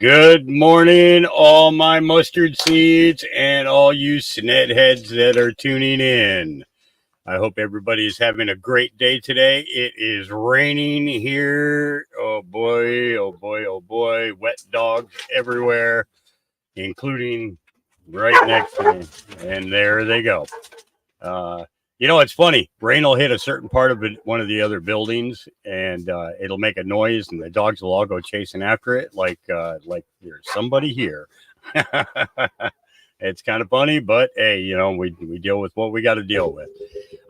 Good morning, all my mustard seeds and all you sned heads that are tuning in. I hope everybody is having a great day today. It is raining here. Oh boy, oh boy, oh boy. Wet dogs everywhere, including right next to me. And there they go. Uh, it's funny. Rain will hit a certain part of one of the other buildings, and it'll make a noise, and the dogs will all go chasing after it, like there's somebody here. It's kind of funny, but hey, we deal with what we got to deal with.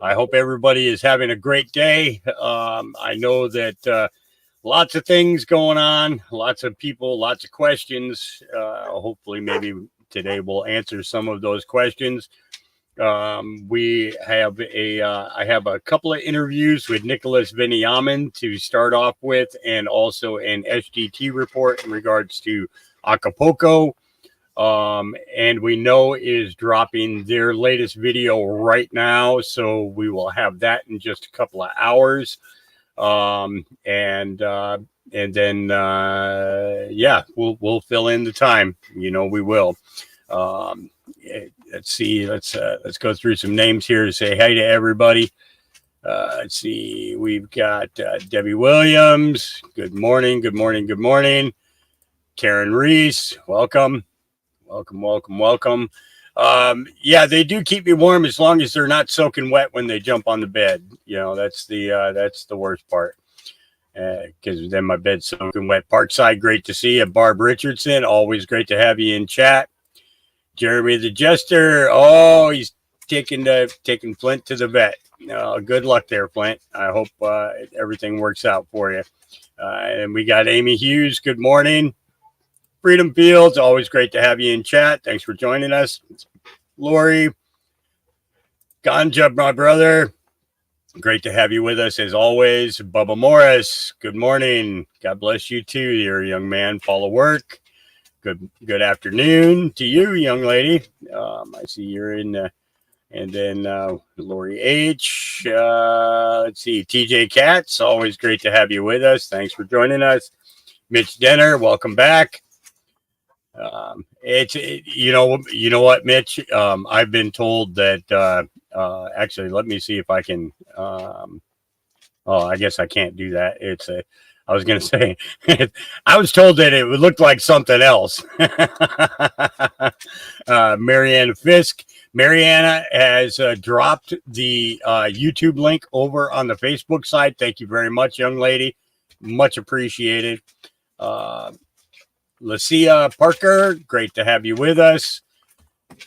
I hope everybody is having a great day. I know that lots of things going on, lots of people, lots of questions. Hopefully, maybe today we'll answer some of those questions. I have a couple of interviews with Nicholas Veniamin to start off with, and also an SGT report in regards to Acapulco. And we know is dropping their latest video right now, so we will have that in just a couple of hours. And then we'll fill in the time. We will. Let's see. Let's go through some names here to say hey to everybody. Let's see. We've got Debbie Williams. Good morning. Good morning. Good morning. Karen Reese. Welcome. Welcome. Welcome. Welcome. They do keep me warm as long as they're not soaking wet when they jump on the bed. That's the worst part. Because then my bed's soaking wet. Parkside, great to see you. Barb Richardson, always great to have you in chat. Jeremy the Jester, he's taking Flint to the vet. Good luck there, Flint. I hope everything works out for you. And we got Amy Hughes. Good morning. Freedom Fields, always great to have you in chat. Thanks for joining us. Lori, Ganja, my brother. Great to have you with us as always. Bubba Morris, good morning. God bless you too. You're a young man, full of work. Good afternoon to you, young lady. I see you're in, and then Lori H. Let's see, TJ Katz, always great to have you with us. Thanks for joining us. Mitch Denner, welcome back. You know what, Mitch? I've been told that. Actually, let me see if I can. I guess I can't do that. I was going to say, I was told that it would look like something else. Mariana Fisk. Mariana has dropped the YouTube link over on the Facebook side. Thank you very much, young lady. Much appreciated. Lucia Parker, great to have you with us.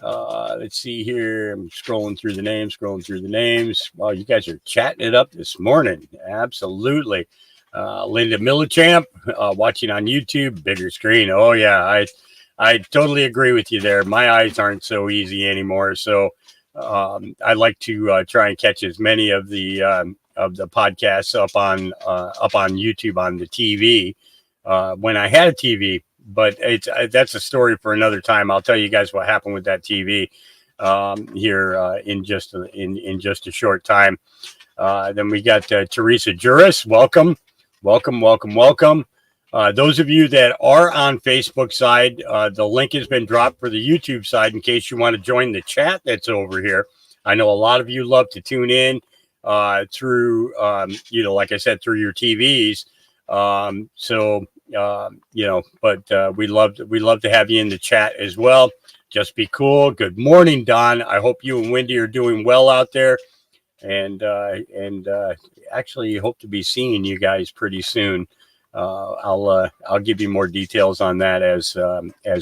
Let's see here. I'm scrolling through the names. Wow, you guys are chatting it up this morning. Absolutely. Linda Millichamp, watching on YouTube, bigger screen. Oh yeah, I totally agree with you there. My eyes aren't so easy anymore, so I like to try and catch as many of the podcasts up on YouTube on the TV when I had a TV. But that's a story for another time. I'll tell you guys what happened with that TV here in just a short time. Then we got Teresa Juris. Welcome. Those of you that are on Facebook side, the link has been dropped for the YouTube side in case you want to join the chat that's over here. I know a lot of you love to tune in through, like I said, through your TVs. But we love to have you in the chat as well. Just be cool. Good morning, Don. I hope you and Wendy are doing well out there. And actually hope to be seeing you guys pretty soon. I'll give you more details on that as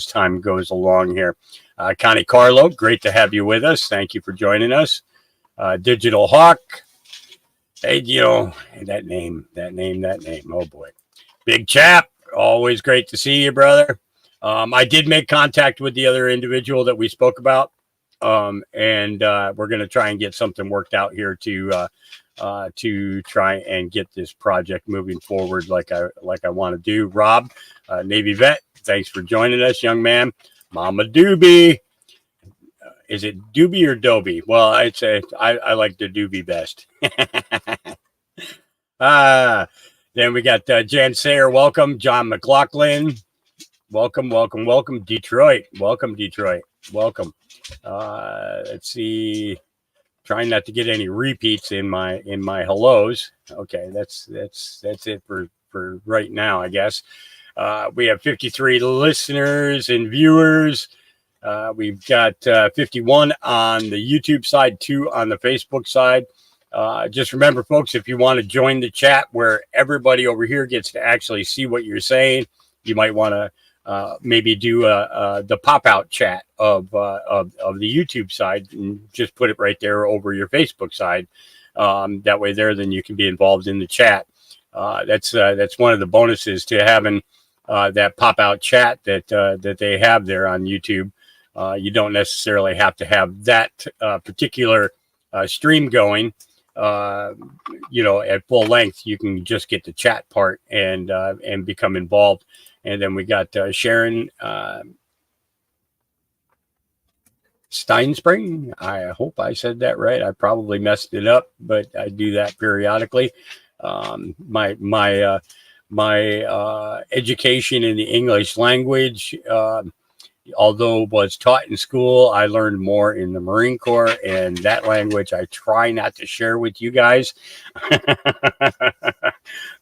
time goes along here. Connie Carlo, great to have you with us. Thank you for joining us. Digital Hawk. Hey, that name. Oh boy. Big Chap, always great to see you, brother. I did make contact with the other individual that we spoke about. And we're going to try and get something worked out here to try and get this project moving forward like I want to do. Rob, Navy vet, thanks for joining us, young man. Mama Doobie. Is it Doobie or Dobie? Well, I'd say I like the Doobie best. Then we got Jan Sayer, welcome. John McLaughlin. Welcome, welcome, welcome, Detroit. Welcome, Detroit. Welcome. Let's see. Trying not to get any repeats in my hellos. Okay, that's it for right now, I guess. We have 53 listeners and viewers. We've got 51 on the YouTube side, 2 on the Facebook side. Just remember, folks, if you want to join the chat where everybody over here gets to actually see what you're saying, you might want to maybe do the pop-out chat of the YouTube side and just put it right there over your Facebook side. That way then you can be involved in the chat. That's one of the bonuses to having that pop-out chat that they have there on YouTube. You don't necessarily have to have that particular stream going, at full length. You can just get the chat part and become involved. And then we got Sharon Steinspring. I hope I said that right. I probably messed it up, but I do that periodically. My education in the English language, although was taught in school, I learned more in the Marine Corps, and that language I try not to share with you guys.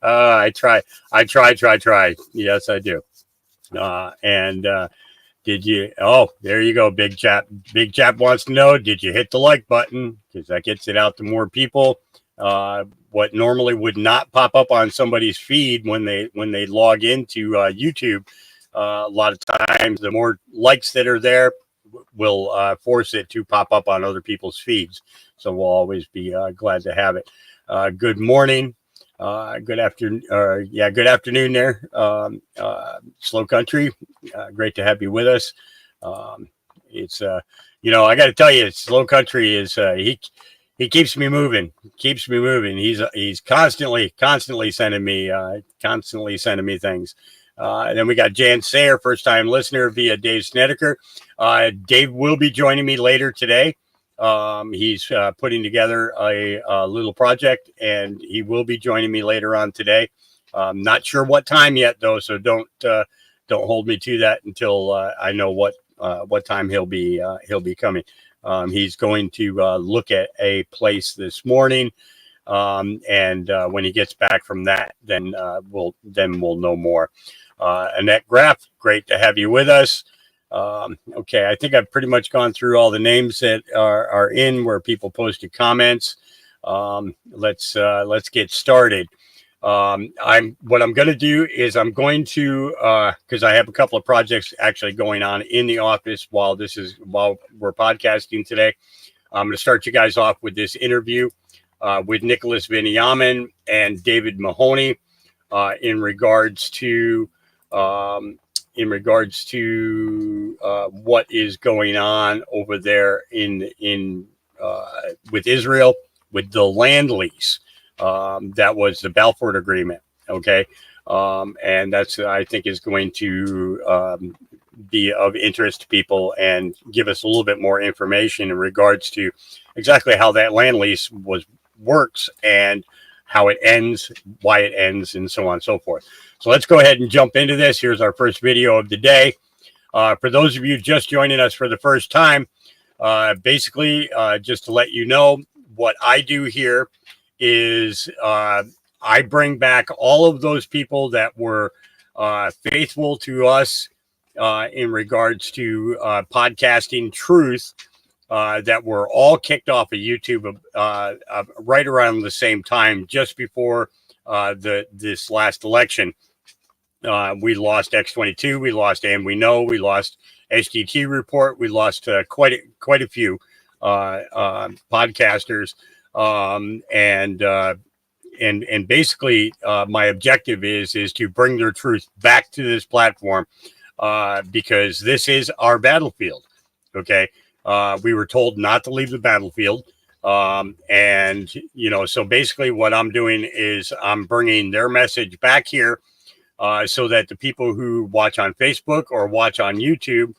I try. Yes, I do. Did you? Oh, there you go, Big Chap. Big Chap wants to know, did you hit the like button? Because that gets it out to more people. What normally would not pop up on somebody's feed when they log into YouTube. A lot of times, the more likes that are there will force it to pop up on other people's feeds. So we'll always be glad to have it. Good morning. Good afternoon. Good afternoon there. Slow Country. Great to have you with us. It's I got to tell you, Slow Country is he keeps me moving. He's constantly sending me things. And then we got Jan Sayer, first time listener via Dave Snedeker. Dave will be joining me later today. He's putting together a little project, and he will be joining me later on today. Not sure what time yet, though, so don't hold me to that until I know what time he'll be coming. He's going to look at a place this morning, and when he gets back from that, then we'll know more. Annette Graff, great to have you with us. Okay, I think I've pretty much gone through all the names that are in where people posted comments. Let's get started. What I'm going to do is I'm going to because I have a couple of projects actually going on in the office while we're podcasting today. I'm going to start you guys off with this interview with Nicholas Viniamin and David Mahoney in regards to what is going on over there in with Israel with the land lease. That was the Balfour Agreement. Okay. And that's, I think, is going to be of interest to people and give us a little bit more information in regards to exactly how that land lease works and how it ends, why it ends, and so on and so forth. So let's go ahead and jump into this. Here's our first video of the day. For those of you just joining us for the first time, basically, just to let you know, what I do here is I bring back all of those people that were faithful to us in regards to podcasting truth that were all kicked off of YouTube right around the same time, just before this last election. We lost X22, we lost And We Know, we lost HDT Report, we lost quite a few podcasters, and basically my objective is to bring their truth back to this platform because this is our battlefield. Okay, we were told not to leave the battlefield, and so basically what I'm doing is I'm bringing their message back here. So that the people who watch on Facebook or watch on YouTube,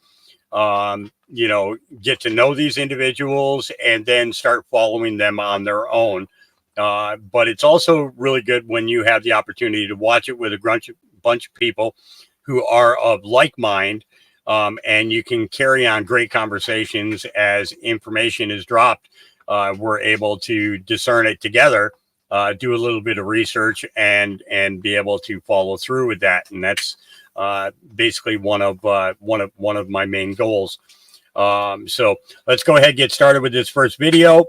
get to know these individuals and then start following them on their own. But it's also really good when you have the opportunity to watch it with a bunch of people who are of like mind. And you can carry on great conversations as information is dropped. We're able to discern it together, do a little bit of research, and be able to follow through with that. And that's basically one of my main goals. So let's go ahead and get started with this first video.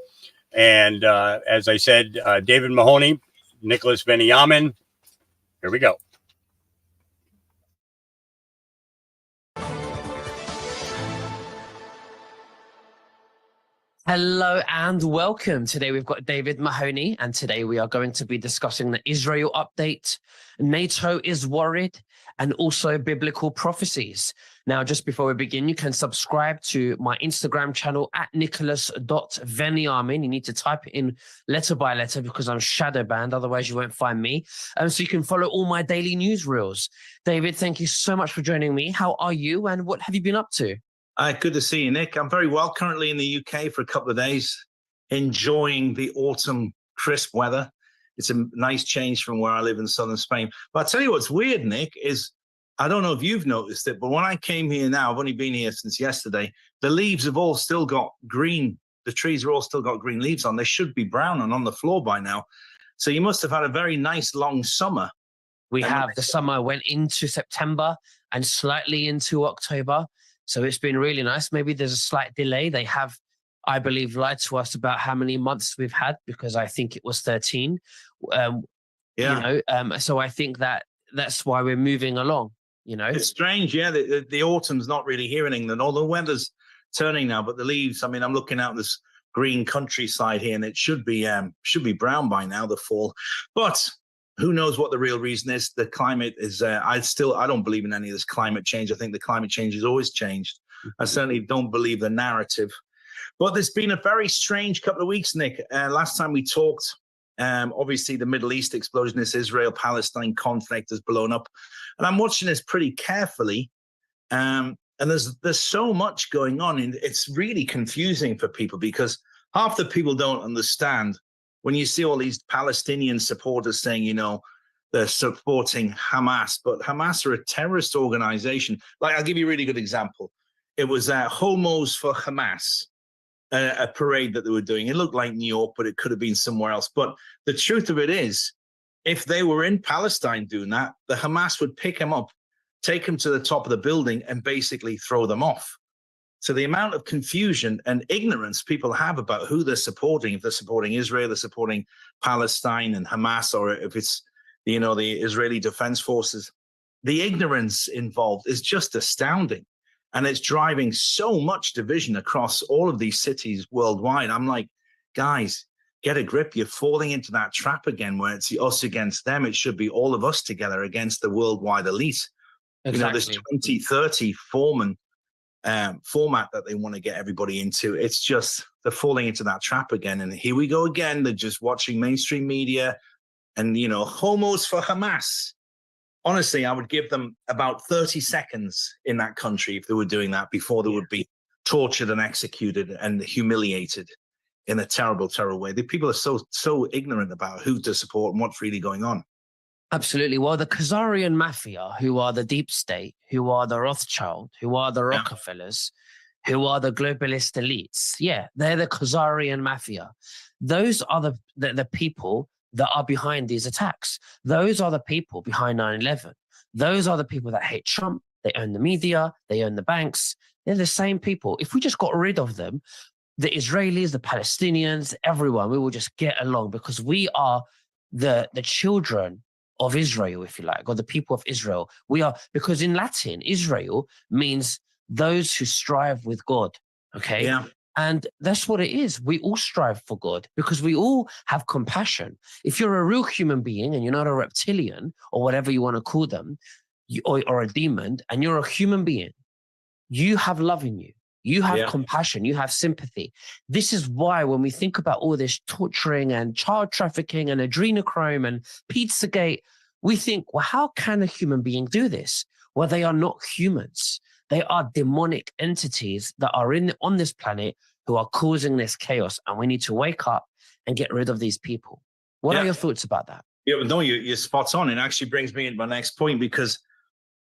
And as I said, David Mahoney, Nicholas Ben-Yamin. Here we go. Hello and welcome. Today we've got David Mahoney, and today we are going to be discussing the Israel update. NATO is worried, and also biblical prophecies. Now, just before we begin, you can subscribe to my Instagram channel at nicholas.ben-yamin. You need to type it in letter by letter because I'm shadow banned, otherwise you won't find me. So you can follow all my daily news reels. David, thank you so much for joining me. How are you, and what have you been up to? Good to see you, Nick. I'm very well, currently in the UK for a couple of days, enjoying the autumn crisp weather. It's a nice change from where I live in southern Spain. But I'll tell you what's weird, Nick, is I don't know if you've noticed it, but when I came here now, I've only been here since yesterday, the leaves have all still got green. The trees are all still got green leaves on. They should be brown and on the floor by now. So you must have had a very nice long summer. We have. The summer went into September and slightly into October. So it's been really nice. Maybe there's a slight delay. They have, I believe, lied to us about how many months we've had, because I think it was 13. So I think that's why we're moving along. It's strange. Yeah, the autumn's not really here in England. All the weather's turning now, but the leaves. I mean, I'm looking out this green countryside here, and it should be brown by now. The fall, but who knows what the real reason is? The climate is, I don't believe in any of this climate change. I think the climate change has always changed. I certainly don't believe the narrative. But there's been a very strange couple of weeks, Nick. Last time we talked, obviously the Middle East explosion, this Israel-Palestine conflict has blown up. And I'm watching this pretty carefully. And there's so much going on. And it's really confusing for people because half the people don't understand. When you see all these Palestinian supporters saying, they're supporting Hamas, but Hamas are a terrorist organization. Like, I'll give you a really good example. It was Homos for Hamas, a parade that they were doing. It looked like New York, but it could have been somewhere else. But the truth of it is, if they were in Palestine doing that, the Hamas would pick them up, take them to the top of the building, and basically throw them off. So the amount of confusion and ignorance people have about who they're supporting, if they're supporting Israel, they're supporting Palestine and Hamas, or if it's, the Israeli Defense Forces, the ignorance involved is just astounding. And it's driving so much division across all of these cities worldwide. I'm like, guys, get a grip. You're falling into that trap again where it's us against them. It should be all of us together against the worldwide elite. Exactly. This 2030 format that they want to get everybody into. It's just they're falling into that trap again. And here we go again. They're just watching mainstream media and, homos for Hamas. Honestly, I would give them about 30 seconds in that country if they were doing that before they would be tortured and executed and humiliated in a terrible, terrible way. The people are so ignorant about who to support and what's really going on. Absolutely. Well, the Khazarian mafia, who are the deep state, who are the Rothschild, who are the Rockefellers, who are the globalist elites. Yeah, they're the Khazarian mafia. Those are the people that are behind these attacks. Those are the people behind 9/11. Those are the people that hate Trump. They own the media. They own the banks. They're the same people. If we just got rid of them, the Israelis, the Palestinians, everyone, we will just get along because we are the children of Israel, if you like, or the people of Israel. We are, because in Latin, Israel means those who strive with God. Okay. Yeah. And that's what it is. We all strive for God because we all have compassion. If you're a real human being and you're not a reptilian or whatever you want to call them, or a demon, and you're a human being, you have love in you. You have compassion, you have sympathy. This is why when we think about all this torturing and child trafficking and adrenochrome and Pizzagate, we think, well, how can a human being do this? Well, they are not humans. They are demonic entities that are on this planet who are causing this chaos, and we need to wake up and get rid of these people. What are your thoughts about that? Yeah, no, you're spot on. It actually brings me into my next point because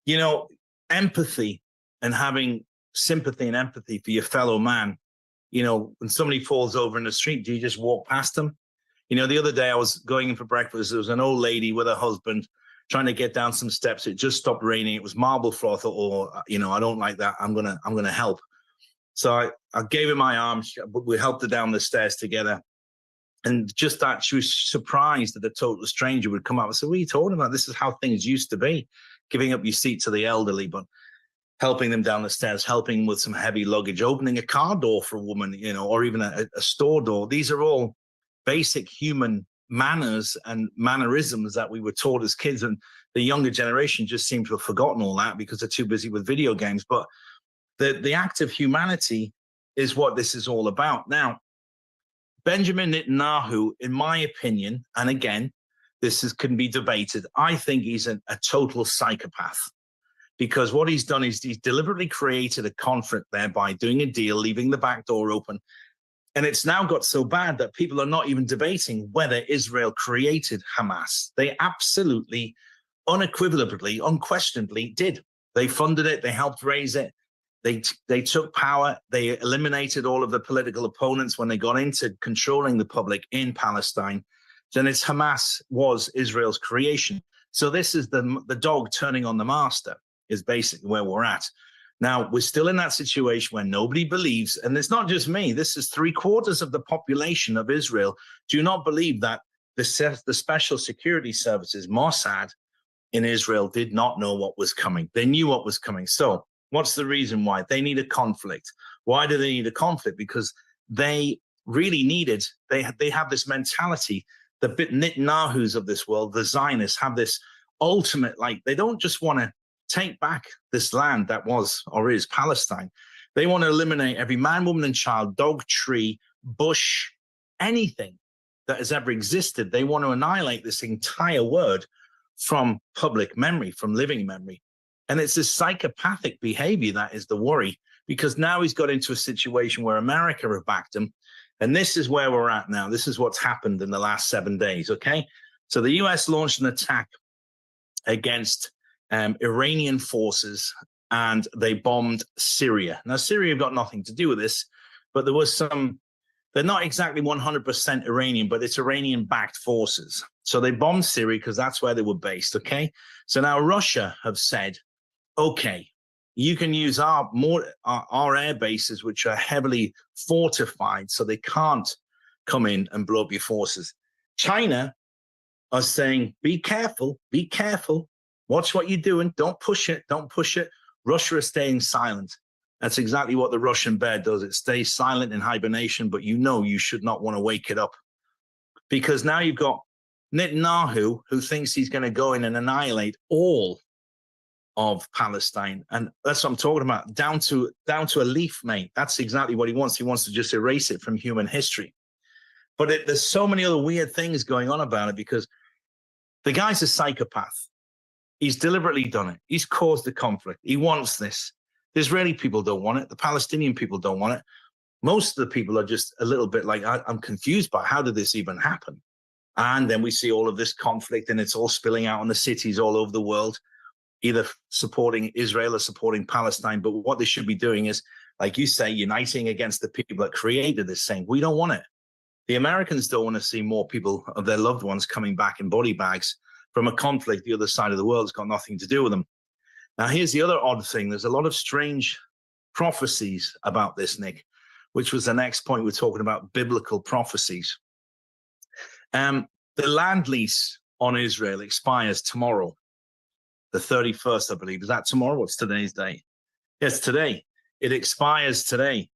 you know, empathy and having sympathy and empathy for your fellow man. You know, when somebody falls over in the street, do you just walk past them? You know, the other day I was going in for breakfast. There was an old lady with her husband trying to get down some steps. It just stopped raining. It was marble floor. I thought, oh, you know, I don't like that. I'm gonna help. So I gave her my arm. We helped her down the stairs together. And just that, she was surprised that a total stranger would come up and say, what are you talking about? This is how things used to be. Giving up your seat to the elderly, but helping them down the stairs, helping with some heavy luggage, opening a car door for a woman, you know, or even a store door. These are all basic human manners and mannerisms that we were taught as kids. And the younger generation just seem to have forgotten all that because they're too busy with video games. But the act of humanity is what this is all about. Now, Benjamin Netanyahu, in my opinion, and again, can be debated, I think he's a total psychopath, because what he's done is he's deliberately created a conflict there by doing a deal, leaving the back door open. And it's now got so bad that people are not even debating whether Israel created Hamas. They absolutely, unequivocally, unquestionably did. They funded it. They helped raise it. They took power. They eliminated all of the political opponents when they got into controlling the public in Palestine. Then it's Hamas was Israel's creation. So this is the dog turning on the master, is basically where we're at. Now, we're still in that situation where nobody believes, and it's not just me, this is 3/4 of the population of Israel do not believe that the special security services, Mossad, in Israel did not know what was coming. They knew what was coming. So what's the reason why? They need a conflict. Why do they need a conflict? Because they really needed, they have this mentality, the Netanyahus of this world, the Zionists have this ultimate, like, they don't just want to take back this land that was or is Palestine. They want to eliminate every man, woman, and child, dog, tree, bush, anything that has ever existed. They want to annihilate this entire word from public memory, from living memory. And it's this psychopathic behavior that is the worry, because now he's got into a situation where America have backed him. And this is where we're at now. This is what's happened in the last 7 days, okay? So the US launched an attack against Iranian forces, and they bombed Syria. Now, Syria have got nothing to do with this, but there was some, they're not exactly 100% Iranian, but it's Iranian-backed forces. So they bombed Syria because that's where they were based, okay? So now Russia have said, okay, you can use our air bases, which are heavily fortified, so they can't come in and blow up your forces. China are saying, be careful, be careful. Watch what you're doing. Don't push it. Don't push it. Russia is staying silent. That's exactly what the Russian bear does. It stays silent in hibernation, but you know you should not want to wake it up. Because now you've got Netanyahu, who thinks he's going to go in and annihilate all of Palestine. And that's what I'm talking about. Down to a leaf, mate. That's exactly what he wants. He wants to just erase it from human history. But there's so many other weird things going on about it, because the guy's a psychopath. He's deliberately done it. He's caused the conflict. He wants this. The Israeli people don't want it. The Palestinian people don't want it. Most of the people are just a little bit like, I'm confused by how did this even happen? And then we see all of this conflict, and it's all spilling out on the cities all over the world, either supporting Israel or supporting Palestine. But what they should be doing is, like you say, uniting against the people that created this, saying, we don't want it. The Americans don't want to see more people of their loved ones coming back in body bags from a conflict the other side of the world. Has got nothing to do with them. Now, here's the other odd thing. There's a lot of strange prophecies about this, Nick, which was the next point. We're talking about biblical prophecies. The land lease on Israel expires tomorrow, the 31st, I believe. Is that tomorrow? What's today's date? Yes, today. It expires today.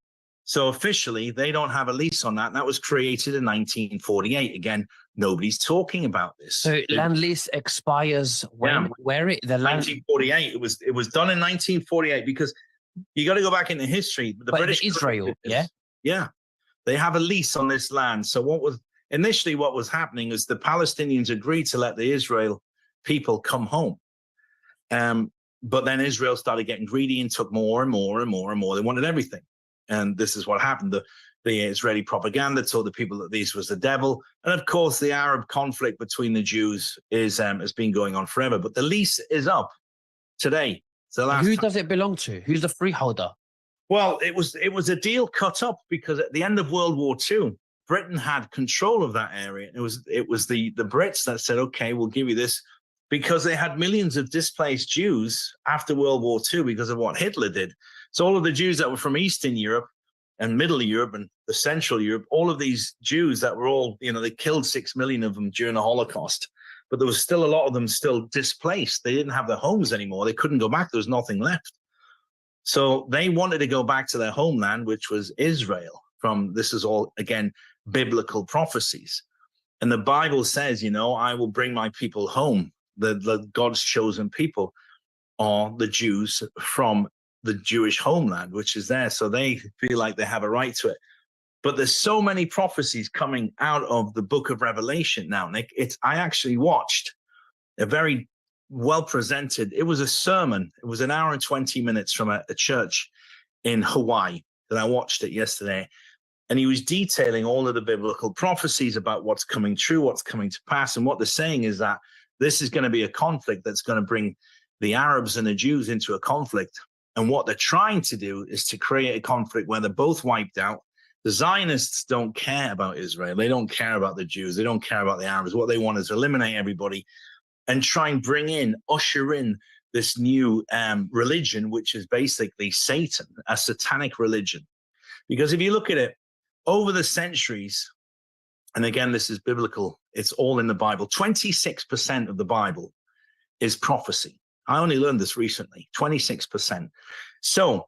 So officially, they don't have a lease on that. And that was created in 1948. Again, nobody's talking about this. So land lease expires when? Yeah. Where it the land? 1948. It was done in 1948, because you got to go back into history. The British Israel, yeah, they have a lease on this land. So what was happening is the Palestinians agreed to let the Israel people come home. But then Israel started getting greedy and took more and more and more and more. They wanted everything. And this is what happened. The Israeli propaganda told the people that this was the devil. And of course, the Arab conflict between the Jews has been going on forever. But the lease is up today. So last Who time- does it belong to? Who's the freeholder? Well, it was a deal cut up because at the end of World War II, Britain had control of that area. It was the Brits that said, okay, we'll give you this, because they had millions of displaced Jews after World War II because of what Hitler did. So all of the Jews that were from Eastern Europe and Middle Europe and the Central Europe, all of these Jews that were all, they killed 6 million of them during the Holocaust, but there was still a lot of them still displaced. They didn't have their homes anymore. They couldn't go back. There was nothing left. So they wanted to go back to their homeland, which was Israel. This is all, again, biblical prophecies. And the Bible says, I will bring my people home. The God's chosen people are the Jews from the Jewish homeland, which is there. So they feel like they have a right to it. But there's so many prophecies coming out of the book of Revelation now, Nick. I actually watched a very well presented, it was a sermon. It was an hour and 20 minutes from a church in Hawaii that I watched it yesterday. And he was detailing all of the biblical prophecies about what's coming true, what's coming to pass. And what they're saying is that this is going to be a conflict that's going to bring the Arabs and the Jews into a conflict. And what they're trying to do is to create a conflict where they're both wiped out. The Zionists don't care about Israel. They don't care about the Jews. They don't care about the Arabs. What they want is eliminate everybody and try and usher in this new religion, which is basically Satan, a satanic religion. Because if you look at it, over the centuries, and again, this is biblical, it's all in the Bible, 26% of the Bible is prophecy. I only learned this recently, 26%. So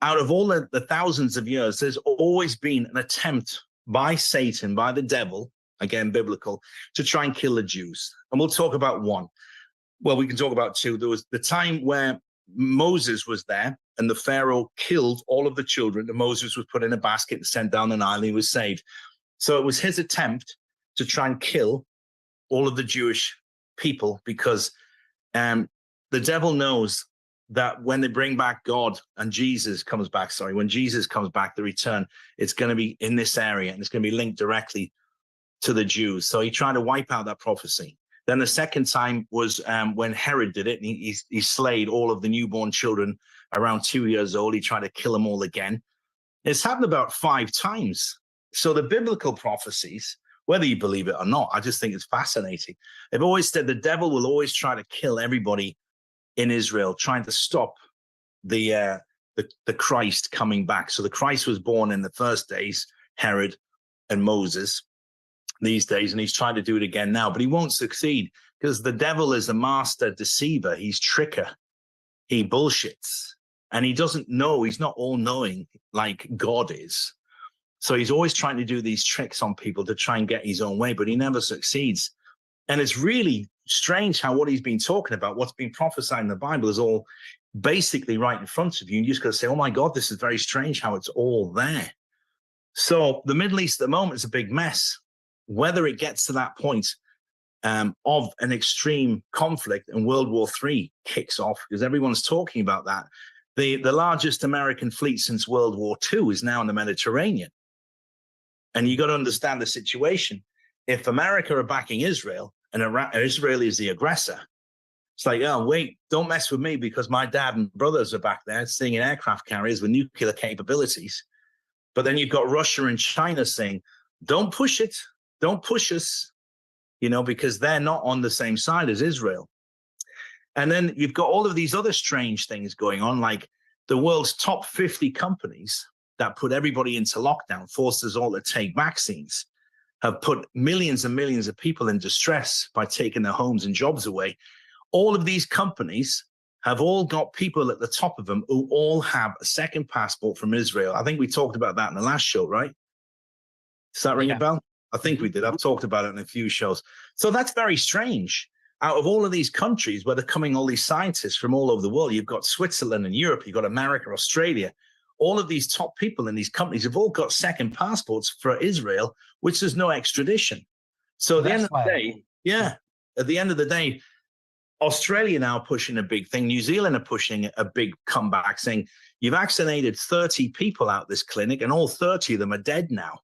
out of all the thousands of years, there's always been an attempt by Satan, by the devil, again, biblical, to try and kill the Jews. And we'll talk about one. Well, we can talk about two. There was the time where Moses was there and the Pharaoh killed all of the children, and Moses was put in a basket and sent down the Nile, and he was saved. So it was his attempt to try and kill all of the Jewish people, because the devil knows that when they bring back God and Jesus comes back, when Jesus comes back, the return, it's going to be in this area and it's going to be linked directly to the Jews. So he tried to wipe out that prophecy. Then the second time was when Herod did it, and he slayed all of the newborn children around 2 years old. He tried to kill them all again. It's happened about 5 times. So the biblical prophecies, whether you believe it or not, I just think it's fascinating. They've always said the devil will always try to kill everybody in Israel, trying to stop the Christ coming back. So the Christ was born in the first days, Herod and Moses, these days, and he's trying to do it again now, but he won't succeed because the devil is a master deceiver. He's tricker. He bullshits, and he doesn't know. He's not all-knowing like God is. So he's always trying to do these tricks on people to try and get his own way, but he never succeeds. And it's really strange how what he's been talking about, what's been prophesied in the Bible, is all basically right in front of you. And you just got to say, oh my God, this is very strange how it's all there. So the Middle East at the moment is a big mess. Whether it gets to that point of an extreme conflict and World War III kicks off, because everyone's talking about that. The largest American fleet since World War II is now in the Mediterranean. And you got to understand the situation. If America are backing Israel and Israel is the aggressor, it's like, oh, wait, don't mess with me because my dad and brothers are back there singing aircraft carriers with nuclear capabilities. But then you've got Russia and China saying, don't push it. Don't push us, because they're not on the same side as Israel. And then you've got all of these other strange things going on, like the world's top 50 companies that put everybody into lockdown, forced us all to take vaccines, have put millions and millions of people in distress by taking their homes and jobs away. All of these companies have all got people at the top of them who all have a second passport from Israel. I think we talked about that in the last show, right? Does that ring a bell? I think we did. I've talked about it in a few shows. So that's very strange. Out of all of these countries where they're coming all these scientists from all over the world, you've got Switzerland and Europe, you've got America, Australia. All of these top people in these companies have all got second passports for Israel, which there's no extradition. So at the end of the day, at the end of the day, Australia now pushing a big thing. New Zealand are pushing a big comeback, saying you've vaccinated 30 people out this clinic and all 30 of them are dead now.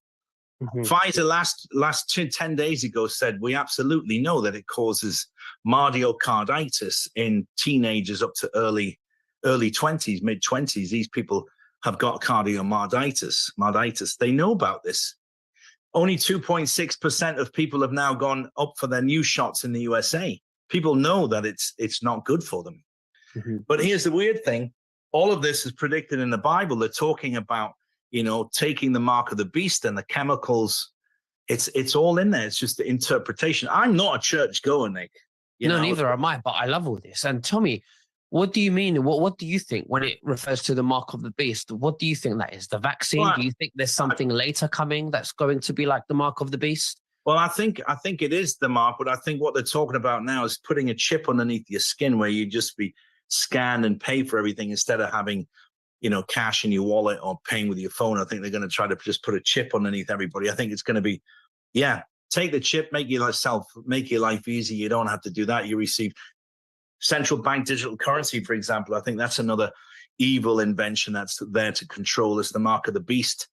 Mhm. Pfizer last 10 days ago said we absolutely know that it causes myocarditis in teenagers up to early 20s, mid 20s. These people have got cardiomyocarditis. They know about this. Only 2.6% of people have now gone up for their new shots in the USA. People know that it's not good for them. Mhm. But here's the weird thing. All of this is predicted in the Bible. They're talking about, taking the mark of the beast and the chemicals. It's all in there. It's just the interpretation. I'm not a church goer, Nick. No, neither am I, but I love all this. And Tommy, what do you mean? What do you think when it refers to the mark of the beast? What do you think that is? The vaccine? Well, Do you think there's something later coming that's going to be like the mark of the beast? Well, I think it is the mark, but I think what they're talking about now is putting a chip underneath your skin where you just be scanned and pay for everything instead of having, cash in your wallet or paying with your phone. I think they're going to try to just put a chip underneath everybody. I think it's going to be, take the chip, make your life easy. You don't have to do that. You receive central bank digital currency, for example. I think that's another evil invention that's there to control us, the mark of the beast.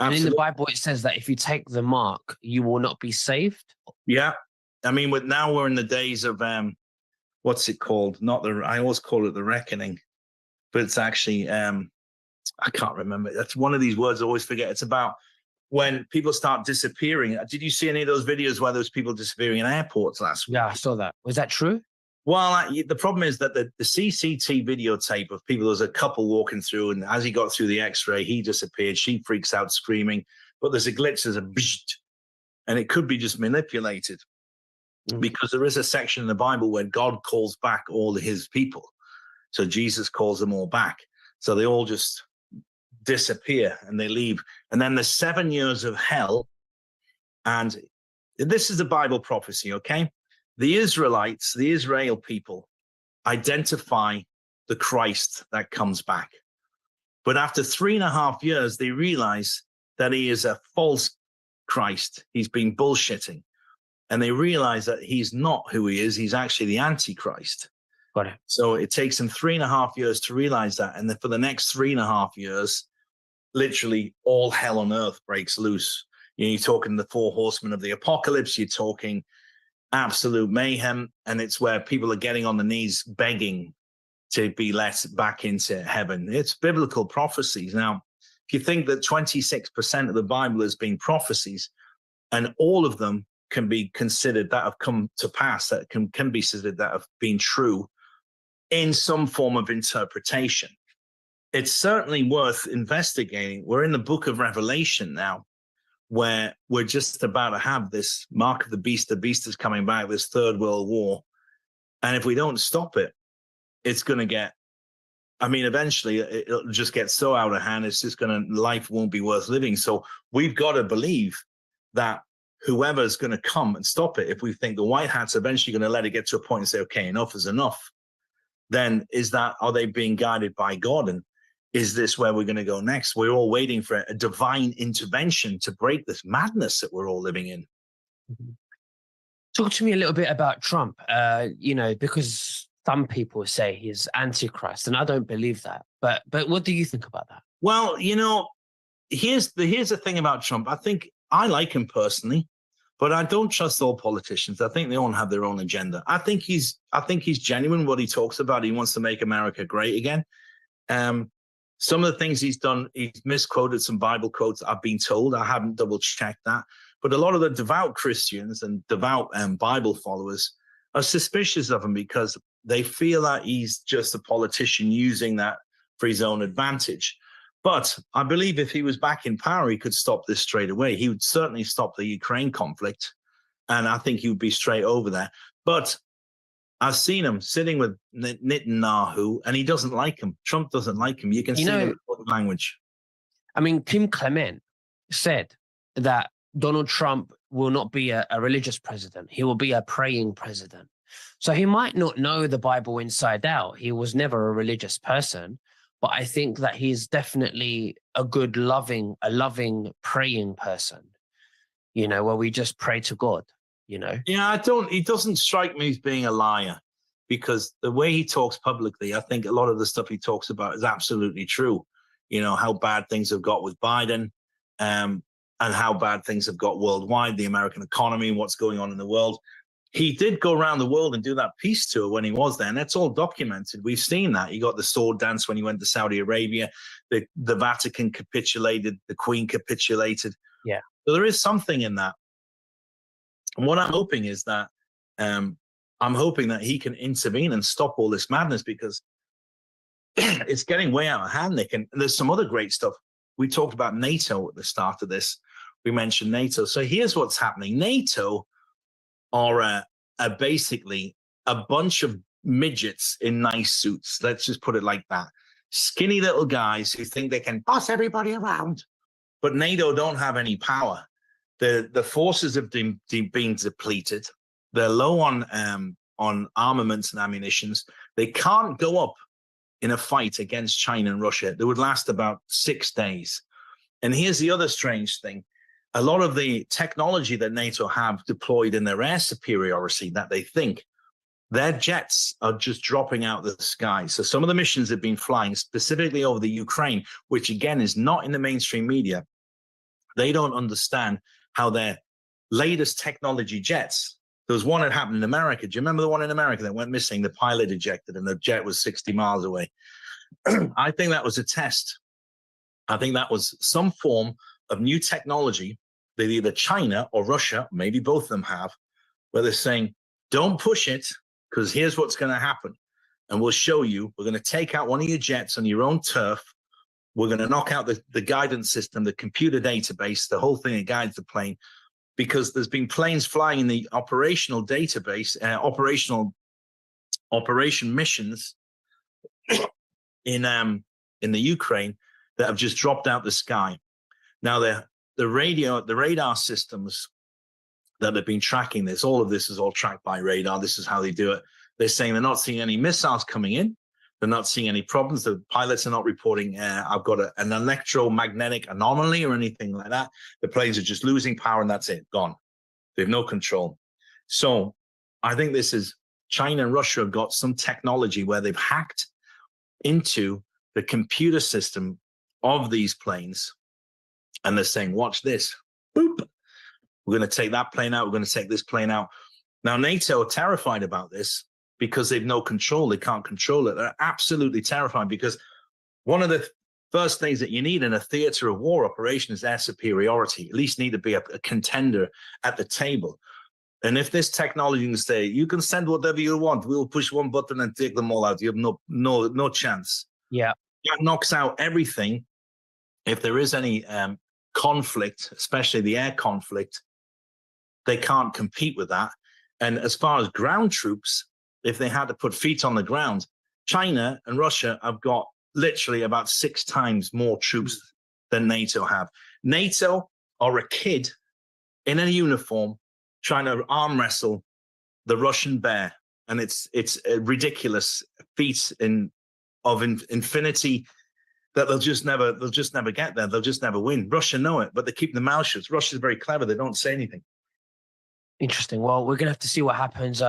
And in Absolutely. the Bible, it says that if you take the mark, you will not be saved. Yeah. I mean, now we're in the days of, what's it called? I always call it the reckoning, but it's actually, I can't remember. That's one of these words I always forget. It's about when people start disappearing. Did you see any of those videos where those people disappearing in airports last week? Yeah, I saw that. Was that true? Well, the problem is that the CCT videotape of people, there's a couple walking through, and as he got through the x-ray, he disappeared. She freaks out screaming, but there's a glitch, there's a bzzzt, and it could be just manipulated because there is a section in the Bible where God calls back all his people. So Jesus calls them all back. So they all just disappear and they leave. And then there's 7 years of hell. And this is a Bible prophecy, okay? The Israelites, the Israel people, identify the Christ that comes back. But after 3.5 years, they realize that he is a false Christ. He's been bullshitting. And they realize that he's not who he is. He's actually the Antichrist. Got it. So it takes them 3.5 years to realize that. And then for the next 3.5 years, literally all hell on earth breaks loose. You're talking the 4 horsemen of the apocalypse. You're talking absolute mayhem. And it's where people are getting on the knees begging to be let back into heaven. It's biblical prophecies. Now, if you think that 26% of the Bible has been prophecies, and all of them can be considered that have come to pass, that can be considered that have been true in some form of interpretation, it's certainly worth investigating. We're in the book of Revelation now, where we're just about to have this mark of the beast is coming back, this third world war. And if we don't stop it, it's going to get, eventually it'll just get so out of hand. It's just life won't be worth living. So we've got to believe that whoever's going to come and stop it, if we think the white hat's eventually going to let it get to a point and say, okay, enough is enough, then are they being guided by God? And is this where we're going to go next? We're all waiting for a divine intervention to break this madness that we're all living in. Talk to me a little bit about Trump, because some people say he's Antichrist, and I don't believe that. But what do you think about that? Well, here's the thing about Trump. I think I like him personally, but I don't trust all politicians. I think they all have their own agenda. I think he's genuine what he talks about. He wants to make America great again. Some of the things he's done, he's misquoted some Bible quotes, I've been told. I haven't double checked that. But a lot of the devout Christians and devout Bible followers are suspicious of him because they feel that he's just a politician using that for his own advantage. But I believe if he was back in power, he could stop this straight away. He would certainly stop the Ukraine conflict. And I think he would be straight over there. But I've seen him sitting with Netanyahu, and he doesn't like him. Trump doesn't like him. You can see him in the language. Tim Clement said that Donald Trump will not be a religious president. He will be a praying president. So he might not know the Bible inside out. He was never a religious person, but I think that he's definitely a good, loving, praying person, where we just pray to God, Yeah, he doesn't strike me as being a liar, because the way he talks publicly, I think a lot of the stuff he talks about is absolutely true. How bad things have got with Biden. and how bad things have got worldwide, the American economy, what's going on in the world. He did go around the world and do that peace tour when he was there, and that's all documented. We've seen that. He got the sword dance when he went to Saudi Arabia. The Vatican capitulated. The Queen capitulated. Yeah. So there is something in that. And what I'm hoping is that I'm hoping that he can intervene and stop all this madness, because it's getting way out of hand, Nick. And there's some other great stuff. We talked about NATO at the start of this. We mentioned NATO. So here's what's happening. NATO are basically a bunch of midgets in nice suits. Let's just put it like that. Skinny little guys who think they can boss everybody around. But NATO don't have any power. The forces have been depleted. They're low on armaments and ammunitions. They can't go up in a fight against China and Russia. That would last about 6 days. And here's the other strange thing. A lot of the technology that NATO have deployed in their air superiority that they think, their jets are just dropping out of the sky. So some of the missions have been flying specifically over the Ukraine, which again is not in the mainstream media. They don't understand how their latest technology jets, there was one that happened in America. Do you remember the one in America that went missing? The pilot ejected and the jet was 60 miles away. I think that was a test. I think that was some form of new technology that either China or Russia, maybe both of them have, where they're saying, don't push it, because here's what's going to happen. And we'll show you. We're going to take out one of your jets on your own turf. We're going to knock out the guidance system, the computer database, the whole thing that guides the plane, because there's been planes flying in the operational database, operation missions in the Ukraine that have just dropped out the sky. Now the radar systems that have been tracking this, all of this is all tracked by radar. This is how they do it. They're saying they're not seeing any missiles coming in. They're not seeing any problems. The pilots are not reporting, I've got an electromagnetic anomaly or anything like that. The planes are just losing power and that's it, gone. They have no control. So I think this is China and Russia have got some technology where they've hacked into the computer system of these planes. And they're saying, watch this. Boop. We're going to take that plane out. We're going to take this plane out. Now, NATO are terrified about this because they've no control. They can't control it. They're absolutely terrified because one of the first things that you need in a theater of war operation is air superiority. At least need to be a contender at the table. And if this technology can say, you can send whatever you want, we'll push one button and take them all out. You have no chance. Yeah. That knocks out everything. If there is any conflict, especially the air conflict, they can't compete with that. And as far as ground troops, if they had to put feet on the ground, China and Russia have got literally about 6 times more troops than NATO have. NATO are a kid in a uniform trying to arm wrestle the Russian bear. And it's a ridiculous feat of infinity that they'll just never get there. They'll just never win. Russia know it, but they keep their mouth shut. Russia's very clever. They don't say anything. Interesting. Well, we're going to have to see what happens.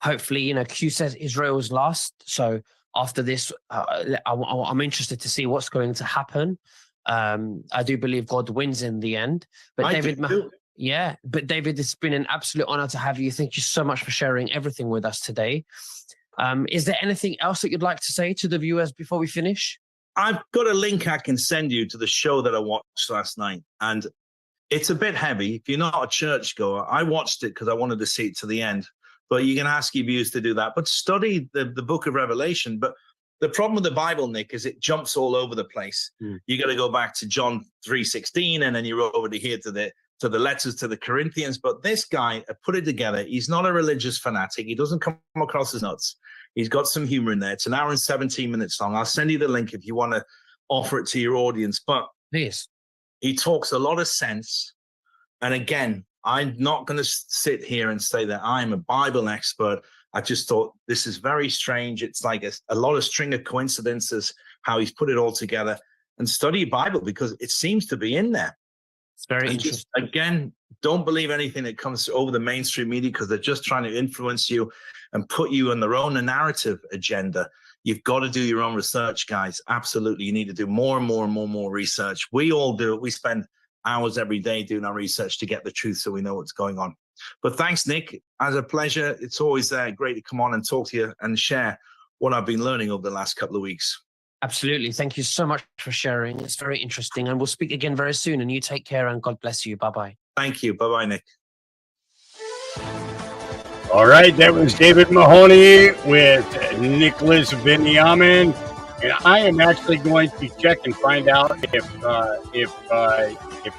Hopefully, Q says Israel's last. So after this, I'm interested to see what's going to happen. I do believe God wins in the end. But David, David, it's been an absolute honor to have you. Thank you so much for sharing everything with us today. Is there anything else that you'd like to say to the viewers before we finish? I've got a link I can send you to the show that I watched last night. And it's a bit heavy. If you're not a churchgoer, I watched it because I wanted to see it to the end. But you can ask your viewers to do that. But study the book of Revelation. But the problem with the Bible, Nick, is it jumps all over the place. You got to go back to John 3:16, and then you're over to here to the letters to the Corinthians. But this guy put it together. He's not a religious fanatic. He doesn't come across as nuts. He's got some humor in there. It's an hour and 17 minutes long. I'll send you the link if you want to offer it to your audience. But please. He talks a lot of sense. And again, I'm not going to sit here and say that I'm a Bible expert. I just thought this is very strange. It's like a lot of string of coincidences, how he's put it all together. And study Bible because it seems to be in there. It's very interesting. Just, again, don't believe anything that comes over the mainstream media because they're just trying to influence you and put you on their own narrative agenda. You've got to do your own research, guys. Absolutely. You need to do more and more research. We all do it. We spend hours every day doing our research to get the truth so we know what's going on. But thanks, Nick. As a pleasure. It's always great to come on and talk to you and share what I've been learning over the last couple of weeks. Absolutely. Thank you so much for sharing. It's very interesting. And we'll speak again very soon. And you take care and God bless you. Bye-bye. Thank you. Bye-bye, Nick. All right, that was David Mahoney with Nicholas Binyamin, and I am actually going to check and find out if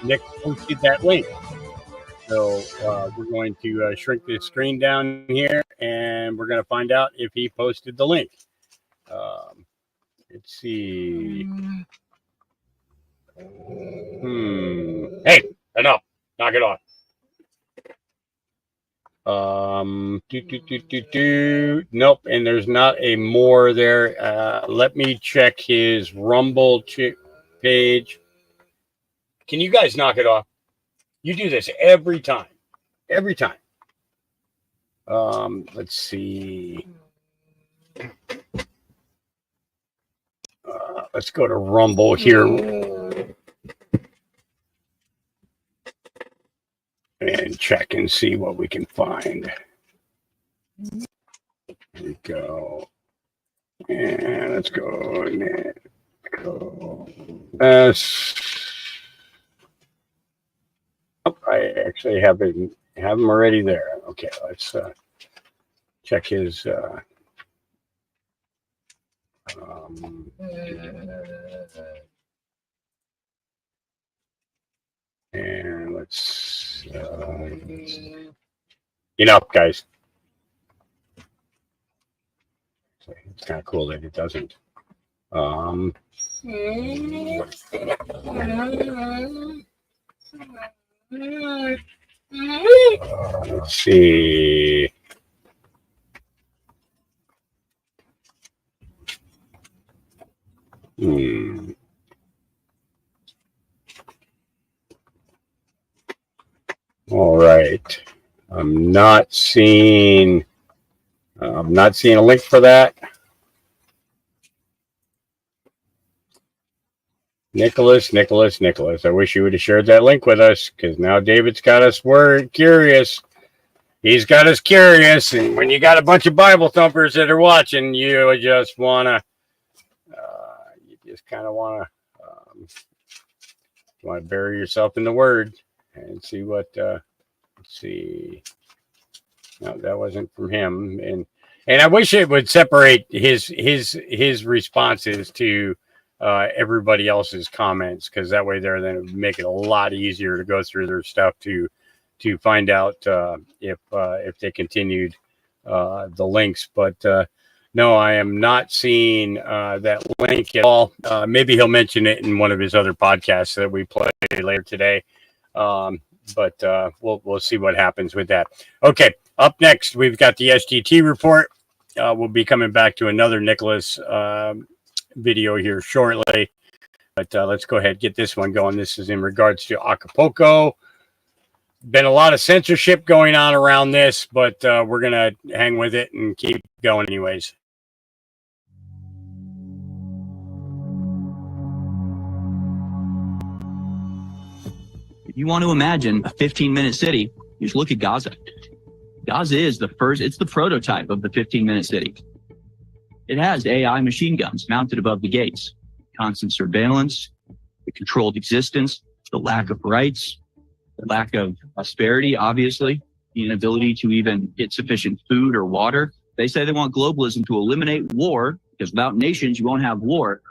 Nick posted that link. So we're going to shrink the screen down here, and we're going to find out if he posted the link. Let's see. Hey, enough! Knock it off. Nope, and there's not a more there. Let me check his Rumble page. Can you guys knock it off? You do this every time. Let's see. Let's go to Rumble here and check and see what we can find. Here we go. And let's go. I actually have him already there. Okay, let's check his and let's guys. It's kind of cool that it doesn't. Let's see. All right. I'm not seeing a link for that. Nicholas. I wish you would have shared that link with us, because now David's got us curious. He's got us curious, and when you got a bunch of Bible thumpers that are watching, you just wanna, want to bury yourself in the Word and see what. Let's see. No, that wasn't from him, and I wish it would separate his responses to everybody else's comments, because that way then it would make it a lot easier to go through their stuff to find out if they continued the links. But no, I am not seeing that link at all. Maybe he'll mention it in one of his other podcasts that we play later today. But we'll see what happens with that. Okay, up next we've got the SGT report. We'll be coming back to another Nicholas video here shortly, but let's go ahead and get this one going. This is in regards to Acapulco. Been a lot of censorship going on around this, but we're gonna hang with it and keep going anyways. If you want to imagine a 15-minute city, you just look at Gaza. Gaza is it's the prototype of the 15-minute city. It has AI machine guns mounted above the gates, constant surveillance, the controlled existence, the lack of rights, the lack of prosperity, obviously, the inability to even get sufficient food or water. They say they want globalism to eliminate war, because without nations, you won't have war.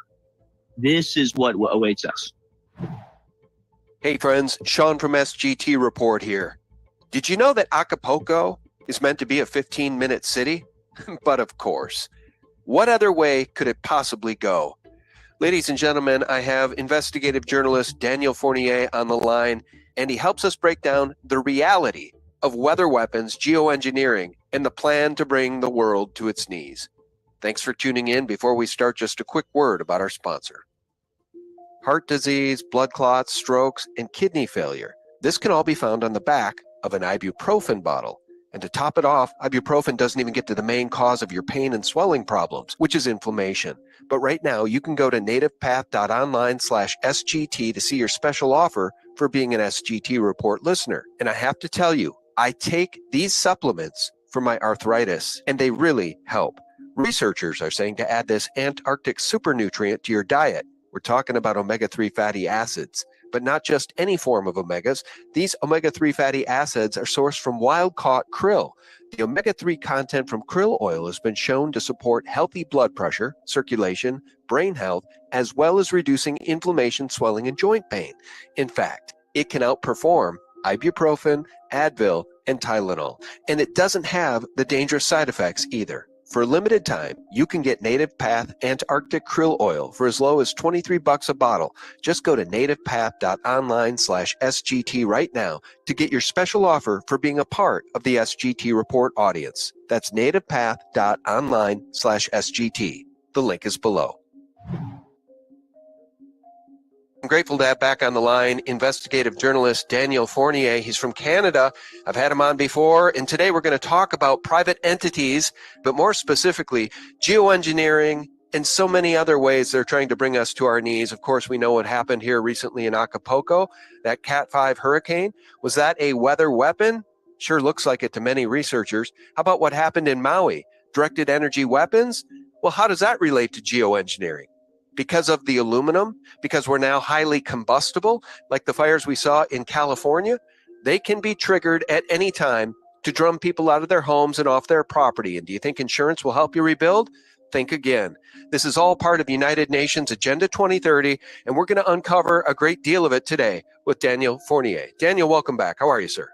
This is what awaits us. Hey friends, Sean from SGT Report here. Did you know that Acapulco is meant to be a 15-minute city? But of course. What other way could it possibly go? Ladies and gentlemen, I have investigative journalist Daniel Fournier on the line, and he helps us break down the reality of weather weapons, geoengineering, and the plan to bring the world to its knees. Thanks for tuning in. Before we start, just a quick word about our sponsor. Heart disease, blood clots, strokes, and kidney failure. This can all be found on the back of an ibuprofen bottle. And to top it off, ibuprofen doesn't even get to the main cause of your pain and swelling problems, which is inflammation. But right now, you can go to nativepath.online/SGT to see your special offer for being an SGT Report listener. And I have to tell you, I take these supplements for my arthritis, and they really help. Researchers are saying to add this Antarctic super nutrient to your diet. We're talking about omega-3 fatty acids, but not just any form of omegas. These omega-3 fatty acids are sourced from wild-caught krill. The omega-3 content from krill oil has been shown to support healthy blood pressure, circulation, brain health, as well as reducing inflammation, swelling, and joint pain. In fact, it can outperform ibuprofen, Advil, and Tylenol. And it doesn't have the dangerous side effects either. For a limited time, you can get Native Path Antarctic Krill Oil for as low as $23 a bottle. Just go to nativepath.online/SGT right now to get your special offer for being a part of the SGT Report audience. That's nativepath.online/SGT. The link is below. I'm grateful to have back on the line investigative journalist Daniel Fournier. He's from Canada. I've had him on before, and today we're going to talk about private entities, but more specifically, geoengineering and so many other ways they're trying to bring us to our knees. Of course, we know what happened here recently in Acapulco, that Cat 5 hurricane. Was that a weather weapon? Sure looks like it to many researchers. How about what happened in Maui? Directed energy weapons? Well, how does that relate to geoengineering? Because of the aluminum, because we're now highly combustible, like the fires we saw in California, they can be triggered at any time to drum people out of their homes and off their property. And do you think insurance will help you rebuild? Think again. This is all part of United Nations Agenda 2030, and we're going to uncover a great deal of it today with Daniel Fournier. Daniel, welcome back. How are you, sir?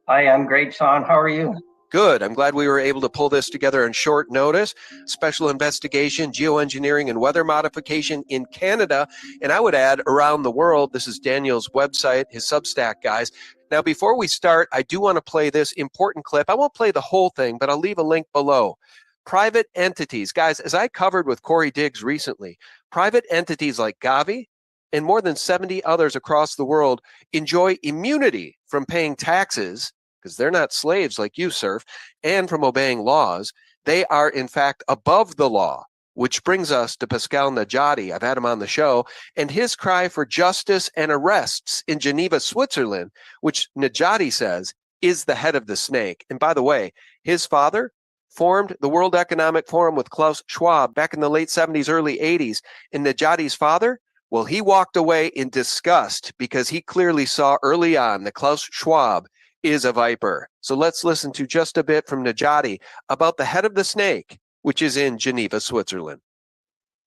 Hi, I'm great, Sean. How are you? Good. I'm glad we were able to pull this together on short notice. Special investigation, geoengineering, and weather modification in Canada. And I would add around the world. This is Daniel's website, his Substack, guys. Now, before we start, I do want to play this important clip. I won't play the whole thing, but I'll leave a link below. Private entities. Guys, as I covered with Corey Diggs recently, private entities like Gavi and more than 70 others across the world enjoy immunity from paying taxes, because they're not slaves like you, Surf, and from obeying laws. They are, in fact, above the law, which brings us to Pascal Najati. I've had him on the show, and his cry for justice and arrests in Geneva, Switzerland, which Najati says is the head of the snake. And by the way, his father formed the World Economic Forum with Klaus Schwab back in the late 70s, early 80s. And Najati's father, well, he walked away in disgust because he clearly saw early on that Klaus Schwab is a viper. So let's listen to just a bit from Najati about the head of the snake, which is in Geneva, Switzerland.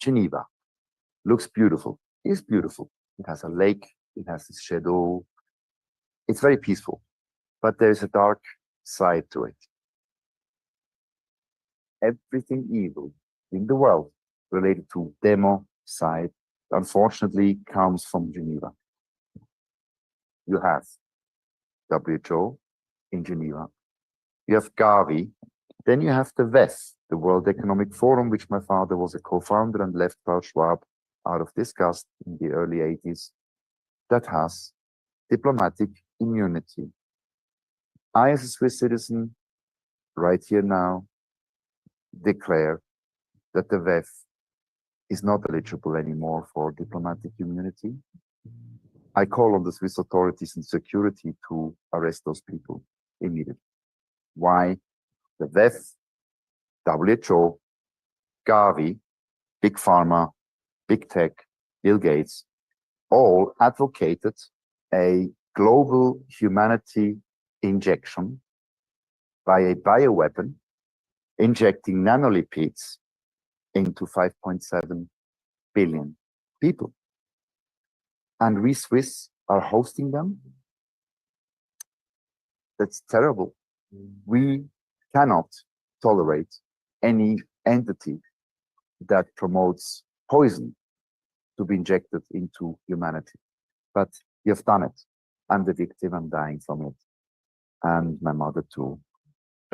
Geneva looks beautiful. It's beautiful. It has a lake. It has this shadow. It's very peaceful, but there's a dark side to it. Everything evil in the world related to democide, unfortunately, comes from Geneva. You have WHO in Geneva. You have Gavi. Then you have the WEF, the World Economic Forum, which my father was a co-founder and left Klaus Schwab out of disgust in the early 80s, that has diplomatic immunity. I, as a Swiss citizen, right here now, declare that the WEF is not eligible anymore for diplomatic immunity. I call on the Swiss authorities and security to arrest those people immediately. Why? The WEF, WHO, Gavi, Big Pharma, Big Tech, Bill Gates, all advocated a global humanity injection by a bioweapon, injecting nanolipids into 5.7 billion people. And we Swiss are hosting them. That's terrible. We cannot tolerate any entity that promotes poison to be injected into humanity. But you've done it. I'm the victim, I'm dying from it. And my mother too.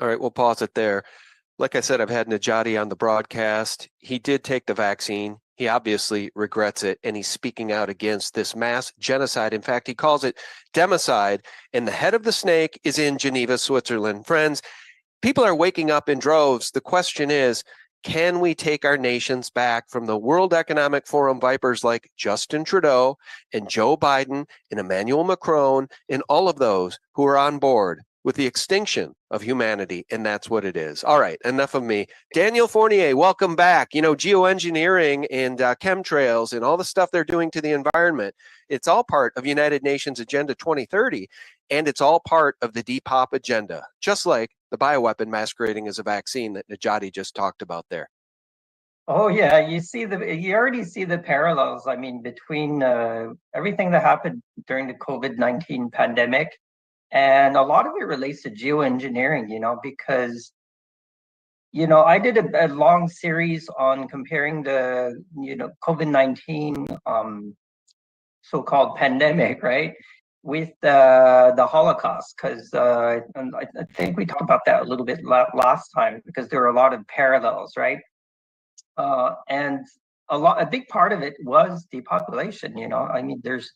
All right, we'll pause it there. Like I said, I've had Najati on the broadcast. He did take the vaccine. He obviously regrets it, and he's speaking out against this mass genocide. In fact, he calls it democide, and the head of the snake is in Geneva, Switzerland. Friends, people are waking up in droves. The question is Can we take our nations back from the World Economic Forum vipers like Justin Trudeau and Joe Biden and Emmanuel Macron and all of those who are on board with the extinction of humanity? And that's what it is. All right, enough of me. Daniel Fournier, welcome back. You know, geoengineering and chemtrails and all the stuff they're doing to the environment, it's all part of United Nations Agenda 2030, and it's all part of the Depop agenda, just like the bioweapon masquerading as a vaccine that Najati just talked about there. Oh yeah, you already see the parallels. I mean, between everything that happened during the COVID-19 pandemic, and a lot of it relates to geoengineering. Because I did a long series on comparing the COVID-19 so-called pandemic, right, with the Holocaust, because I think we talked about that a little bit last time, because there were a lot of parallels, right? And a big part of it was depopulation. I mean, there's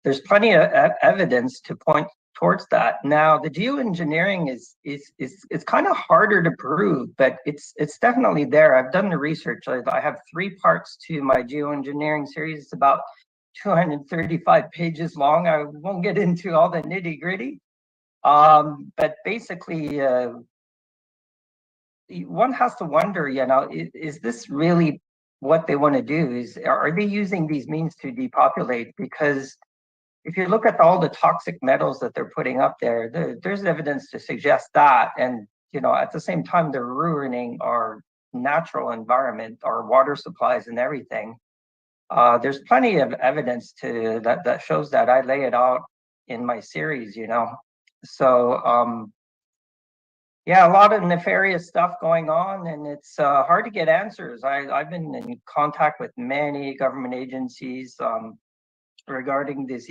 there's plenty of evidence to point towards that. Now, the geoengineering is kind of harder to prove, but it's definitely there. I've done the research. I have 3 parts to my geoengineering series. It's about 235 pages long. I won't get into all the nitty gritty. But basically, one has to wonder, is this really what they want to do? Are they using these means to depopulate? Because if you look at all the toxic metals that they're putting up there's evidence to suggest that. And, at the same time, they're ruining our natural environment, our water supplies and everything. There's plenty of evidence that shows that. I lay it out in my series, So, yeah, a lot of nefarious stuff going on, and it's hard to get answers. I've been in contact with many government agencies regarding these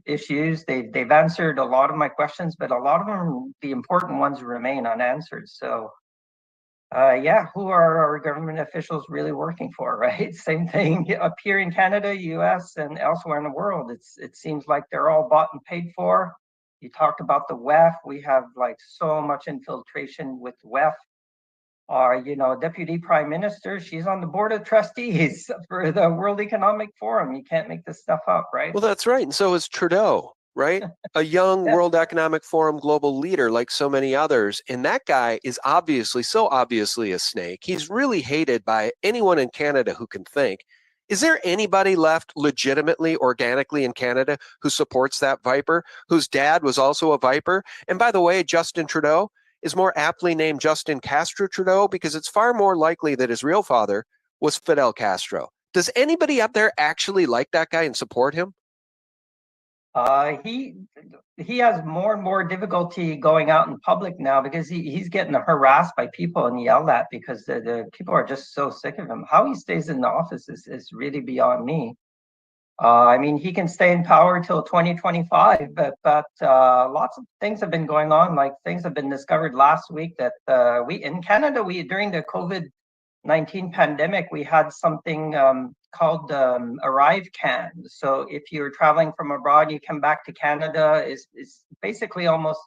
issues. They've answered a lot of my questions, but a lot of them, the important ones, remain unanswered. So, yeah, who are our government officials really working for, right? Same thing up here in Canada, US, and elsewhere in the world. It seems like they're all bought and paid for. You talked about the WEF. We have like so much infiltration with WEF. Our, Deputy Prime Minister, she's on the board of trustees for the World Economic Forum. You can't make this stuff up, right? Well, that's right. And so is Trudeau, right? A young Yeah. World Economic Forum global leader like so many others. And that guy is so obviously a snake. He's really hated by anyone in Canada who can think. Is there anybody left legitimately, organically in Canada who supports that viper, whose dad was also a viper? And by the way, Justin Trudeau is more aptly named Justin Castro Trudeau because it's far more likely that his real father was Fidel Castro. Does anybody up there actually like that guy and support him? He has more and more difficulty going out in public now because he's getting harassed by people and yelled at because the people are just so sick of him. How he stays in the office is really beyond me. I mean, he can stay in power till 2025, but lots of things have been going on. Like things have been discovered last week that in Canada, during the COVID-19 pandemic, we had something called ArriveCAN. So if you're traveling from abroad, you come back to Canada, is basically almost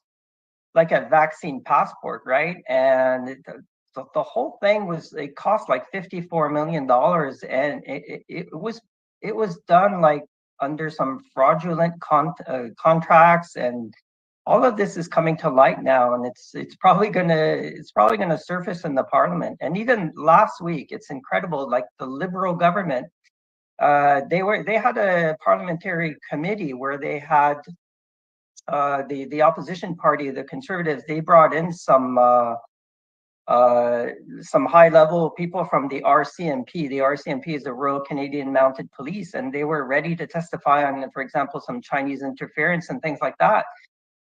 like a vaccine passport, right? And the whole thing it cost like $54 million, and it was done like under some fraudulent contracts, and all of this is coming to light now, and it's probably gonna surface in the Parliament. And even last week, it's incredible. Like the Liberal government, they had a parliamentary committee where they had the opposition party, the Conservatives. They brought in some high-level people from the RCMP. The RCMP is the Royal Canadian Mounted Police, and they were ready to testify on, for example, some Chinese interference and things like that.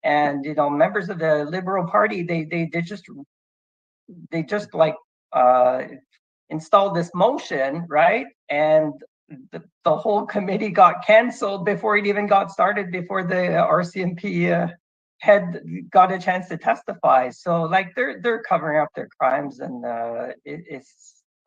And members of the Liberal Party, they just like installed this motion, right? And the whole committee got canceled before it even got started, before the RCMP had got a chance to testify. So like they're covering up their crimes, and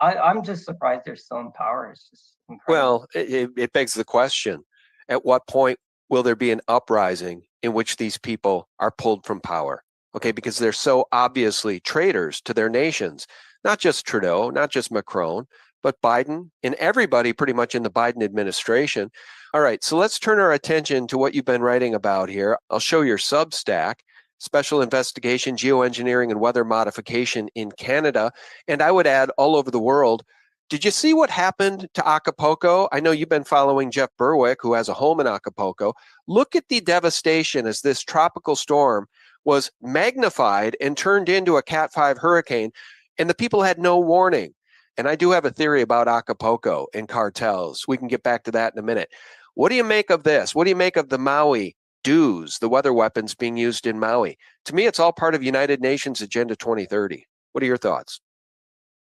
I'm just surprised they're still in power. It's just incredible. Well, it begs the question, at what point will there be an uprising in which these people are pulled from power? Okay, because they're so obviously traitors to their nations not just Trudeau, not just Macron, but Biden and everybody pretty much in the Biden administration. All right, so let's turn our attention to what you've been writing about here. I'll show your Substack, Special Investigation, Geoengineering, and Weather Modification in Canada, and I would add all over the world. Did you see what happened to Acapulco? I know you've been following Jeff Berwick, who has a home in Acapulco. Look at the devastation as this tropical storm was magnified and turned into a Cat 5 hurricane, and the people had no warning. And I do have a theory about Acapulco and cartels. We can get back to that in a minute. What do you make of this? What do you make of the Maui DEWs, the weather weapons being used in Maui? To me, it's all part of United Nations Agenda 2030. What are your thoughts?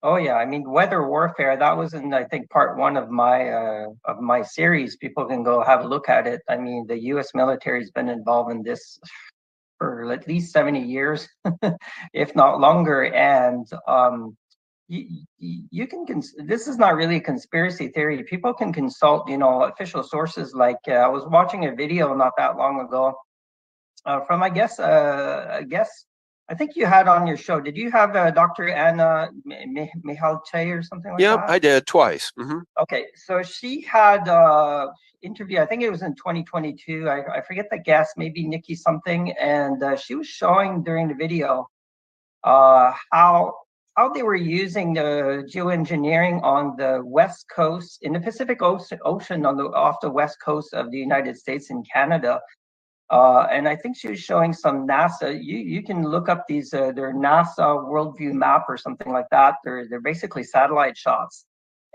Oh yeah, I mean weather warfare. That was in I think part one of my series. People can go have a look at it. I mean the U.S. military has been involved in this for at least 70 years, if not longer. And you can this is not really a conspiracy theory. People can consult official sources. Like I was watching a video not that long ago from I guess I think you had on your show. Did you have Dr. Anna Mihalcea or something like that? Yeah, I did twice. Okay, so she had interview. I think it was in 2022. I forget the guest, maybe Nikki something, and she was showing during the video how they were using the geoengineering on the west coast in the Pacific Ocean off the west coast of the United States and Canada. And I think she was showing some NASA. You can look up these. They're NASA Worldview Map or something like that. They're basically satellite shots.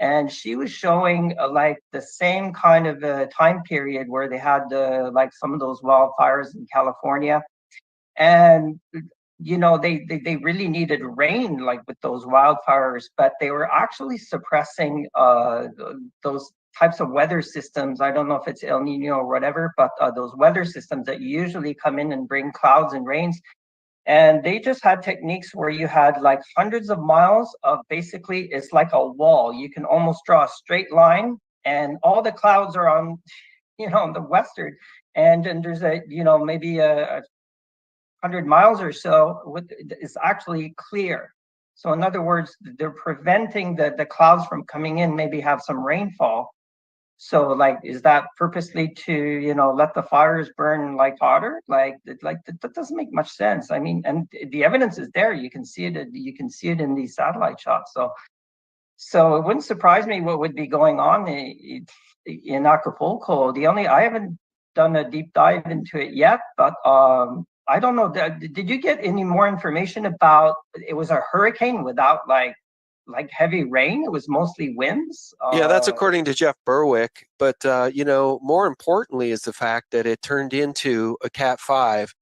And she was showing like the same kind of time period where they had like some of those wildfires in California, and they really needed rain like with those wildfires, but they were actually suppressing those types of weather systems. I don't know if it's El Nino or whatever, but those weather systems that usually come in and bring clouds and rains. And they just had techniques where you had like hundreds of miles of basically, it's like a wall. You can almost draw a straight line and all the clouds are on, on the western. And then there's maybe a 100 miles or so is actually clear. So in other words, they're preventing the clouds from coming in, maybe have some rainfall. So like, is that purposely to, let the fires burn like hotter? Like that doesn't make much sense. I mean, and the evidence is there. You can see it. You can see it in these satellite shots. So it wouldn't surprise me what would be going on in Acapulco. I haven't done a deep dive into it yet, but I don't know. Did you get any more information about? It was a hurricane without like heavy rain. It was mostly winds. Yeah, that's according to Jeff Berwick. But more importantly is the fact that it turned into a Cat 5,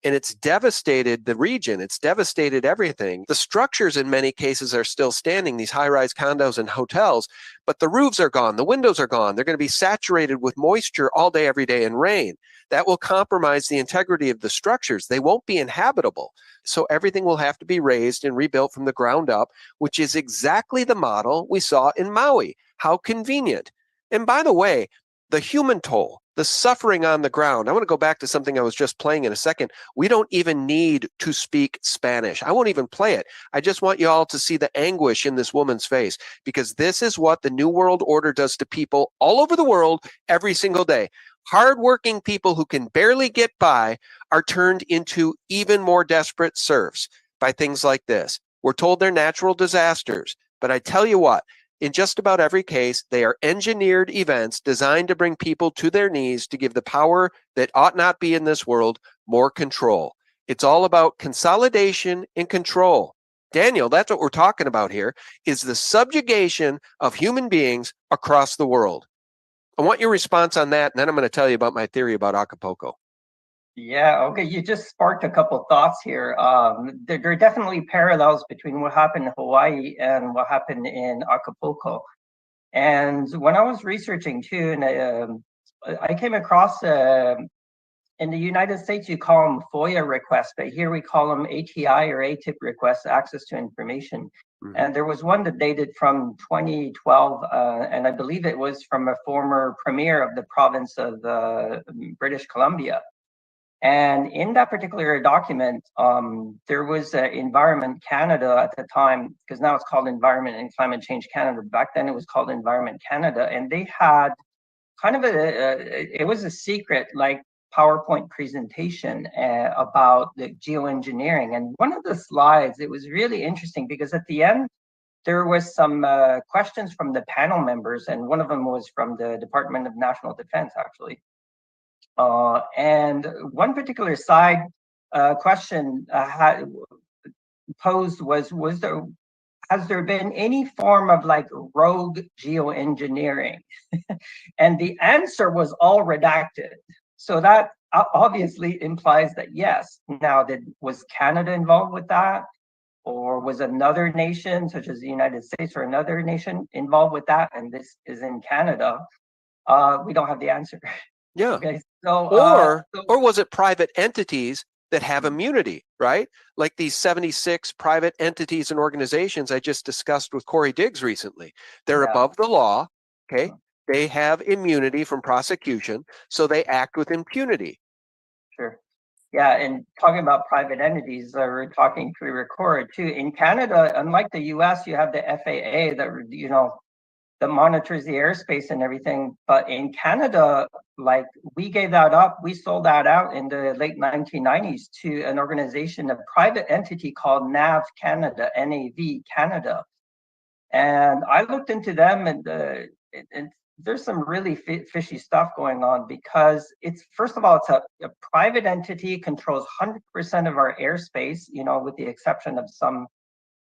and it's devastated the region. It's devastated everything. The structures in many cases are still standing, these high-rise condos and hotels, but the roofs are gone. The windows are gone. They're going to be saturated with moisture all day, every day, and rain. That will compromise the integrity of the structures. They won't be inhabitable. So everything will have to be raised and rebuilt from the ground up, which is exactly the model we saw in Maui. How convenient. And by the way, the human toll, the suffering on the ground. I want to go back to something I was just playing in a second. We don't even need to speak Spanish. I won't even play it. I just want you all to see the anguish in this woman's face, because this is what the New World Order does to people all over the world every single day. Hardworking people who can barely get by are turned into even more desperate serfs by things like this. We're told they're natural disasters, but I tell you what, in just about every case, they are engineered events designed to bring people to their knees to give the power that ought not be in this world more control. It's all about consolidation and control. Daniel, that's what we're talking about here, is the subjugation of human beings across the world. I want your response on that, and then I'm going to tell you about my theory about Acapulco. Yeah, okay. You just sparked a couple thoughts here. There are definitely parallels between what happened in Hawaii and what happened in Acapulco. And when I was researching too, and I came across in the United States, you call them FOIA requests, but here we call them ATI or ATIP requests, access to information. Mm-hmm. And there was one that dated from 2012, and I believe it was from a former premier of the province of British Columbia. And in that particular document, there was Environment Canada at the time, because now it's called Environment and Climate Change Canada. Back then it was called Environment Canada. And they had kind of it was a secret, like, PowerPoint presentation about the geoengineering. And one of the slides, it was really interesting because at the end, there was some questions from the panel members, and one of them was from the Department of National Defense, actually. And one particular side question posed was has there been any form of like rogue geoengineering? And the answer was all redacted. So that obviously implies that yes. Now, was Canada involved with that? Or was another nation, such as the United States or another nation, involved with that? And this is in Canada. We don't have the answer. Yeah. Okay. So, or was it private entities that have immunity, right? Like these 76 private entities and organizations I just discussed with Corey Diggs recently. They're above the law, okay? They have immunity from prosecution, so they act with impunity. Sure. Yeah, and talking about private entities, we're talking pre-recorded too. In Canada, unlike the US, you have the FAA that, you know, that monitors the airspace and everything. But in Canada, like, we gave that up. We sold that out in the late 1990s to an organization, a private entity called NAV Canada, NAV Canada. And I looked into them, and there's some really fishy stuff going on, because it's, first of all, it's a private entity, controls 100% of our airspace, you know, with the exception of some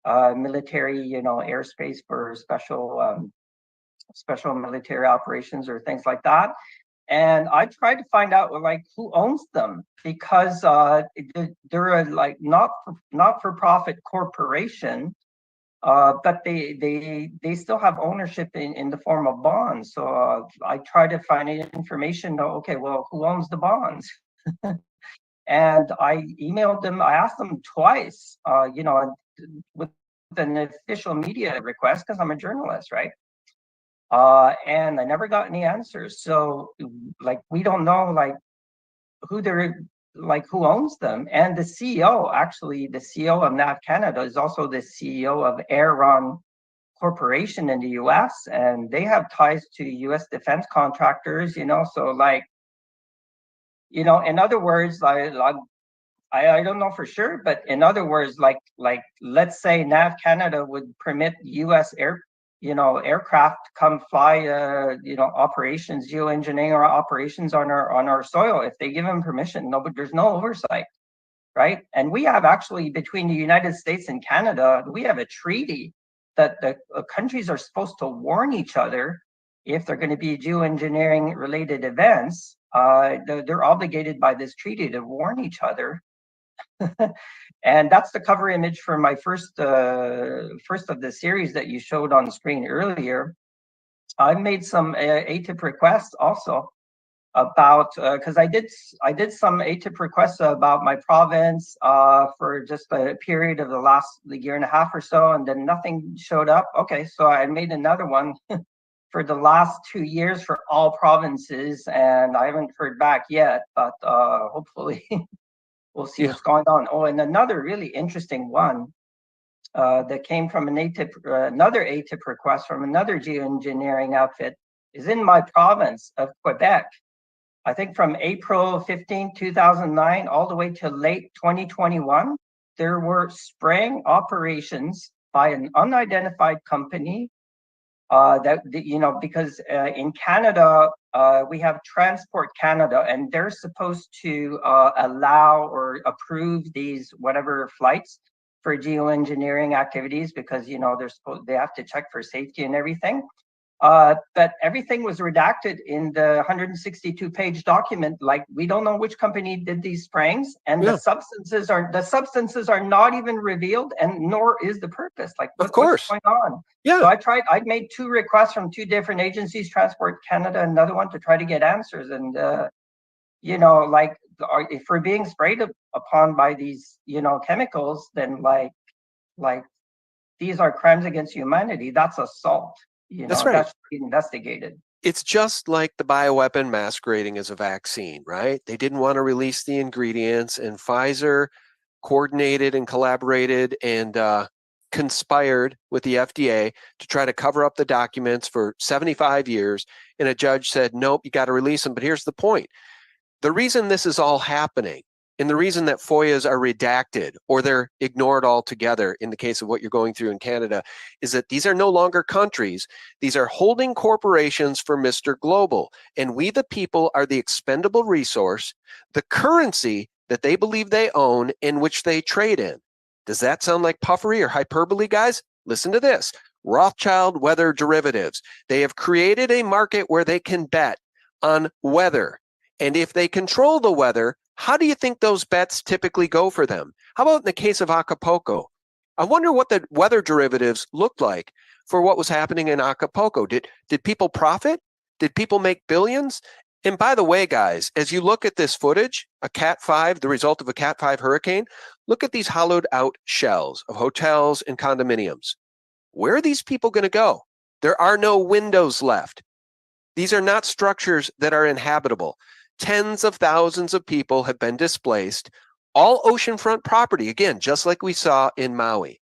military, you know, airspace for special military operations or things like that. And I tried to find out, like, who owns them, because they're a like not-for-profit corporation, but they still have ownership in the form of bonds. So I tried to find information. Okay, well, who owns the bonds? And I emailed them. I asked them twice, you know, with an official media request, because I'm a journalist, right? And I never got any answers. So, like, we don't know, like, who owns them. And the CEO, actually, the CEO of NAV Canada is also the CEO of Aeron Corporation in the US, and they have ties to US defense contractors, you know. So, like, you know, in other words, I don't know for sure, but in other words, like let's say NAV Canada would permit US aircraft come fly, operations, geoengineering or operations on our soil. If they give them permission, there's no oversight, right? And we have, actually, between the United States and Canada, we have a treaty that the countries are supposed to warn each other if they're going to be geoengineering related events. They're obligated by this treaty to warn each other. And that's the cover image for my first of the series that you showed on screen earlier. I made some ATIP requests also about, because I did some ATIP requests about my province for just a period of the last year and a half or so, and then nothing showed up. Okay, so I made another one for the last 2 years for all provinces, and I haven't heard back yet, but hopefully we'll see what's going on. Oh, and another really interesting one that came from another ATIP request from another geoengineering outfit is in my province of Quebec. I think from April 15, 2009, all the way to late 2021, there were spraying operations by an unidentified company because in Canada, we have Transport Canada, and they're supposed to allow or approve these whatever flights for geoengineering activities, because they have to check for safety and everything. But everything was redacted in the 162-page document. Like, we don't know which company did these sprayings, and the substances are not even revealed, and nor is the purpose. Like, what's going on? Yeah. So I made 2 requests from 2 different agencies, Transport Canada, another one, to try to get answers. And if we're being sprayed upon by these chemicals, then like these are crimes against humanity. That's assault. That's right. That should be investigated. It's just like the bioweapon masquerading as a vaccine, right? They didn't want to release the ingredients, and Pfizer coordinated and collaborated and conspired with the FDA to try to cover up the documents for 75 years. And a judge said, nope, you got to release them. But here's the point. The reason this is all happening, and the reason that FOIAs are redacted or they're ignored altogether in the case of what you're going through in Canada, is that these are no longer countries. These are holding corporations for Mr. Global. And we, the people, are the expendable resource, the currency that they believe they own, in which they trade in. Does that sound like puffery or hyperbole, guys? Listen to this. Rothschild Weather Derivatives. They have created a market where they can bet on weather. And if they control the weather, how do you think those bets typically go for them? How about in the case of Acapulco? I wonder what the weather derivatives looked like for what was happening in Acapulco. Did people profit? Did people make billions? And by the way, guys, as you look at this footage, a Cat 5, the result of a Cat 5 hurricane, look at these hollowed out shells of hotels and condominiums. Where are these people going to go? There are no windows left. These are not structures that are inhabitable. Tens of thousands of people have been displaced, all oceanfront property, again, just like we saw in Maui.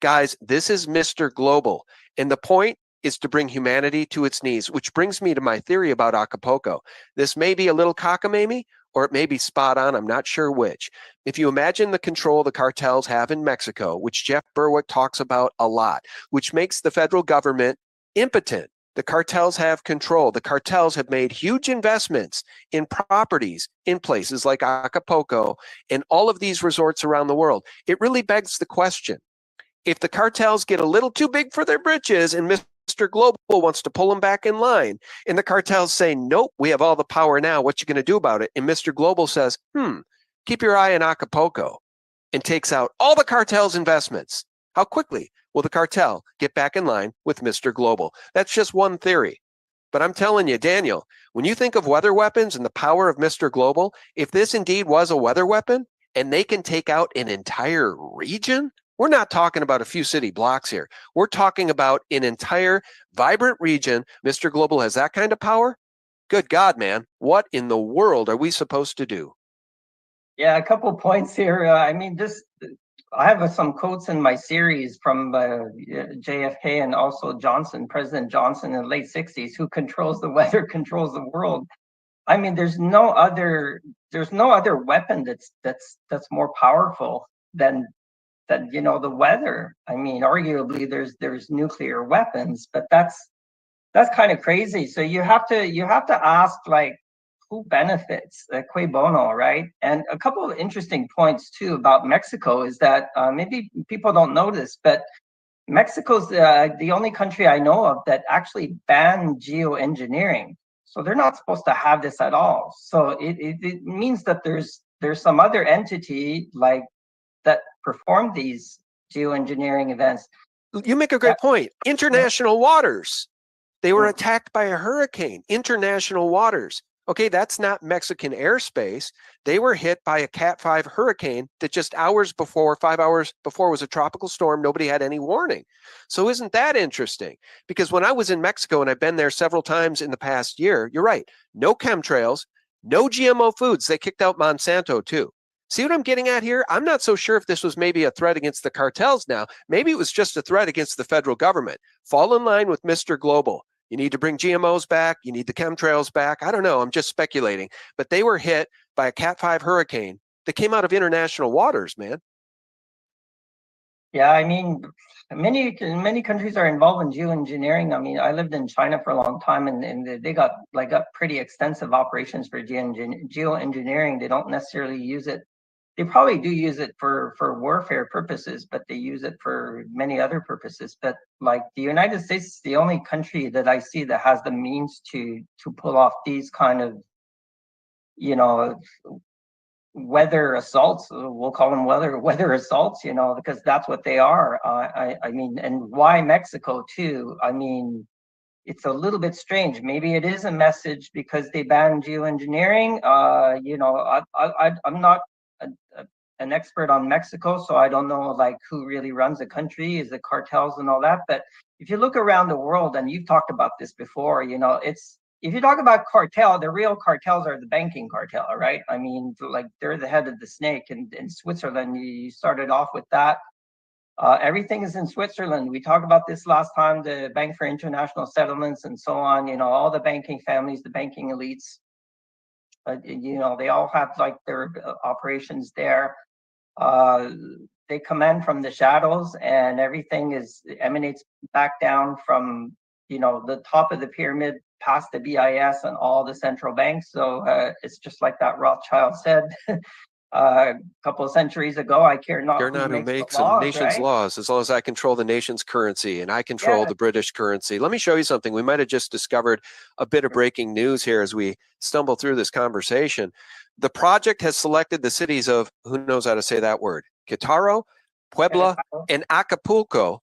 Guys, this is Mr. Global, and the point is to bring humanity to its knees, which brings me to my theory about Acapulco. This may be a little cockamamie, or it may be spot on, I'm not sure which. If you imagine the control the cartels have in Mexico, which Jeff Berwick talks about a lot, which makes the federal government impotent. The cartels have control. The cartels have made huge investments in properties in places like Acapulco and all of these resorts around the world. It really begs the question, if the cartels get a little too big for their britches and Mr. Global wants to pull them back in line, and the cartels say, nope, we have all the power now, what you going to do about it? And Mr. Global says, keep your eye on Acapulco, and takes out all the cartel's investments. How quickly will the cartel get back in line with Mr. Global? That's just one theory. But I'm telling you, Daniel, when you think of weather weapons and the power of Mr. Global, if this indeed was a weather weapon and they can take out an entire region, we're not talking about a few city blocks here. We're talking about an entire vibrant region. Mr. Global has that kind of power? Good God, man. What in the world are we supposed to do? Yeah, a couple points here. I have some quotes in my series from JFK and also Johnson, President Johnson in the late 60s, who controls the weather, controls the world. I mean, there's no other weapon that's more powerful than the weather. I mean, arguably there's nuclear weapons, but that's kind of crazy. So you have to ask, like, who benefits, cui bono, right? And a couple of interesting points too about Mexico is that maybe people don't know this, but Mexico's the only country I know of that actually banned geoengineering. So they're not supposed to have this at all. So it means that there's some other entity like that performed these geoengineering events. You make a great point. International waters. They were attacked by a hurricane. International waters. Okay, that's not Mexican airspace. They were hit by a Cat 5 hurricane that just 5 hours before was a tropical storm. Nobody had any warning. So isn't that interesting? Because when I was in Mexico, and I've been there several times in the past year, you're right. No chemtrails, no GMO foods. They kicked out Monsanto too. See what I'm getting at here? I'm not so sure if this was maybe a threat against the cartels now. Maybe it was just a threat against the federal government. Fall in line with Mr. Global. You need to bring GMOs back. You need the chemtrails back. I don't know. I'm just speculating. But they were hit by a Cat 5 hurricane that came out of international waters, man. Yeah, I mean, many countries are involved in geoengineering. I mean, I lived in China for a long time, and they got pretty extensive operations for geoengineering. They don't necessarily use it. They probably do use it for warfare purposes, but they use it for many other purposes. But like the United States is the only country that I see that has the means to pull off these kind of, weather assaults. We'll call them weather assaults, because that's what they are. I mean, and why Mexico too? I mean, it's a little bit strange. Maybe it is a message because they banned geoengineering. I'm not an expert on Mexico, so I don't know like who really runs the country, is the cartels and all that. But if you look around the world, and you've talked about this before, you know, it's, if you talk about cartel, the real cartels are the banking cartel, right? I mean, like they're the head of the snake. And in Switzerland, you started off with that. Everything is in Switzerland. We talked about this last time, the Bank for International Settlements and so on, you know, all the banking families, the banking elites, you know, they all have like their operations there. They command from the shadows, and everything emanates back down from, you know, the top of the pyramid past the BIS and all the central banks. So it's just like that Rothschild said a couple of centuries ago, I care not Care not who who makes the a laws, nation's right? laws, as long as I control the nation's currency and I control Yeah. the British currency. Let me show you something. We might have just discovered a bit of breaking news here as we stumble through this conversation. The project has selected the cities of, who knows how to say that word, Querétaro, Puebla, and Acapulco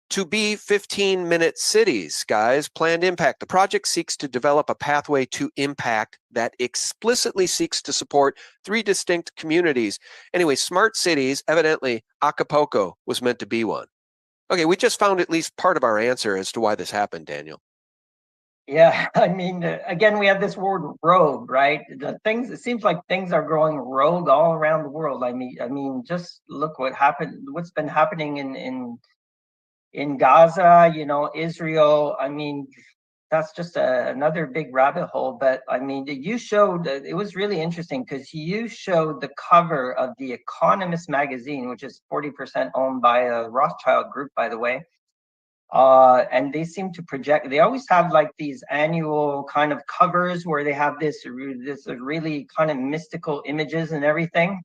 to be 15-minute cities, guys. Planned impact. The project seeks to develop a pathway to impact that explicitly seeks to support 3 distinct communities. Anyway, smart cities, evidently Acapulco was meant to be one. Okay, we just found at least part of our answer as to why this happened, Daniel. Yeah, I mean, again, we have this word rogue, right? The things, it seems like things are growing rogue all around the world. I mean, just look what happened, what's been happening in Gaza, you know, Israel. I mean, that's just another big rabbit hole. But I mean, you showed, it was really interesting because you showed the cover of The Economist magazine, which is 40% owned by a Rothschild group, by the way. And they seem to project, they always have like these annual kind of covers where they have this really kind of mystical images and everything.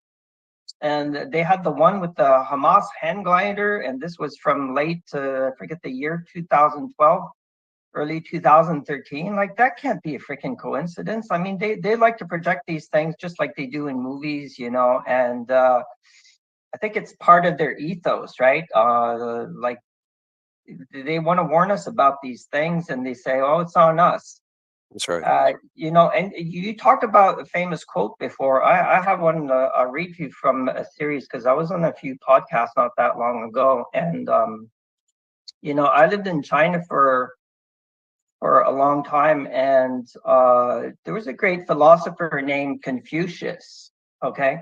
And they had the one with the Hamas hand glider, and this was from late, I forget the year, 2012, early 2013. Like, that can't be a freaking coincidence. I mean, they like to project these things just like they do in movies, you know, and I think it's part of their ethos, right? Like, they want to warn us about these things, and they say, oh, it's on us. That's right. You know, and you talked about a famous quote before. I have one, I'll read you from a series, because I was on a few podcasts not that long ago. And, you know, I lived in China for a long time. And there was a great philosopher named Confucius, okay?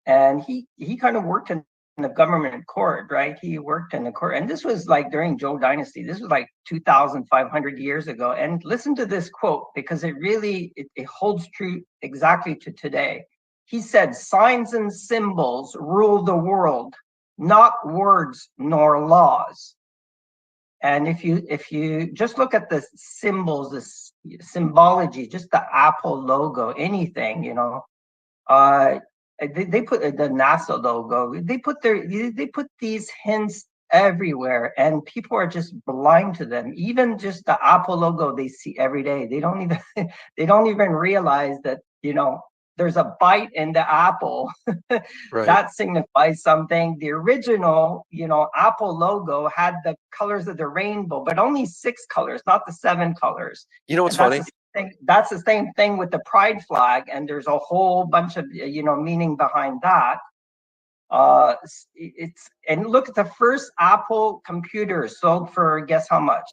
And he kind of worked in the government court, right? He worked in the court, and this was like during Zhou Dynasty. This was like 2,500 years ago. And listen to this quote, because it really, it holds true exactly to today. He said, "Signs and symbols rule the world, not words nor laws." And if you just look at the symbols, the symbology, just the Apple logo, anything, you know, they put the NASA logo. They put these hints everywhere, and people are just blind to them. Even just the Apple logo they see every day. They don't even realize that, you know, there's a bite in the apple. Right. That signifies something. The original, you know, Apple logo had the colors of the rainbow, but only 6 colors, not the 7 colors. You know what's funny? That's the same thing with the pride flag, and there's a whole bunch of, you know, meaning behind that. And look at the first Apple computer sold for, guess how much?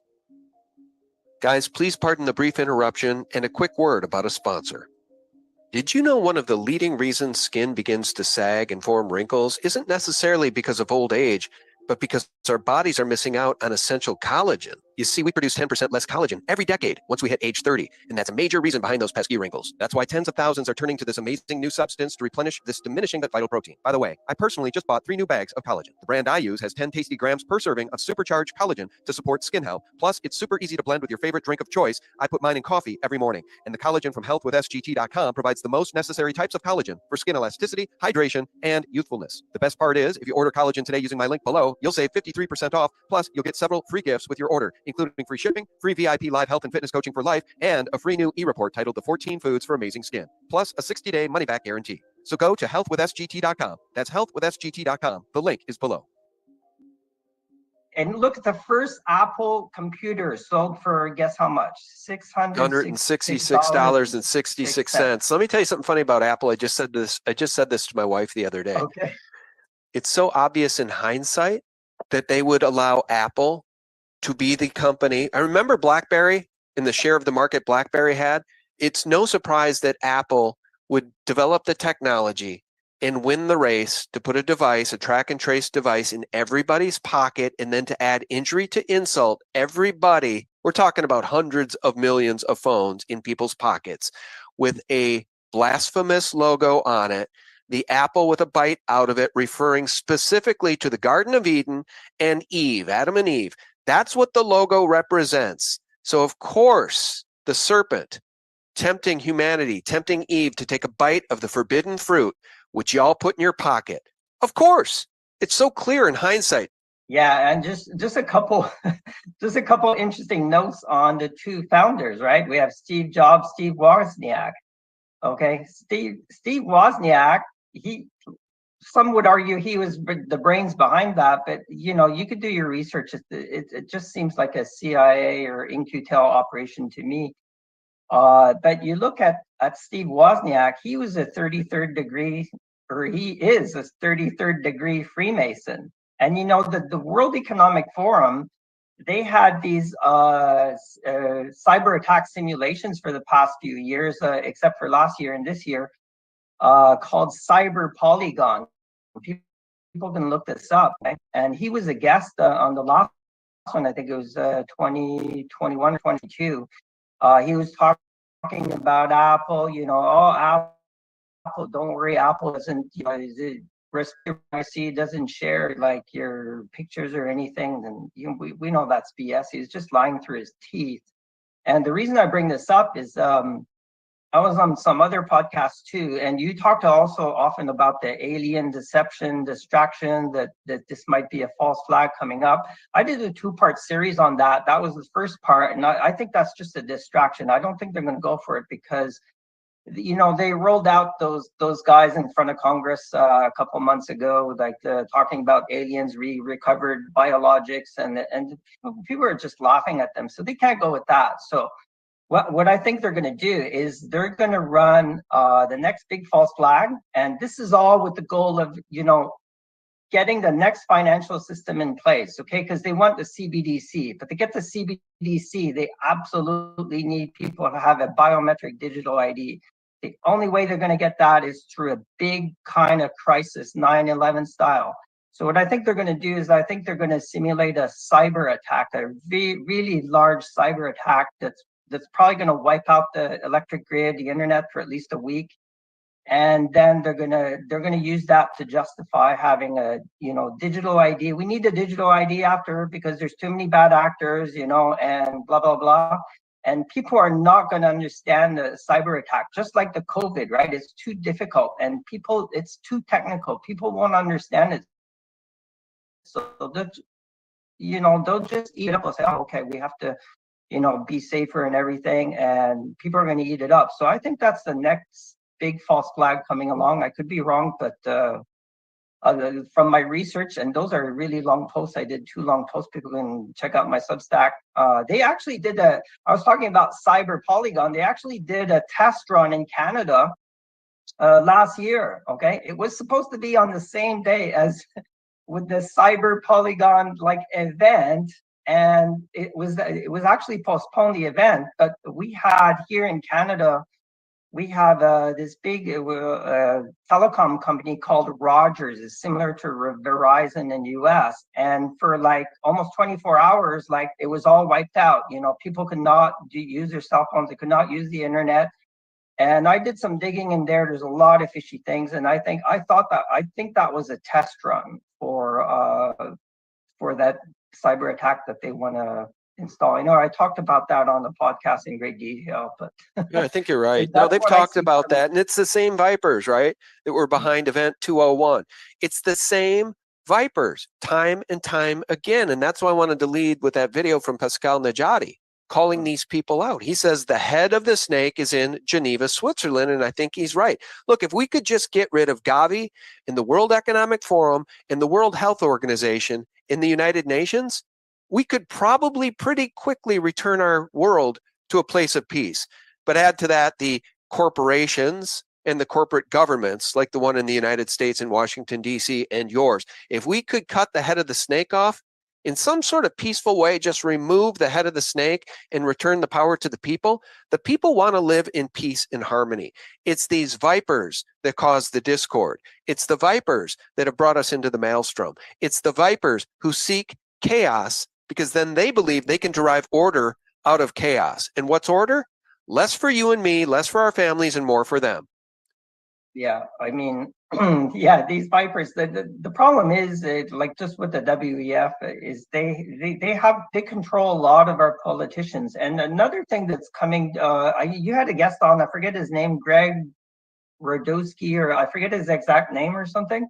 Guys, please pardon the brief interruption and a quick word about a sponsor. Did you know one of the leading reasons skin begins to sag and form wrinkles isn't necessarily because of old age, but because our bodies are missing out on essential collagen? You see, we produce 10% less collagen every decade once we hit age 30, and that's a major reason behind those pesky wrinkles. That's why tens of thousands are turning to this amazing new substance to replenish this diminishing but vital protein. By the way, I personally just bought 3 new bags of collagen. The brand I use has 10 tasty grams per serving of supercharged collagen to support skin health. Plus, it's super easy to blend with your favorite drink of choice. I put mine in coffee every morning, and the collagen from healthwithsgt.com provides the most necessary types of collagen for skin elasticity, hydration, and youthfulness. The best part is, if you order collagen today using my link below, you'll save 53% off. Plus, you'll get several free gifts with your order, including free shipping, free VIP live health and fitness coaching for life, and a free new e-report titled The 14 Foods for Amazing Skin, plus a 60-day money-back guarantee. So go to healthwithsgt.com. That's healthwithsgt.com. The link is below. And look at the first Apple computer sold for, guess how much? $166.66. Let me tell you something funny about Apple. I just said this to my wife the other day. Okay. It's so obvious in hindsight that they would allow Apple to be the company. I remember BlackBerry in the share of the market BlackBerry had. It's no surprise that Apple would develop the technology and win the race to put a device, a track and trace device in everybody's pocket, and then to add injury to insult, everybody, we're talking about hundreds of millions of phones in people's pockets with a blasphemous logo on it, the apple with a bite out of it, referring specifically to the Garden of Eden and Eve, Adam and Eve. That's what the logo represents. So of course, the serpent tempting humanity, tempting Eve to take a bite of the forbidden fruit, which y'all put in your pocket. Of course, it's so clear in hindsight. Yeah, and just a couple interesting notes on the two founders, right? We have Steve Jobs, Steve Wozniak. Okay, Steve Wozniak, some would argue he was the brains behind that, but you know, you could do your research. It just seems like a CIA or In-Q-Tel operation to me. But you look at Steve Wozniak, he was a 33rd degree, or he is a 33rd degree Freemason. And you know, the World Economic Forum, they had these cyber attack simulations for the past few years, except for last year and this year, called Cyber Polygon. People can look this up. Right? And he was a guest on the last one, I think it was 2021 or 22. He was talking about Apple, you know, Apple, don't worry, Apple doesn't, you know, privacy, doesn't share like your pictures or anything. And you know, we know that's BS. He's just lying through his teeth. And the reason I bring this up is I was on some other podcasts too, and you talked also often about the alien deception, distraction, that this might be a false flag coming up. I did a 2-part series on that. That was the first part, and I think that's just a distraction. I don't think they're going to go for it because, you know, they rolled out those guys in front of Congress a couple months ago, like talking about aliens recovered biologics, and people are just laughing at them. So they can't go with that. So what I think they're going to do is they're going to run the next big false flag, and this is all with the goal of, you know, getting the next financial system in place, okay? Because they want the CBDC, but to get the CBDC, they absolutely need people to have a biometric digital ID. The only way they're going to get that is through a big kind of crisis, 9/11 style. So what I think they're going to do is I think they're going to simulate a cyber attack, a really large cyber attack that's probably going to wipe out the electric grid, the internet for at least a week. And then they're gonna use that to justify having a, you know, digital ID. We need a digital ID after because there's too many bad actors, you know, and blah blah blah. And people are not going to understand the cyber attack, just like the COVID, right? It's too difficult, and it's too technical. People won't understand it, so that, you know, they'll just eat it up and say, oh, okay, we have to, you know, be safer and everything, and people are going to eat it up. So I think that's the next big false flag coming along. I could be wrong, but from my research, and those are really long posts. I did 2 long posts. People can check out my Substack. They actually did I was talking about Cyber Polygon. They actually did a test run in Canada last year. Okay, it was supposed to be on the same day as with the Cyber Polygon like event, and it was actually postponed, the event. But we had here in Canada, we have this big telecom company called Rogers. It's similar to Verizon in the US. And for like almost 24 hours, like it was all wiped out. You know, people could not use their cell phones. They could not use the internet. And I did some digging in there. There's a lot of fishy things. And I think that was a test run for that cyber attack that they want to install. I know I talked about that on the podcast in great detail, but yeah, I think you're right. No, they've talked about that, and it's the same Vipers, right, that were behind Event 201. It's the same Vipers time and time again, and that's why I wanted to lead with that video from Pascal Najati. calling these people out. He says the head of the snake is in Geneva, Switzerland, and I think he's right. Look, if we could just get rid of Gavi in the World Economic Forum, in the World Health Organization, in the United Nations, we could probably pretty quickly return our world to a place of peace. But add to that the corporations and the corporate governments, like the one in the United States in Washington, D.C., and yours. If we could cut the head of the snake off in some sort of peaceful way, just remove the head of the snake and return the power to the people want to live in peace and harmony. It's these vipers that cause the discord. It's the vipers that have brought us into the maelstrom. It's the vipers who seek chaos because then they believe they can derive order out of chaos. And what's order? Less for you and me, less for our families, and more for them. Yeah, I mean, yeah, these vipers. The problem is, like just with the WEF, is they control a lot of our politicians. And another thing that's coming, you had a guest on, I forget his name, Greg Rodowski, or I forget his exact name or something.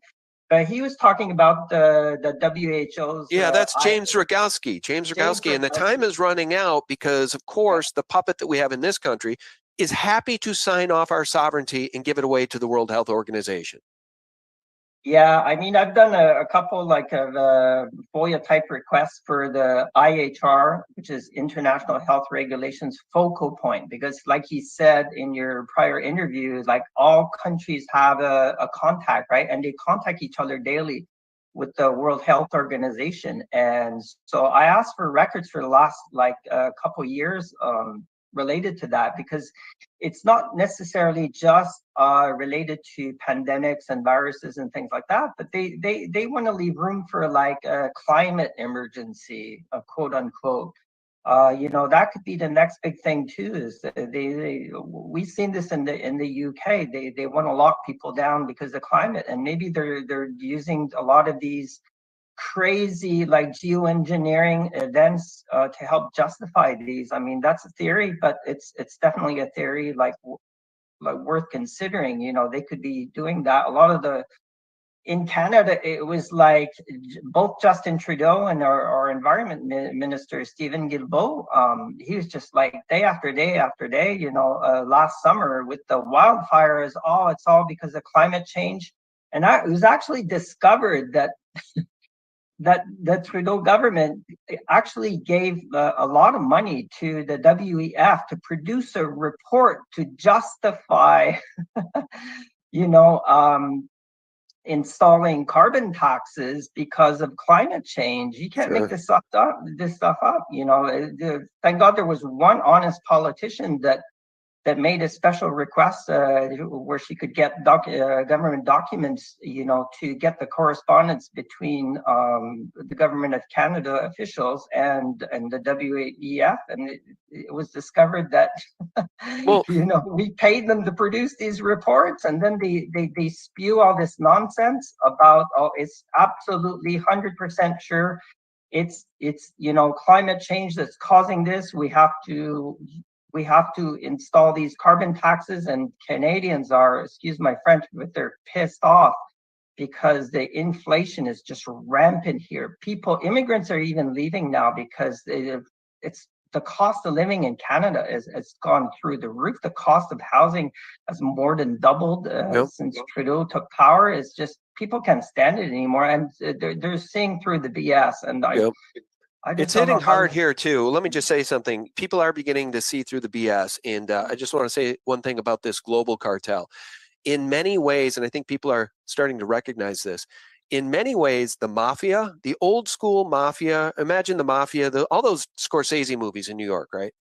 But he was talking about the WHO's. Yeah, that's James Rogowski. James Rogowski. And the time is running out because, of course, the puppet that we have in this country is happy to sign off our sovereignty and give it away to the World Health Organization. Yeah, I mean, I've done a couple like of FOIA type requests for the IHR, which is International Health Regulations focal point, because like he said in your prior interview, like all countries have a contact, right? And they contact each other daily with the World Health Organization. And so I asked for records for the last like a couple years related to that, because it's not necessarily just related to pandemics and viruses and things like that, but they want to leave room for like a climate emergency, quote unquote. That could be the next big thing too. Is we've seen this in the UK. They want to lock people down because of climate, and maybe they're using a lot of these crazy like geoengineering events to help justify these. I mean, that's a theory, but it's definitely a theory like worth considering. They could be doing that. A lot of in Canada, it was like both Justin Trudeau and our environment minister, Stephen Guilbeault, he was just like day after day after day, last summer with the wildfires, it's all because of climate change. And it was actually discovered that that the Trudeau government actually gave a lot of money to the WEF to produce a report to justify, installing carbon taxes because of climate change. You can't make this stuff up. Thank God there was one honest politician that made a special request where she could get government documents, to get the correspondence between the government of Canada officials and the WEF, and it was discovered that we paid them to produce these reports, and then they spew all this nonsense about it's absolutely 100% sure it's climate change that's causing this. We have to install these carbon taxes, and Canadians are, excuse my French, but they're pissed off because the inflation is just rampant here. Immigrants are even leaving now because it's the cost of living in Canada has gone through the roof. The cost of housing has more than doubled since Trudeau took power. It's just people can't stand it anymore, and they're seeing through the BS. And it's hitting hard here too. Let me just say something. People are beginning to see through the BS. And I just want to say one thing about this global cartel. In many ways, and I think people are starting to recognize this, in many ways, the mafia, the old school mafia, imagine the mafia, all those Scorsese movies in New York, right?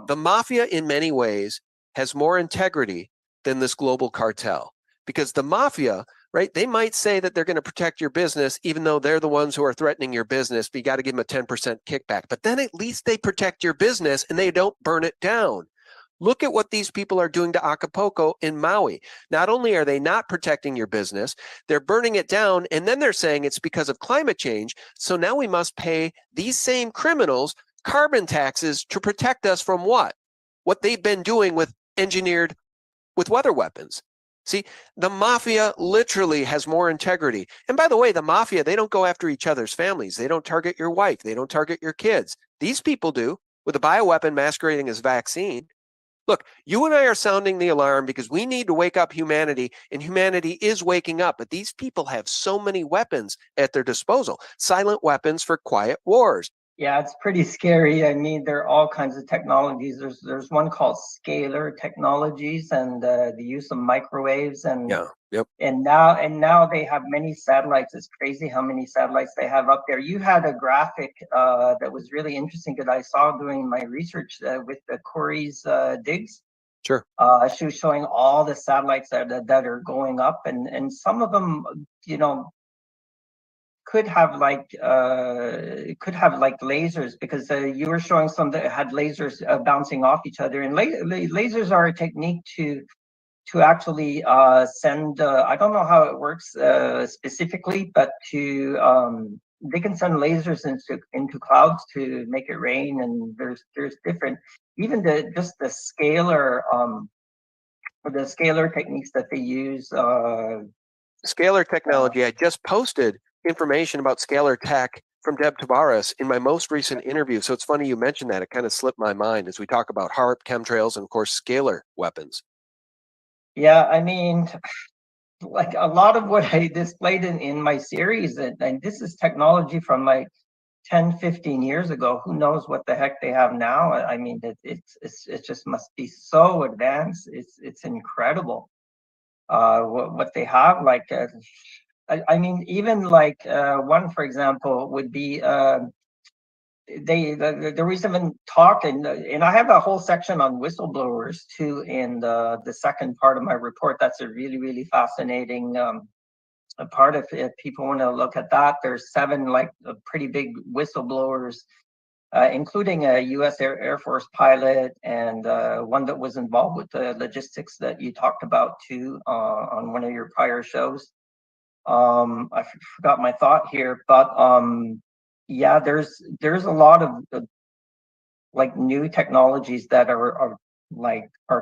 The mafia in many ways has more integrity than this global cartel, because the mafia, right? They might say that they're going to protect your business, even though they're the ones who are threatening your business, but you got to give them a 10% kickback. But then at least they protect your business and they don't burn it down. Look at what these people are doing to Acapulco in Maui. Not only are they not protecting your business, they're burning it down. And then they're saying it's because of climate change. So now we must pay these same criminals carbon taxes to protect us from what? What they've been doing with weather weapons. See, the mafia literally has more integrity. And by the way, the mafia, they don't go after each other's families. They don't target your wife. They don't target your kids. These people do. with a bioweapon masquerading as vaccine. Look, you and I are sounding the alarm because we need to wake up humanity, and humanity is waking up. But these people have so many weapons at their disposal, silent weapons for quiet wars. Yeah, it's pretty scary. I mean, there are all kinds of technologies. There's one called scalar technologies, and the use of microwaves, and Yeah, yep. and now they have many satellites. It's crazy how many satellites they have up there. You had a graphic that was really interesting that I saw doing my research with the Corey's digs. Sure. She was showing all the satellites that are going up, and some of them, you know, could have like lasers, because you were showing some that had lasers bouncing off each other, and lasers are a technique to actually send, I don't know how it works specifically, but to they can send lasers into clouds to make it rain, and there's different, even the scalar techniques that they use. Scalar technology. I just posted information about scalar tech from Deb Tavares in my most recent interview. So it's funny you mentioned that. It kind of slipped my mind as we talk about HAARP, chemtrails, and of course, scalar weapons. Yeah, I mean, like a lot of what I displayed in my series, and this is technology from like 10, 15 years ago. Who knows what the heck they have now? I mean, it just must be so advanced. It's incredible what they have. Like, I mean, even like one, for example, would be there was even talk, and I have a whole section on whistleblowers too in the second part of my report. That's a really fascinating a part. If people want to look at that, there's 7 like pretty big whistleblowers, including a U.S. Air Force pilot, and one that was involved with the logistics that you talked about too on one of your prior shows. I forgot my thought here, but yeah, there's a lot of like new technologies that are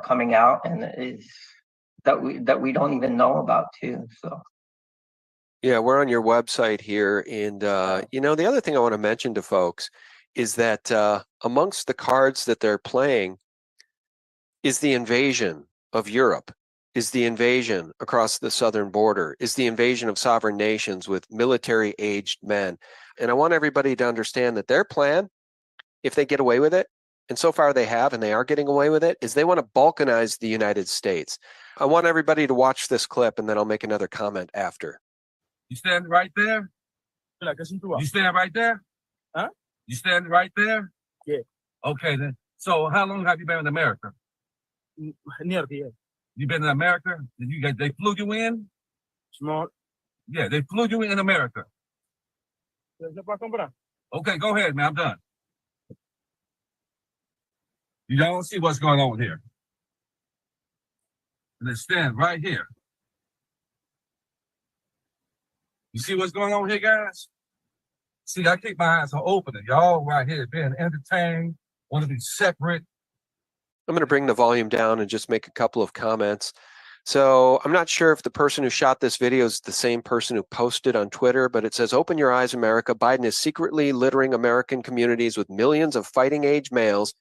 coming out, and is that we don't even know about too. So Yeah, we're on your website here, and you know, the other thing I want to mention to folks is that amongst the cards that they're playing is the invasion of Europe, is the invasion across the southern border, is the invasion of sovereign nations with military-aged men. And I want everybody to understand that their plan, if they get away with it, and so far they have, and they are getting away with it, is they want to balkanize the United States. I want everybody to watch this clip, and then I'll make another comment after. You stand right there? You stand right there? Huh? You stand right there? Yeah. Okay, then. So how long have you been in America? Near the end. You've been in America? They flew you in? Small. Yeah, they flew you in America. Okay, go ahead, man. I'm done. You don't see what's going on here. And they stand right here. You see what's going on here, guys? See, I keep my eyes open. Y'all right here being entertained, want to be separate. I'm going to bring the volume down and just make a couple of comments. So I'm not sure if the person who shot this video is the same person who posted on Twitter, but it says, "Open your eyes, America. Biden is secretly littering American communities with millions of fighting-age males.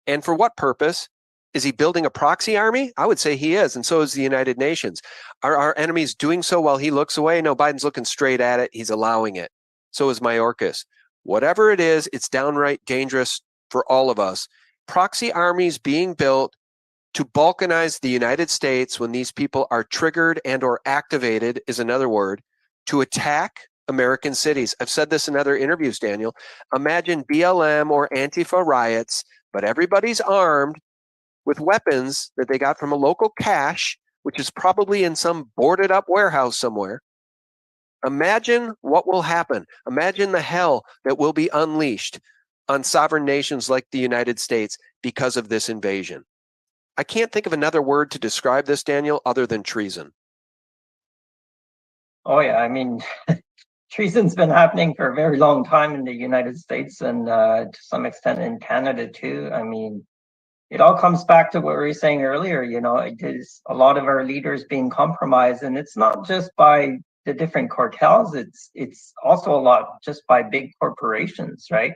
And for what purpose? Is he building a proxy army? I would say he is, and so is the United Nations. Are our enemies doing so while he looks away? No, Biden's looking straight at it. He's allowing it. So is Mayorkas. Whatever it is, it's downright dangerous for all of us. Proxy armies being built to balkanize the United States when these people are triggered and or activated is another word, to attack American cities. I've said this in other interviews, Daniel. Imagine BLM or Antifa riots, but everybody's armed with weapons that they got from a local cache, which is probably in some boarded up warehouse somewhere. Imagine what will happen. Imagine the hell that will be unleashed on sovereign nations like the United States because of this invasion. I can't think of another word to describe this, Daniel, other than treason. oh yeah, I mean, treason's been happening for a very long time in the United States, and to some extent in Canada too. I mean, it all comes back to what we were saying earlier. You know, it is a lot of our leaders being compromised, and it's not just by the different cartels. It's also a lot just by big corporations, right?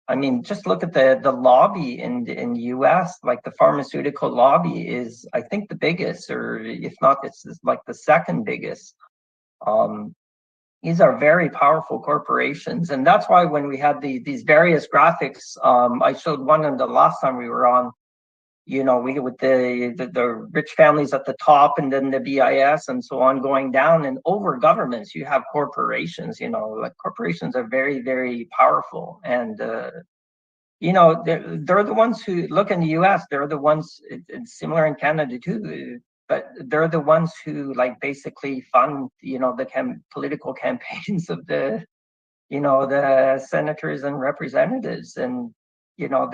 I mean, just look at the lobby in US, like the pharmaceutical lobby is, I think, the biggest, or if not, it's like the second biggest. These are very powerful corporations, and that's why when we had these various graphics, I showed one of the last time we were on. You know, we with the rich families at the top, and then the BIS and so on going down, and over governments you have corporations. You know, like corporations are very, very powerful, and you know, they're the ones who look in the US. They're the ones. It's similar in Canada too, but they're the ones who like basically fund, you know, the political campaigns of the, you know, the senators and representatives. And you know,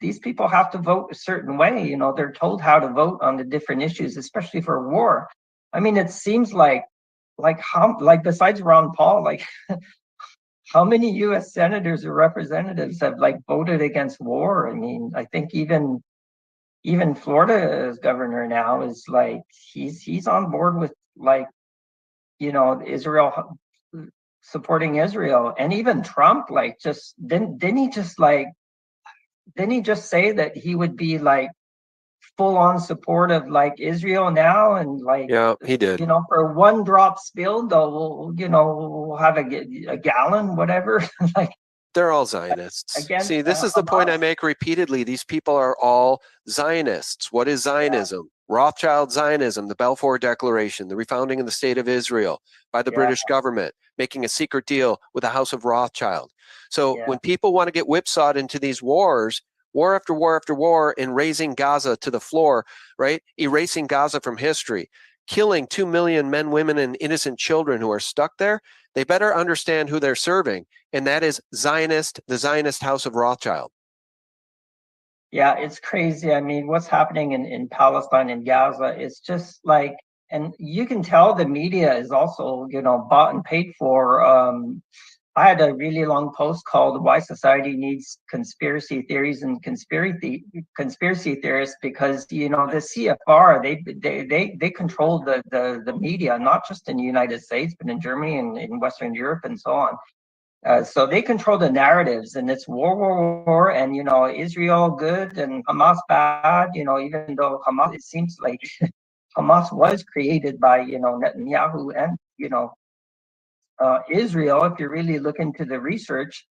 these people have to vote a certain way. You know, they're told how to vote on the different issues, especially for war. I mean, it seems like how, like, besides Ron Paul, like how many US senators or representatives have like voted against war? I mean, I think even Florida's governor now is like, he's on board with, like, you know, Israel, supporting Israel. And even Trump, like, just didn't he just say that he would be like full on support of like Israel now, and like, Yeah, he did. you know, for one drop spilled, though, you know, we'll have a gallon, whatever. Like, They're all Zionists. against, See, this is the point I Hamas. make repeatedly. These people are all Zionists. What is Zionism? Rothschild Zionism, the Balfour Declaration, the refounding of the State of Israel by the Yeah. British government, making a secret deal with the House of Rothschild. So Yeah. when people want to get whipsawed into these wars, war after war after war, and raising Gaza to the floor, right? Erasing Gaza from history, killing 2 million men, women, and innocent children who are stuck there, they better understand who they're serving. And that is Zionist, the Zionist House of Rothschild. Yeah, it's crazy. I mean, what's happening in Palestine and Gaza, it's just like, and you can tell the media is also, you know, bought and paid for. I had a really long post called "Why Society Needs Conspiracy Theories and Conspiracy Theorists," because, you know, the CFR, they control the media, not just in the United States, but in Germany and in Western Europe and so on. So they control the narratives, and it's war, and, you know, Israel good and Hamas bad. You know, even though Hamas, it seems like Hamas was created by, you know, Netanyahu and, you know, Israel. If you really look into the research,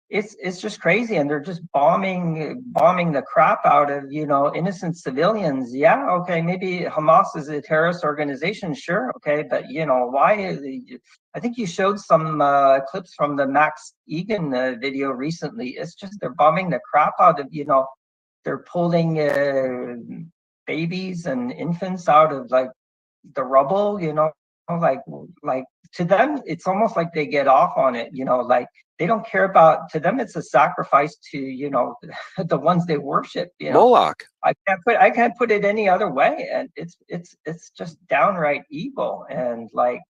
it's just crazy, and they're just bombing the crap out of, you know, innocent civilians. Yeah, okay, maybe Hamas is a terrorist organization, sure, okay, but, you know, why? I think you showed some clips from the Max Egan video recently. It's just they're bombing the crap out of, you know, they're pulling babies and infants out of like the rubble, you know, like to them it's almost like they get off on it, you know, like they don't care about, to them it's a sacrifice to, you know, the ones they worship, you know. Moloch. I can't put it any other way, and it's just downright evil. And like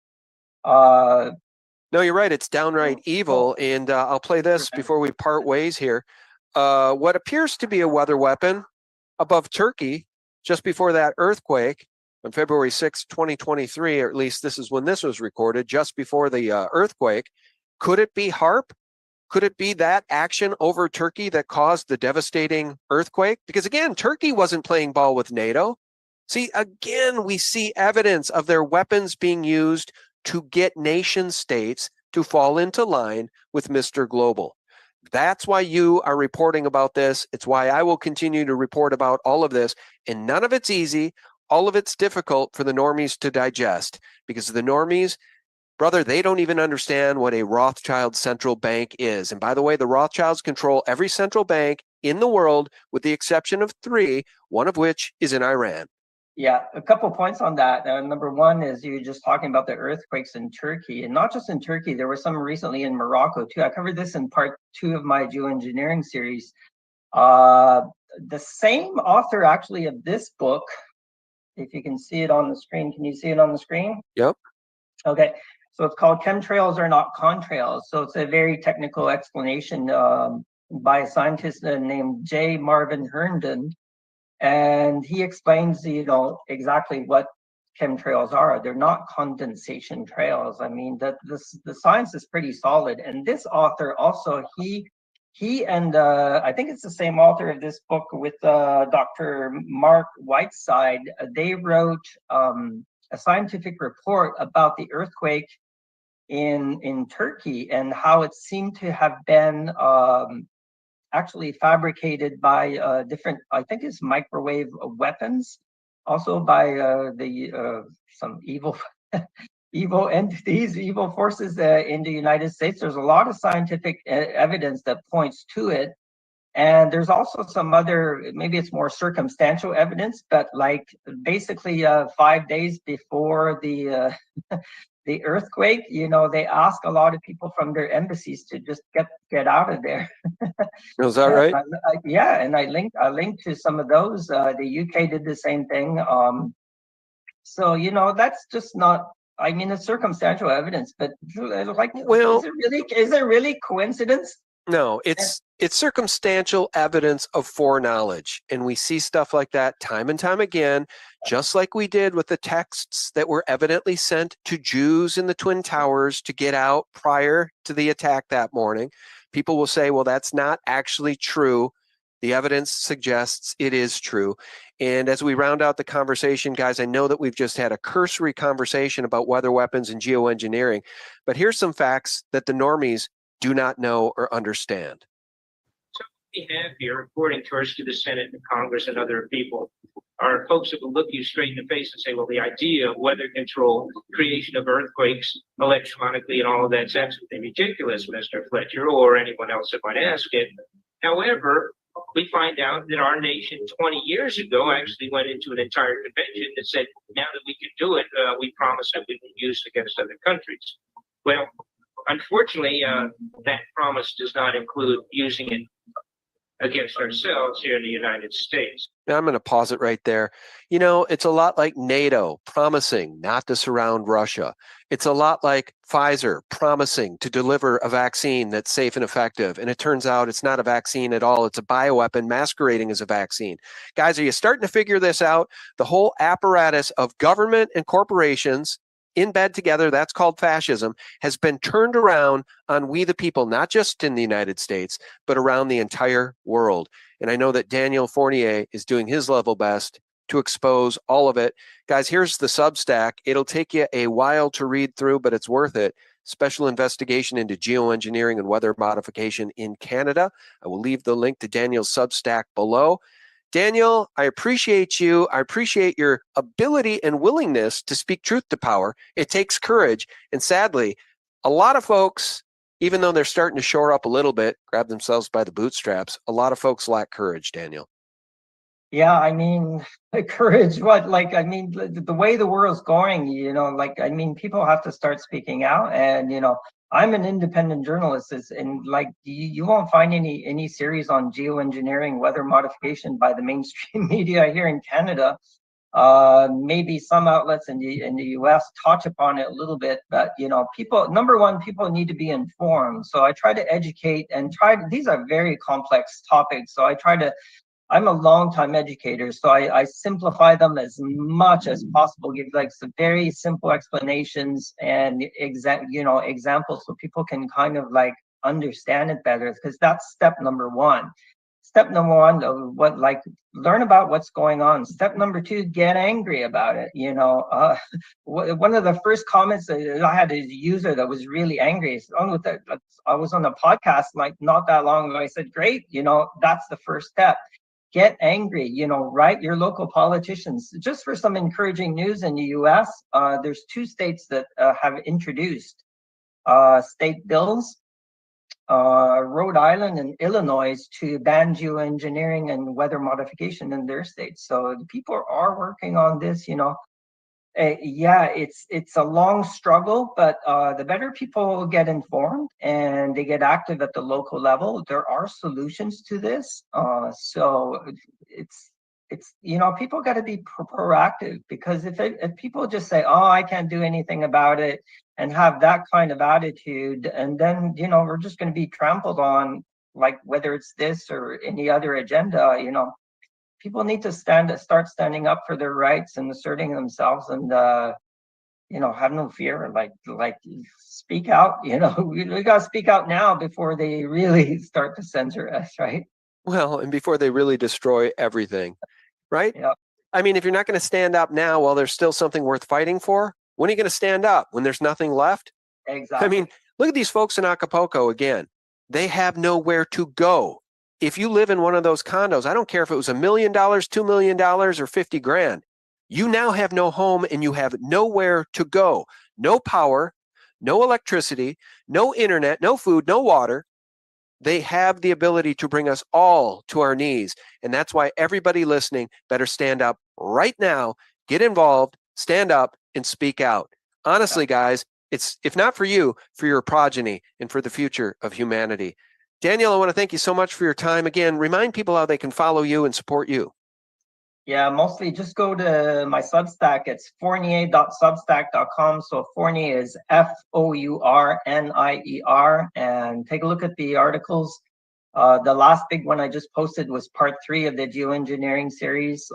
No, you're right. It's downright evil. And I'll play this before we part ways here. What appears to be a weather weapon above Turkey just before that earthquake on February 6, 2023, or at least this is when this was recorded, just before the earthquake. Could it be HARP? Could it be that action over Turkey that caused the devastating earthquake? Because again, Turkey wasn't playing ball with NATO. See, again, we see evidence of their weapons being used to get nation states to fall into line with Mr. Global. That's why you are reporting about this. It's why I will continue to report about all of this. And none of it's easy. All of it's difficult for the normies to digest, because the normies, brother, they don't even understand what a Rothschild central bank is. And by the way, the Rothschilds control every central bank in the world with the exception of 3, one of which is in Iran. Yeah, a couple points on that. Number one is you were just talking about the earthquakes in Turkey, and not just in Turkey. There were some recently in Morocco too. I covered this in part 2 of my geoengineering series. The same author actually of this book, if you can see it on the screen. Can you see it on the screen? Yep. Okay. So it's called Chemtrails Are Not Contrails. So it's a very technical explanation by a scientist named J. Marvin Herndon. And he explains, you know, exactly what chemtrails are. They're not condensation trails. I mean, the science is pretty solid. And this author also, he he and I think it's the same author of this book with Dr. Mark Whiteside. They wrote a scientific report about the earthquake in Turkey and how it seemed to have been actually fabricated by different, I think it's microwave weapons, also by some evil evil entities, evil forces in the United States. There's a lot of scientific evidence that points to it. And there's also some other, maybe it's more circumstantial evidence, but like basically 5 days before the the earthquake, you know, they ask a lot of people from their embassies to just get out of there. Is that right? Yeah, and I linked to some of those. The UK did the same thing. So you know, that's just not. I mean, it's circumstantial evidence, but like, Well, is it really coincidence? no, it's circumstantial evidence of foreknowledge. And we see stuff like that time and time again, just like we did with the texts that were evidently sent to Jews in the Twin Towers to get out prior to the attack that morning. People will say, well, that's not actually true. The evidence suggests it is true. And as we round out the conversation, guys, I know that we've just had a cursory conversation about weather weapons and geoengineering, but here's some facts that the normies do not know or understand. So what we have here, according first to the Senate and Congress and other people, are folks that will look you straight in the face and say, well, the idea of weather control, creation of earthquakes electronically and all of that's absolutely ridiculous, Mr. Fletcher, or anyone else that might ask it. However, we find out that our nation 20 years ago actually went into an entire convention that said, now that we can do it, we promise that we will use it against other countries. Well, unfortunately, that promise does not include using it against ourselves here in the United States. Now, I'm going to pause it right there. You know, it's a lot like NATO promising not to surround Russia. It's a lot like Pfizer promising to deliver a vaccine that's safe and effective. And it turns out it's not a vaccine at all. It's a bioweapon masquerading as a vaccine. Guys, are you starting to figure this out? The whole apparatus of government and corporations in bed together, that's called fascism, has been turned around on we the people, not just in the United States, but around the entire world. And I know that Daniel Fournier is doing his level best to expose all of it. Guys, here's the Substack. It'll take you a while to read through, but it's worth it. Special investigation into geoengineering and weather modification in Canada. I will leave the link to Daniel's Substack below. Daniel, I appreciate you. I appreciate your ability and willingness to speak truth to power. It takes courage. And sadly, a lot of folks, even though they're starting to shore up a little bit, grab themselves by the bootstraps, a lot of folks lack courage, Daniel. Yeah, I mean, courage, what? Like, I mean, the way the world's going, you know, like, I mean, people have to start speaking out. And, you know, I'm an independent journalist, and like you won't find any series on geoengineering, weather modification by the mainstream media here in Canada. Maybe some outlets in the US touch upon it a little bit, but you know, number one, people need to be informed. So I try to educate and these are very complex topics. So I'm a long-time educator, so I simplify them as much as possible, give like some very simple explanations and examples so people can kind of like understand it better, because that's step number one. Step number one, learn about what's going on. Step number two, get angry about it. You know, one of the first comments that I had a user that was really angry. I was on a podcast like not that long ago. I said, great, you know, that's the first step. Get angry, you know, write your local politicians. Just for some encouraging news in the US, there's 2 states that have introduced state bills, Rhode Island and Illinois, to ban geoengineering and weather modification in their states. So the people are working on this, you know. Yeah, it's a long struggle, but the better people get informed and they get active at the local level, there are solutions to this. So it's you know, people got to be proactive, because if people just say, oh, I can't do anything about it, and have that kind of attitude, and then, you know, we're just going to be trampled on, like whether it's this or any other agenda, you know. People need to start standing up for their rights and asserting themselves, and have no fear. Like speak out. We got to speak out now before they really start to censor us, right? Well, and before they really destroy everything, right? Yeah. I mean, if you're not going to stand up now while there's still something worth fighting for, when are you going to stand up? When there's nothing left? Exactly. I mean, look at these folks in Acapulco again. They have nowhere to go. If you live in one of those condos, I don't care if it was $1 million, $2 million, or 50 grand. You now have no home and you have nowhere to go. No power, no electricity, no internet, no food, no water. They have the ability to bring us all to our knees. And that's why everybody listening better stand up right now, get involved, stand up, and speak out. Honestly, guys, it's, if not for you, for your progeny and for the future of humanity. Daniel, I want to thank you so much for your time. Again, remind people how they can follow you and support you. Yeah, mostly just go to my Substack. It's fournier.substack.com. So Fournier is Fournier, and take a look at the articles. The last big one I just posted was part 3 of the geoengineering series.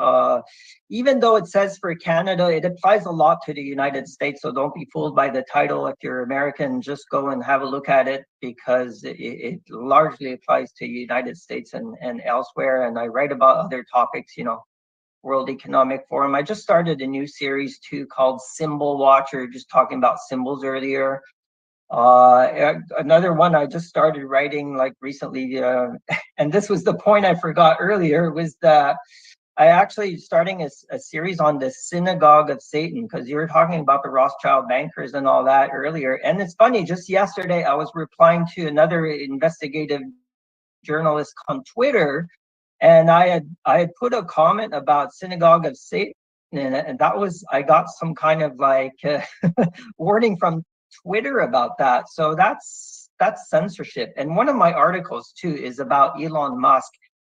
Even though it says for Canada, it applies a lot to the United States. So don't be fooled by the title. If you're American, just go and have a look at it, because it largely applies to the United States and elsewhere. And I write about other topics, World Economic Forum. I just started a new series too called Symbol Watcher, just talking about symbols earlier. Another one I just started writing like recently, and this was the point I forgot earlier, was that I actually starting a series on the synagogue of Satan, because you were talking about the Rothschild bankers and all that earlier. And it's funny, just yesterday I was replying to another investigative journalist on Twitter, and I had put a comment about synagogue of Satan, and that was, I got some kind of like warning from Twitter about that. So that's censorship. And one of my articles too is about Elon Musk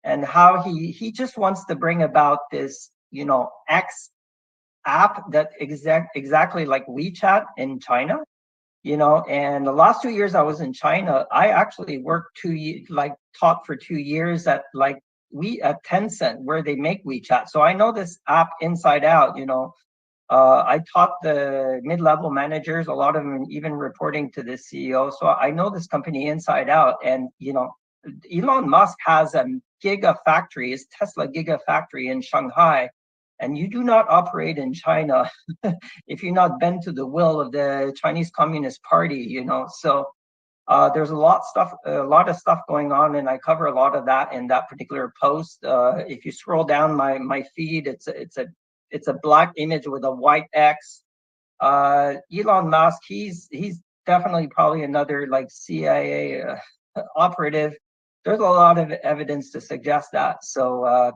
and how he just wants to bring about this, X app that exactly like WeChat in China. And the last 2 years I was in China, I actually worked taught for 2 years at at Tencent, where they make WeChat. So I know this app inside out. I taught the mid-level managers, a lot of them even reporting to the CEO. So I know this company inside out. And, Elon Musk has a gigafactory, his Tesla gigafactory in Shanghai. And you do not operate in China if you're not bent to the will of the Chinese Communist Party, So there's a lot of stuff going on, and I cover a lot of that in that particular post. If you scroll down my feed, it's a black image with a white X. Elon Musk, he's definitely probably another like CIA operative. There's a lot of evidence to suggest that. So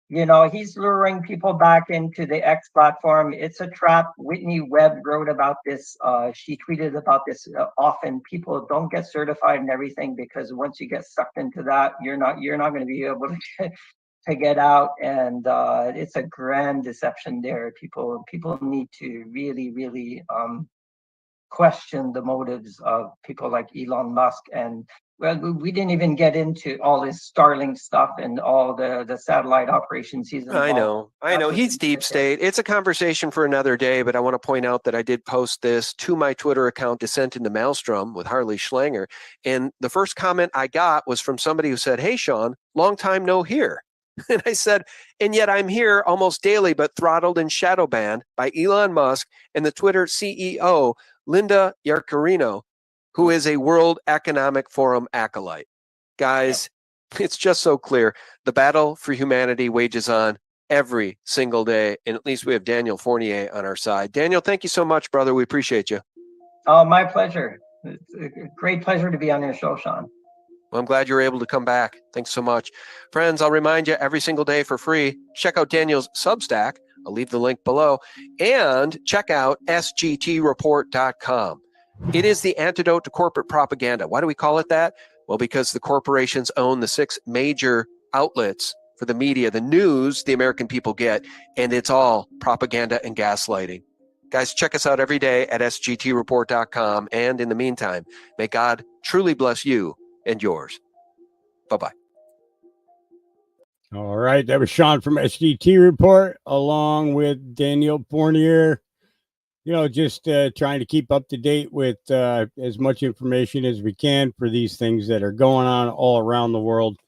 he's luring people back into the X platform. It's a trap. Whitney Webb wrote about this. She tweeted about this often. People don't get certified and everything, because once you get sucked into that, you're not going to be able to get out. And it's a grand deception there. People need to really, really question the motives of people like Elon Musk. And well, we didn't even get into all this Starlink stuff and all the satellite operations he's involved. I know. He's deep state. It's a conversation for another day, but I want to point out that I did post this to my Twitter account, Descent into Maelstrom with Harley Schlanger. And the first comment I got was from somebody who said, "Hey, Sean, long time no hear." And I said, and yet I'm here almost daily, but throttled and shadow banned by Elon Musk and the Twitter CEO, Linda Yaccarino, who is a World Economic Forum acolyte. Guys, It's just so clear. The battle for humanity wages on every single day. And at least we have Daniel Fournier on our side. Daniel, thank you so much, brother. We appreciate you. Oh, my pleasure. It's a great pleasure to be on your show, Sean. Well, I'm glad you were able to come back. Thanks so much. Friends, I'll remind you every single day for free, check out Daniel's Substack. I'll leave the link below. And check out sgtreport.com. It is the antidote to corporate propaganda. Why do we call it that? Well, because the corporations own the 6 major outlets for the media, the news the American people get, and it's all propaganda and gaslighting. Guys, check us out every day at sgtreport.com. And in the meantime, may God truly bless you and yours. Bye-bye. All right. That was Sean from SGT Report, along with Daniel Fournier. just trying to keep up to date with as much information as we can for these things that are going on all around the world.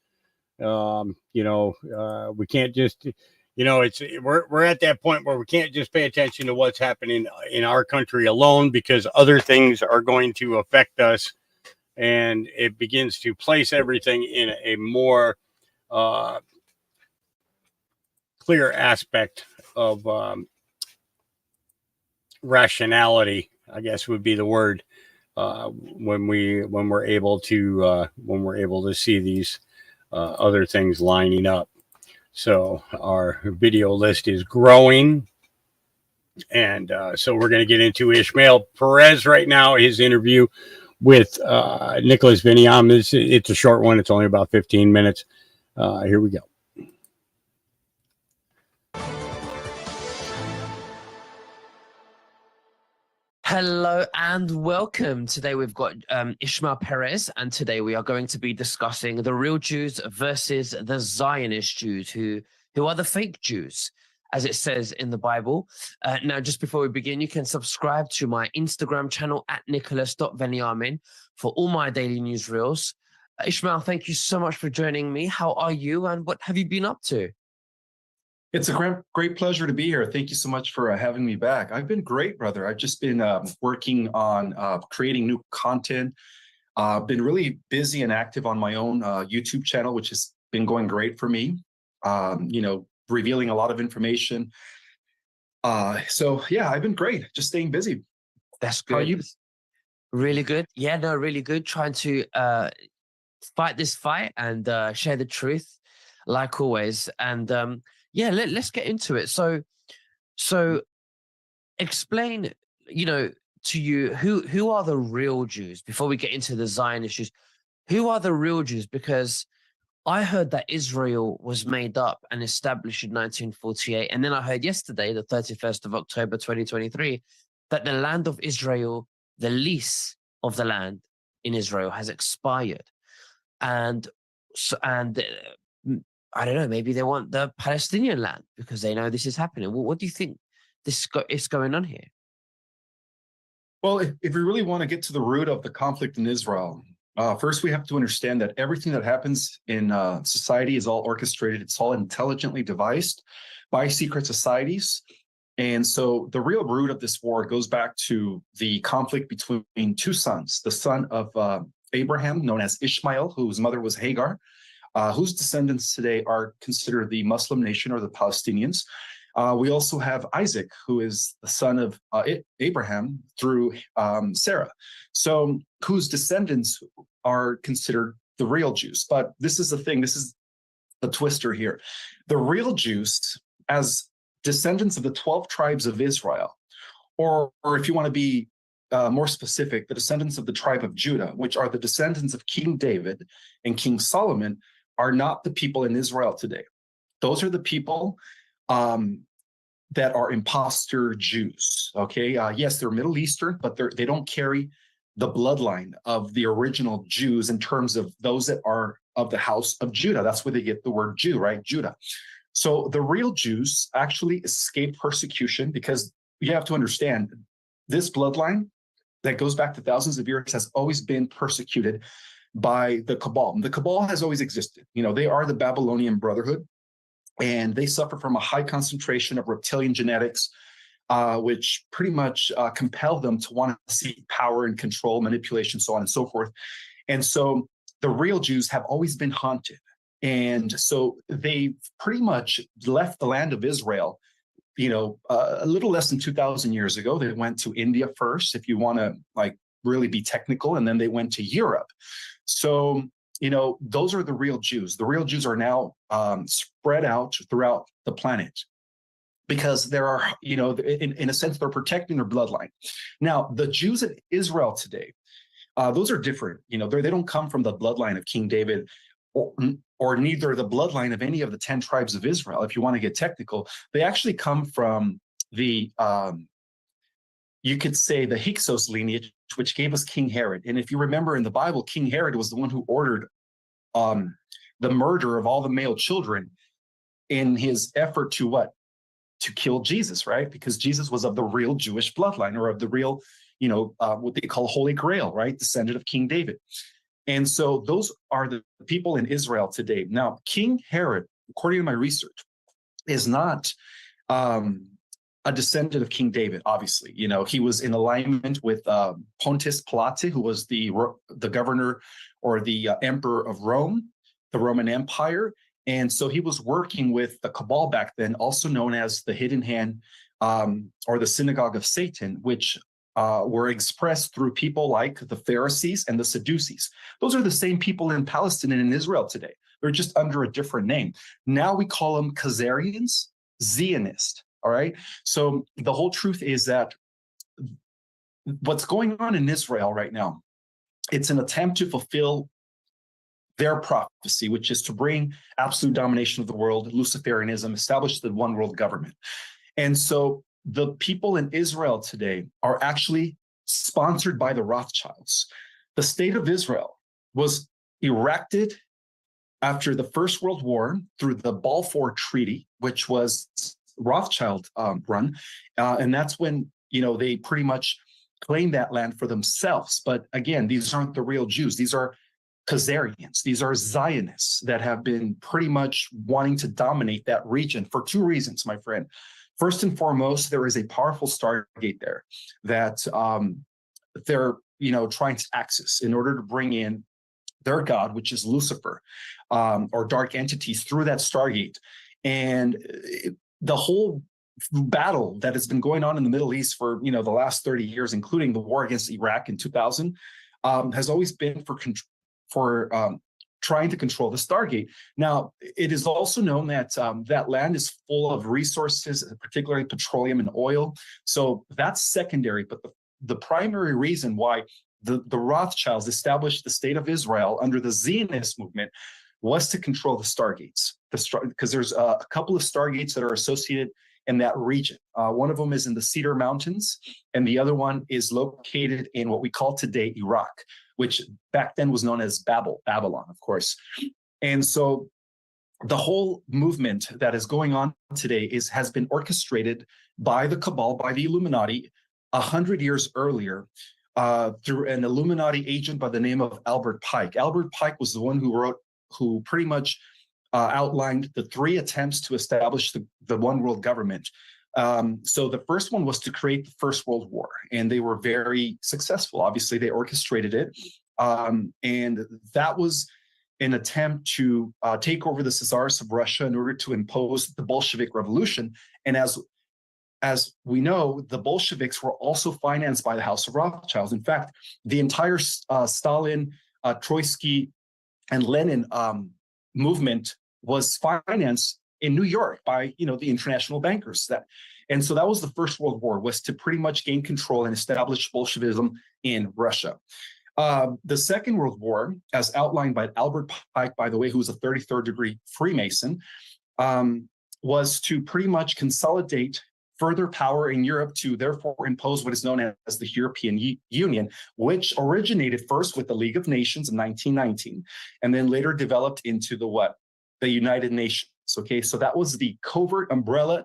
We can't just, we're at that point where we can't just pay attention to what's happening in our country alone, because other things are going to affect us, and it begins to place everything in a more clear aspect of rationality, I guess would be the word, when we're able to see these other things lining up. So our video list is growing, and so we're going to get into Ishmael Perez right now, his interview with Nicholas Viniam. It's a short one. It's only about 15 minutes. Here we go. Hello and welcome. Today we've got Ishmael Perez, and today we are going to be discussing the real Jews versus the Zionist Jews, who are the fake Jews, as it says in the Bible. Now, just before we begin, you can subscribe to my Instagram channel at nicholas.veniamin for all my daily newsreels. Ishmael, thank you so much for joining me. How are you, and what have you been up to? It's a great pleasure to be here. Thank you so much for having me back. I've been great, brother. I've just been working on creating new content. Been really busy and active on my own YouTube channel, which has been going great for me. Revealing a lot of information. So yeah, I've been great. Just staying busy. That's good. How are you? Really good. Yeah, no, really good. Trying to fight this fight and share the truth, like always. And yeah, let's get into it. So explain, to you who are the real Jews before we get into the Zionist Jews. Who are the real Jews? Because I heard that Israel was made up and established in 1948, and then I heard yesterday, the 31st of October 2023, that the land of Israel, the lease of the land in Israel, has expired, and I don't know, maybe they want the Palestinian land because they know this is happening. What do you think is going on here? Well, if we really want to get to the root of the conflict in Israel, first we have to understand that everything that happens in society is all orchestrated. It's all intelligently devised by secret societies. And so the real root of this war goes back to the conflict between two sons, the son of Abraham, known as Ishmael, whose mother was Hagar, whose descendants today are considered the Muslim nation or the Palestinians. We also have Isaac, who is the son of Abraham through Sarah, so whose descendants are considered the real Jews. But this is the thing, this is the twister here. The real Jews, as descendants of the 12 tribes of Israel, or if you want to be more specific, the descendants of the tribe of Judah, which are the descendants of King David and King Solomon, are not the people in Israel today. Those are the people that are imposter Jews. Okay, yes, they're Middle Eastern, but they don't carry the bloodline of the original Jews in terms of those that are of the house of Judah. That's where they get the word Jew, right? Judah. So the real Jews actually escaped persecution, because you have to understand this bloodline that goes back to thousands of years has always been persecuted by the Cabal. The Cabal has always existed. They are the Babylonian Brotherhood, and they suffer from a high concentration of reptilian genetics, which pretty much compel them to want to seek power and control, manipulation, so on and so forth. And so the real Jews have always been haunted. And so they pretty much left the land of Israel, a little less than 2,000 years ago. They went to India first, if you want to really be technical, and then they went to Europe. So, those are the real Jews. The real Jews are now spread out throughout the planet, because there are, in a sense, they're protecting their bloodline. Now, the Jews in Israel today, those are different. They don't come from the bloodline of King David, or neither the bloodline of any of the 10 tribes of Israel. If you want to get technical, they actually come from the, you could say, the Hyksos lineage, which gave us King Herod. And if you remember in the Bible, King Herod was the one who ordered the murder of all the male children in his effort to to kill Jesus, right? Because Jesus was of the real Jewish bloodline, or of the real, what they call Holy Grail, right? Descendant of King David. And so those are the people in Israel today. Now, King Herod, according to my research, is not a descendant of King David, obviously. He was in alignment with Pontius Pilate, who was the governor or the emperor of Rome, the Roman Empire. And so he was working with the Cabal back then, also known as the Hidden Hand or the Synagogue of Satan, which were expressed through people like the Pharisees and the Sadducees. Those are the same people in Palestine and in Israel today. They're just under a different name. Now we call them Khazarians, Zionists. All right. So the whole truth is that what's going on in Israel right now, it's an attempt to fulfill their prophecy, which is to bring absolute domination of the world, Luciferianism, establish the one world government. And so the people in Israel today are actually sponsored by the Rothschilds. The state of Israel was erected after the First World War through the Balfour Treaty, which was Rothschild run. And that's when, they pretty much claimed that land for themselves. But again, these aren't the real Jews. These are Khazarians. These are Zionists that have been pretty much wanting to dominate that region for two reasons, my friend. First and foremost, there is a powerful Stargate there that they're, trying to access in order to bring in their god, which is Lucifer, or dark entities through that Stargate. And the whole battle that has been going on in the Middle East for, the last 30 years, including the war against Iraq in 2000, has always been for trying to control the Stargate. Now, it is also known that that land is full of resources, particularly petroleum and oil. So that's secondary. But the primary reason why the Rothschilds established the state of Israel under the Zionist movement was to control the Stargates, because there's a couple of Stargates that are associated in that region. One of them is in the Cedar Mountains, and the other one is located in what we call today Iraq, which back then was known as Babylon, of course. And so the whole movement that is going on today has been orchestrated by the Cabal, by the Illuminati, 100 years earlier, through an Illuminati agent by the name of Albert Pike. Albert Pike was the one who pretty much outlined the three attempts to establish the one world government. So the first one was to create the First World War, and they were very successful. Obviously, they orchestrated it. And that was an attempt to take over the Tsars of Russia in order to impose the Bolshevik Revolution. And as we know, the Bolsheviks were also financed by the House of Rothschilds. In fact, the entire Stalin, Trotsky, and Lenin movement was financed in New York by, the international bankers. And so that was the First World War, was to pretty much gain control and establish Bolshevism in Russia. The Second World War, as outlined by Albert Pike, by the way, who was a 33rd degree Freemason, was to pretty much consolidate further power in Europe to therefore impose what is known as the European Union, which originated first with the League of Nations in 1919, and then later developed into the United Nations. Okay, so that was the covert umbrella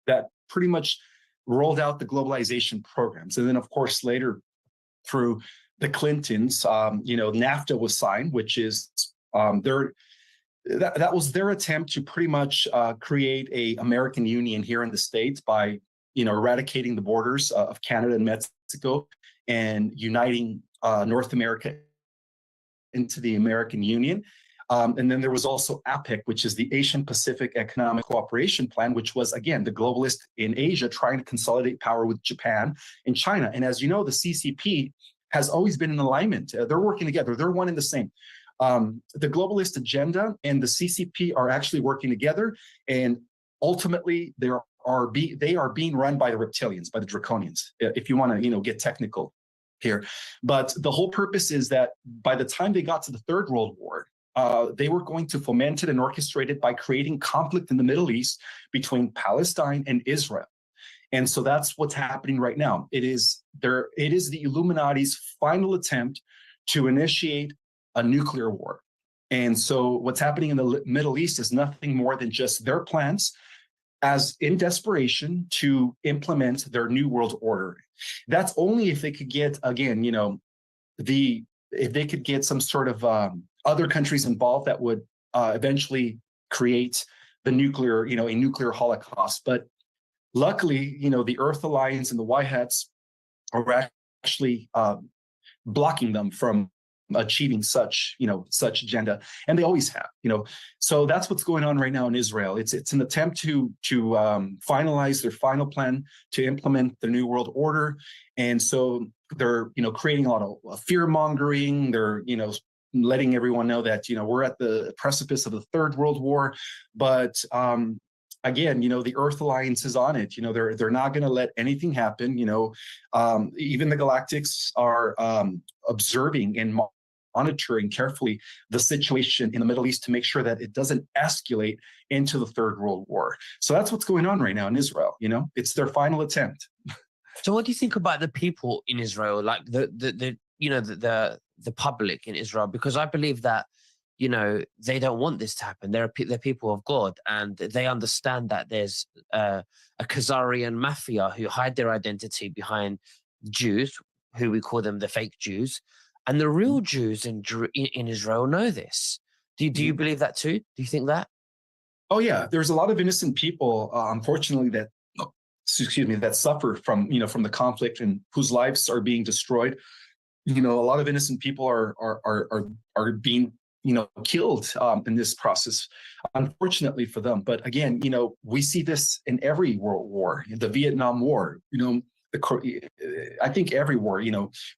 that pretty much rolled out the globalization programs. And then, of course, later through the Clintons, NAFTA was signed, which is that was their attempt to pretty much create a American Union here in the States by, eradicating the borders of Canada and Mexico and uniting North America into the American Union. And then there was also APEC, which is the Asian Pacific Economic Cooperation Plan, which was, again, the globalist in Asia trying to consolidate power with Japan and China. And as you know, the CCP has always been in alignment. They're working together. They're one and the same. The globalist agenda and the CCP are actually working together, and ultimately they are being run by the reptilians, by the draconians, if you want to get technical here. But the whole purpose is that by the time they got to the Third World War, they were going to foment it and orchestrate it by creating conflict in the Middle East between Palestine and Israel. And so that's what's happening right now. It is the Illuminati's final attempt to initiate a nuclear war. And so what's happening in the Middle East is nothing more than just their plans as in desperation to implement their new world order. That's only if they could get, again, if they could get some sort of other countries involved that would eventually create the nuclear, a nuclear holocaust. But luckily, the Earth Alliance and the White Hats are actually blocking them from achieving such agenda, and they always have. So that's what's going on right now in Israel. It's an attempt to finalize their final plan to implement the new world order, and so they're creating a lot of fear mongering. They're letting everyone know that we're at the precipice of the Third World War, but again, the Earth Alliance is on it. They're not going to let anything happen. Even the Galactics are observing and monitoring carefully the situation in the Middle East to make sure that it doesn't escalate into the Third World War. So that's what's going on right now in Israel. It's their final attempt. So what do you think about the people in Israel, like the public in Israel? Because I believe that, they don't want this to happen. They're people of God, and they understand that there's a Khazarian mafia who hide their identity behind Jews, who we call them the fake Jews, and the real Jews in Israel know this. Do you believe that too? Do you think that? Oh yeah, there's a lot of innocent people, unfortunately, that suffer from the conflict and whose lives are being destroyed. A lot of innocent people are being killed in this process, unfortunately for them. But again, we see this in every world war, the Vietnam War, I think every war,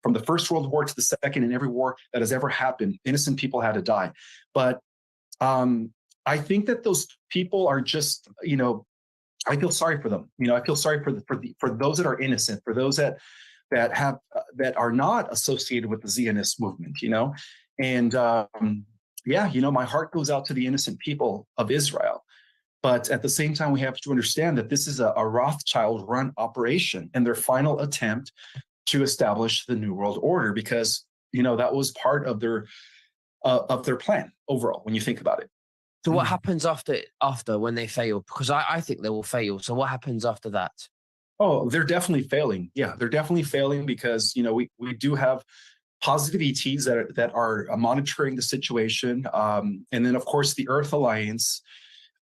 from the First World War to the Second, and every war that has ever happened, innocent people had to die. But I think that those people are just, I feel sorry for them. I feel sorry for those that are innocent, for those that are not associated with the Zionist movement, and my heart goes out to the innocent people of Israel. But at the same time, we have to understand that this is a Rothschild-run operation and their final attempt to establish the New World Order, because that was part of their plan overall, when you think about it. So what happens after when they fail? Because I think they will fail. So what happens after that? Oh, they're definitely failing. Yeah, they're definitely failing because, we do have positive ETs that are monitoring the situation. And then, of course, the Earth Alliance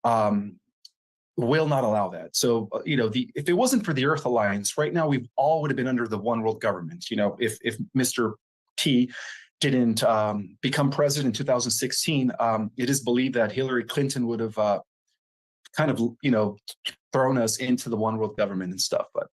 will not allow that. So, if it wasn't for the Earth Alliance, right now, we all would have been under the one world government. If Mr. T didn't become president in 2016, it is believed that Hillary Clinton would have thrown us into the one world government and stuff, but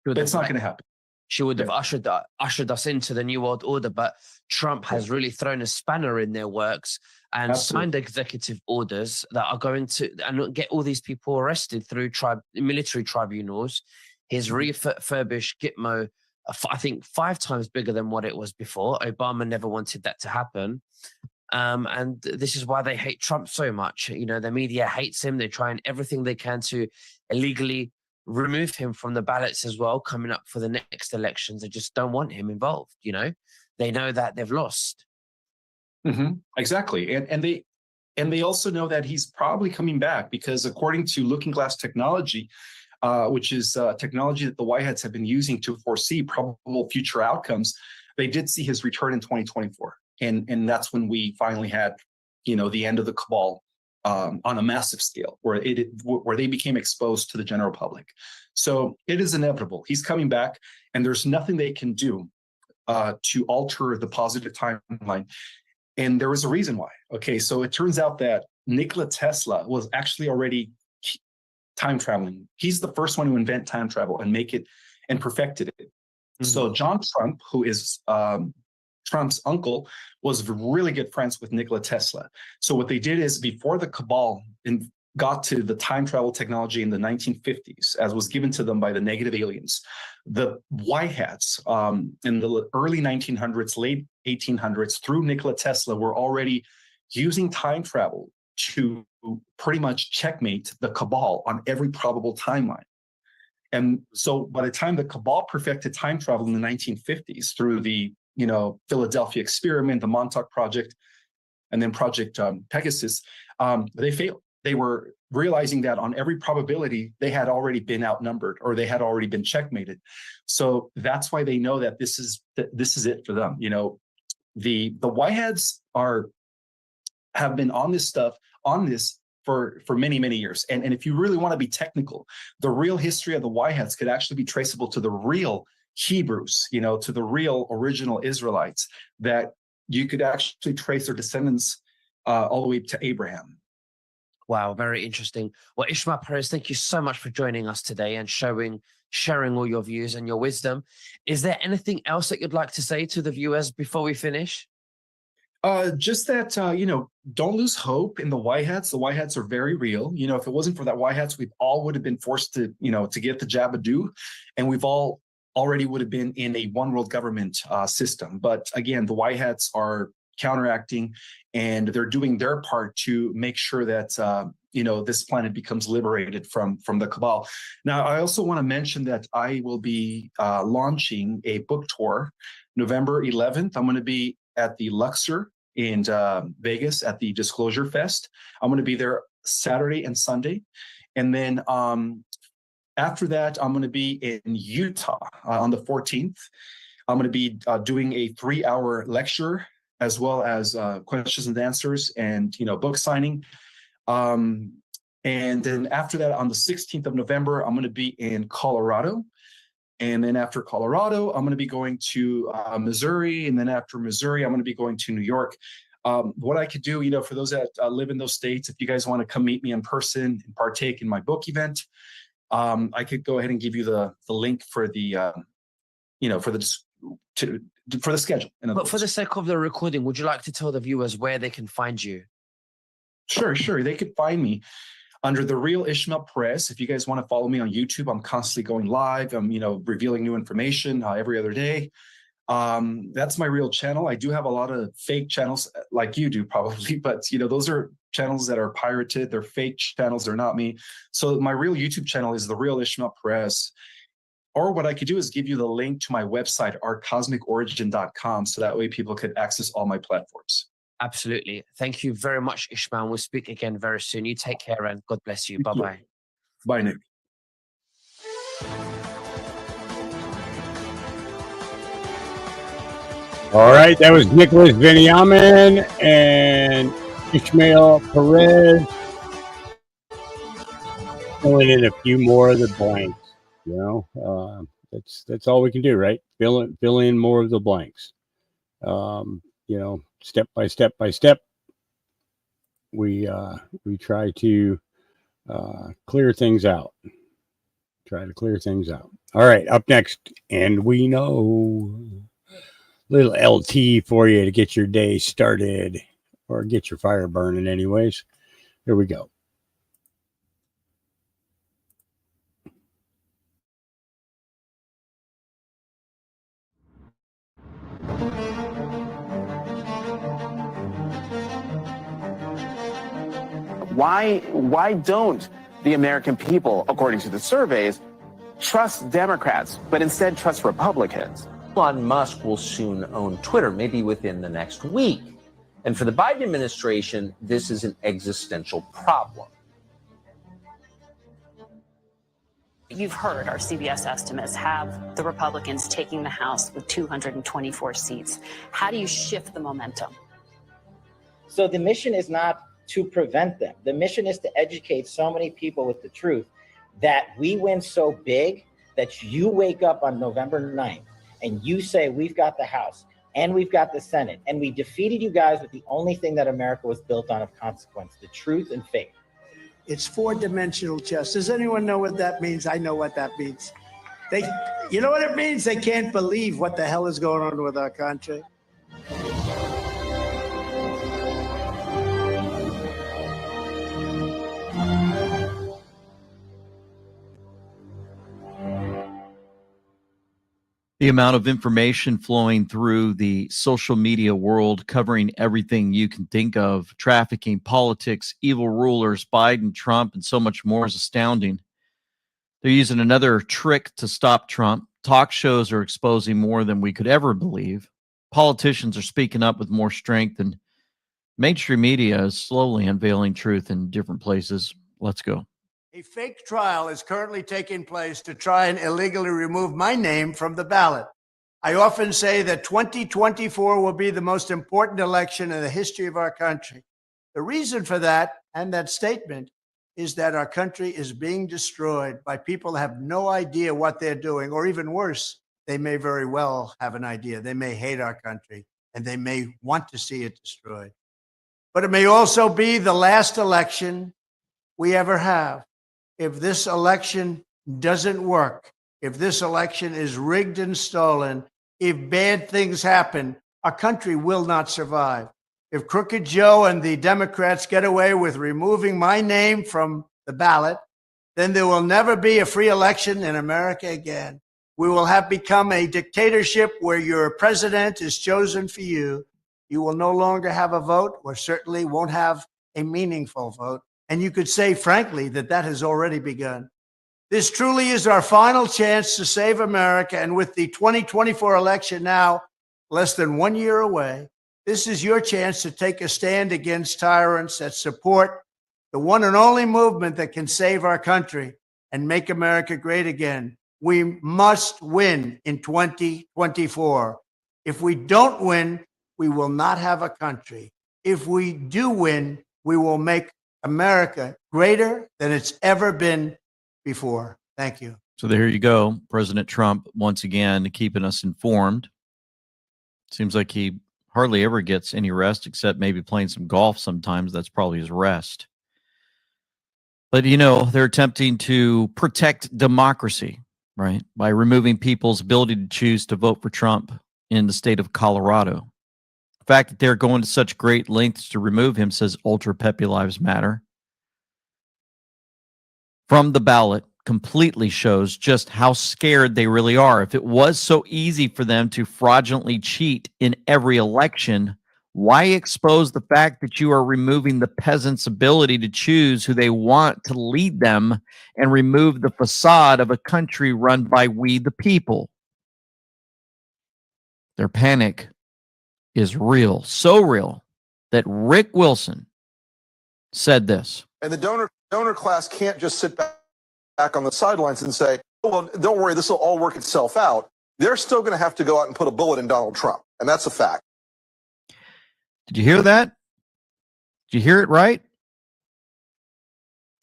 it's not going to happen. She would have ushered us into the New World Order, but Trump has really thrown a spanner in their works and signed executive orders that are going to get all these people arrested through military tribunals. He's refurbished Gitmo, I think 5 times bigger than what it was before. Obama never wanted that to happen. And this is why they hate Trump so much. The media hates him. They're trying everything they can to illegally remove him from the ballots as well, coming up for the next elections. They just don't want him involved. They know that they've lost. Mm-hmm. Exactly. And they also know that he's probably coming back, because according to Looking Glass Technology, which is technology that the White Hats have been using to foresee probable future outcomes, they did see his return in 2024. And that's when we finally had, the end of the cabal on a massive scale, where they became exposed to the general public. So it is inevitable. He's coming back, and there's nothing they can do to alter the positive timeline. And there was a reason why. Okay, so it turns out that Nikola Tesla was actually already time traveling. He's the first one to invent time travel and make it and perfected it. Mm-hmm. So John Trump, who is Trump's uncle, was really good friends with Nikola Tesla. So what they did is, before the cabal got to the time travel technology in the 1950s, as was given to them by the negative aliens, the White Hats in the early 1900s, late 1800s, through Nikola Tesla, were already using time travel to pretty much checkmate the cabal on every probable timeline. And so by the time the cabal perfected time travel in the 1950s through the Philadelphia experiment, the Montauk Project, and then Project Pegasus, they failed. they were realizing that on every probability, they had already been outnumbered or they had already been checkmated. So that's why they know that this is it for them. You know, the Whiteheads have been on this for many, many years. And if you really want to be technical, the real history of the Whiteheads could actually be traceable to the real Hebrews, you know, to the real original Israelites, that you could actually trace their descendants all the way to Abraham. Wow, very interesting. Well, Ishmael Perez, thank you so much for joining us today and sharing all your views and your wisdom. Is there anything else that you'd like to say to the viewers before we finish? Just that, you know, don't lose hope in the Whiteheads. The Whiteheads are very real. You know, if it wasn't for that Whiteheads, we all would have been forced to, you know, to get the Jabadoo, and we've all already would have been in a one world government system. But again, the Whiteheads are counteracting, and they're doing their part to make sure that, you know, this planet becomes liberated from the cabal. Now, I also want to mention that I will be launching a book tour November 11th. I'm going to be at the Luxor in Vegas at the Disclosure Fest. I'm going to be there Saturday and Sunday. And then after that, I'm going to be in Utah on the 14th. I'm going to be doing a 3-hour lecture, as well as questions and answers and, you know, book signing. And then after that, on the 16th of November, I'm going to be in Colorado. And then after Colorado, I'm going to be going to Missouri. And then after Missouri, I'm going to be going to New York. What I could do, you know, for those that live in those states, if you guys want to come meet me in person and partake in my book event, I could go ahead and give you the link for the, you know, for the schedule. But for the sake of the recording, would you like to tell the viewers where they can find you? Sure. They could find me under The Real Ishmael Perez. If you guys want to follow me on YouTube, I'm constantly going live. I'm, you know, revealing new information every other day. That's my real channel. I do have a lot of fake channels like you do probably, but, you know, those are channels that are pirated. They're fake channels. They're not me. So my real YouTube channel is The Real Ishmael Perez. Or what I could do is give you the link to my website, ourcosmicorigin.com, so that way people could access all my platforms. Absolutely. Thank you very much, Ishmael. We'll speak again very soon. You take care and God bless you. Bye-bye. Bye, Nick. All right, that was Nicholas Veniamin and Ishmael Perez filling in a few more of the blanks. You know, that's all we can do, right? Fill in more of the blanks. You know, step by step, we try to clear things out. All right, up next, and we know little LT for you to get your day started or get your fire burning anyways. Here we go. Why don't the American people, according to the surveys, trust Democrats, but instead trust Republicans? Elon Musk will soon own Twitter, maybe within the next week. And for the Biden administration, this is an existential problem. You've heard our CBS estimates have the Republicans taking the House with 224 seats. How do you shift the momentum? So the mission is not to prevent them. The mission is to educate so many people with the truth that we win so big that you wake up on November 9th and you say, we've got the House and we've got the Senate and we defeated you guys with the only thing that America was built on of consequence, the truth and faith. It's 4-dimensional chess. Does anyone know what that means? I know what that means. You know what it means? They can't believe what the hell is going on with our country. The amount of information flowing through the social media world, covering everything you can think of, trafficking, politics, evil rulers, Biden, Trump, and so much more is astounding. They're using another trick to stop Trump. Talk shows are exposing more than we could ever believe. Politicians are speaking up with more strength than Mainstream media is slowly unveiling truth in different places. Let's go. A fake trial is currently taking place to try and illegally remove my name from the ballot. I often say that 2024 will be the most important election in the history of our country. The reason for that and that statement is that our country is being destroyed by people that have no idea what they're doing, or even worse, they may very well have an idea. They may hate our country and they may want to see it destroyed. But it may also be the last election we ever have. If this election doesn't work, if this election is rigged and stolen, if bad things happen, our country will not survive. If Crooked Joe and the Democrats get away with removing my name from the ballot, then there will never be a free election in America again. We will have become a dictatorship where your president is chosen for you. You will no longer have a vote, or certainly won't have a meaningful vote. And you could say, frankly, that that has already begun. This truly is our final chance to save America. And with the 2024 election now less than 1 year away, this is your chance to take a stand against tyrants that support the one and only movement that can save our country and make America great again. We must win in 2024. If we don't win, we will not have a country. If we do win, we will make America greater than it's ever been before. Thank you. So there you go. President Trump, once again, keeping us informed. Seems like he hardly ever gets any rest except maybe playing some golf sometimes. That's probably his rest. But, you know, they're attempting to protect democracy, right, by removing people's ability to choose to vote for Trump in the state of Colorado. The fact that they're going to such great lengths to remove him, says Ultra Peppy Lives Matter, from the ballot completely shows just how scared they really are. If it was so easy for them to fraudulently cheat in every election, why expose the fact that you are removing the peasants' ability to choose who they want to lead them and remove the facade of a country run by we the people? Their panic is real, so real that Rick Wilson said this. And the donor class can't just sit back on the sidelines and say, oh, well, don't worry, this will all work itself out. They're still going to have to go out and put a bullet in Donald Trump. And that's a fact. Did you hear that? Did you hear it right?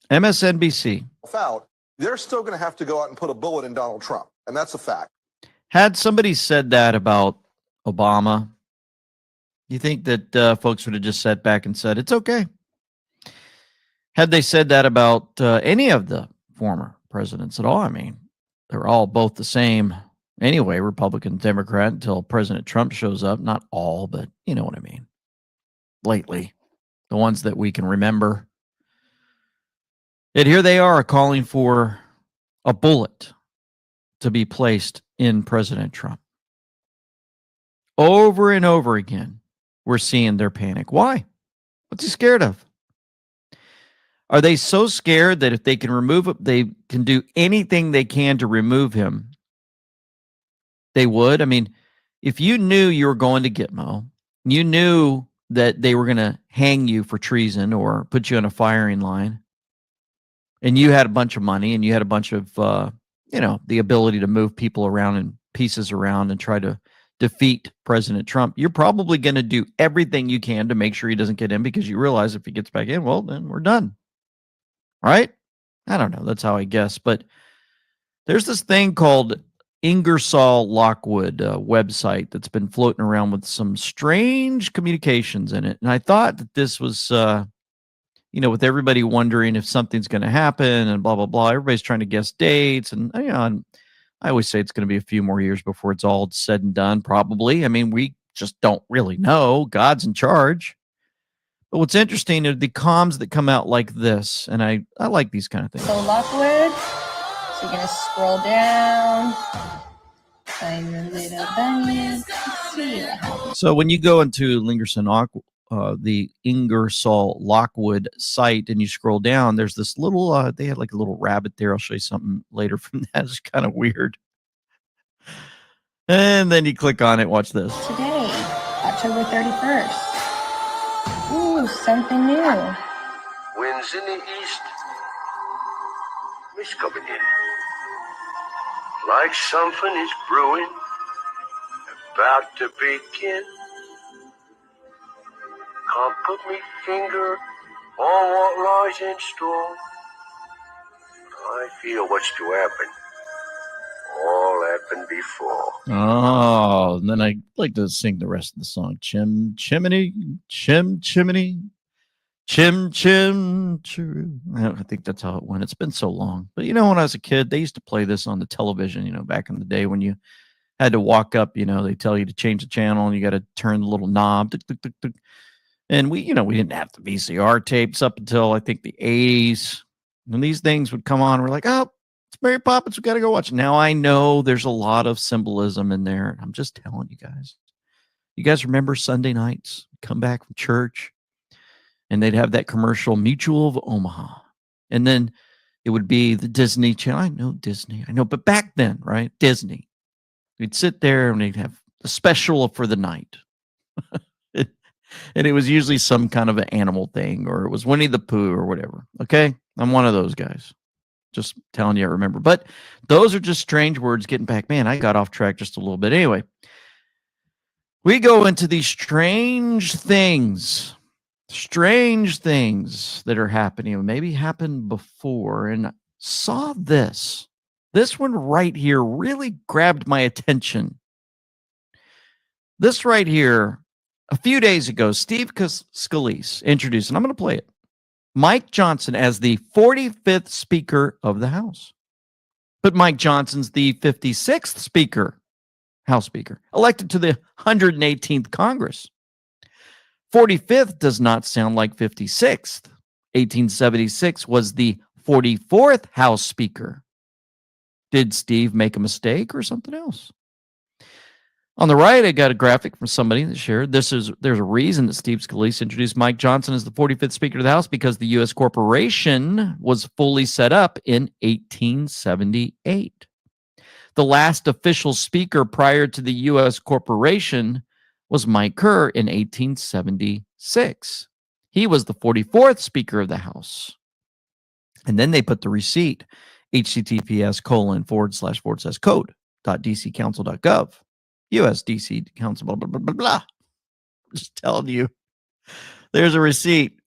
MSNBC. Out. They're still going to have to go out and put a bullet in Donald Trump. And that's a fact. Had somebody said that about Obama, you think that folks would have just sat back and said, it's okay? Had they said that about any of the former presidents at all, I mean, they're all both the same anyway, Republican, Democrat, until President Trump shows up. Not all, but you know what I mean. Lately, the ones that we can remember. Yet here they are calling for a bullet to be placed in President Trump. Over and over again, we're seeing their panic. Why? What's he scared of? Are they so scared that if they can remove it, they can do anything they can to remove him? They would. I mean, if you knew you were going to Gitmo, you knew that they were going to hang you for treason or put you on a firing line, and you had a bunch of money and you had a bunch of, the ability to move people around and pieces around and try to defeat President Trump, you're probably going to do everything you can to make sure he doesn't get in, because you realize if he gets back in, well, then we're done. Right? I don't know. That's how I guess. But there's this thing called Ingersoll Lockwood website that's been floating around with some strange communications in it. And I thought that this was, with everybody wondering if something's going to happen and blah, blah, blah. Everybody's trying to guess dates. And, and I always say it's going to be a few more years before it's all said and done, probably. I mean, we just don't really know. God's in charge. But what's interesting are the comms that come out like this. And I like these kind of things. So Lockwood, so you're going to scroll down, find your little bunny, see what happens. So when you go into the Ingersoll Lockwood site and you scroll down, there's this little, they had like a little rabbit there. I'll show you something later from that. It's kind of weird. And then you click on it. Watch this. Today, October 31st. Ooh. Oh, something new. Winds in the east. Mist coming in. Like something is brewing. About to begin. Can't put me finger on what lies in store. I feel what's to happen. All happened before. Oh, and then I like to sing the rest of the song. Chim chimney, chim chimney, chim chim chiroo. I think that's how it went. It's been so long. But when I was a kid, they used to play this on the television, back in the day when you had to walk up, they tell you to change the channel and you got to turn the little knob. Tick, tick, tick, tick. And we didn't have the VCR tapes up until I think the 80s. When these things would come on, we're like, oh, it's Mary Poppins. We got to go watch. Now I know there's a lot of symbolism in there. I'm just telling you guys. You guys remember Sunday nights? Come back from church, and they'd have that commercial, Mutual of Omaha. And then it would be the Disney Channel. I know Disney. I know. But back then, right? Disney. We'd sit there and they'd have a special for the night. And it was usually some kind of an animal thing, or it was Winnie the Pooh or whatever. Okay? I'm one of those guys. Just telling you, I remember. But those are just strange words getting back. Man, I got off track just a little bit. Anyway, we go into these strange things that are happening, or maybe happened before, and saw this. This one right here really grabbed my attention. This right here, a few days ago, Steve Scalise introduced, and I'm going to play it, Mike Johnson as the 45th Speaker of the House. But Mike Johnson's the 56th Speaker, House Speaker, elected to the 118th Congress. 45th does not sound like 56th. 1876 was the 44th House Speaker. Did Steve make a mistake or something else? On the right, I got a graphic from somebody that shared. There's a reason that Steve Scalise introduced Mike Johnson as the 45th Speaker of the House, because the U.S. corporation was fully set up in 1878. The last official speaker prior to the U.S. corporation was Mike Kerr in 1876. He was the 44th Speaker of the House. And then they put the receipt, https://code.dccouncil.gov. USDC Council, blah, blah, blah, blah, blah. Just telling you. There's a receipt.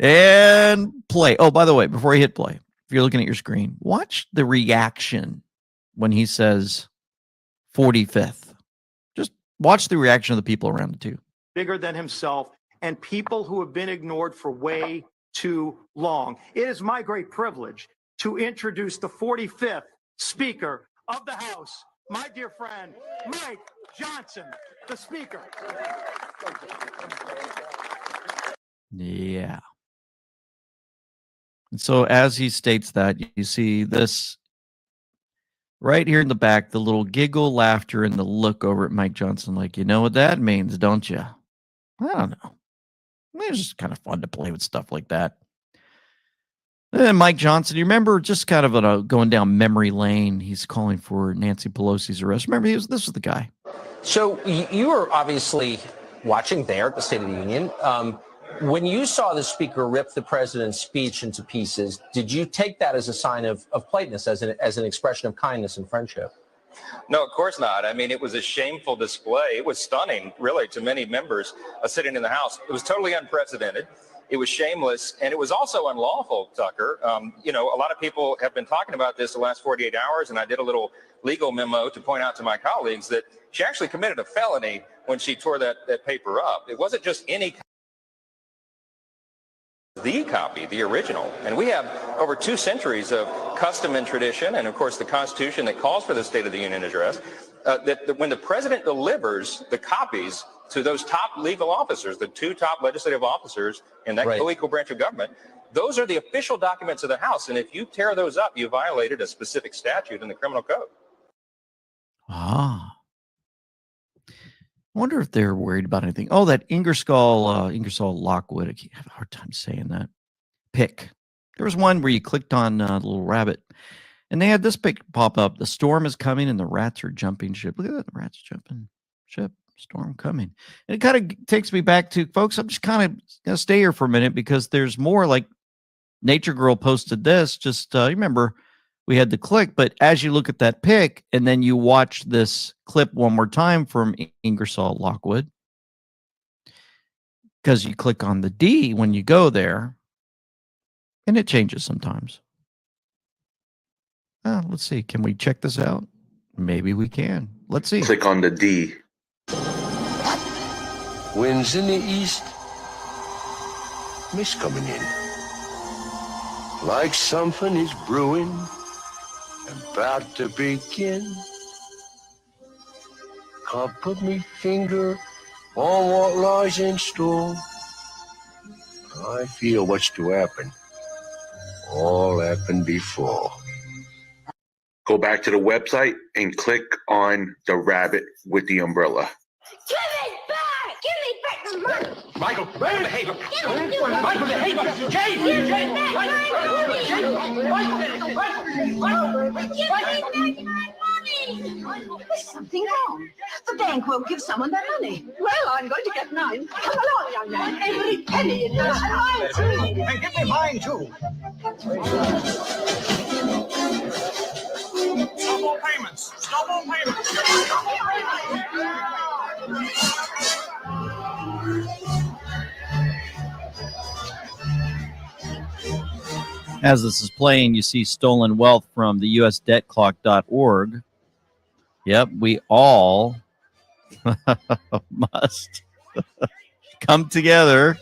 And play. Oh, by the way, before you hit play, if you're looking at your screen, watch the reaction when he says 45th. Just watch the reaction of the people around it too. Bigger than himself, and people who have been ignored for way too long. It is my great privilege to introduce the 45th Speaker of the House, my dear friend, Mike Johnson, the Speaker. Yeah. And so as he states that, you see this right here in the back, the little giggle, laughter, and the look over at Mike Johnson like, you know what that means, don't you? I don't know. It's just kind of fun to play with stuff like that. And Mike Johnson, you remember, just kind of going down memory lane, he's calling for Nancy Pelosi's arrest. Remember, this was the guy. So you were obviously watching there at the State of the Union. When you saw the speaker rip the president's speech into pieces, did you take that as a sign of politeness, as an expression of kindness and friendship? No, of course not. I mean, it was a shameful display. It was stunning, really, to many members sitting in the House. It was totally unprecedented. It was shameless, and it was also unlawful, Tucker. A lot of people have been talking about this the last 48 hours, and I did a little legal memo to point out to my colleagues that she actually committed a felony when she tore that paper up. It wasn't just any the copy, the original. And we have over 2 centuries of custom and tradition, and of course the Constitution that calls for the State of the Union address, that when the president delivers the copies to those top legal officers, the 2 top legislative officers in that co-equal branch of government, those are the official documents of the House. And if you tear those up, you violated a specific statute in the criminal code. Ah. I wonder if they're worried about anything. Oh, that Ingersoll Lockwood. I have a hard time saying that. Pick. There was one where you clicked on the little rabbit, and they had this pic pop up. The storm is coming, and the rats are jumping ship. Look at that. The rats jumping ship. Storm coming. And it kind of takes me back to, folks, I'm just kind of going to stay here for a minute because there's more. Like Nature Girl posted this. Just remember, we had the click, but as you look at that pic and then you watch this clip one more time from Ingersoll Lockwood, because you click on the D when you go there, and it changes sometimes. Let's see. Can we check this out? Maybe we can. Let's see. Click on the D. Winds in the east, mist coming in. Like something is brewing, about to begin. Can't put me finger on what lies in store. I feel what's to happen. All happened before. Go back to the website and click on the rabbit with the umbrella. Give it back! Give me back the money! Michael, behave! Michael, behave! Jay! Give me back my money! Give me back my money! There's something wrong. The bank won't give someone their money. Well, I'm going to get mine. Come along, young man. Every penny in this. And mine too. And give me mine too. No more payments. No more payments. As this is playing, you see stolen wealth from the USDebtClock.org. Yep, we all must come together.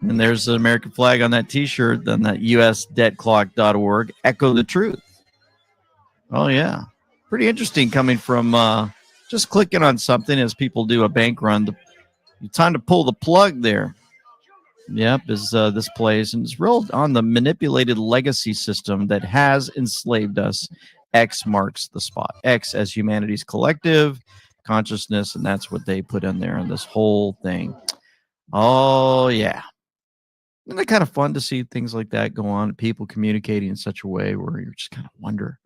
And there's an American flag on that T-shirt. Then that USDebtClock.org. Echo the truth. Oh, yeah. Pretty interesting coming from just clicking on something as people do a bank run. Time to pull the plug there. Yep, as this plays. And it's real on the manipulated legacy system that has enslaved us. X marks the spot. X as humanity's collective consciousness, and that's what they put in there in this whole thing. Oh, yeah. Isn't it kind of fun to see things like that go on? People communicating in such a way where you're just kind of wonder,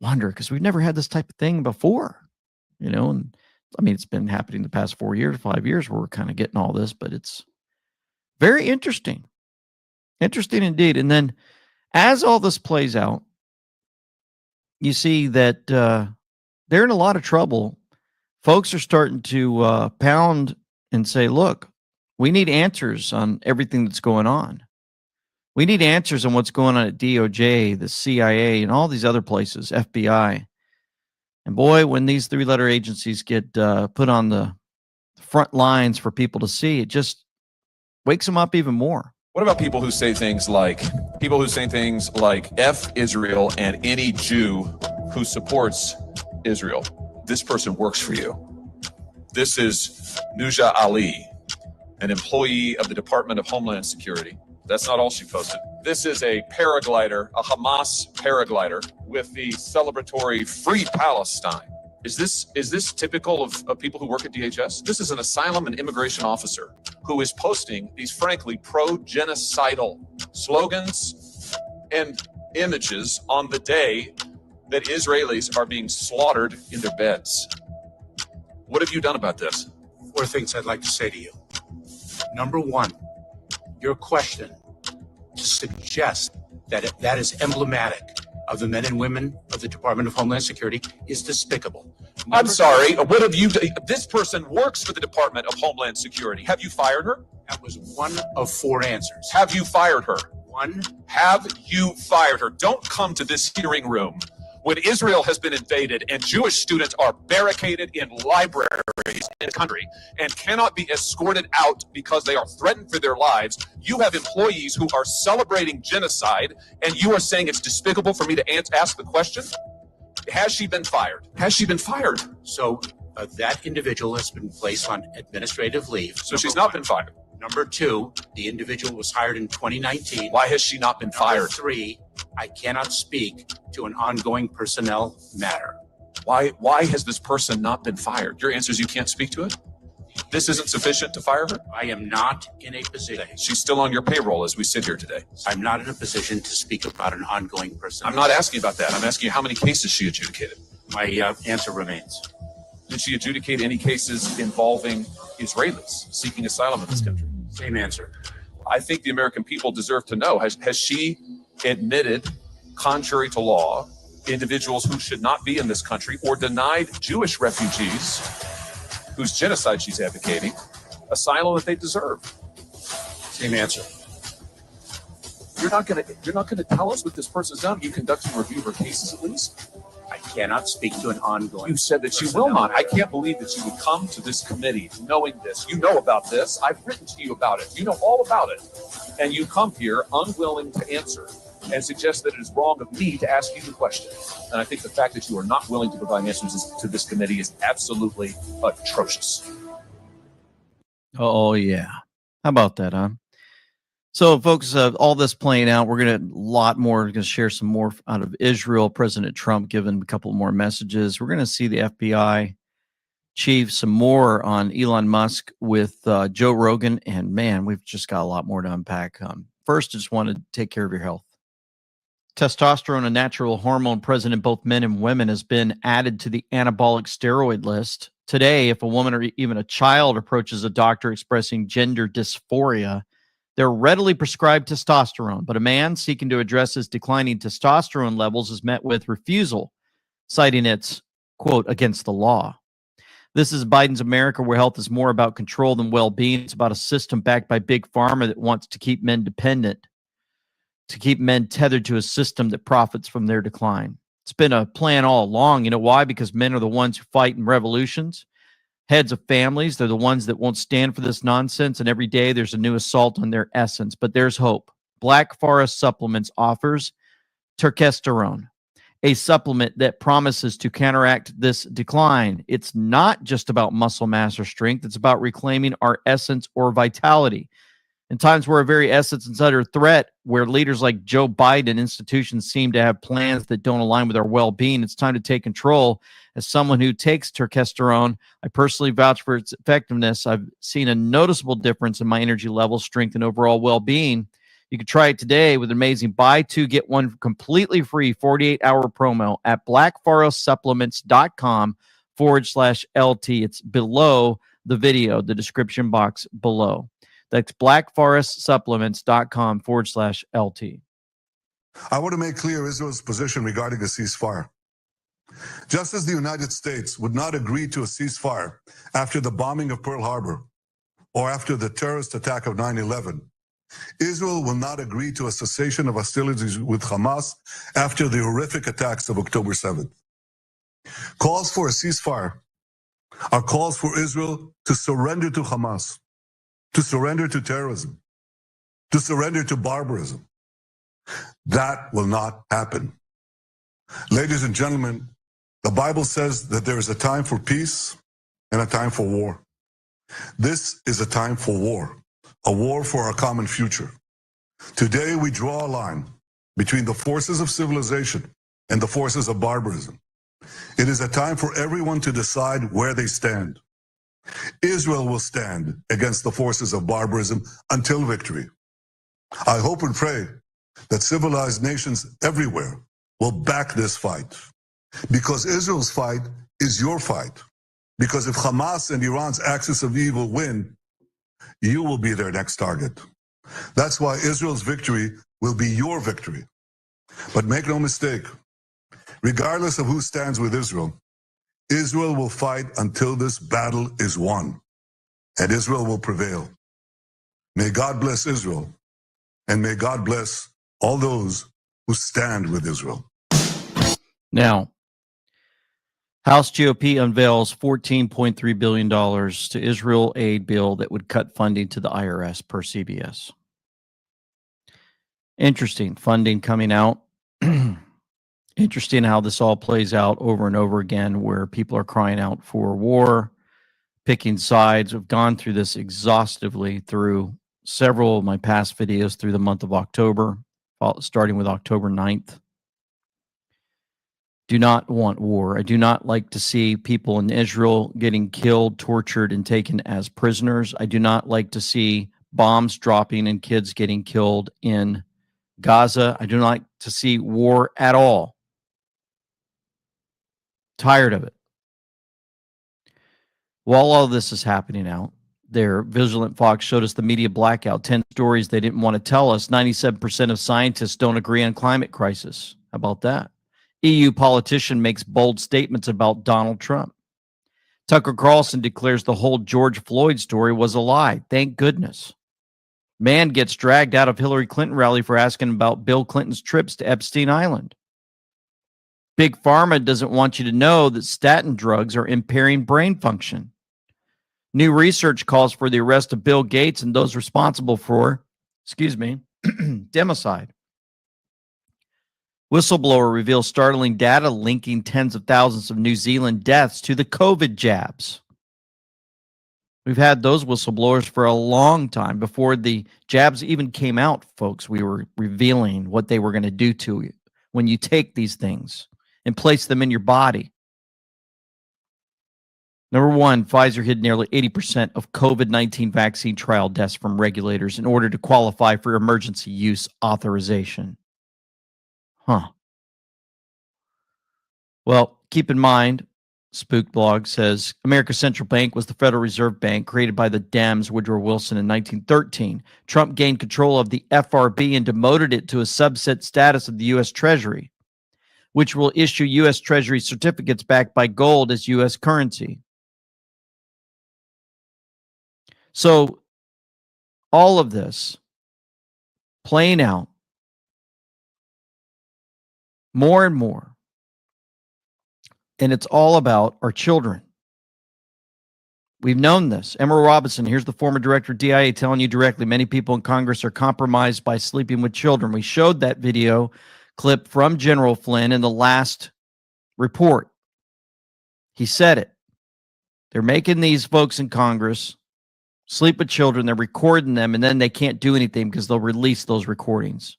because we've never had this type of thing before, you know. And I mean, it's been happening the past 4 years, 5 years where we're kind of getting all this, but it's very interesting. Interesting indeed. And then as all this plays out, you see that they're in a lot of trouble. Folks are starting to pound and say, look, we need answers on everything that's going on. We need answers on what's going on at DOJ, the CIA, and all these other places, FBI. And boy, when these three-letter agencies get put on the front lines for people to see, it just wakes them up even more. What about people who say things like F Israel and any Jew who supports Israel? This person works for you. This is Nuja Ali, an employee of the Department of Homeland Security. That's not all she posted. This is a paraglider, a Hamas paraglider with the celebratory Free Palestine. Is this typical of people who work at DHS? This is an asylum and immigration officer who is posting these frankly pro-genocidal slogans and images on the day that Israelis are being slaughtered in their beds. What have you done about this? 4 things I'd like to say to you. Number one, your question to suggest that that is emblematic of the men and women of the Department of Homeland Security is despicable. I'm sorry. What have you done? This person works for the Department of Homeland Security. Have you fired her? That was one of 4 answers. Have you fired her? One. Have you fired her? Don't come to this hearing room when Israel has been invaded and Jewish students are barricaded in libraries in the country and cannot be escorted out because they are threatened for their lives. You have employees who are celebrating genocide, and you are saying it's despicable for me to ask the question? Has she been fired? Has she been fired? So that individual has been placed on administrative leave. So she's not been fired. Number 2, the individual was hired in 2019. Why has she not been fired? Number 3, I cannot speak to an ongoing personnel matter. Why has this person not been fired? Your answer is you can't speak to it? This isn't sufficient to fire her? I am not in a position. She's still on your payroll as we sit here today. I'm not in a position to speak about an ongoing personnel. I'm not asking about that. I'm asking you how many cases she adjudicated. My answer remains. Did she adjudicate any cases involving Israelis seeking asylum in this country? Same answer. I think the American people deserve to know, has she admitted, contrary to law, individuals who should not be in this country, or denied Jewish refugees whose genocide she's advocating asylum that they deserve? Same answer. You're not gonna tell us what this person's done. You conducted a review of her cases at least. I cannot speak to an ongoing. You said that you will not. I can't believe that you would come to this committee knowing this. You know about this. I've written to you about it. You know all about it. And you come here unwilling to answer and suggest that it is wrong of me to ask you the question. And I think the fact that you are not willing to provide answers to this committee is absolutely atrocious. Oh, yeah. How about that, huh? So, folks, all this playing out, we're going to share some more out of Israel. President Trump giving a couple more messages. We're going to see the FBI chief some more on Elon Musk with Joe Rogan. And, man, we've just got a lot more to unpack. First, I just want to take care of your health. Testosterone, a natural hormone present in both men and women, has been added to the anabolic steroid list. Today, if a woman or even a child approaches a doctor expressing gender dysphoria, they're readily prescribed testosterone, but a man seeking to address his declining testosterone levels is met with refusal, citing it's, quote, against the law. This is Biden's America, where health is more about control than well-being. It's about a system backed by big pharma that wants to keep men dependent, to keep men tethered to a system that profits from their decline. It's been a plan all along. You know why? Because men are the ones who fight in revolutions. Heads of families, they're the ones that won't stand for this nonsense, and every day there's a new assault on their essence. But there's hope. Black Forest Supplements offers Turkesterone, a supplement that promises to counteract this decline. It's not just about muscle mass or strength. It's about reclaiming our essence or vitality. In times where our very essence is under threat, where leaders like Joe Biden and institutions seem to have plans that don't align with our well-being, it's time to take control. As someone who takes Turkesterone, I personally vouch for its effectiveness. I've seen a noticeable difference in my energy levels, strength, and overall well-being. You can try it today with an amazing buy two, get one completely free 48-hour promo at blackforestsupplements.com/LT. It's below the video, the description box below. That's blackforestsupplements.com/LT. I want to make clear Israel's position regarding a ceasefire. Just as the United States would not agree to a ceasefire after the bombing of Pearl Harbor or after the terrorist attack of 9/11, Israel will not agree to a cessation of hostilities with Hamas after the horrific attacks of October 7th. Calls for a ceasefire are calls for Israel to surrender to Hamas, to surrender to terrorism, to surrender to barbarism. That will not happen. Ladies and gentlemen, the Bible says that there is a time for peace and a time for war. This is a time for war, a war for our common future. Today, we draw a line between the forces of civilization and the forces of barbarism. It is a time for everyone to decide where they stand. Israel will stand against the forces of barbarism until victory. I hope and pray that civilized nations everywhere will back this fight, because Israel's fight is your fight. Because if Hamas and Iran's axis of evil win, you will be their next target. That's why Israel's victory will be your victory. But make no mistake, regardless of who stands with Israel, Israel will fight until this battle is won, and Israel will prevail. May God bless Israel, and may God bless all those who stand with Israel. Now, House GOP unveils $14.3 billion to Israel aid bill that would cut funding to the IRS per CBS. Interesting funding coming out. Interesting how this all plays out over and over again, where people are crying out for war, picking sides. We've gone through this exhaustively through several of my past videos through the month of October, starting with October 9th. Do not want war. I do not like to see people in Israel getting killed, tortured, and taken as prisoners. I do not like to see bombs dropping and kids getting killed in Gaza. I do not like to see war at all. Tired of it. While all this is happening out there, Vigilant Fox showed us the media blackout, 10 stories they didn't want to tell us. 97% of scientists don't agree on climate crisis. How about that? EU politician makes bold statements about Donald Trump. Tucker Carlson declares the whole George Floyd story was a lie. Thank goodness. Man gets dragged out of Hillary Clinton rally for asking about Bill Clinton's trips to Epstein Island. Big Pharma doesn't want you to know that statin drugs are impairing brain function. New research calls for the arrest of Bill Gates and those responsible for, democide. Whistleblower reveals startling data linking tens of thousands of New Zealand deaths to the COVID jabs. We've had those whistleblowers for a long time. Before the jabs even came out, folks, we were revealing what they were going to do to you when you take these things and place them in your body. Number one, Pfizer hid nearly 80% of COVID-19 vaccine trial deaths from regulators in order to qualify for emergency use authorization. Well, keep in mind, Spook Blog says, America's central bank was the Federal Reserve Bank created by the Dems, Woodrow Wilson, in 1913. Trump gained control of the FRB and demoted it to a subset status of the U.S. Treasury, which will issue U.S. Treasury certificates backed by gold as U.S. currency. So all of this playing out more and more. And it's all about our children. We've known this. Emerald Robinson, here's the former director of DIA telling you directly, many people in Congress are compromised by sleeping with children. We showed that video clip from General Flynn in the last report. He said it. They're making these folks in Congress sleep with children. They're recording them, and then they can't do anything because they'll release those recordings.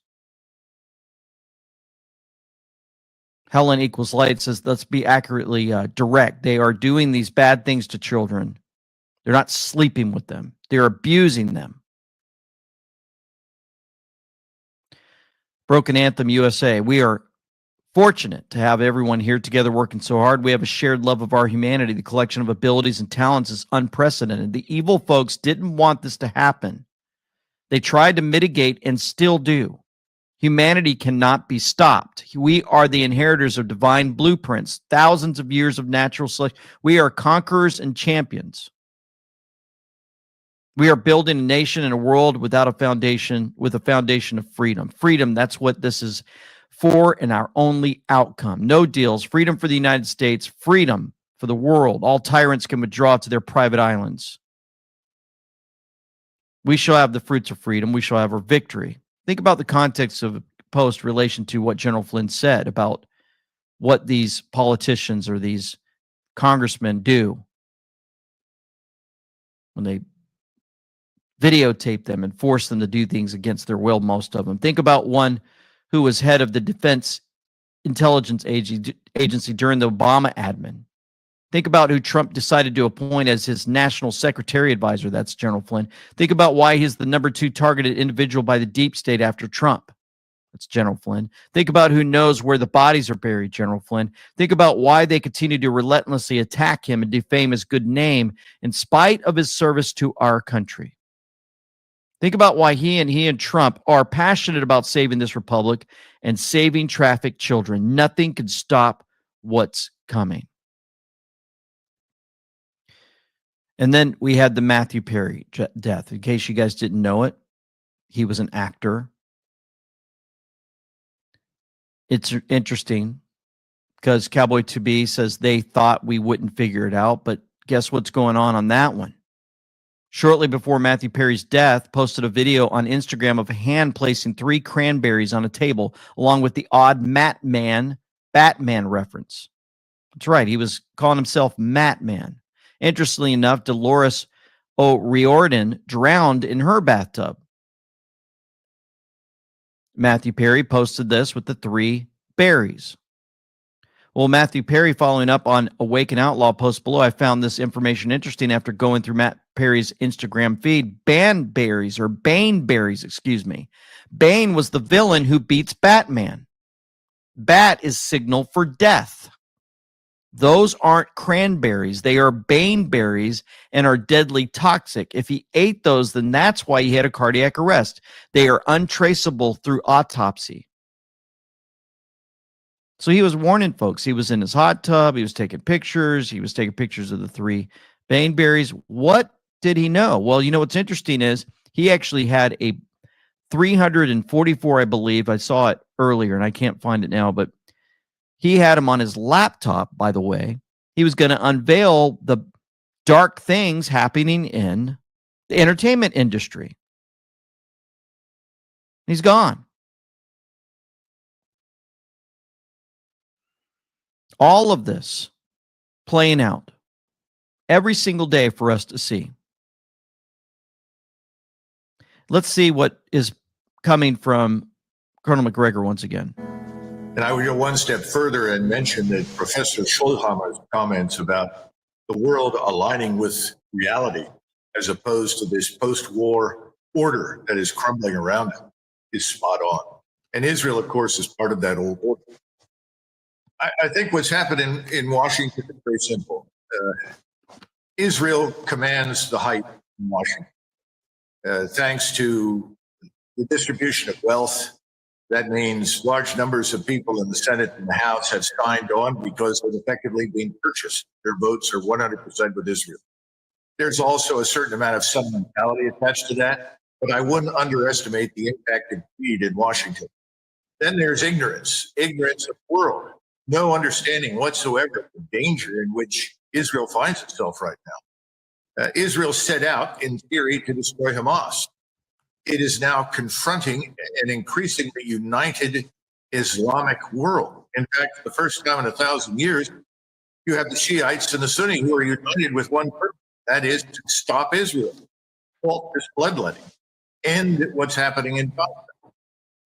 Helen Equals Light says, let's be accurately direct. They are doing these bad things to children. They're not sleeping with them. They're abusing them. Broken Anthem USA. We are fortunate to have everyone here together working so hard. We have a shared love of our humanity. The collection of abilities and talents is unprecedented. The evil folks didn't want this to happen. They tried to mitigate and still do. Humanity cannot be stopped. We are the inheritors of divine blueprints, thousands of years of natural selection. We are conquerors and champions. We are building a nation and a world without a foundation, with a foundation of freedom. Freedom, that's what this is for, and our only outcome. No deals. Freedom for the United States. Freedom for the world. All tyrants can withdraw to their private islands. We shall have the fruits of freedom. We shall have our victory. Think about the context of the post in relation to what General Flynn said about what these politicians or these congressmen do when they videotape them and force them to do things against their will, most of them. Think about one who was head of the Defense Intelligence Agency during the Obama admin. Think about who Trump decided to appoint as his national secretary advisor. That's General Flynn. Think about why he's the number 2 targeted individual by the deep state after Trump. That's General Flynn. Think about who knows where the bodies are buried, General Flynn. Think about why they continue to relentlessly attack him and defame his good name in spite of his service to our country. Think about why he and Trump are passionate about saving this republic and saving trafficked children. Nothing can stop what's coming. And then we had the Matthew Perry death. In case you guys didn't know it, he was an actor. It's interesting because Cowboy To Be says they thought we wouldn't figure it out, but guess what's going on that one? Shortly before Matthew Perry's death, posted a video on Instagram of a hand placing 3 cranberries on a table, along with the odd Batman reference. That's right. He was calling himself Matman. Interestingly enough, Dolores O'Riordan drowned in her bathtub. Matthew Perry posted this with the 3 berries. Well, Matthew Perry, following up on Awaken Outlaw post below, I found this information interesting after going through Matt Perry's Instagram feed. Baneberries. Bane was the villain who beats Batman. Bat is signal for death. Those aren't cranberries. They are baneberries and are deadly toxic. If he ate those, then that's why he had a cardiac arrest. They are untraceable through autopsy. So he was warning folks. He was in his hot tub. He was taking pictures. He was taking pictures of the 3 baneberries. What did he know? Well, you know what's interesting is he actually had a 344, I believe. I saw it earlier and I can't find it now, but he had him on his laptop, by the way. He was going to unveil the dark things happening in the entertainment industry. He's gone. All of this playing out every single day for us to see. Let's see what is coming from Colonel McGregor once again. And I would go one step further and mention that Professor Scholhammer's comments about the world aligning with reality as opposed to this post-war order that is crumbling around it is spot on. And Israel, of course, is part of that old order. I think what's happening in Washington is very simple. Israel commands the hype in Washington. Thanks to the distribution of wealth, that means large numbers of people in the Senate and the House have signed on because they're effectively being purchased. Their votes are 100% with Israel. There's also a certain amount of sentimentality attached to that, but I wouldn't underestimate the impact of greed in Washington. Then there's ignorance of the world. No understanding whatsoever of the danger in which Israel finds itself right now. Israel set out, in theory, to destroy Hamas. It is now confronting an increasingly united Islamic world. In fact, for the first time in 1,000 years, you have the Shiites and the Sunni who are united with one purpose. That is to stop Israel, halt this bloodletting, end what's happening in Gaza.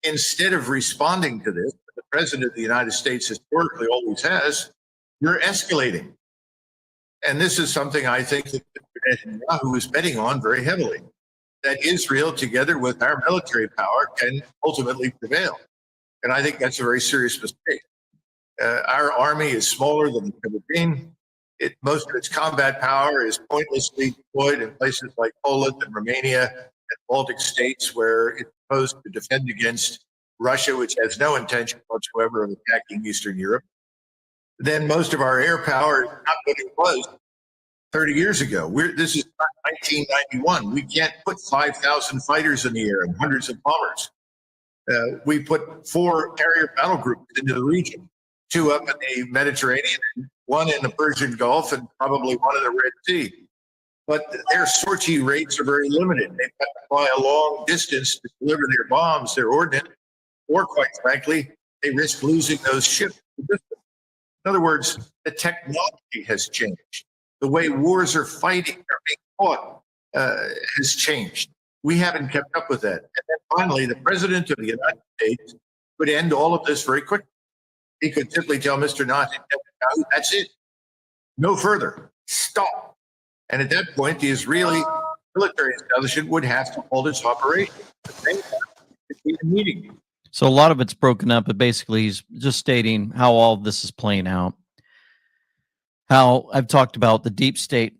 Instead of responding to this, the President of the United States historically always has, you're escalating. And this is something I think that Netanyahu is betting on very heavily, that Israel, together with our military power, can ultimately prevail. And I think that's a very serious mistake. Our army is smaller than it's ever been. Most of its combat power is pointlessly deployed in places like Poland and Romania and Baltic states, where it's supposed to defend against Russia, which has no intention whatsoever of attacking Eastern Europe. Then most of our air power is not what it was 30 years ago. This is 1991. We can't put 5,000 fighters in the air and hundreds of bombers. We put 4 carrier battle groups into the region, 2 up in the Mediterranean, 1 in the Persian Gulf, and probably 1 in the Red Sea. But their sortie rates are very limited. They've got to fly a long distance to deliver their bombs, their ordnance, or quite frankly, they risk losing those ships. In other words, the technology has changed. The way wars are being fought has changed. We haven't kept up with that. And then finally, the President of the United States could end all of this very quickly. He could simply tell Mr. Netanyahu, that's it. No further. Stop. And at that point, the Israeli military establishment would have to hold its operation. At the same time, it'd be a meeting. So a lot of it's broken up, but basically he's just stating how all of this is playing out. How I've talked about the deep state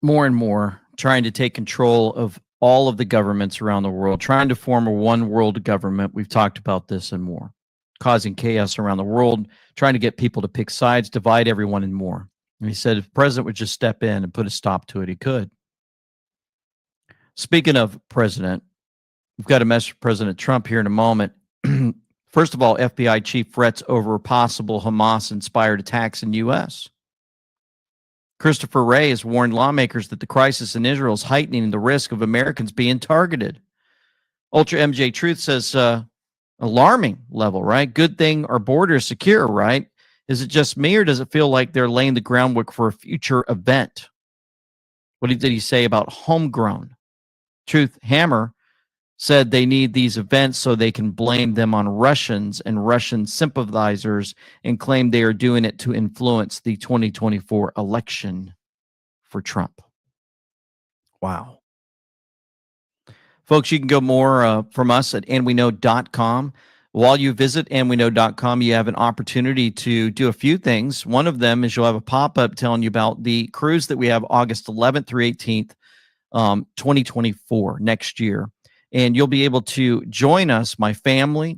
more and more trying to take control of all of the governments around the world, trying to form a one world government. We've talked about this and more, causing chaos around the world, trying to get people to pick sides, divide everyone and more. And he said if the president would just step in and put a stop to it, he could. Speaking of president, we've got a message from President Trump here in a moment. First of all, FBI chief threats over possible Hamas-inspired attacks in U.S. Christopher Wray has warned lawmakers that the crisis in Israel is heightening the risk of Americans being targeted. Ultra MJ Truth says, alarming level, right? Good thing our border is secure, right? Is it just me, or does it feel like they're laying the groundwork for a future event? What did he say about homegrown? Truth Hammer said they need these events so they can blame them on Russians and Russian sympathizers and claim they are doing it to influence the 2024 election for Trump. Wow. Folks, you can go more from us at andweknow.com. While you visit amweknow.com, you have an opportunity to do a few things. One of them is you'll have a pop-up telling you about the cruise that we have August 11th through 18th, 2024, next year. And you'll be able to join us, my family.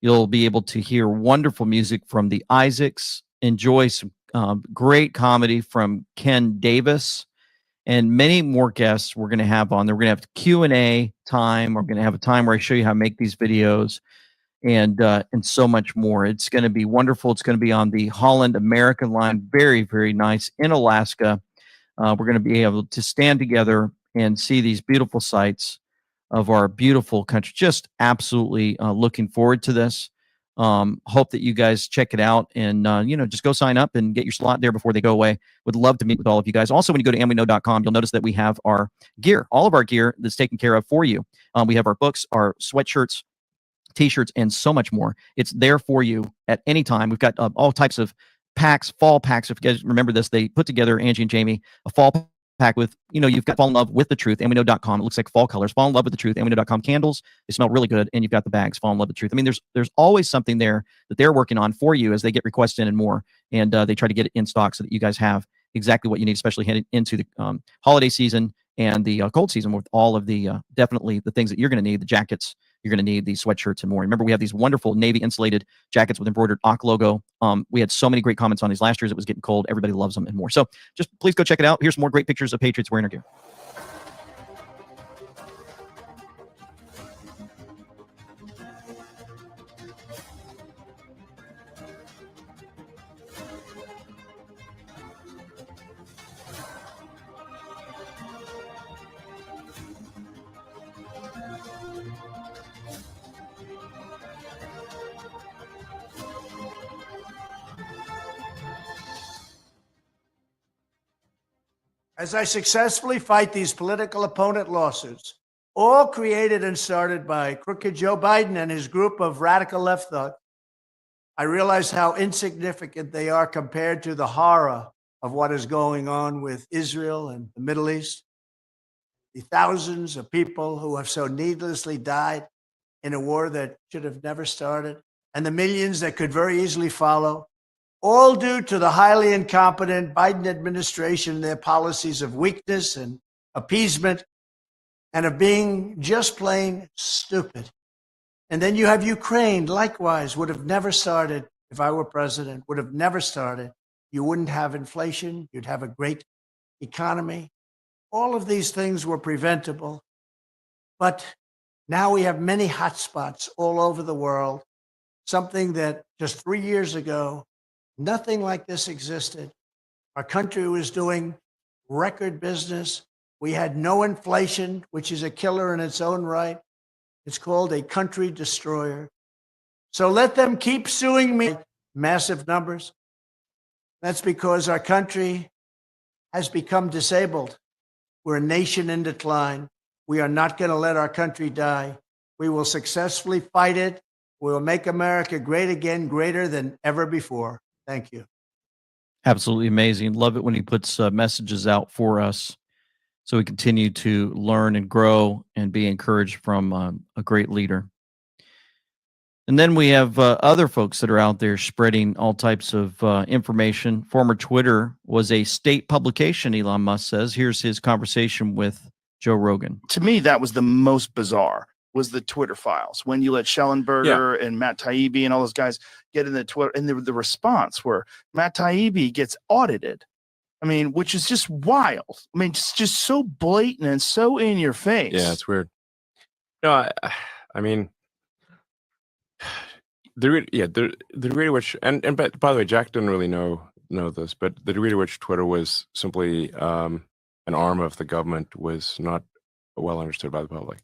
You'll be able to hear wonderful music from the Isaacs, enjoy some great comedy from Ken Davis, and many more guests we're going to have on there. We're going to have Q&A time. We're going to have a time where I show you how to make these videos, and so much more. It's going to be wonderful. It's going to be on the Holland American line. Very, very nice in Alaska. We're going to be able to stand together and see these beautiful sights of our beautiful country. Just absolutely looking forward to this. Hope that you guys check it out, and just go sign up and get your slot there before they go away. Would love to meet with all of you guys. Also, when you go to amweknow.com, you'll notice that we have our gear, all of our gear that's taken care of for you. We have our books, our sweatshirts, T-shirts, and so much more. It's there for you at any time. We've got all types of packs, fall packs. If you guys remember this, they put together, Angie and Jamie, a fall pack with, you've got Fall in Love with the Truth, amweknow.com. It looks like fall colors. Fall in Love with the Truth, amweknow.com. Candles, they smell really good, and you've got the bags, Fall in Love with the Truth. I mean, there's always something there that they're working on for you as they get requests in and more, and they try to get it in stock so that you guys have exactly what you need, especially heading into the holiday season and the cold season, with all of the definitely the things that you're going to need, the jackets. You're going to need these sweatshirts and more. Remember, we have these wonderful Navy insulated jackets with embroidered AUK logo. We had so many great comments on these last year. It was getting cold. Everybody loves them and more. So just please go check it out. Here's some more great pictures of Patriots wearing our gear. As I successfully fight these political opponent lawsuits, all created and started by crooked Joe Biden and his group of radical left thugs, I realize how insignificant they are compared to the horror of what is going on with Israel and the Middle East. The thousands of people who have so needlessly died in a war that should have never started, and the millions that could very easily follow, all due to the highly incompetent Biden administration and their policies of weakness and appeasement and of being just plain stupid. And then you have Ukraine, likewise, would have never started if I were president, would have never started. You wouldn't have inflation. You'd have a great economy. All of these things were preventable. But now we have many hotspots all over the world, something that just 3 years ago, nothing like this existed. Our country was doing record business. We had no inflation, which is a killer in its own right. It's called a country destroyer. So let them keep suing me. Massive numbers. That's because our country has become disabled. We're a nation in decline. We are not going to let our country die. We will successfully fight it. We will make America great again, greater than ever before. Thank you. Absolutely amazing. Love it when he puts messages out for us so we continue to learn and grow and be encouraged from a great leader. And then we have other folks that are out there spreading all types of information. Former Twitter was a state publication, Elon Musk says. Here's his conversation with Joe Rogan. To me, that was the most bizarre, was the Twitter files. When you let Schellenberger and Matt Taibbi and all those guys get in the Twitter, and the response where Matt Taibbi gets audited. I mean, which is just wild. I mean, just so blatant and so in your face. Yeah, it's weird. No, I mean, the degree to which, and by the way, Jack didn't really know this, but the degree to which Twitter was simply an arm of the government was not well understood by the public,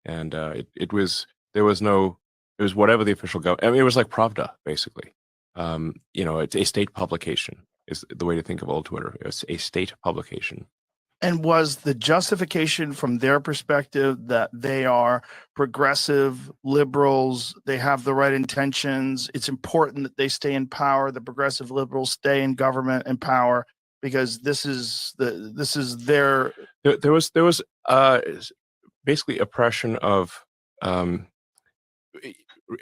and it was whatever the official government. I mean, it was like Pravda, basically. It's a state publication is the way to think of old Twitter. It's a state publication. And was the justification from their perspective that they are progressive liberals, they have the right intentions, it's important that they stay in power, the progressive liberals stay in government and power, because this is their... There was basically oppression of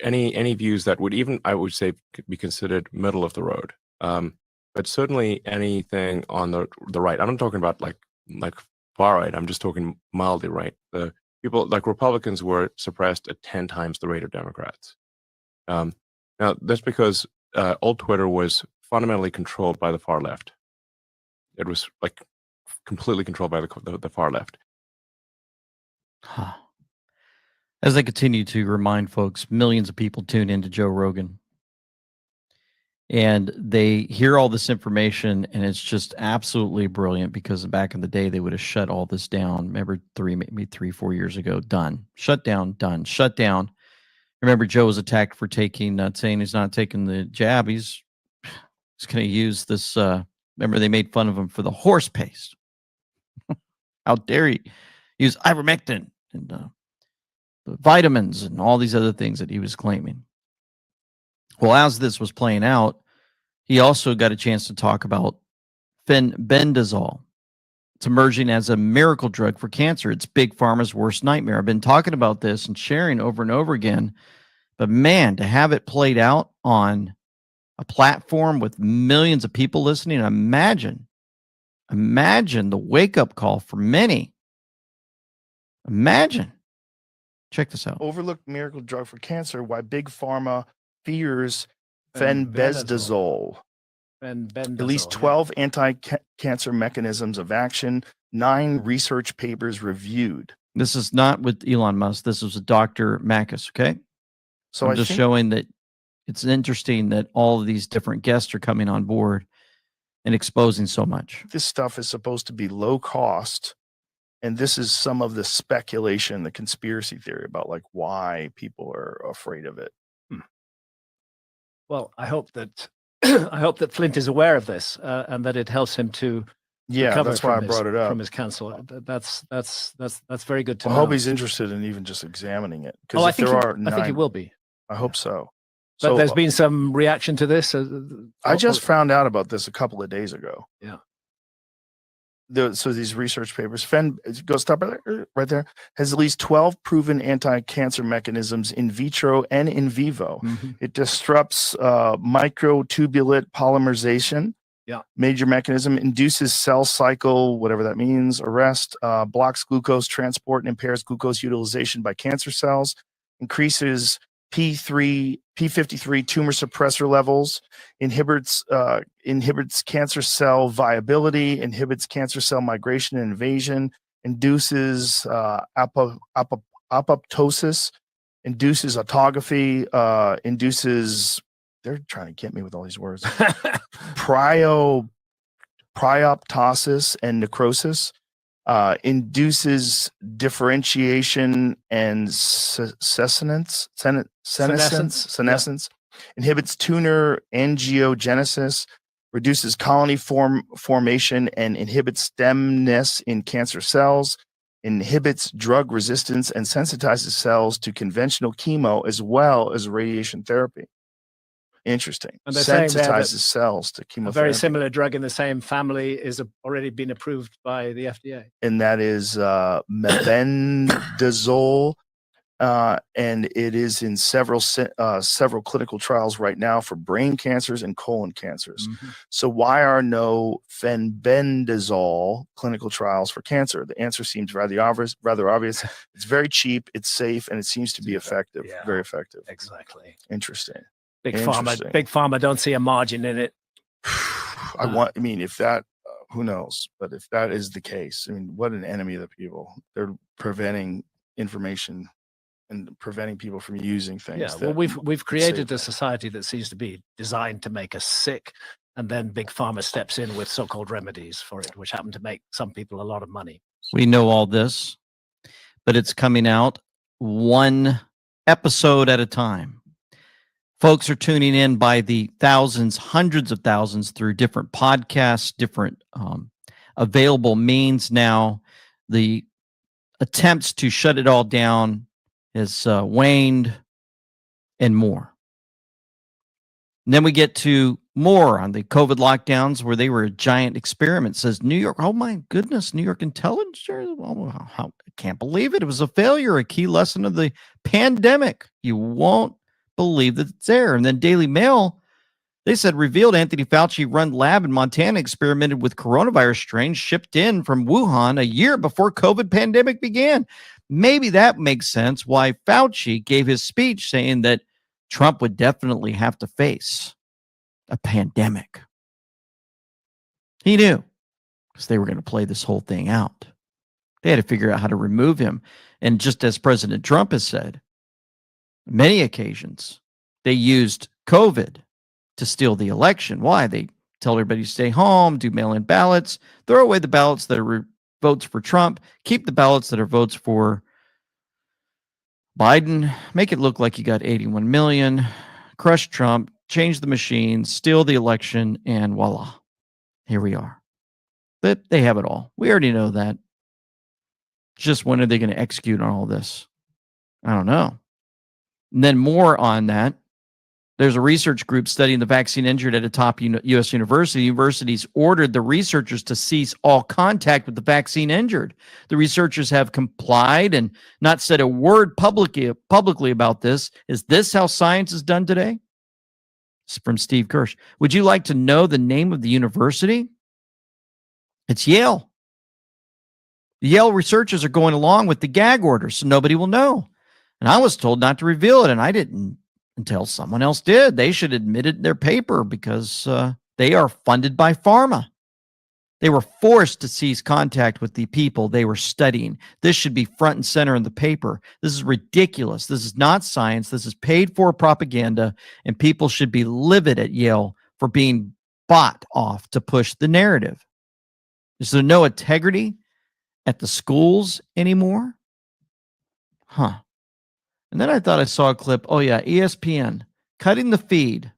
any views that would even, I would say, be considered middle of the road. But certainly anything on the right. I'm not talking about like far right. I'm just talking mildly right. The people like Republicans were suppressed at 10 times the rate of Democrats. Now that's because old Twitter was fundamentally controlled by the far left. It was like completely controlled by the far left. As I continue to remind folks, millions of people tune into Joe Rogan. And they hear all this information, and it's just absolutely brilliant because back in the day, they would have shut all this down. Remember, maybe 3-4 years ago, done. Shut down, done. Shut down. Remember, Joe was attacked for saying he's not taking the jab. He's going to use this. Remember, they made fun of him for the horse paste. How dare he use ivermectin and the vitamins and all these other things that he was claiming. Well, as this was playing out, he also got a chance to talk about fenbendazole. It's emerging as a miracle drug for cancer. It's Big Pharma's worst nightmare. I've been talking about this and sharing over and over again. But man, to have it played out on a platform with millions of people listening, imagine the wake-up call for many. Imagine. Check this out. Overlooked miracle drug for cancer. Why Big Pharma fears fenbendazole. At least 12 anti-cancer mechanisms of action. 9 research papers reviewed. This is not with Elon Musk. This is with Dr. Makis. Okay. So I'm just showing that it's interesting that all of these different guests are coming on board and exposing so much. This stuff is supposed to be low cost. And this is some of the speculation, the conspiracy theory about like why people are afraid of it. Well, I hope that I hope that Flint is aware of this and that it helps him to recover that's why I from brought it up. from his cancer. That's very good to I know. hope he's interested in even just examining it. Oh, I If think there he, are I think he 9 will be. I hope so. But So there's been some reaction to this. I just found out about this a couple of days ago. Yeah. So these research papers, go stop right there, has at least 12 proven anti-cancer mechanisms in vitro and in vivo. It disrupts microtubulate polymerization. Yeah. Major mechanism, induces cell cycle, whatever that means, arrest, blocks glucose transport and impairs glucose utilization by cancer cells, increases P53 tumor suppressor levels, inhibits cancer cell viability, inhibits cancer cell migration and invasion, induces apoptosis, induces autophagy, induces, they're trying to get me with all these words, prioptosis and necrosis, induces differentiation and senescence, inhibits tumor angiogenesis, reduces colony formation and inhibits stemness in cancer cells, inhibits drug resistance and sensitizes cells to conventional chemo as well as radiation therapy. Interesting. And they're saying there that Sensitizes cells to a chemotherapy. very similar drug in the same family is already been approved by the FDA. And that is mebendazole, and it is in several clinical trials right now for brain cancers and colon cancers. So why are no fenbendazole clinical trials for cancer? The answer seems rather obvious. It's very cheap, it's safe, and it seems to be effective. Yeah, very effective. Exactly. Interesting. Big Pharma don't see a margin in it. If that, who knows? But if that is the case, what an enemy of the people. They're preventing information and preventing people from using things. Yeah, well, we've created a society that seems to be designed to make us sick, and then Big Pharma steps in with so-called remedies for it, which happen to make some people a lot of money. We know all this, but it's coming out one episode at a time. Folks are tuning in by the thousands, hundreds of thousands through different podcasts, different available means now. The attempts to shut it all down has waned and more. And then we get to more on the COVID lockdowns where they were a giant experiment. Says New York, oh my goodness, New York intelligence. I can't believe it. It was a failure, a key lesson of the pandemic. You won't believe that it's there. And then Daily Mail, they said revealed Anthony Fauci run lab in Montana experimented with coronavirus strains shipped in from Wuhan a year before COVID pandemic began. Maybe that makes sense why Fauci gave his speech saying that Trump would definitely have to face a pandemic. He knew because they were going to play this whole thing out. They had to figure out how to remove him. And just as President Trump has said, many occasions, they used COVID to steal the election. Why? They tell everybody to stay home, do mail-in ballots, throw away the ballots that are votes for Trump, keep the ballots that are votes for Biden, make it look like you got 81 million, crush Trump, change the machine, steal the election, and voila. Here we are. But they have it all. We already know that. Just when are they going to execute on all this? I don't know. And then more on that. There's a research group studying the vaccine injured at a top U.S. university. Universities ordered the researchers to cease all contact with the vaccine injured. The researchers have complied and not said a word publicly about this. Is this how science is done today? It's from Steve Kirsch. Would you like to know the name of the university? It's Yale. The Yale researchers are going along with the gag order, so nobody will know. And I was told not to reveal it, and I didn't until someone else did. They should admit it in their paper because they are funded by pharma. They were forced to cease contact with the people they were studying. This should be front and center in the paper. This is ridiculous. This is not science. This is paid for propaganda, and people should be livid at Yale for being bought off to push the narrative. Is there no integrity at the schools anymore? Huh. And then I thought I saw a clip. Oh, yeah, ESPN cutting the feed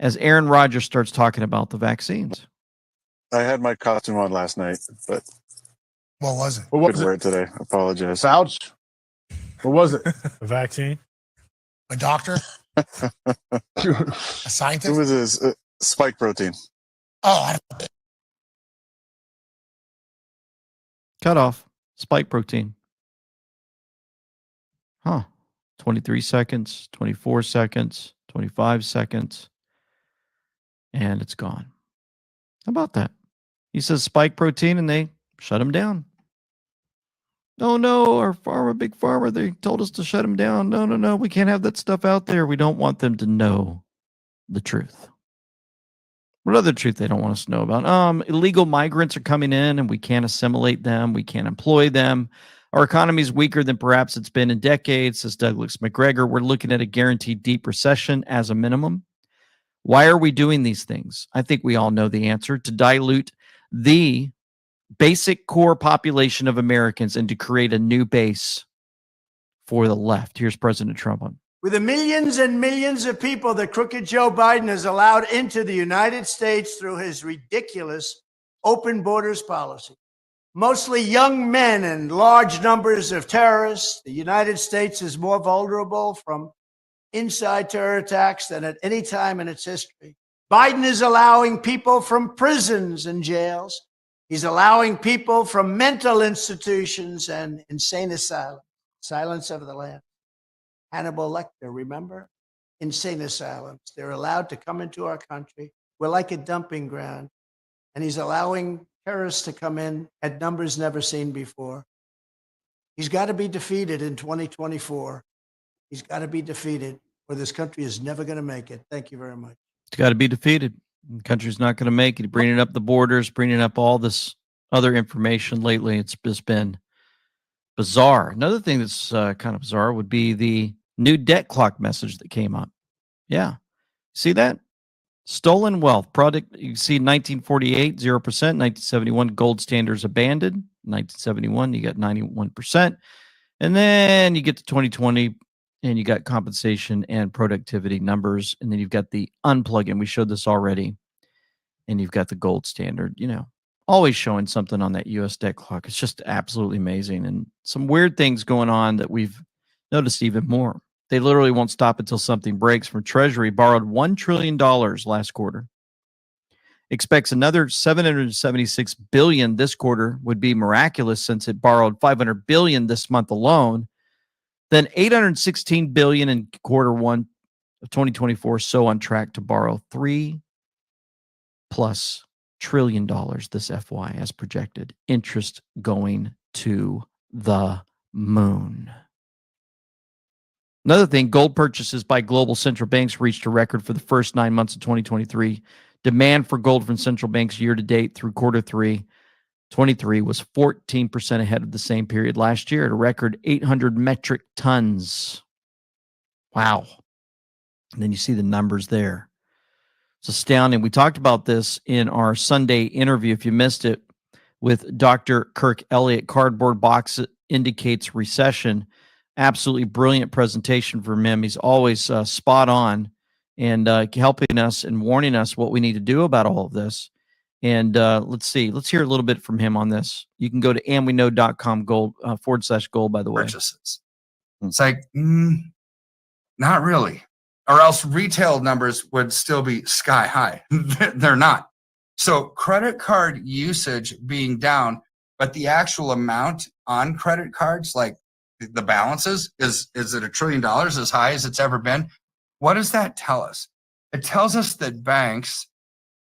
as Aaron Rodgers starts talking about the vaccines. I had my costume on last night, but what was it? Couldn't wear it today. I apologize. Fauci? What was it? A vaccine? A doctor? A scientist? It was a spike protein. Oh, I don't. Cut off. Spike protein. Huh. 23 seconds, 24 seconds, 25 seconds. And it's gone. How about that? He says spike protein and they shut him down. Oh, no, our pharma, big pharma, they told us to shut him down. No, we can't have that stuff out there. We don't want them to know the truth. What other truth they don't want us to know about? Illegal migrants are coming in and we can't assimilate them. We can't employ them. Our economy is weaker than perhaps it's been in decades, says Douglas McGregor. We're looking at a guaranteed deep recession as a minimum. Why are we doing these things? I think we all know the answer: to dilute the basic core population of Americans and to create a new base for the left. Here's President Trump on. With the millions and millions of people that crooked Joe Biden has allowed into the United States through his ridiculous open borders policy, mostly young men and large numbers of terrorists, the United States is more vulnerable from inside terror attacks than at any time in its history. Biden is allowing people from prisons and jails. He's allowing people from mental institutions and insane asylums. Silence of the Lambs. Hannibal Lecter, remember? Insane asylums. They're allowed to come into our country. We're like a dumping ground. And he's allowing terrorists to come in at numbers never seen before. He's got to be defeated in 2024. He's got to be defeated, or this country is never going to make it. Thank you very much. It's got to be defeated. The country's not going to make it. Bringing up the borders, bringing up all this other information lately. It's just been bizarre. Another thing that's kind of bizarre would be the new debt clock message that came up. Yeah. See that? Stolen wealth product. You see 1948, 0%, 1971, gold standards abandoned. 1971, you got 91%. And then you get to 2020 and you got compensation and productivity numbers. And then you've got the unplug-in. We showed this already. And you've got the gold standard, always showing something on that U.S. debt clock. It's just absolutely amazing. And some weird things going on that we've noticed even more. They literally won't stop until something breaks. From Treasury borrowed $1 trillion last quarter. Expects another $776 billion this quarter. Would be miraculous since it borrowed $500 billion this month alone. Then $816 billion in quarter one of 2024, so on track to borrow $3+ trillion this FY as projected. Interest going to the moon. Another thing, gold purchases by global central banks reached a record for the first 9 months of 2023. Demand for gold from central banks year to date through quarter 3 23 was 14% ahead of the same period last year at a record 800 metric tons. Wow. And then you see the numbers there. It's astounding. We talked about this in our Sunday interview, if you missed it, with Dr. Kirk Elliott. Cardboard box indicates recession. Absolutely brilliant presentation from him. He's always spot on and helping us and warning us what we need to do about all of this. And let's see. Let's hear a little bit from him on this. You can go to andweknow.com gold /gold, by the way. Purchases. It's like, not really. Or else retail numbers would still be sky high. They're not. So credit card usage being down, but the actual amount on credit cards, like the balances, is it $1 trillion, as high as it's ever been? What does that tell us? It tells us that banks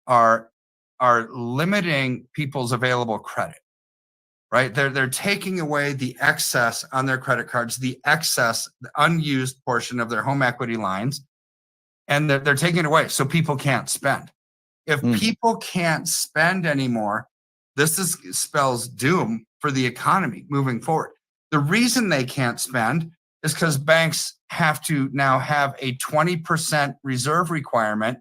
are limiting people's available credit, right? They're taking away the excess on their credit cards, the excess, the unused portion of their home equity lines, and they're taking it away so people can't spend. If people can't spend anymore, this spells doom for the economy moving forward. The reason they can't spend is because banks have to now have a 20% reserve requirement,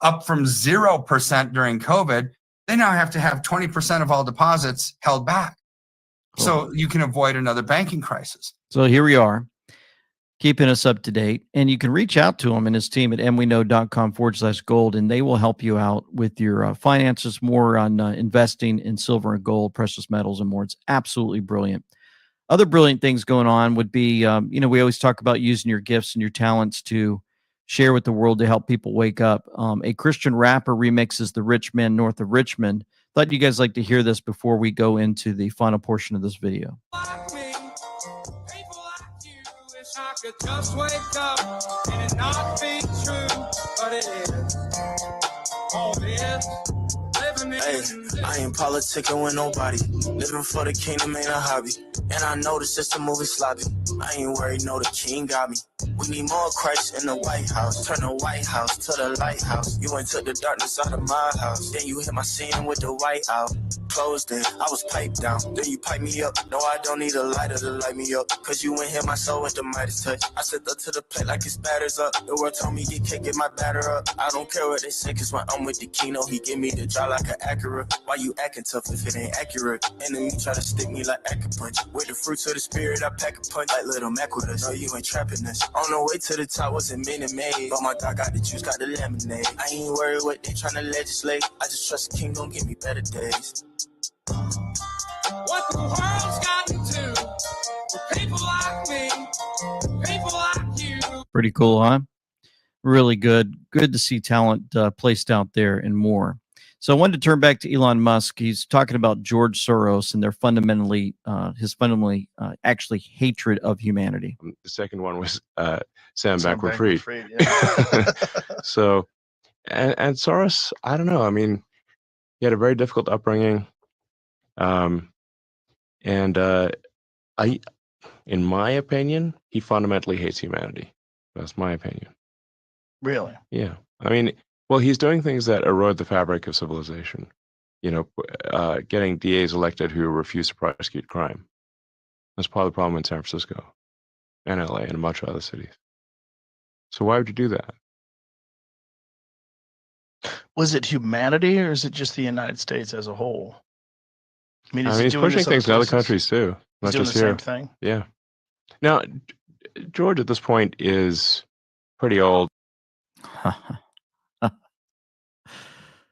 up from 0% during COVID. They now have to have 20% of all deposits held back. So you can avoid another banking crisis. So here we are, keeping us up to date. And you can reach out to him and his team at andweknow.com /gold, and they will help you out with your finances, more on investing in silver and gold, precious metals, and more. It's absolutely brilliant. Other brilliant things going on would be, we always talk about using your gifts and your talents to share with the world to help people wake up. A Christian rapper remixes The Rich Man North of Richmond. Thought you guys like to hear this before we go into the final portion of this video. I could just wake up and it not be true, but it is. All this living in. Hey, I ain't politicking with nobody. Living for the kingdom ain't a hobby. And I know this just a movie sloppy. I ain't worried, no, the king got me. We need more Christ in the White House. Turn the White House to the lighthouse. You went to the darkness out of my house. Then you hit my scene with the white out. Closed in, I was piped down. Then you pipe me up. No, I don't need a lighter to light me up. Cause you ain't hit my soul with the Midas touch. I sit up to the plate like it's batters up. The world told me you can't get my batter up. I don't care what they say, cause when I'm with the Kino, he give me the jaw like an Acura. Why you acting tough if it ain't accurate? Enemy try to stick me like Acupunch. With the fruits of the spirit, I pack a punch like little Mac with us. No, you ain't trapping us. On the way to the top wasn't minute made. But my dog got the juice, got the lemonade. I ain't worried what they trying to legislate. I just trust the king gon' give me better days. What the world's gotten to for people like me, people like you. Pretty cool, huh? Really good. Good to see talent placed out there and more. So I wanted to turn back to Elon Musk. He's talking about George Soros and their fundamentally actually hatred of humanity. The second one was Sam Bankman-Fried. Yeah. So, and Soros, I don't know. I mean, he had a very difficult upbringing. In my opinion, he fundamentally hates humanity. That's my opinion. Really? Yeah. I mean, well, he's doing things that erode the fabric of civilization. Getting DAs elected who refuse to prosecute crime. That's part of the problem in San Francisco and LA and a bunch of other cities. So why would you do that? Was it humanity or is it just the United States as a whole? I mean, he's pushing things in other countries too, not doing just the here. same thing? Yeah. Now, George at this point is pretty old.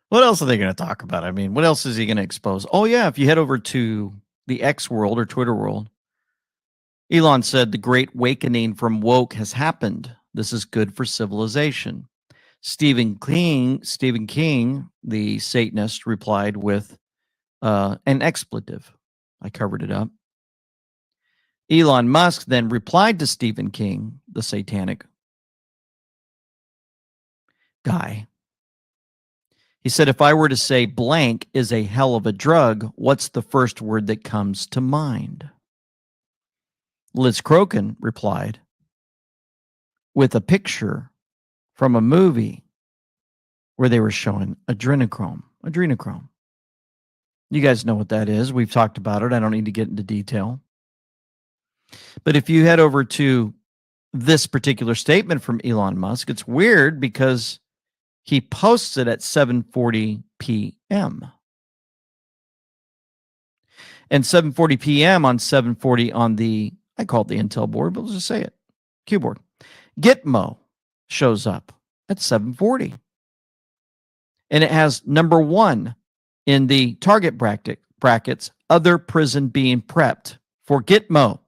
What else are they going to talk about? I mean, what else is he going to expose? Oh, yeah. If you head over to the X world or Twitter world, Elon said the great awakening from woke has happened. This is good for civilization. Stephen King, the Satanist, replied with an expletive. I covered it up. Elon Musk then replied to Stephen King, the satanic guy. He said, if I were to say blank is a hell of a drug, what's the first word that comes to mind? Liz Crokin replied with a picture from a movie where they were showing adrenochrome. Adrenochrome. You guys know what that is. We've talked about it. I don't need to get into detail. But if you head over to this particular statement from Elon Musk, it's weird because he posts it at 7:40 p.m. And 7:40 p.m. on 7:40 on the, I call it the Intel board, but let's just say it, keyboard. Gitmo shows up at 7:40. And it has number 1 in the target brackets, other prison being prepped for Gitmo.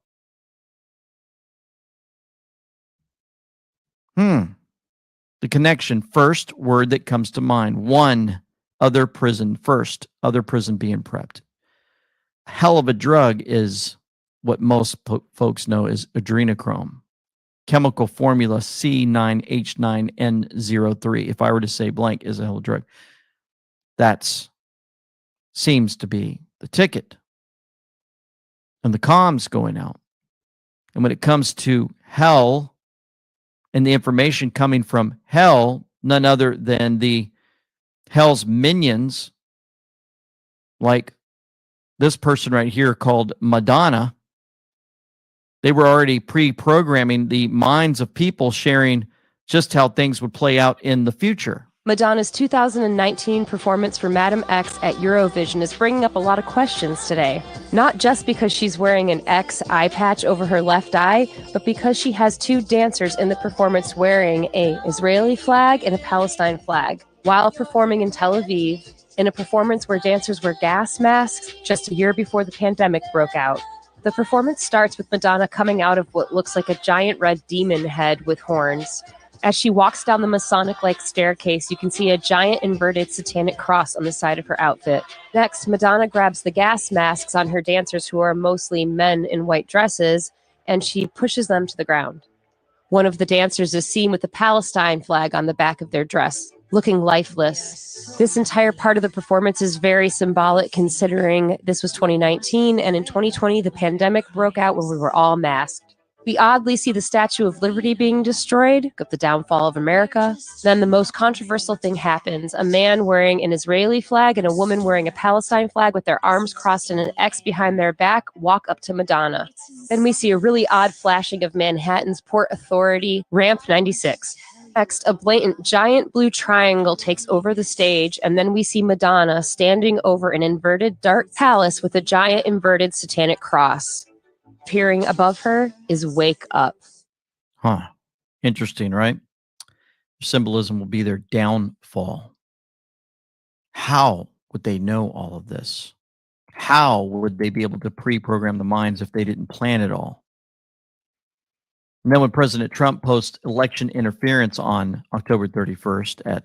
The connection, first word that comes to mind. 1, other prison, first, other prison being prepped. Hell of a drug is what most folks know as adrenochrome. Chemical formula C9H9N03. If I were to say blank is a hell of a drug, that's seems to be the ticket. And the comms going out. And when it comes to hell and the information coming from hell, none other than the hell's minions, like this person right here called Madonna, they were already pre-programming the minds of people, sharing just how things would play out in the future. Madonna's 2019 performance for Madam X at Eurovision is bringing up a lot of questions today. Not just because she's wearing an X eye patch over her left eye, but because she has 2 dancers in the performance wearing an Israeli flag and a Palestine flag, while performing in Tel Aviv in a performance where dancers wear gas masks just a year before the pandemic broke out. The performance starts with Madonna coming out of what looks like a giant red demon head with horns. As she walks down the Masonic-like staircase, you can see a giant inverted satanic cross on the side of her outfit. Next, Madonna grabs the gas masks on her dancers, who are mostly men in white dresses, and she pushes them to the ground. One of the dancers is seen with the Palestine flag on the back of their dress, looking lifeless. This entire part of the performance is very symbolic, considering this was 2019, and in 2020, the pandemic broke out when we were all masked. We oddly see the Statue of Liberty being destroyed, the downfall of America. Then the most controversial thing happens. A man wearing an Israeli flag and a woman wearing a Palestine flag with their arms crossed and an X behind their back walk up to Madonna. Then we see a really odd flashing of Manhattan's Port Authority Ramp 96. Next, a blatant giant blue triangle takes over the stage, and then we see Madonna standing over an inverted dark palace with a giant inverted satanic cross. Appearing above her is "Wake Up." Interesting, right? Symbolism will be their downfall. How would they know all of this? How would they be able to pre-program the minds if they didn't plan it all? And then when President Trump posts election interference on October 31st at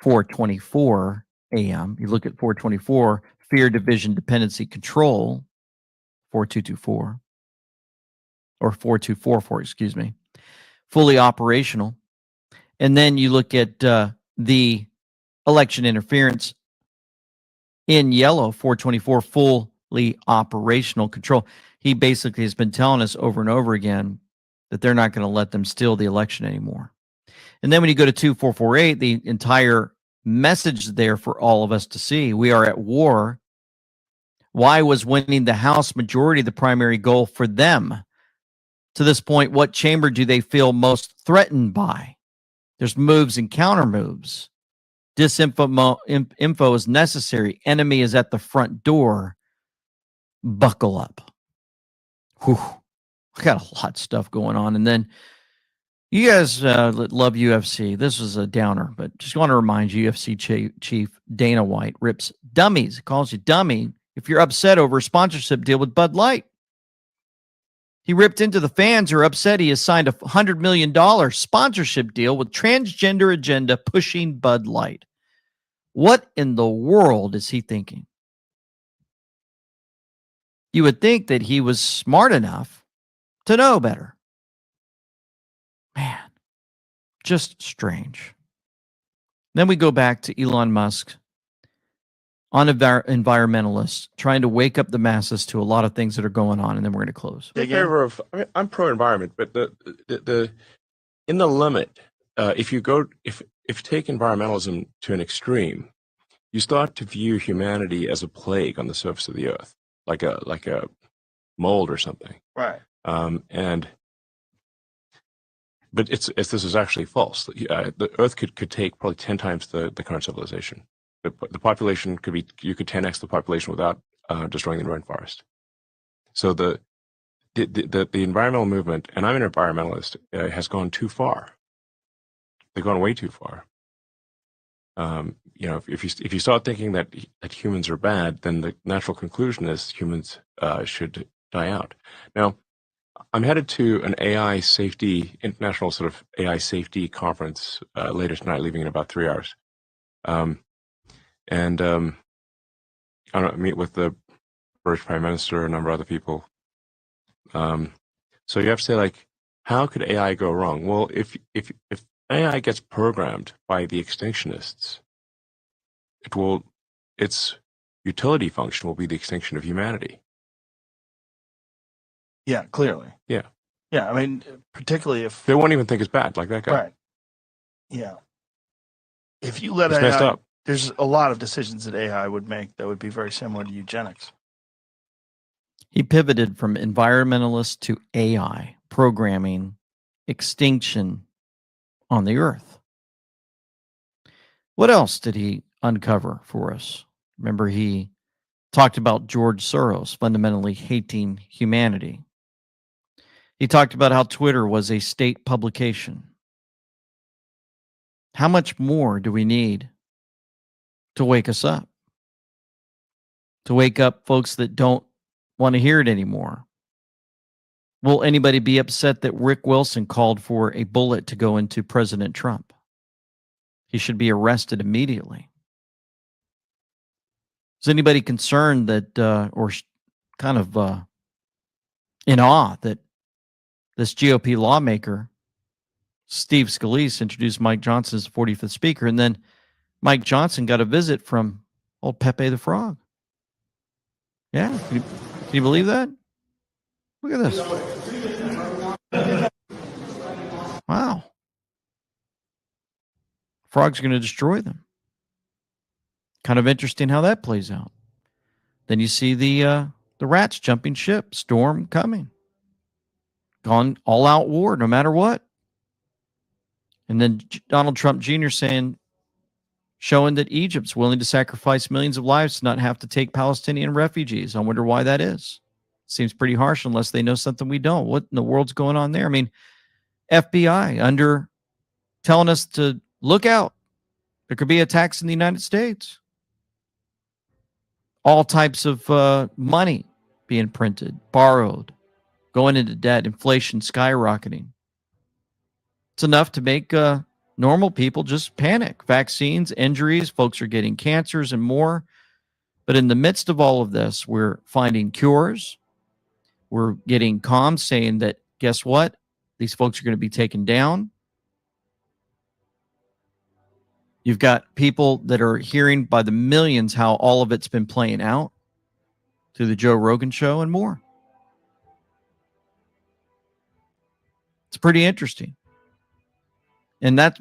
4:24 a.m., you look at 4:24, fear, division, dependency, control, 4224. Or 4244, excuse me, fully operational. And then you look at the election interference in yellow, 424, fully operational control. He basically has been telling us over and over again that they're not going to let them steal the election anymore. And then when you go to 2448, the entire message there for all of us to see, we are at war. Why was winning the House majority the primary goal for them? To this point, what chamber do they feel most threatened by? There's moves and counter moves. Info is necessary. Enemy is at the front door. Buckle up. Whew. Got a lot of stuff going on. And then you guys love UFC. This was a downer, but just want to remind you, UFC chief Dana White rips dummies, calls you dummy if you're upset over a sponsorship deal with Bud Light. He ripped into the fans who are upset he has signed a $100 million sponsorship deal with transgender agenda pushing Bud Light. What in the world is he thinking? You would think that he was smart enough to know better. Man, just strange. Then we go back to Elon Musk on environmentalists trying to wake up the masses to a lot of things that are going on, and then we're going to close. I'm in favor of. I mean, I'm pro-environment, but the in the limit, if you take environmentalism to an extreme, you start to view humanity as a plague on the surface of the earth, like a mold or something. Right. But this is actually false. The Earth could take probably 10 times the current civilization. The population you could 10x the population without destroying the rainforest. So the environmental movement, and I'm an environmentalist, has gone too far. They've gone way too far. If you start thinking that humans are bad, then the natural conclusion is humans should die out. Now, I'm headed to an international sort of AI safety conference later tonight, leaving in about 3 hours. I'm going to meet with the British Prime Minister, a number of other people. So you have to say, like, how could AI go wrong? Well, if AI gets programmed by the extinctionists, its utility function will be the extinction of humanity. Yeah, clearly. Yeah. Yeah, I mean, particularly if they won't even think it's bad, like that guy. Right. Yeah. If you let It's messed AI, up. there's a lot of decisions that AI would make that would be very similar to eugenics. He pivoted from environmentalist to AI, programming extinction on the earth. What else did he uncover for us? Remember, he talked about George Soros fundamentally hating humanity. He talked about how Twitter was a state publication. How much more do we need to wake us up? To wake up folks that don't want to hear it anymore? Will anybody be upset that Rick Wilson called for a bullet to go into President Trump? He should be arrested immediately. Is anybody concerned that, or kind of in awe that this GOP lawmaker, Steve Scalise, introduced Mike Johnson as the 45th Speaker, and then Mike Johnson got a visit from old Pepe the Frog? Yeah, can you believe that? Look at this. Wow. Frog's going to destroy them. Kind of interesting how that plays out. Then you see the rats jumping ship, storm coming. Gone all out war, no matter what. And then Donald Trump Jr. showing that Egypt's willing to sacrifice millions of lives to not have to take Palestinian refugees. I wonder why that is. Seems pretty harsh unless they know something we don't. What in the world's going on there? I mean, FBI telling us to look out. There could be attacks in the United States. All types of money being printed, borrowed, going into debt, inflation skyrocketing. It's enough to make normal people just panic. Vaccines, injuries, folks are getting cancers and more. But in the midst of all of this, we're finding cures. We're getting comms saying that, guess what? These folks are going to be taken down. You've got people that are hearing by the millions how all of it's been playing out through the Joe Rogan show and more. It's pretty interesting. And that's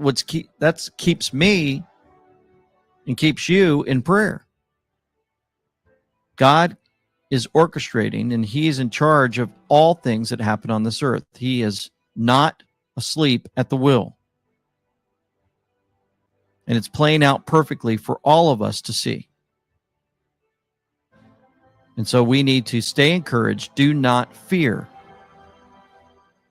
keeps me and keeps you in prayer. God is orchestrating, and he is in charge of all things that happen on this earth. He is not asleep at the wheel. And it's playing out perfectly for all of us to see. And so we need to stay encouraged. Do not fear.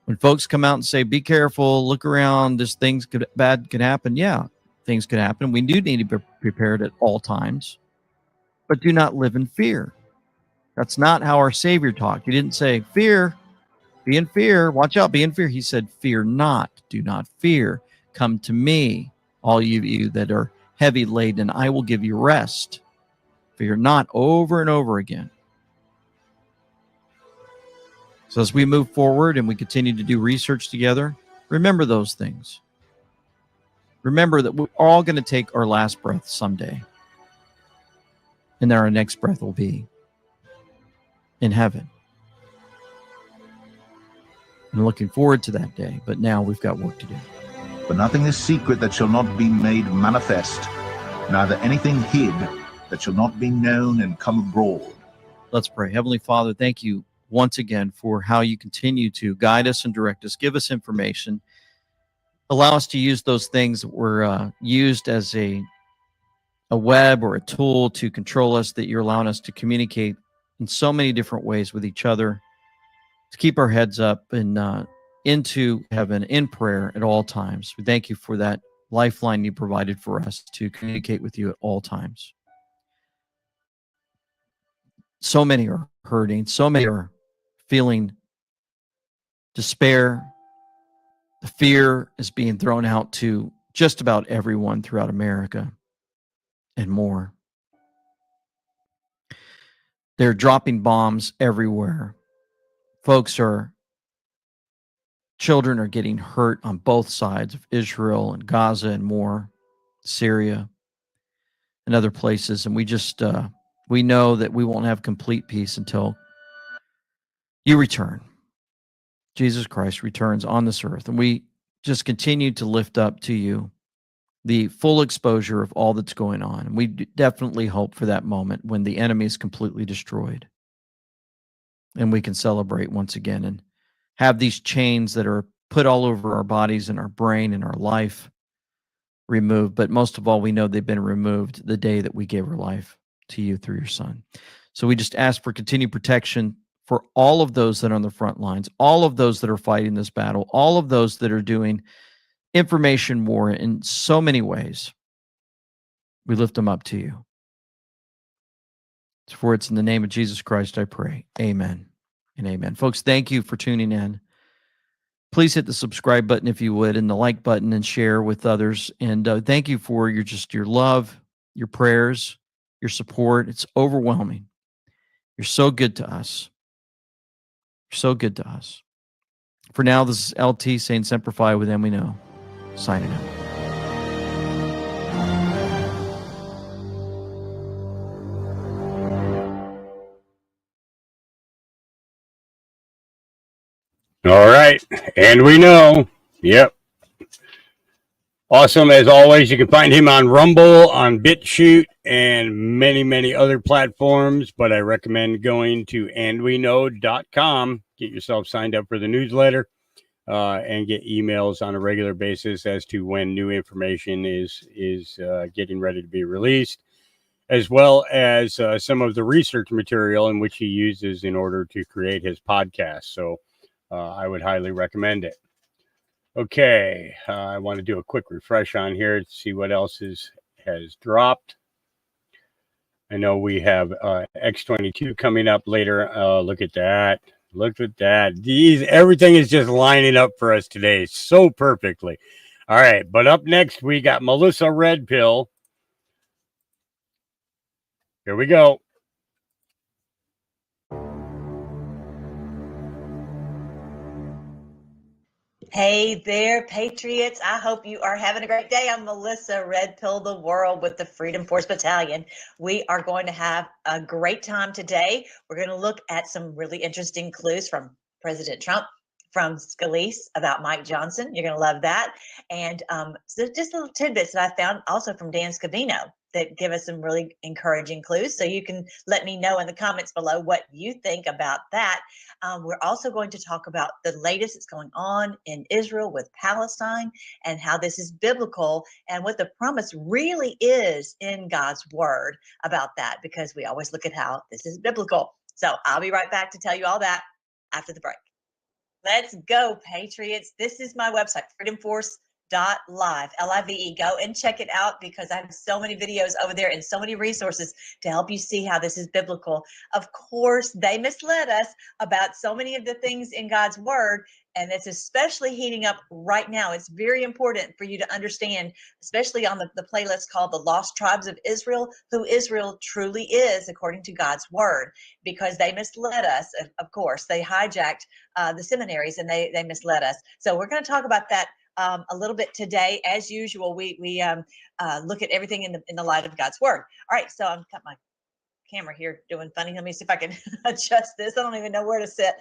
When folks come out and say, be careful, look around, this bad could happen. Yeah, things could happen. We do need to be prepared at all times. But do not live in fear. That's not how our Savior talked. He didn't say, fear, be in fear, watch out, be in fear. He said, fear not, do not fear. Come to me, all you that are heavy laden, I will give you rest. Fear not, over and over again. So as we move forward and we continue to do research together, remember those things. Remember that we're all going to take our last breath someday. And then our next breath will be in heaven. I'm looking forward to that day, but now we've got work to do. For nothing is secret that shall not be made manifest, neither anything hid that shall not be known and come abroad. Let's pray. Heavenly Father, thank you once again for how you continue to guide us and direct us, give us information, allow us to use those things that were used as a web or a tool to control us, that you're allowing us to communicate in so many different ways with each other, to keep our heads up and into heaven in prayer at all times. We thank you for that lifeline you provided for us to communicate with you at all times. So many are hurting. So many are feeling despair. The fear is being thrown out to just about everyone throughout America and more. They're dropping bombs everywhere. Children are getting hurt on both sides of Israel and Gaza and more, Syria and other places. And we know that we won't have complete peace until you return. Jesus Christ returns on this earth. And we just continue to lift up to you the full exposure of all that's going on. And we definitely hope for that moment when the enemy is completely destroyed. And we can celebrate once again and have these chains that are put all over our bodies and our brain and our life removed. But most of all, we know they've been removed the day that we gave our life to you through your Son. So we just ask for continued protection for all of those that are on the front lines, all of those that are fighting this battle, all of those that are doing information war in so many ways. We lift them up to you. For it's in the name of Jesus Christ I pray. Amen and amen. Folks, thank you for tuning in. Please hit the subscribe button if you would, and the like button, and share with others. And thank you for your love, your prayers, your support. It's overwhelming. You're so good to us. You're so good to us. For now, this is LT saying Semper Fi, with them we know. Signing out. All right. And we know. Yep. Awesome. As always, you can find him on Rumble, on BitChute, and many, many other platforms. But I recommend going to andweknow.com. Get yourself signed up for the newsletter and get emails on a regular basis as to when new information is getting ready to be released, as well as some of the research material in which he uses in order to create his podcast. So I would highly recommend it. Okay, I want to do a quick refresh on here to see what else has dropped. I know we have X22 coming up later. Look at that. Look at that. Everything is just lining up for us today so perfectly. All right, but up next, we got Melissa Red Pill. Here we go. Hey there, Patriots. I hope you are having a great day. I'm Melissa Red Pill the World with the Freedom Force Battalion. We are going to have a great time today. We're going to look at some really interesting clues from President Trump, from Scalise about Mike Johnson. You're going to love that. And so just little tidbits that I found also from Dan Scavino that give us some really encouraging clues. So you can let me know in the comments below what you think about that. We're also going to talk about the latest that's going on in Israel with Palestine and how this is biblical and what the promise really is in God's word about that, because we always look at how this is biblical. So I'll be right back to tell you all that after the break. Let's go, Patriots. This is my website, freedomforce.live, Live. Go and check it out, because I have so many videos over there and so many resources to help you see how this is biblical. Of course, they misled us about so many of the things in God's word, and it's especially heating up right now. It's very important for you to understand, especially on the playlist called The Lost Tribes of Israel, who Israel truly is according to God's word, because they misled us. Of course, they hijacked the seminaries and they misled us. So we're going to talk about that a little bit today. As usual, we look at everything in the light of God's word. All right, so I'm got my camera here doing funny. Let me see if I can adjust this. I don't even know where to sit.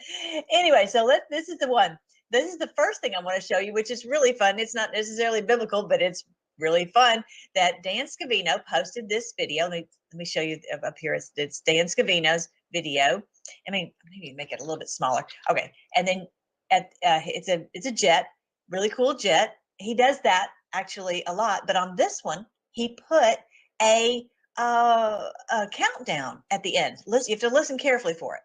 Anyway, so this is the one. This is the first thing I want to show you, which is really fun. It's not necessarily biblical, but it's really fun that Dan Scavino posted this video. Let me show you up here. It's Dan Scavino's video. I mean, maybe make it a little bit smaller. Okay, and then it's a jet, really cool jet. He does that actually a lot, but on this one, he put a countdown at the end. Listen, you have to listen carefully for it.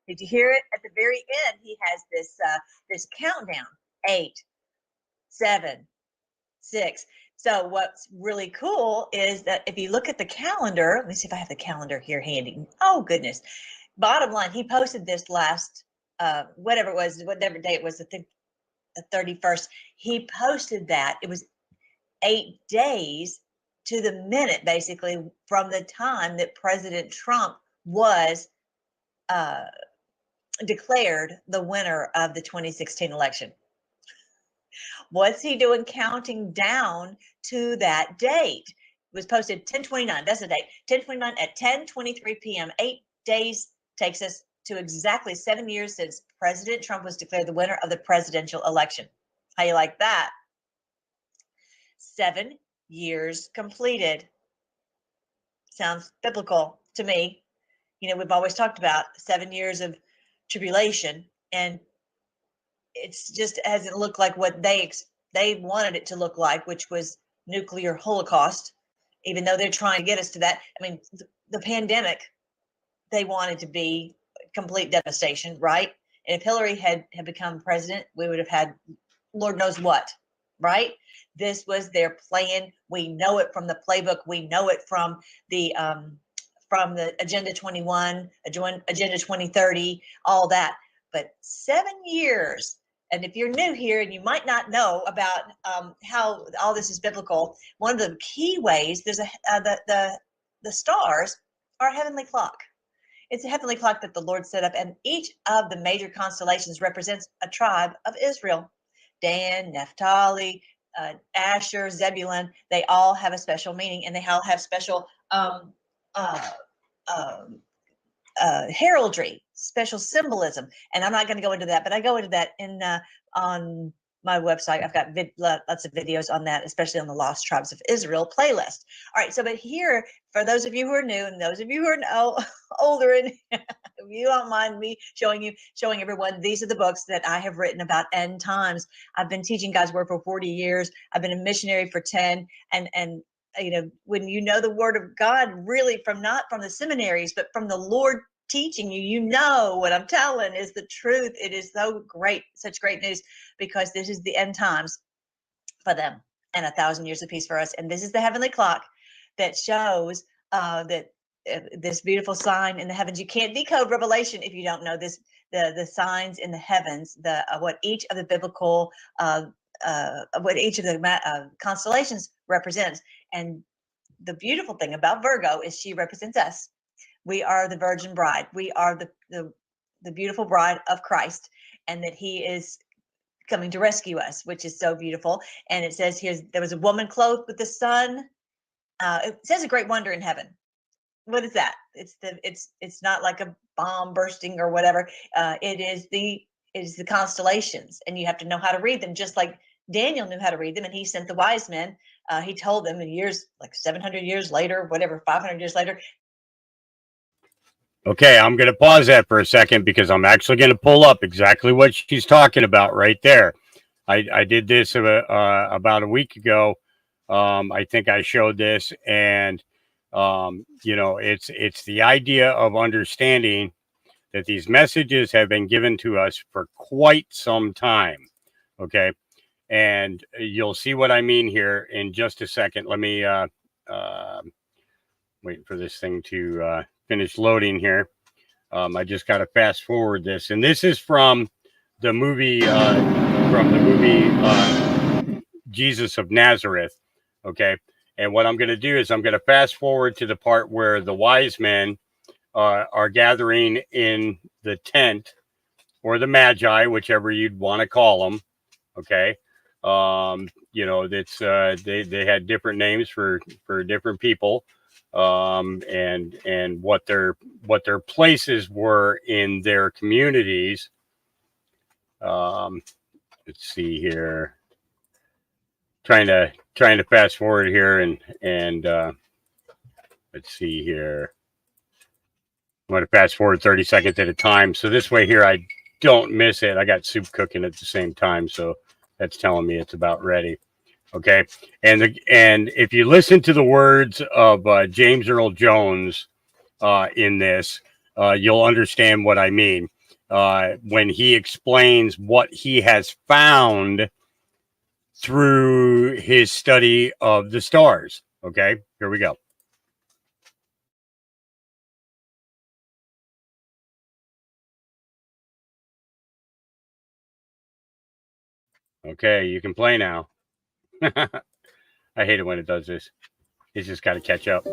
Did you hear it? At the very end, he has this countdown: 8, 7, 6. So what's really cool is that if you look at the calendar, let me see if I have the calendar here handy. Oh goodness! Bottom line, he posted this last whatever it was, whatever day it was, I think the 31st. He posted that. It was 8 days to the minute, basically, from the time that President Trump was declared the winner of the 2016 election. What's he doing counting down to that date? It was posted 10/29. That's the date. 10/29 at 10:23 p.m. 8 days takes us to exactly 7 years since President Trump was declared the winner of the presidential election. How you like that? 7 years completed. Sounds biblical to me. You know, we've always talked about 7 years of tribulation, and it's just hasn't looked like what they wanted it to look like, which was nuclear holocaust, even though they're trying to get us to that. I mean, the pandemic, they wanted to be complete devastation, right? And if Hillary had become president, we would have had Lord knows what, right? This was their plan. We know it from the playbook. We know it from the Agenda 21, Agenda 2030, all that. But 7 years. And if you're new here and you might not know about how all this is biblical, one of the key ways there's the stars are a heavenly clock. It's a heavenly clock that the Lord set up, and each of the major constellations represents a tribe of Israel. Dan, Naphtali, Asher, Zebulun, they all have a special meaning, and they all have special heraldry, special symbolism. And I'm not going to go into that, but I go into that on my website. I've got lots of videos on that, especially on the Lost Tribes of Israel playlist. All right, so but here, for those of you who are new and those of you who are older, and if you don't mind me showing everyone, these are the books that I have written about end times. I've been teaching God's word for 40 years. I've been a missionary for 10, and you know, when you know the word of God, really not from the seminaries, but from the Lord teaching you, you know what I'm telling is the truth. It is so great, such great news, because this is the end times for them and 1,000 years of peace for us. And this is the heavenly clock that shows that this beautiful sign in the heavens. You can't decode Revelation if you don't know this. The signs in the heavens, what each of the biblical, what each of the constellations represents. And the beautiful thing about Virgo is she represents us. We are the virgin bride. We are the beautiful bride of Christ, and that he is coming to rescue us, which is so beautiful. And it says here, there was a woman clothed with the sun. It says a great wonder in heaven. What is that? It's not like a bomb bursting or whatever. It is the constellations, and you have to know how to read them, just like Daniel knew how to read them, and he sent the wise men. He told them in years, like 700 years later, whatever, 500 years later. Okay, I'm going to pause that for a second because I'm actually going to pull up exactly what she's talking about right there. I did this about a week ago. I think I showed this, and you know, it's the idea of understanding that these messages have been given to us for quite some time. Okay, and you'll see what I mean here in just a second. Let me wait for this thing to finish loading here. I just got to fast forward this, and this is from the movie Jesus of Nazareth. Okay. And what I'm going to do is I'm going to fast forward to the part where the wise men are gathering in the tent, or the Magi, whichever you'd want to call them. Okay. You know, that's they had different names for different people, and what their places were in their communities. Let's see here. Trying to fast forward here and let's see here. I'm going to fast forward 30 seconds at a time. So this way here, I don't miss it. I got soup cooking at the same time. So that's telling me it's about ready. Okay. And if you listen to the words of James Earl Jones in this, you'll understand what I mean. When he explains what he has found through his study of the stars. Okay, here we go. Okay, you can play now. I hate it when it does this. It's just got to catch up.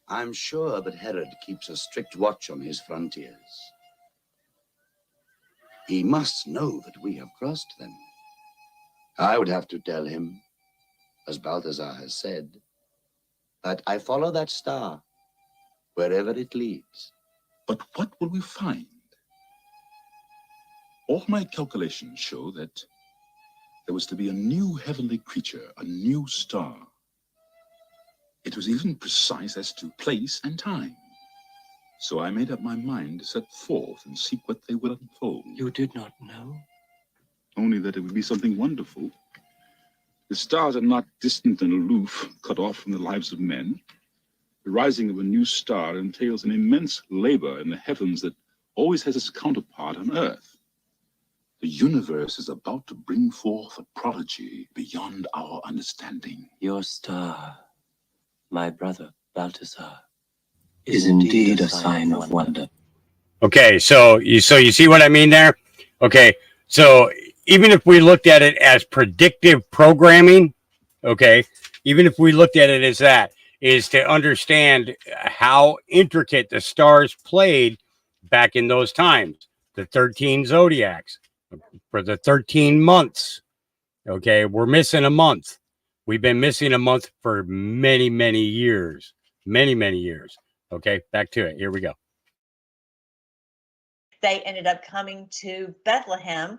I'm sure that Herod keeps a strict watch on his frontiers. He must know that we have crossed them. I would have to tell him, as Balthazar has said, that I follow that star wherever it leads. But what will we find? All my calculations show that there was to be a new heavenly creature, a new star. It was even precise as to place and time. So I made up my mind to set forth and seek what they would unfold. You did not know? Only that it would be something wonderful. The stars are not distant and aloof, cut off from the lives of men. The rising of a new star entails an immense labor in the heavens that always has its counterpart on earth. The universe is about to bring forth a prodigy beyond our understanding. Your star, my brother Balthazar, is indeed a sign of wonder. Okay, so you see what I mean there? Okay, so even if we looked at it as predictive programming, okay, even if we looked at it as that, is to understand how intricate the stars played back in those times, the 13 zodiacs for the 13 months. Okay, we're missing a month. We've been missing a month for many, many years. Many, many years. Okay, back to it. Here we go. They ended up coming to Bethlehem,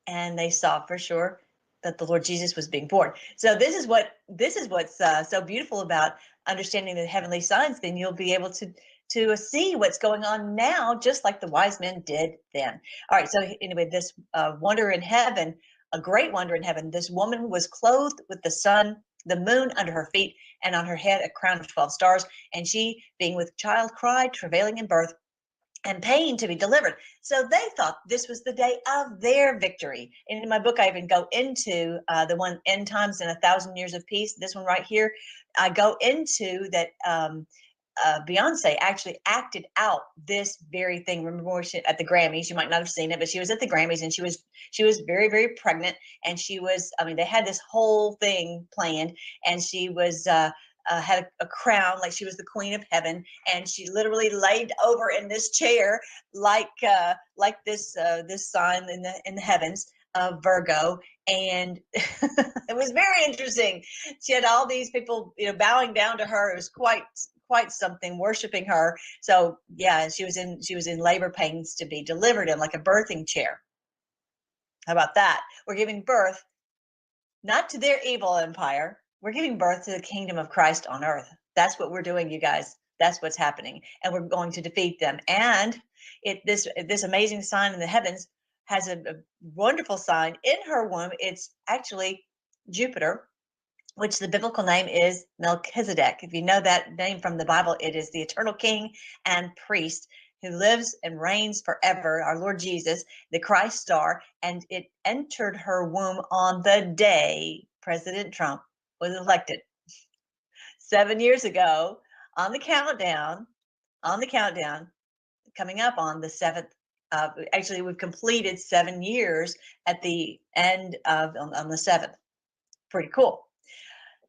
and they saw for sure that the Lord Jesus was being born. So this is what's so beautiful about understanding the heavenly signs. Then you'll be able to see what's going on now, just like the wise men did then. All right. So anyway, this wonder in heaven, a great wonder in heaven. This woman was clothed with the sun, the moon under her feet, and on her head a crown of 12 stars. And she, being with child, cried, travailing in birth and pain to be delivered. So they thought this was the day of their victory. And in my book, I even go into the one, End Times and 1,000 Years of Peace. This one right here, I go into that Beyonce actually acted out this very thing. Remember at the Grammys, you might not have seen it, but she was at the Grammys and she was very, very pregnant. And she was, I mean, they had this whole thing planned, and she was, had a crown, like she was the queen of heaven, and she literally laid over in this chair like this sign in the heavens of Virgo, and it was very interesting. She had all these people, bowing down to her. It was quite something, worshiping her. So yeah, she was in labor pains to be delivered in, like a birthing chair. How about that? We're giving birth not to their evil empire. We're giving birth to the kingdom of Christ on earth. That's what we're doing, you guys. That's what's happening. And we're going to defeat them. And This amazing sign in the heavens has a wonderful sign in her womb. It's actually Jupiter, which the biblical name is Melchizedek. If you know that name from the Bible, it is the eternal king and priest who lives and reigns forever, our Lord Jesus, the Christ star, and it entered her womb on the day President Trump was elected 7 years ago on the countdown, coming up on the 7th. Actually, we've completed 7 years at the end of on the 7th. Pretty cool.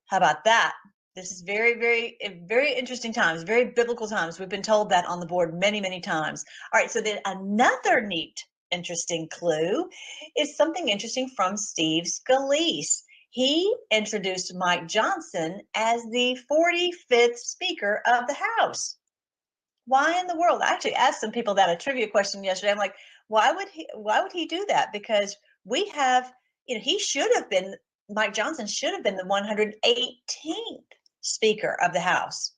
How about that? This is very, very, very interesting times, very biblical times. We've been told that on the board many, many times. All right, so then another neat, interesting clue is something interesting from Steve Scalise. He introduced Mike Johnson as the 45th Speaker of the House. Why in the world? I actually asked some people that a trivia question yesterday. I'm like, why would he do that? Because we have, he should have been, Mike Johnson should have been the 118th Speaker of the House.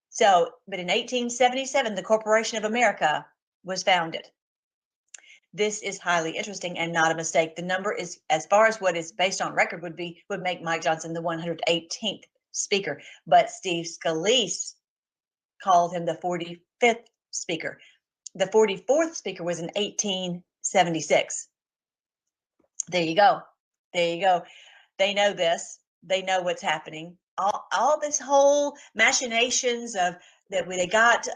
So, but in 1877, the Corporation of America was founded. This is highly interesting and not a mistake. The number is, as far as what is based on record, would make Mike Johnson the 118th Speaker. But Steve Scalise called him the 45th Speaker. The 44th Speaker was in 1876. There you go. There you go. They know this. They know what's happening. All this whole machinations of that they got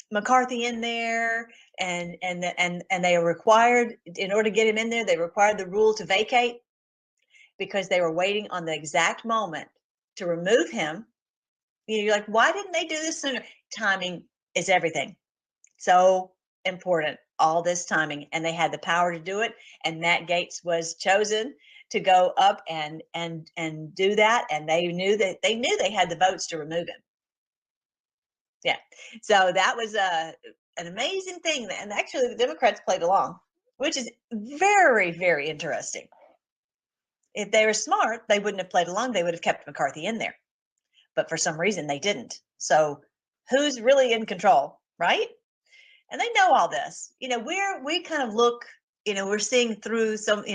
McCarthy in there, and they are required, in order to get him in there, they required the rule to vacate because they were waiting on the exact moment to remove him. You're like, why didn't they do this sooner? Timing is everything. So important, all this timing, and they had the power to do it. And Matt Gaetz was chosen to go up and do that, and they knew they had the votes to remove him. Yeah, so that was an amazing thing, and actually the Democrats played along, which is very, very interesting. If they were smart, they wouldn't have played along. They would have kept McCarthy in there, but for some reason they didn't. So who's really in control, right? And they know all this. We kind of look, we're seeing through some,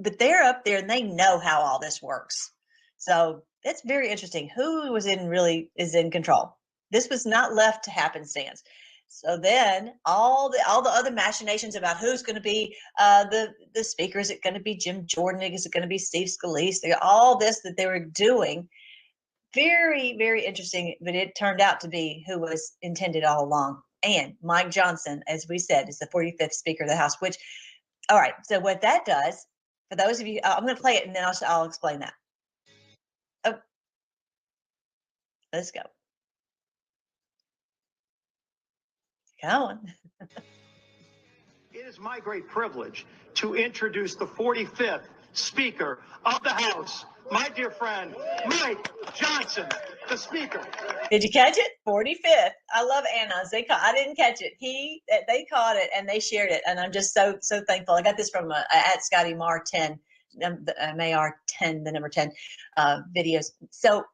but they're up there and they know how all this works. So that's very interesting. Who is in control? This was not left to happenstance. So then all the other machinations about who's going to be the speaker, is it going to be Jim Jordan? Is it going to be Steve Scalise? All this that they were doing, very, very interesting. But it turned out to be who was intended all along. And Mike Johnson, as we said, is the 45th Speaker of the House. Which, all right. So what that does, for those of you, I'm going to play it and then I'll explain that. Oh, let's go. Come on. It is my great privilege to introduce the 45th Speaker of the House, my dear friend, Mike Johnson, the Speaker. Did you catch it? 45th. I love Anna's. I didn't catch it. They caught it and they shared it, and I'm just so thankful. I got this from at Scotty Mar 10, MAR 10, the number 10 videos. So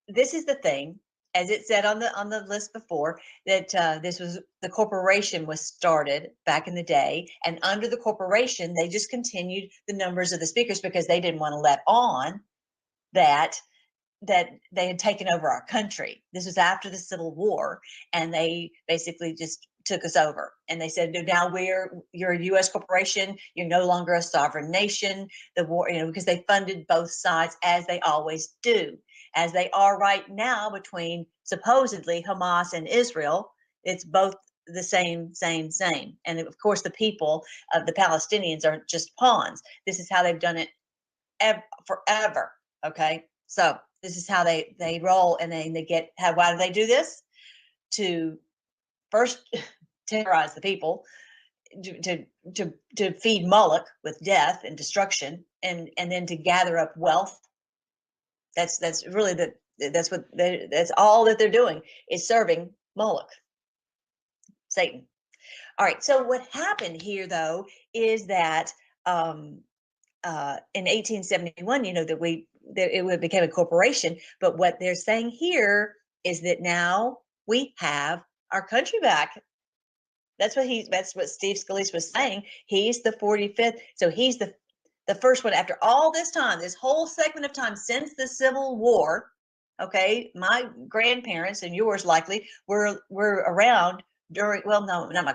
this is the thing. As it said on the list before, that the corporation was started back in the day, and under the corporation, they just continued the numbers of the speakers because they didn't want to let on that they had taken over our country. This was after the Civil War, and they basically just took us over. And they said, no, now you're a U.S. corporation. You're no longer a sovereign nation. The war, because they funded both sides, as they always do. As they are right now between supposedly Hamas and Israel. It's both the same. And of course, the people of the Palestinians are just pawns. This is how they've done it forever. Okay. So this is how they roll, and then why do they do this? To first terrorize the people, to feed Moloch with death and destruction, and then to gather up wealth. That's all that they're doing, is serving Moloch, Satan. All right. So what happened here, though, is that in 1871, it became a corporation. But what they're saying here is that now we have our country back. That's what Steve Scalise was saying. He's the 45th. So he's the first one after all this time, this whole segment of time since the Civil War. Okay. My grandparents and yours likely were around during, well, no, not my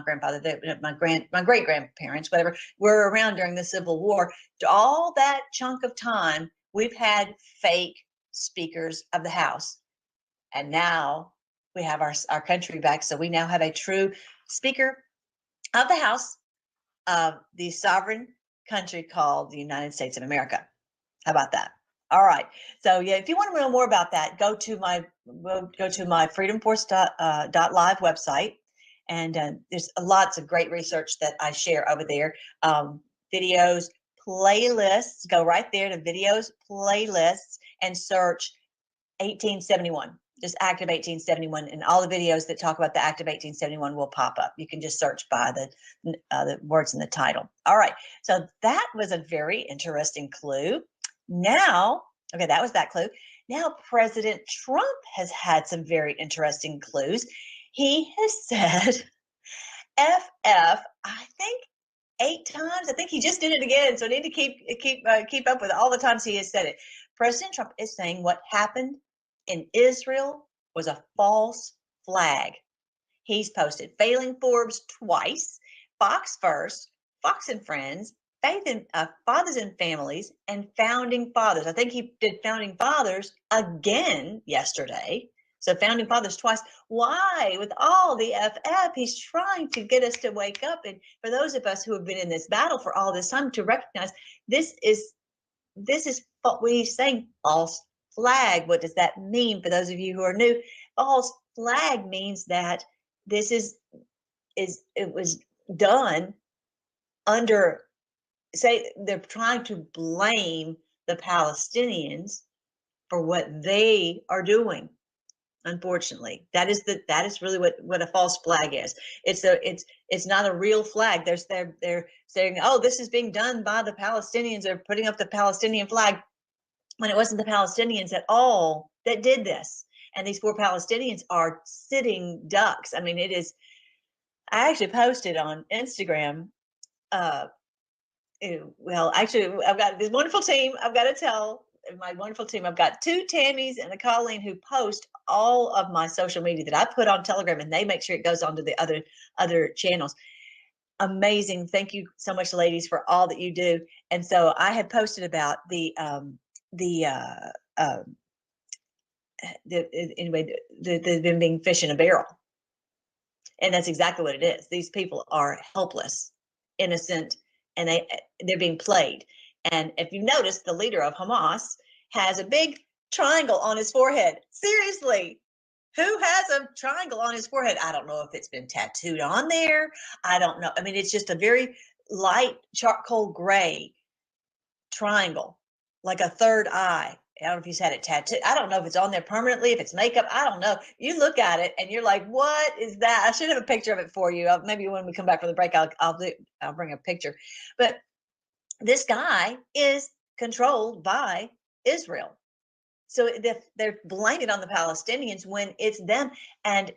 grandfather, my great grandparents, whatever, were around during the Civil War. All that chunk of time, we've had fake speakers of the House. And now we have our country back. So we now have a true Speaker of the House of the sovereign country called the United States of America. How about that? All right. So yeah, if you want to know more about that, go to my freedomforce.live website, and there's lots of great research that I share over there. Videos, playlists. Go right there to videos, playlists, and search 1871. Just Act of 1871, and all the videos that talk about the Act of 1871 will pop up. You can just search by the words in the title. All right, so that was a very interesting clue. Now, okay, that was that clue. Now, President Trump has had some very interesting clues. He has said FF, I think 8 times. I think he just did it again, so I need to keep up with all the times he has said it. President Trump is saying what happened in Israel was a false flag. He's posted Failing Forbes twice, Fox First, Fox and Friends, Faith in Fathers and Families, and Founding Fathers. I think he did Founding Fathers again yesterday. So Founding Fathers twice. Why? With all the FF, he's trying to get us to wake up. And for those of us who have been in this battle for all this time, to recognize this is what he's saying, false flag. What does that mean for those of you who are new? False flag means that this it was done under, say, they're trying to blame the Palestinians for what they are doing. Unfortunately, that is really what a false flag is. It's not a real flag. They're saying, oh, this is being done by the Palestinians. They're putting up the Palestinian flag, when it wasn't the Palestinians at all that did this. And these poor Palestinians are sitting ducks. I mean, I actually posted on Instagram. Well, actually, I've got this wonderful team. I've got to tell my wonderful team. I've got 2 Tammys and a Colleen who post all of my social media that I put on Telegram, and they make sure it goes on to the other channels. Amazing. Thank you so much, ladies, for all that you do. And so I had posted about them being fish in a barrel, and that's exactly what it is. These people are helpless, innocent, and they're being played. And if you notice, the leader of Hamas has a big triangle on his forehead. Seriously, who has a triangle on his forehead? I don't know if it's been tattooed on there. I don't know. I mean, it's just a very light charcoal gray triangle, like a third eye. I don't know if he's had it tattooed. I don't know if it's on there permanently, if it's makeup. I don't know. You look at it and you're like, what is that? I should have a picture of it for you. Maybe when we come back from the break, I'll bring a picture. But this guy is controlled by Israel. So they're blaming it on the Palestinians when it's them. And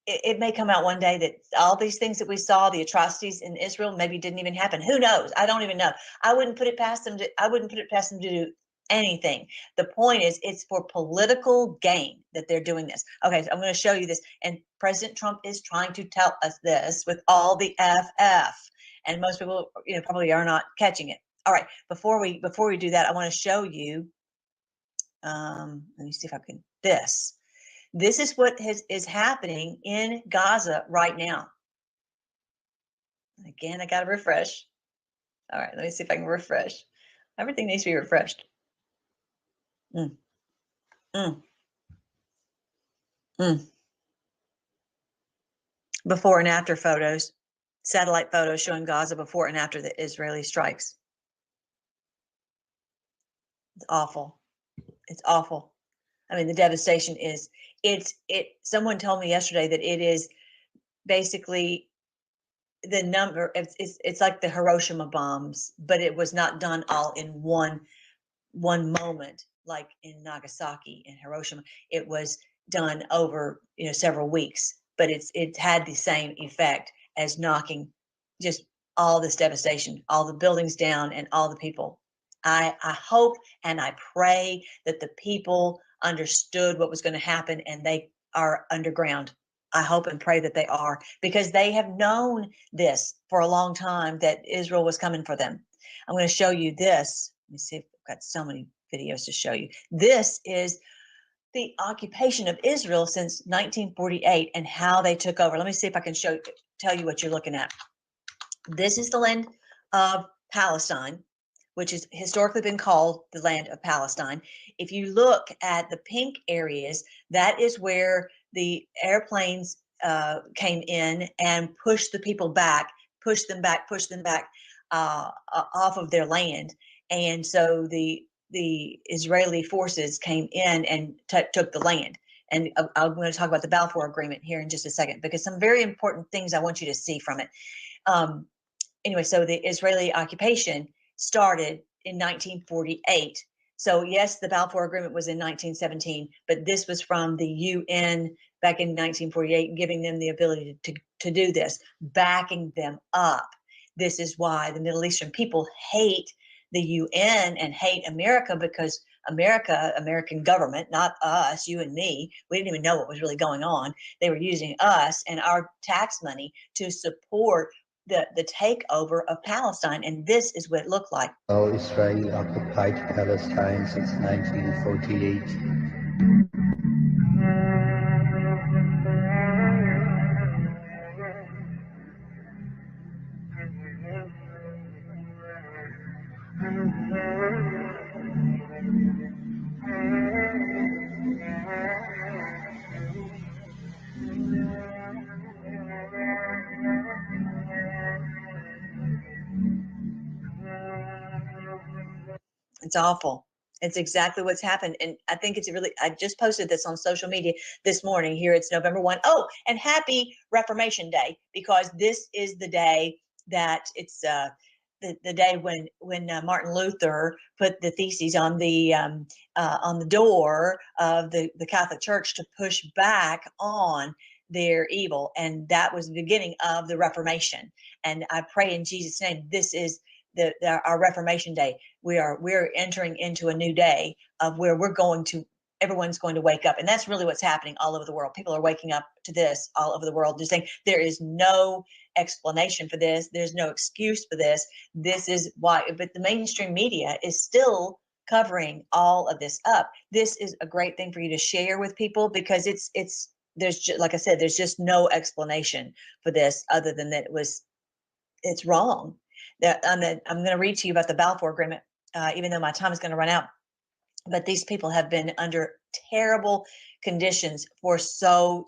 it may come out one day that all these things that we saw, the atrocities in Israel, maybe didn't even happen. Who knows? I don't even know. I wouldn't put it past them to do anything. The point is, it's for political gain that they're doing this. Okay, so I'm going to show you this. And President Trump is trying to tell us this with all the FF. And most people, probably are not catching it. All right, before we do that, I want to show you. Let me see if I can. This is what is happening in Gaza right now. Again, I got to refresh. All right, let me see if I can refresh. Everything needs to be refreshed. Before and after photos, satellite photos showing Gaza before and after the Israeli strikes. It's awful. It's awful. I mean, the devastation is, someone told me yesterday that it is basically the number, it's like the Hiroshima bombs, but it was not done all in one moment, like in Nagasaki and Hiroshima. It was done over several weeks, but it's had the same effect as knocking just all this devastation, all the buildings down, and all the people. I hope and I pray that the people understood what was going to happen and they are underground. I hope and pray that they are, because they have known this for a long time, that Israel was coming for them. I'm going to show you this. Let me see if I've got so many videos to show you. This is the occupation of Israel since 1948 and how they took over. Let me see if I can tell you what you're looking at. This is the land of Palestine, which has historically been called the land of Palestine. If you look at the pink areas, that is where the airplanes came in and pushed the people back, pushed them back off of their land. And so the Israeli forces came in and took the land. And I'm going to talk about the Balfour Agreement here in just a second, because some very important things I want you to see from it. Anyway, so the Israeli occupation started in 1948. So yes, the Balfour Agreement was in 1917, but this was from the UN back in 1948, giving them the ability to do this, backing them up. This is why the Middle Eastern people hate the UN and hate America, because American government, not us, you and me, we didn't even know what was really going on. They were using us and our tax money to support the takeover of Palestine, and this is what it looked like. Israel occupied Palestine since 1948. It's awful. It's exactly what's happened. And I think I just posted this on social media this morning. Here it's November 1. Oh, and happy Reformation Day, because this is the day that it's the day when Martin Luther put the theses on the door of the Catholic Church to push back on their evil. And that was the beginning of the Reformation. And I pray in Jesus' name, this is our Reformation Day. We're entering into a new day of where everyone's going to wake up. And that's really what's happening all over the world. People are waking up to this all over the world. They're saying there is no explanation for this. There's no excuse for this. This is why, but the mainstream media is still covering all of this up. This is a great thing for you to share with people, because like I said, there's just no explanation for this other than that it's wrong. I'm going to read to you about the Balfour Agreement, even though my time is going to run out. But these people have been under terrible conditions for so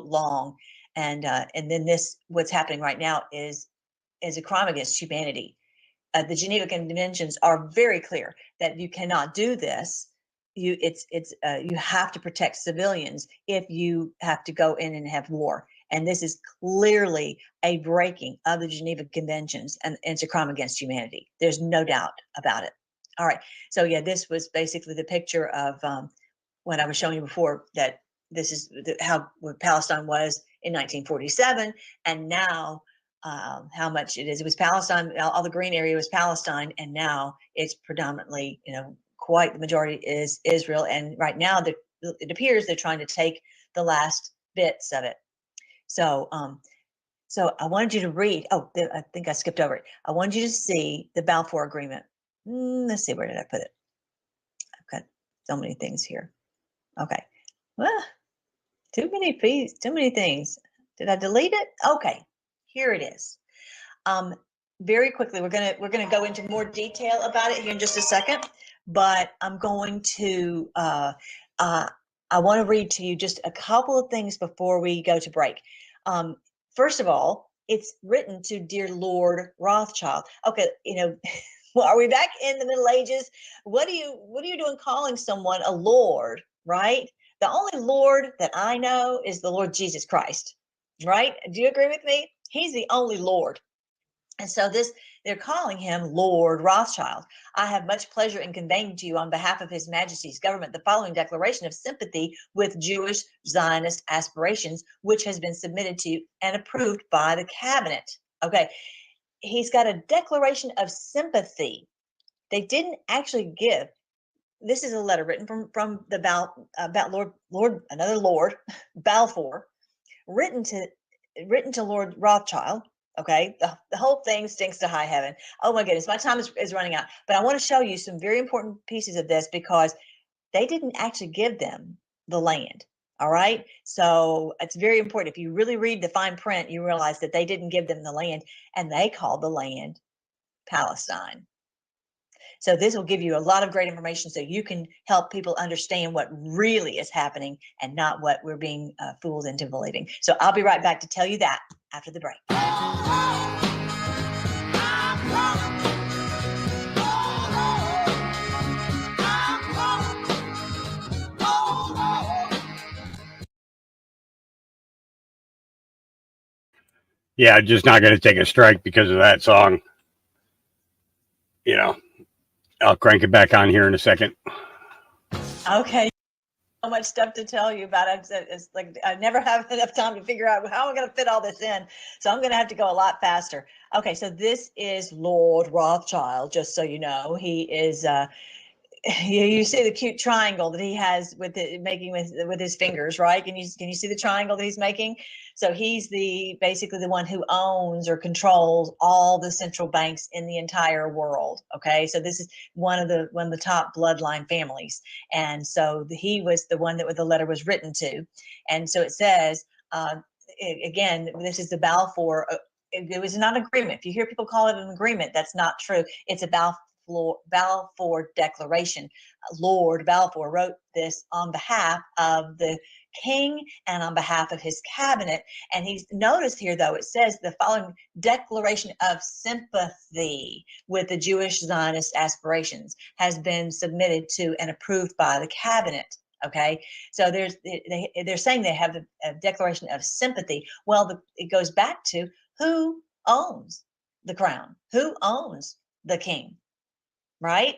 long, and then what's happening right now is a crime against humanity. The Geneva Conventions are very clear that you cannot do this. You have to protect civilians if you have to go in and have war. And this is clearly a breaking of the Geneva Conventions, and it's a crime against humanity. There's no doubt about it. All right. So yeah, this was basically the picture of what I was showing you before, that this is how Palestine was in 1947, and now how much it is. It was Palestine. All the green area was Palestine, and now it's predominantly, quite the majority is Israel. And right now, it appears they're trying to take the last bits of it. So, so I wanted you to read. Oh, I think I skipped over it. I wanted you to see the Balfour Agreement. Let's see, where did I put it? I've got so many things here. Okay. Well, too many things. Did I delete it? Okay, here it is. Very quickly, we're gonna go into more detail about it here in just a second. But I'm going to. I want to read to you just a couple of things before we go to break. First of all, it's written to dear Lord Rothschild. Okay, well, are we back in the Middle Ages? What are you doing calling someone a Lord, right? The only Lord that I know is the Lord Jesus Christ, right? Do you agree with me? He's the only Lord. And so they're calling him Lord Rothschild. I have much pleasure in conveying to you on behalf of His Majesty's government the following declaration of sympathy with Jewish Zionist aspirations, which has been submitted to and approved by the cabinet. Okay, he's got a declaration of sympathy. They didn't actually give. This is a letter written from the another Lord Balfour, written to Lord Rothschild. Okay, the whole thing stinks to high heaven. Oh my goodness, my time is running out. But I want to show you some very important pieces of this because they didn't actually give them the land. All right, so it's very important. If you really read the fine print, you realize that they didn't give them the land, and they called the land Palestine. So this will give you a lot of great information so you can help people understand what really is happening and not what we're being fooled into believing. So I'll be right back to tell you that after the break. Yeah, just not going to take a strike because of that song. You know, I'll crank it back on here in a second. Okay. So much stuff to tell you about it. It's like I never have enough time to figure out how I'm going to fit all this in. So I'm going to have to go a lot faster. Okay, so this is Lord Rothschild, just so you know. He is you see the cute triangle that he has with it making with his fingers, right? Can you see the triangle that he's making? So he's basically the one who owns or controls all the central banks in the entire world. Okay, so this is one of the top bloodline families, and so he was the one that the letter was written to, and so it says again, this is the Balfour. It was not an agreement. If you hear people call it an agreement, that's not true. It's a Balfour Declaration. Lord Balfour wrote this on behalf of the king and on behalf of his cabinet. And he's noticed here, though, it says the following declaration of sympathy with the Jewish Zionist aspirations has been submitted to and approved by the cabinet. Okay, so they're saying they have a declaration of sympathy. Well, it goes back to who owns the crown, who owns the king, right?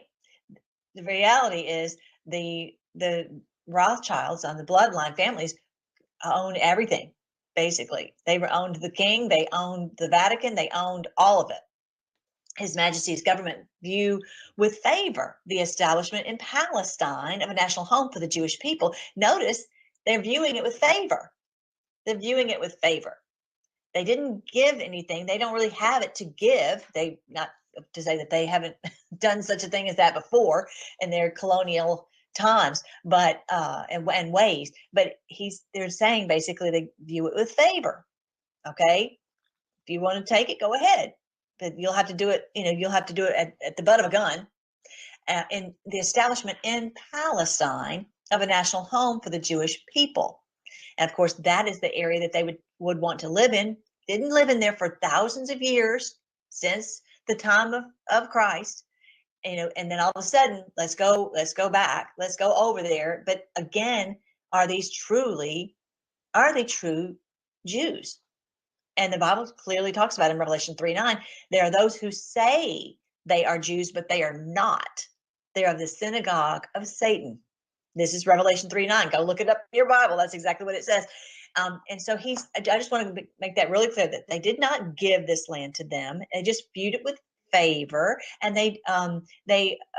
The reality is the Rothschilds on the bloodline families owned everything. Basically, they owned the king, they owned the Vatican, they owned all of it. His Majesty's government view with favor the establishment in Palestine of a national home for the Jewish people. Notice they're viewing it with favor. They're viewing it with favor. They didn't give anything. They don't really have it to give. Not to say that they haven't done such a thing as that before in their colonial times, but and ways. But they're saying basically they view it with favor. Okay, if you want to take it, go ahead, but you'll have to do it. You'll have to do it at the butt of a gun. In the establishment in Palestine of a national home for the Jewish people. And of course, that is the area that they would want to live in. Didn't live in there for thousands of years since the time of Christ, and then all of a sudden, let's go back, let's go over there. But again, are they true Jews? And the Bible clearly talks about in Revelation 3:9, there are those who say they are Jews, but they are not. They are the synagogue of Satan. This is Revelation 3:9. Go look it up in your Bible. That's exactly what it says. And so I just want to make that really clear that they did not give this land to them. They just viewed it with favor, and they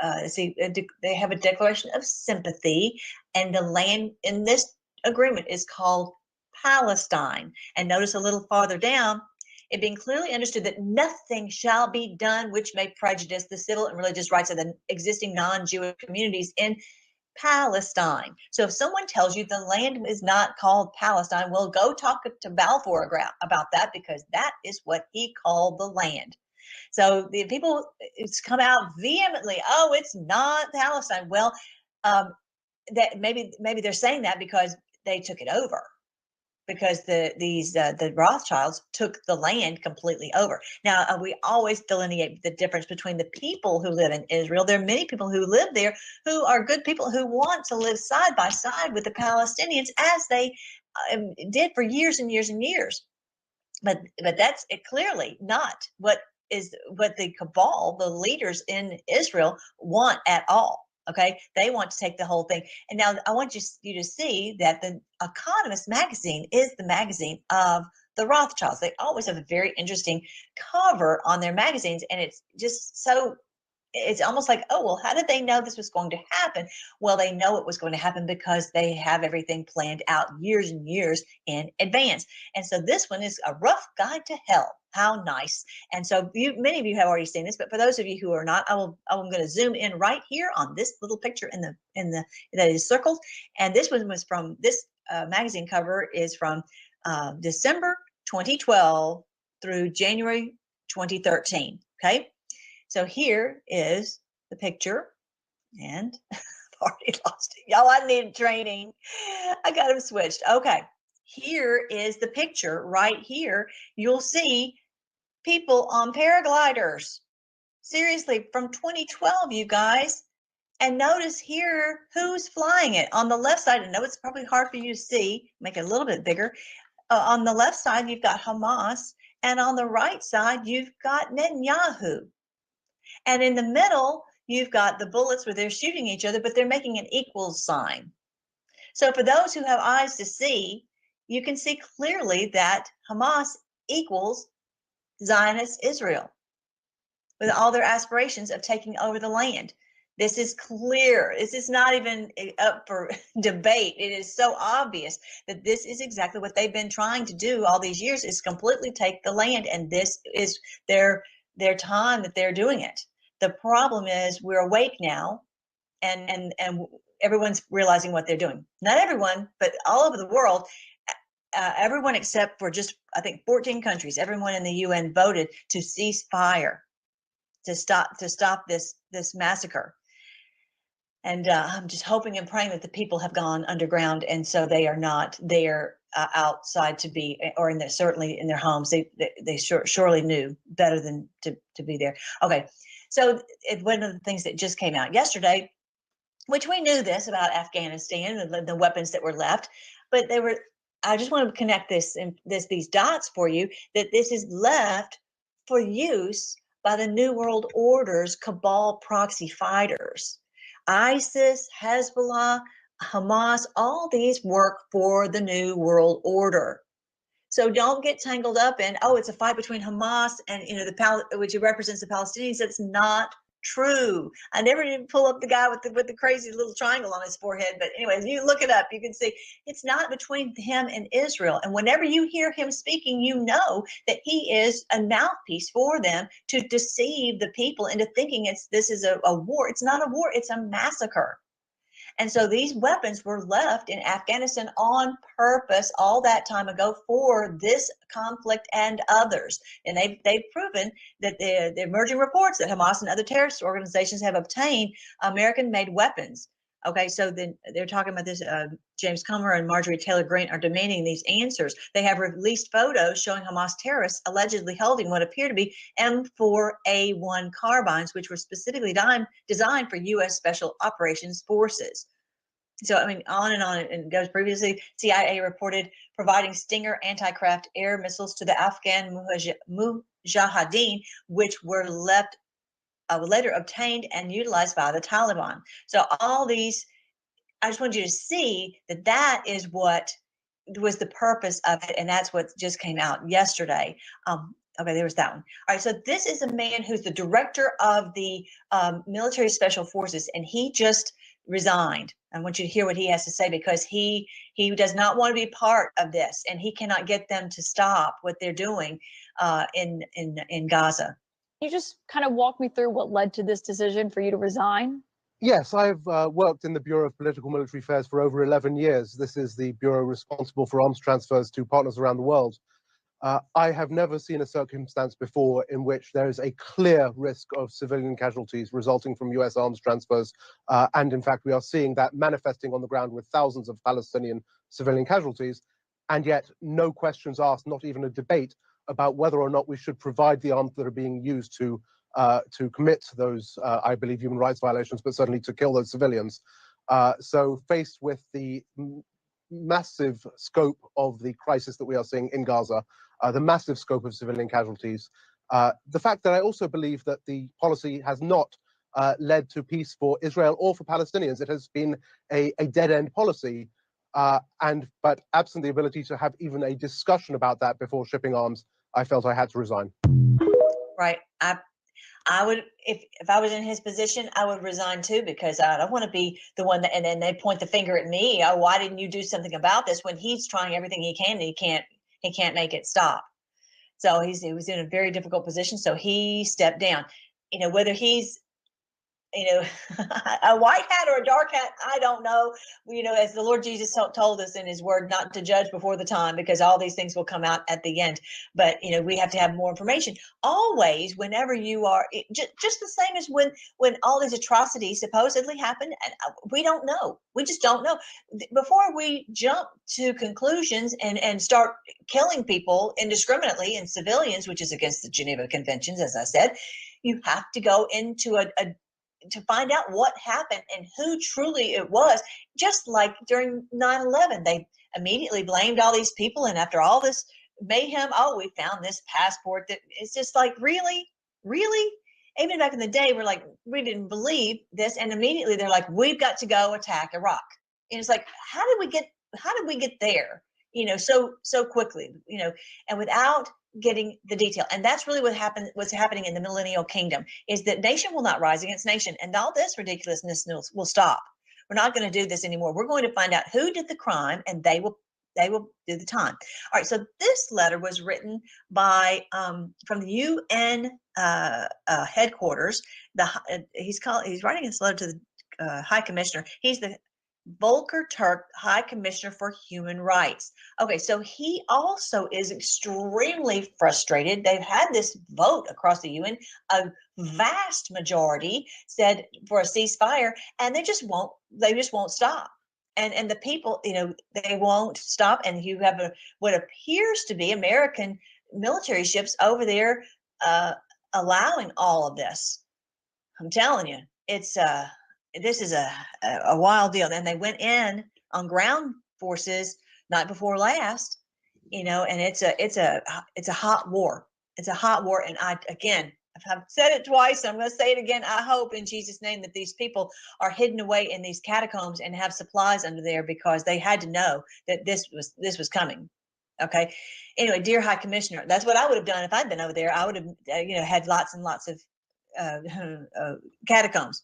have a declaration of sympathy, and the land in this agreement is called Palestine. And notice a little farther down, it being clearly understood that nothing shall be done which may prejudice the civil and religious rights of the existing non-Jewish communities in Palestine. So if someone tells you the land is not called Palestine, well, go talk to Balfour about that, because that is what he called the land. So the people, it's come out vehemently, oh, it's not Palestine. Well, that maybe they're saying that because they took it over, because the Rothschilds took the land completely over. Now, we always delineate the difference between the people who live in Israel. There are many people who live there who are good people who want to live side by side with the Palestinians, as they did for years and years and years. But that's clearly not what is what the cabal, the leaders in Israel, want at all. Okay, they want to take the whole thing. And now I want you to see that the Economist magazine is the magazine of the Rothschilds. They always have a very interesting cover on their magazines, and it's just so, it's almost like, oh, well, how did they know this was going to happen? Well, they know it was going to happen because they have everything planned out years and years in advance. And so this one is A Rough Guide to Hell. How nice. And so many of you have already seen this, but for those of you who are not, I'm going to zoom in right here on this little picture that is circled. And this one was from this magazine cover is from December 2012 through January 2013. Okay. So here is the picture, and I've already lost it. Y'all, I need training. I got them switched. Okay, here is the picture right here. You'll see people on paragliders. Seriously, from 2012, you guys. And notice here who's flying it. On the left side, I know it's probably hard for you to see, make it a little bit bigger. On the left side, you've got Hamas, and on the right side, you've got Netanyahu. And in the middle, you've got the bullets where they're shooting each other, but they're making an equals sign. So for those who have eyes to see, you can see clearly that Hamas equals Zionist Israel with all their aspirations of taking over the land. This is clear. This is not even up for debate. It is so obvious that this is exactly what they've been trying to do all these years, is completely take the land. And this is their time that they're doing it. The problem is we're awake now, and everyone's realizing what they're doing. Not everyone, but all over the world, everyone except for just, I think, 14 countries, everyone in the UN voted to cease fire, to stop this massacre. And I'm just hoping and praying that the people have gone underground, and so they are not there outside to be, or certainly in their homes. They surely knew better than to be there. Okay, so one of the things that just came out yesterday, which we knew this about Afghanistan and the weapons that were left, but I just want to connect these dots for you, that this is left for use by the New World Order's cabal proxy fighters. ISIS, Hezbollah, Hamas, all these work for the New World Order. So don't get tangled up in, oh, it's a fight between Hamas and which represents the Palestinians. That's not true. I never did pull up the guy with the crazy little triangle on his forehead, but anyways, you look it up, you can see it's not between him and Israel. And whenever you hear him speaking, you know that he is a mouthpiece for them to deceive the people into thinking this is a war. It's not a war, it's a massacre. And so these weapons were left in Afghanistan on purpose all that time ago for this conflict and others. And they've proven that the emerging reports that Hamas and other terrorist organizations have obtained American-made weapons. Okay, so then they're talking about this. James Comer and Marjorie Taylor Greene are demanding these answers. They have released photos showing Hamas terrorists allegedly holding what appear to be M4A1 carbines, which were specifically designed for U.S. Special Operations Forces. So, I mean, on and goes. Previously, CIA reported providing Stinger anti-craft air missiles to the Afghan Mujahideen, which were later obtained and utilized by the Taliban. So all these, I just want you to see that is what was the purpose of it, and that's what just came out yesterday. Okay, there was that one. All right, so this is a man who's the director of the military special forces, and he just resigned. I want you to hear what he has to say, because he does not want to be part of this, and he cannot get them to stop what they're doing in Gaza. Can you just kind of walk me through what led to this decision for you to resign? Yes, I've worked in the Bureau of Political Military Affairs for over 11 years. This is the bureau responsible for arms transfers to partners around the world. I have never seen a circumstance before in which there is a clear risk of civilian casualties resulting from US arms transfers. And in fact, we are seeing that manifesting on the ground with thousands of Palestinian civilian casualties. And yet no questions asked, not even a debate about whether or not we should provide the arms that are being used to commit those, I believe, human rights violations, but certainly to kill those civilians. So faced with the massive scope of the crisis that we are seeing in Gaza, the massive scope of civilian casualties, The fact that I also believe that the policy has not led to peace for Israel or for Palestinians. It has been a dead-end policy, but absent the ability to have even a discussion about that before shipping arms, I felt I had to resign. Right. I would, if I was in his position, I would resign too, because I don't want to be the one that, and then they point the finger at me. Oh, why didn't you do something about this, when he's trying everything he can and he can't make it stop. So he was in a very difficult position. So he stepped down. Whether he's, a white hat or a dark hat, I don't know. As the Lord Jesus told us in his word, not to judge before the time, because all these things will come out at the end. But, we have to have more information always, whenever you are just the same as when all these atrocities supposedly happened. And we don't know. We just don't know. Before we jump to conclusions and start killing people indiscriminately and civilians, which is against the Geneva Conventions, as I said, you have to go into to find out what happened and who truly it was. Just like during 9/11, they immediately blamed all these people. And after all this mayhem, oh, we found this passport. That it's just like, really? Even back in the day, we're like, we didn't believe this. And immediately they're like, we've got to go attack Iraq. And it's like, how did we get there? So quickly, and without getting the detail. And that's really what's happening in the millennial kingdom, is that nation will not rise against nation, and all this ridiculousness will stop. We're not going to do this anymore. We're going to find out who did the crime, and they will do the time. All right. So this letter was written by from the UN headquarters. He's writing this letter to the High Commissioner. He's the Volker Turk, High Commissioner for Human Rights. Okay, so he also is extremely frustrated. They've had this vote across the UN. A vast majority said for a ceasefire, and they just won't stop. And the people, they won't stop. And you have what appears to be American military ships over there allowing all of this. I'm telling you, this is a wild deal. And they went in on ground forces night before last, and it's a hot war. It's a hot war. And I've said it twice. I'm going to say it again. I hope in Jesus' name that these people are hidden away in these catacombs and have supplies under there, because they had to know that this was coming. Okay. Anyway, dear High Commissioner, that's what I would have done if I'd been over there. I would have, had lots and lots of catacombs.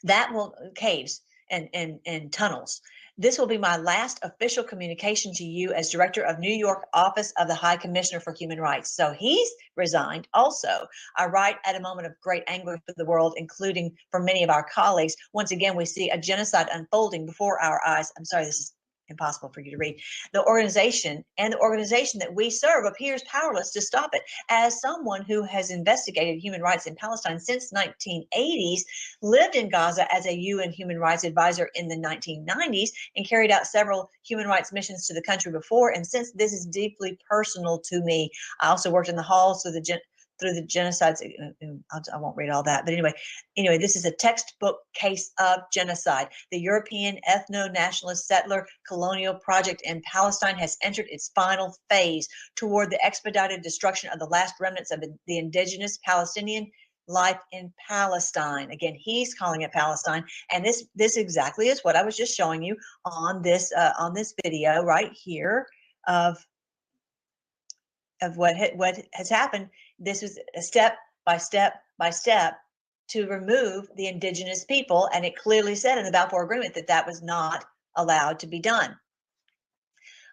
That will caves and tunnels. This will be my last official communication to you as Director of New York Office of the High Commissioner for Human Rights. So he's resigned also. I write at a moment of great anguish for the world, including for many of our colleagues. Once again, we see a genocide unfolding before our eyes. I'm sorry, this is impossible for you to read. The organization that we serve appears powerless to stop it. As someone who has investigated human rights in Palestine since 1980s, lived in Gaza as a UN human rights advisor in the 1990s, and carried out several human rights missions to the country before and since, this is deeply personal to me. I also worked in the halls through the genocides. I won't read all that, but anyway, this is a textbook case of genocide. The European ethno-nationalist settler colonial project in Palestine has entered its final phase toward the expedited destruction of the last remnants of the indigenous Palestinian life in Palestine. Again, he's calling it Palestine, and this exactly is what I was just showing you on this video right here of what has happened. This was a step by step to remove the indigenous people, and it clearly said in the Balfour Agreement that was not allowed to be done.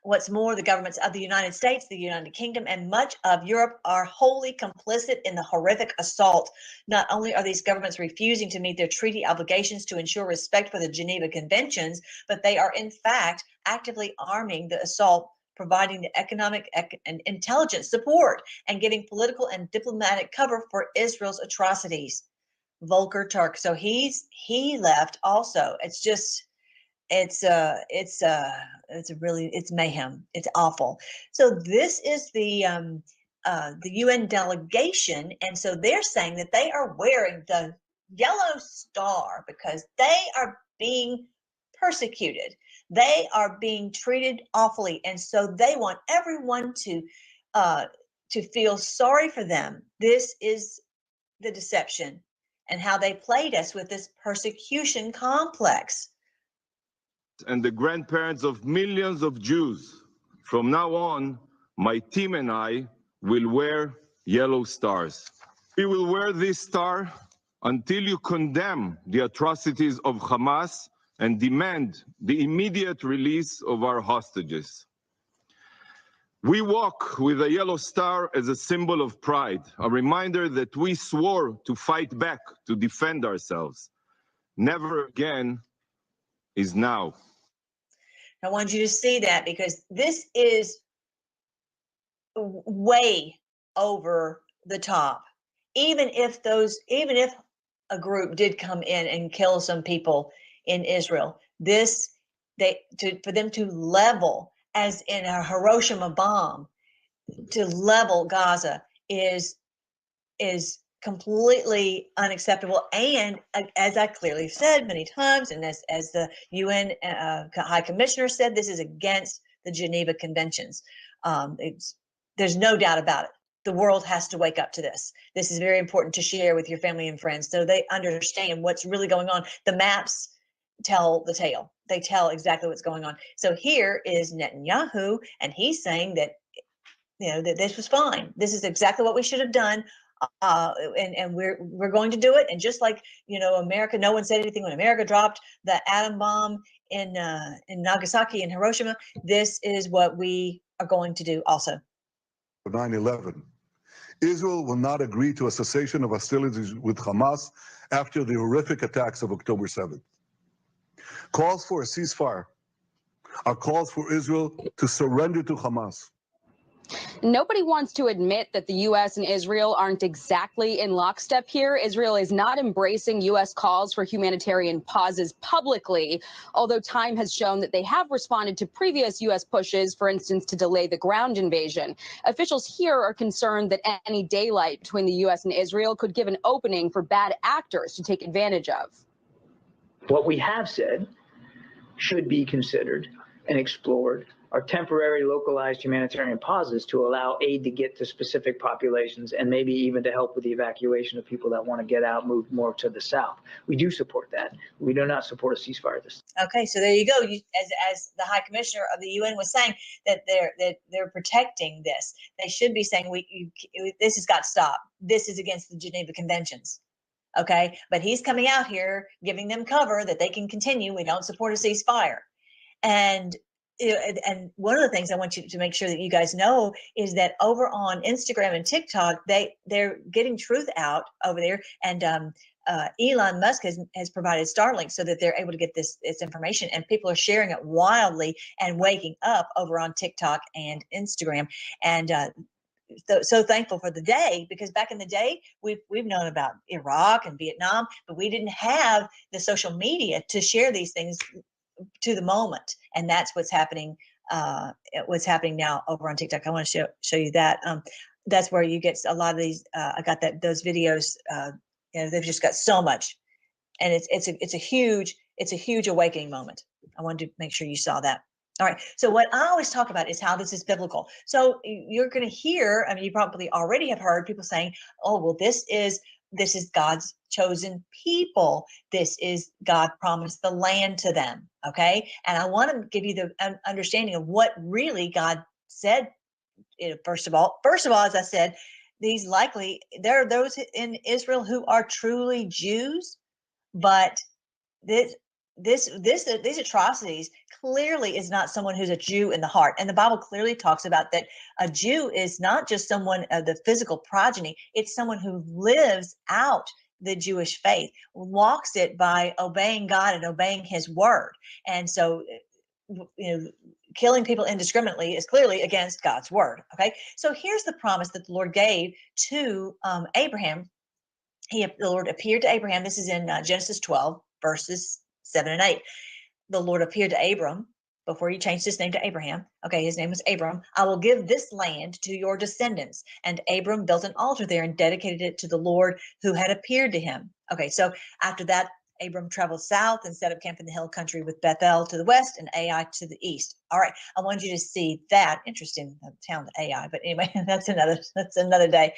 What's more, the governments of the United States, the United Kingdom, and much of Europe are wholly complicit in the horrific assault. Not only are these governments refusing to meet their treaty obligations to ensure respect for the Geneva Conventions, but they are in fact actively arming the assault, providing the economic and intelligence support, and giving political and diplomatic cover for Israel's atrocities. Volker Turk. So he left also. It's mayhem. It's awful. So this is the UN delegation, and so they're saying that they are wearing the yellow star because they are being persecuted. They are being treated awfully, and so they want everyone to to feel sorry for them. This is the deception and how they played us with this persecution complex. And the grandparents of millions of Jews. From now on, my team and I will wear yellow stars. We will wear this star until you condemn the atrocities of Hamas and demand the immediate release of our hostages. We walk with a yellow star as a symbol of pride, a reminder that we swore to fight back, to defend ourselves. Never again is now. I want you to see that, because this is way over the top. Even if a group did come in and kill some people in Israel, for them to level, as in a Hiroshima bomb, to level Gaza is completely unacceptable. And as I clearly said many times, and as the UN High Commissioner said, this is against the Geneva Conventions. There's no doubt about it. The world has to wake up to this. This is very important to share with your family and friends so they understand what's really going on. The maps tell the tale. They tell exactly what's going on. So here is Netanyahu, and he's saying that, that this was fine. This is exactly what we should have done. And we're going to do it. And just like, America, no one said anything when America dropped the atom bomb in Nagasaki and Hiroshima. This is what we are going to do also. 9/11. Israel will not agree to a cessation of hostilities with Hamas after the horrific attacks of October 7th. Calls for a ceasefire are calls for Israel to surrender to Hamas. Nobody wants to admit that the U.S. and Israel aren't exactly in lockstep here. Israel is not embracing U.S. calls for humanitarian pauses publicly, although time has shown that they have responded to previous U.S. pushes, for instance, to delay the ground invasion. Officials here are concerned that any daylight between the U.S. and Israel could give an opening for bad actors to take advantage of. What we have said should be considered and explored are temporary localized humanitarian pauses to allow aid to get to specific populations and maybe even to help with the evacuation of people that want to get out, move more to the south. We do support that. We do not support a ceasefire this time. Okay, so there you go. As the High Commissioner of the UN was saying, that they're protecting this. They should be saying this has got to stop. This is against the Geneva Conventions. Okay, but he's coming out here giving them cover that they can continue. We don't support a ceasefire. And one of the things I want you to make sure that you guys know is that over on Instagram and TikTok, they're getting truth out over there. And Elon Musk has provided Starlink so that they're able to get this information, and people are sharing it wildly and waking up over on TikTok and Instagram. And so thankful for the day, because back in the day, we've known about Iraq and Vietnam, but we didn't have the social media to share these things to the moment. And that's what's happening now over on TikTok. I want to show you that. That's where you get a lot of these. I got those videos. They've just got so much, and it's a huge awakening moment. I wanted to make sure you saw that. All right. So what I always talk about is how this is biblical. So you're going to hear, you probably already have heard people saying, oh, well, this is God's chosen people. This is God promised the land to them. Okay. And I want to give you the understanding of what really God said. First of all, as I said, there are those in Israel who are truly Jews, but these atrocities clearly is not someone who's a Jew in the heart. And the Bible clearly talks about that a Jew is not just someone of the physical progeny. It's someone who lives out the Jewish faith, walks it by obeying God and obeying his word. And so, killing people indiscriminately is clearly against God's word. Okay. So here's the promise that the Lord gave to Abraham. The Lord appeared to Abraham. This is in Genesis 12, verses 7 and 8. The Lord appeared to Abram before he changed his name to Abraham. Okay, his name was Abram. I will give this land to your descendants. And Abram built an altar there and dedicated it to the Lord who had appeared to him. Okay, so after that Abram traveled south and set up camp in the hill country with Bethel to the west and Ai to the east. All right, I want you to see that. Interesting town, Ai, but anyway, that's another day.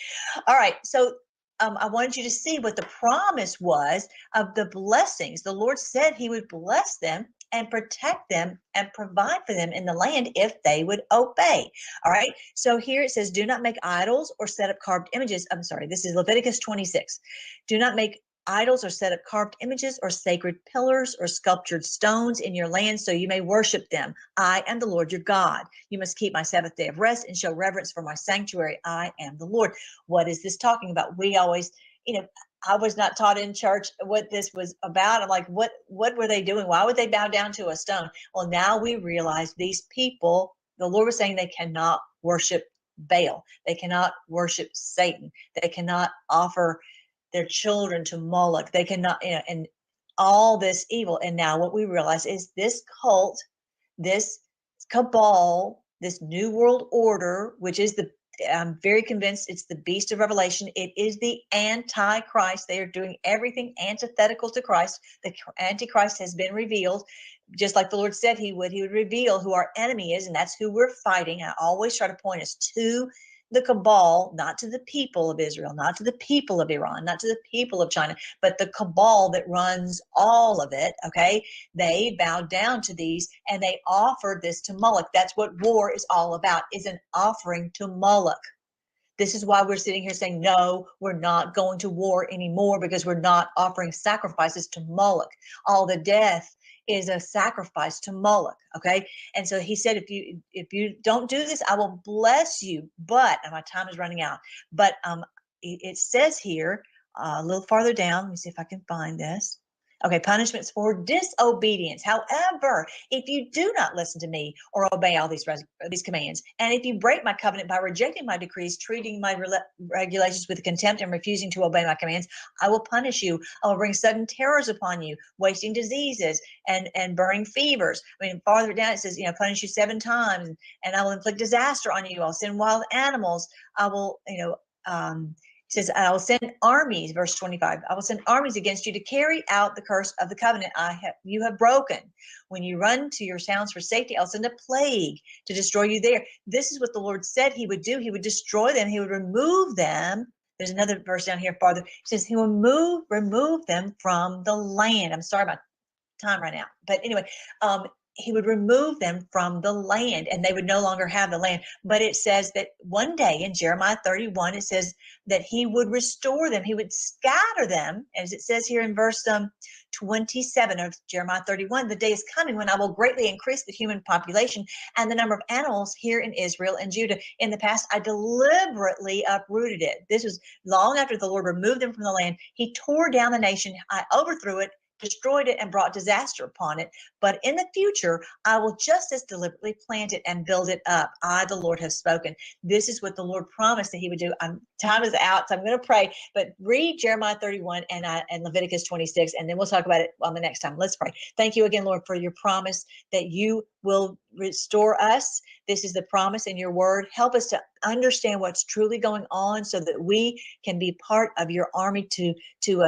All right, so I wanted you to see what the promise was of the blessings. The Lord said he would bless them and protect them and provide for them in the land if they would obey. All right. So here it says, do not make idols or set up carved images. I'm sorry. This is Leviticus 26. Do not make idols or set up carved images or sacred pillars or sculptured stones in your land so you may worship them. I am the Lord your God. You must keep my Sabbath day of rest and show reverence for my sanctuary. I am the Lord. What is this talking about? We always, I was not taught in church what this was about. I'm like, what were they doing? Why would they bow down to a stone? Well, now we realize these people, the Lord was saying they cannot worship Baal. They cannot worship Satan. They cannot offer their children to Moloch. They cannot, and all this evil. And now what we realize is this cult, this cabal, this new world order, which is I'm very convinced it's the beast of Revelation. It is the Antichrist. They are doing everything antithetical to Christ. The Antichrist has been revealed, just like the Lord said he would. He would reveal who our enemy is, and that's who we're fighting. I always try to point us to the cabal, not to the people of Israel, not to the people of Iran, not to the people of China, but the cabal that runs all of it. Okay. They bowed down to these and they offered this to Moloch. That's what war is all about, is an offering to Moloch. This is why we're sitting here saying, no, we're not going to war anymore, because we're not offering sacrifices to Moloch. All the death is a sacrifice to Moloch. Okay. And so he said, if you don't do this, I will bless you. But, and my time is running out, but it says here a little farther down, let me see if I can find this. Okay, punishments for disobedience. However, if you do not listen to me or obey all these commands, and if you break my covenant by rejecting my decrees, treating my regulations with contempt, and refusing to obey my commands, I will punish you. I will bring sudden terrors upon you, wasting diseases and burning fevers. I mean, farther down it says, punish you 7 times, and I will inflict disaster on you. I'll send wild animals. I will, it says, I will send armies, verse 25, I will send armies against you to carry out the curse of the covenant you have broken. When you run to your towns for safety, I'll send a plague to destroy you there. This is what the Lord said he would do. He would destroy them. He would remove them. There's another verse down here farther. It says he will remove them from the land. I'm sorry, my time ran out. But anyway, he would remove them from the land and they would no longer have the land. But it says that one day in Jeremiah 31, it says that he would restore them. He would scatter them, as it says here in verse 27 of Jeremiah 31. The day is coming when I will greatly increase the human population and the number of animals here in Israel and Judah. In the past, I deliberately uprooted it. This was long after the Lord removed them from the land. He tore down the nation. I overthrew it, destroyed it, and brought disaster upon it. But in the future, I will just as deliberately plant it and build it up. I, the Lord, have spoken. This is what the Lord promised that he would do. Time is out, so I'm going to pray. But read Jeremiah 31 and Leviticus 26, and then we'll talk about it on the next time. Let's pray. Thank you again, Lord, for your promise that you will restore us. This is the promise in your word. Help us to understand what's truly going on so that we can be part of your army to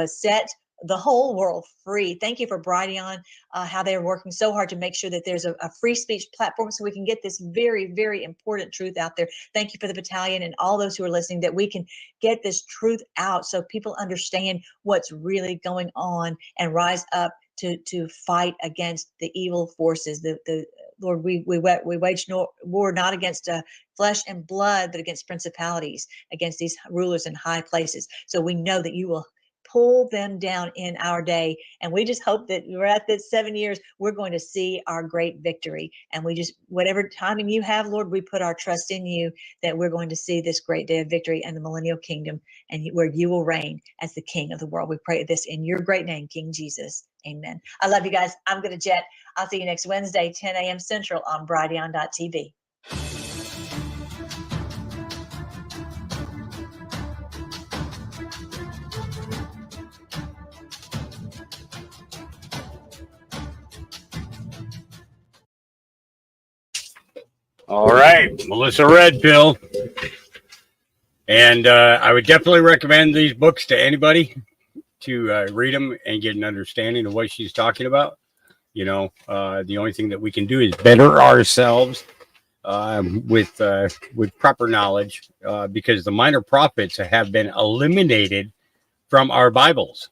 set the whole world free. Thank you for Brighteon, how they are working so hard to make sure that there's a free speech platform so we can get this very, very important truth out there. Thank you for the battalion and all those who are listening, that we can get this truth out so people understand what's really going on and rise up to fight against the evil forces. The Lord, we wage war not against flesh and blood, but against principalities, against these rulers in high places. So we know that you will pull them down in our day. And we just hope that we're at this 7 years, we're going to see our great victory. And we just, whatever timing you have, Lord, we put our trust in you that we're going to see this great day of victory and the millennial kingdom, and where you will reign as the King of the world. We pray this in your great name, King Jesus. Amen. I love you guys. I'm going to jet. I'll see you next Wednesday, 10 a.m. Central on Brighteon.tv. All right, Melissa Red Pill. And I would definitely recommend these books to anybody. to read them and get an understanding of what she's talking about. You know, the only thing that we can do is better ourselves with proper knowledge, because the minor prophets have been eliminated from our Bibles.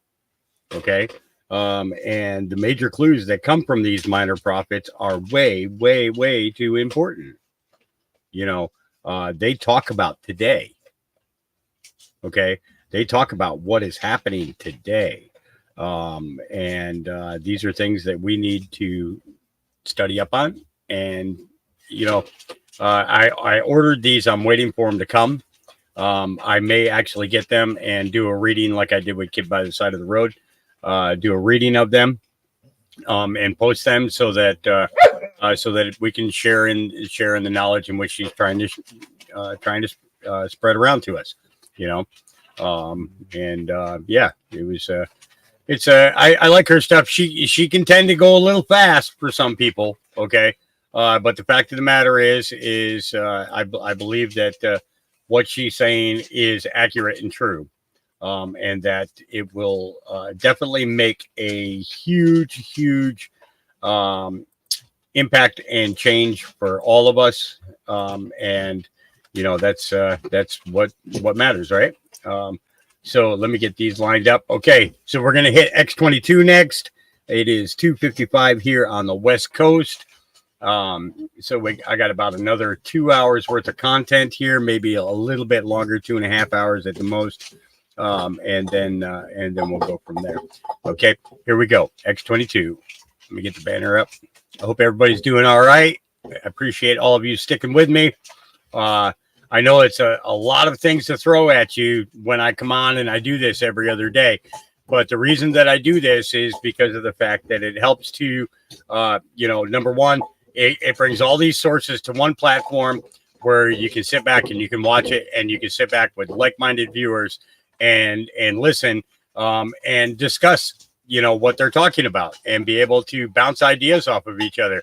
Okay. And the major clues that come from these minor prophets are way, way, way too important. You know, they talk about today. Okay. They talk about what is happening today. And these are things that we need to study up on. And, you know, I ordered these. I'm waiting for them to come. I may actually get them and do a reading like I did with Kid by the Side of the Road. Do a reading of them and post them so that we can share in the knowledge in which she's trying to spread around to us, you know. Yeah, it was I like her stuff. She can tend to go a little fast for some people, okay, but the fact of the matter is I believe that what she's saying is accurate and true. And that it will definitely make a huge impact and change for all of us. And you know, that's what matters, right? So let me get these lined up. Okay, so we're gonna hit X22 next. It is 2:55 here on the West Coast. So I got about another 2 hours worth of content here, maybe a little bit longer, 2.5 hours at the most. And then we'll go from there. Okay, here we go. X22. Let me get the banner up. I hope everybody's doing all right. I appreciate all of you sticking with me. I know it's a lot of things to throw at you when I come on and I do this every other day. But the reason that I do this is because of the fact that it helps to, you know, number one, it brings all these sources to one platform where you can sit back and you can watch it, and you can sit back with like-minded viewers and listen and discuss, you know, what they're talking about, and be able to bounce ideas off of each other.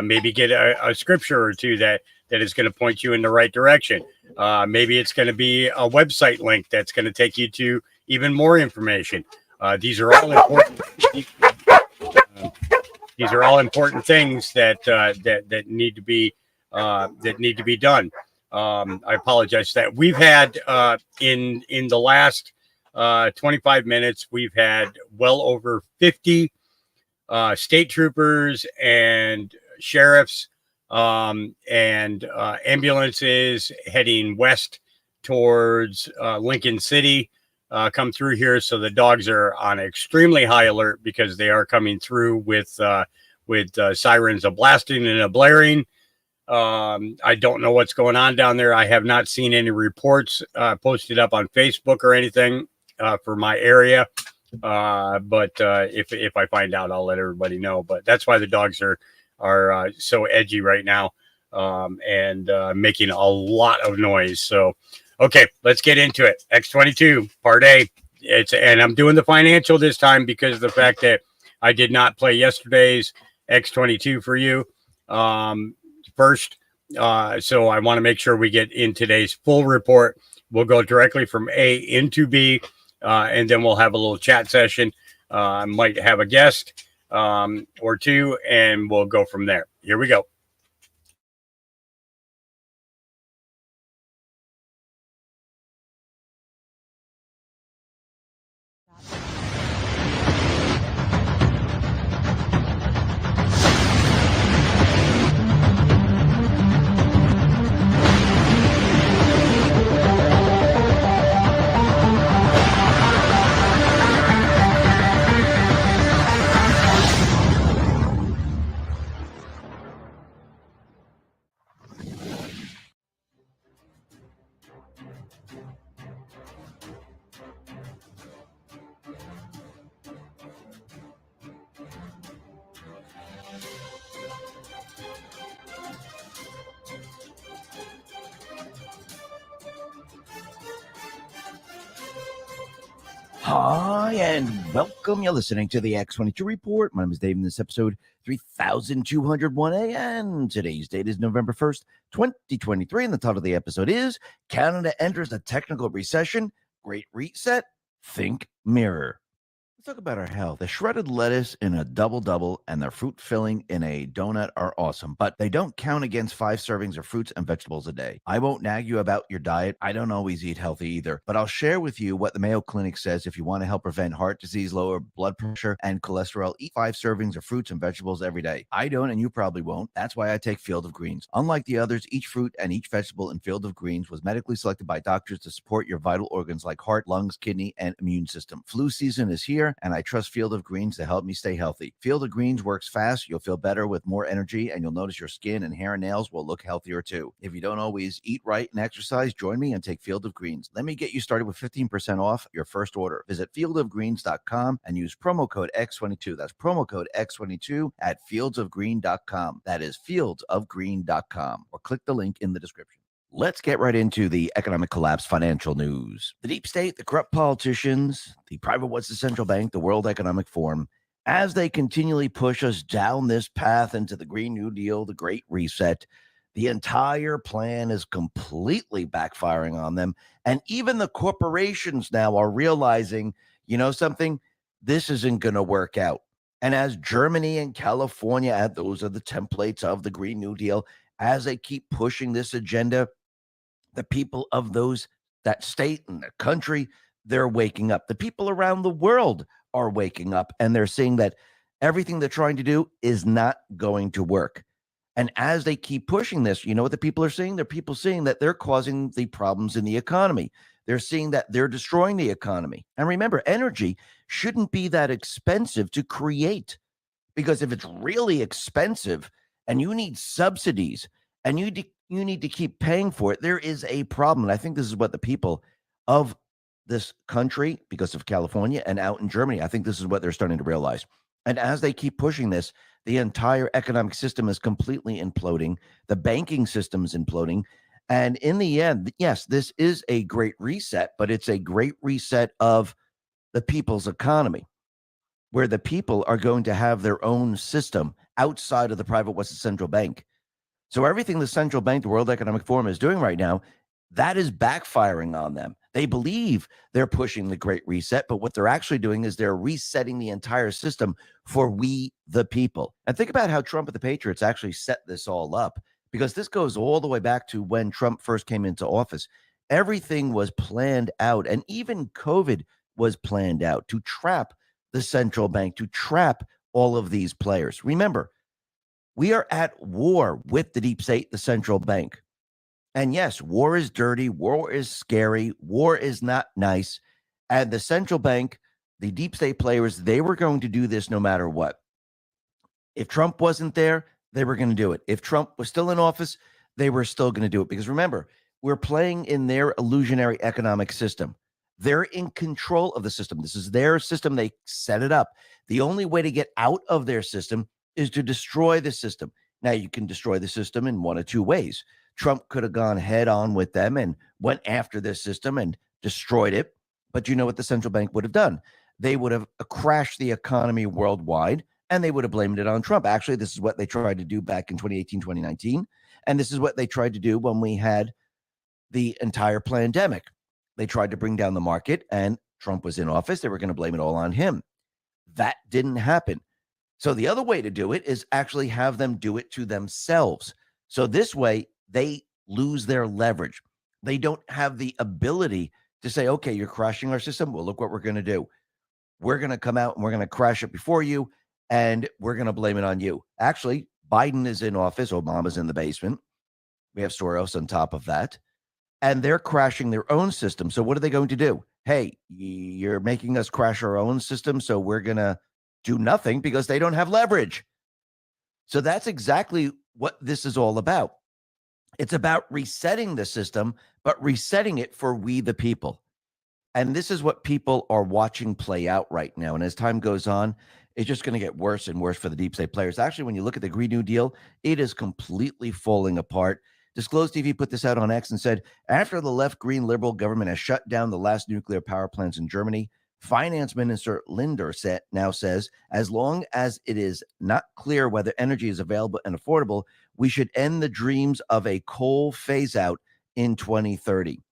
Maybe get a scripture or two that is going to point you in the right direction. Maybe it's going to be a website link that's going to take you to even more information. These are all important. These are all important things that need to be done. I apologize for that. We've had in the last 25 minutes, we've had well over 50 state troopers and sheriffs and ambulances heading west towards Lincoln City come through here. So the dogs are on extremely high alert because they are coming through with sirens a blasting and a blaring. I don't know what's going on down there. I have not seen any reports posted up on Facebook or anything for my area. But if I find out, I'll let everybody know. But that's why the dogs are so edgy right now and making a lot of noise. So, okay, let's get into it. X22 Part A. And I'm doing the financial this time because of the fact that I did not play yesterday's X22 for you first. So I want to make sure we get in today's full report. We'll go directly from A into B, and then we'll have a little chat session. I might have a guest or two, and we'll go from there. Here we go. Hi, and welcome. You're listening to the X22 Report. My name is Dave, and this episode 3201 and today's date is November 1st, 2023, and the title of the episode is Canada Enters a Technical Recession, Great Reset, Think Mirror. Let's talk about our health. The shredded lettuce in a double-double and the fruit filling in a donut are awesome, but they don't count against 5 servings of fruits and vegetables a day. I won't nag you about your diet. I don't always eat healthy either, but I'll share with you what the Mayo Clinic says if you want to help prevent heart disease, lower blood pressure, and cholesterol. Eat 5 servings of fruits and vegetables every day. I don't, and you probably won't. That's why I take Field of Greens. Unlike the others, each fruit and each vegetable in Field of Greens was medically selected by doctors to support your vital organs like heart, lungs, kidney, and immune system. Flu season is here, and I trust Field of Greens to help me stay healthy. Field of Greens works fast. You'll feel better with more energy, and you'll notice your skin and hair and nails will look healthier too. If you don't always eat right and exercise, join me and take Field of Greens. Let me get you started with 15% off your first order. Visit fieldofgreens.com and use promo code X22. That's promo code X22 at fieldsofgreen.com. That is fieldsofgreen.com, or click the link in the description. Let's get right into the economic collapse financial news. The deep state, the corrupt politicians, the private what's the central bank, the World Economic Forum, as they continually push us down this path into the Green New Deal, the Great Reset, the entire plan is completely backfiring on them. And even the corporations now are realizing, you know something, this isn't going to work out. And as Germany and California, those are the templates of the Green New Deal, as they keep pushing this agenda, the people of that state and the country, they're waking up. The people around the world are waking up, and they're seeing that everything they're trying to do is not going to work. And as they keep pushing this, you know what the people are seeing? They're people seeing that they're causing the problems in the economy. They're seeing that they're destroying the economy. And remember, energy shouldn't be that expensive to create, because if it's really expensive and you need subsidies and you need to keep paying for it, there is a problem. And I think this is what the people of this country, because of California and out in Germany, I think this is what they're starting to realize. And as they keep pushing this, the entire economic system is completely imploding. The banking system is imploding. And in the end, yes, this is a great reset, but it's a great reset of the people's economy, where the people are going to have their own system outside of the private Western Central Bank. So everything the central bank, the World Economic Forum, is doing right now, that is backfiring on them. They believe they're pushing the Great Reset, but what they're actually doing is they're resetting the entire system for we, the people. And think about how Trump and the Patriots actually set this all up, because this goes all the way back to when Trump first came into office. Everything was planned out, and even COVID was planned out to trap the central bank, to trap all of these players. Remember, we are at war with the deep state, the central bank. And yes, war is dirty. War is scary. War is not nice. And the central bank, the deep state players, they were going to do this no matter what. If Trump wasn't there, they were going to do it. If Trump was still in office, they were still going to do it. Because remember, we're playing in their illusionary economic system. They're in control of the system. This is their system. They set it up. The only way to get out of their system is to destroy the system. Now, you can destroy the system in one of two ways. Trump could have gone head on with them and went after this system and destroyed it. But you know what the central bank would have done? They would have crashed the economy worldwide, and they would have blamed it on Trump. Actually, this is what they tried to do back in 2018, 2019. And this is what they tried to do when we had the entire pandemic. They tried to bring down the market, and Trump was in office. They were going to blame it all on him. That didn't happen. So the other way to do it is actually have them do it to themselves. So this way, they lose their leverage. They don't have the ability to say, okay, you're crashing our system. Well, look what we're going to do. We're going to come out and we're going to crash it before you, and we're going to blame it on you. Actually, Biden is in office. Obama's in the basement. We have Soros on top of that. And they're crashing their own system. So what are they going to do? Hey, you're making us crash our own system, so we're going to do nothing because they don't have leverage. So that's exactly what this is all about. It's about resetting the system, but resetting it for we the people. And this is what people are watching play out right now. And as time goes on, it's just going to get worse and worse for the deep state players. Actually, when you look at the Green New Deal, it is completely falling apart. Disclosed TV put this out on X and said, after the left green liberal government has shut down the last nuclear power plants in Germany, Finance Minister Linder now says, as long as it is not clear whether energy is available and affordable, we should end the dreams of a coal phase out in 2030.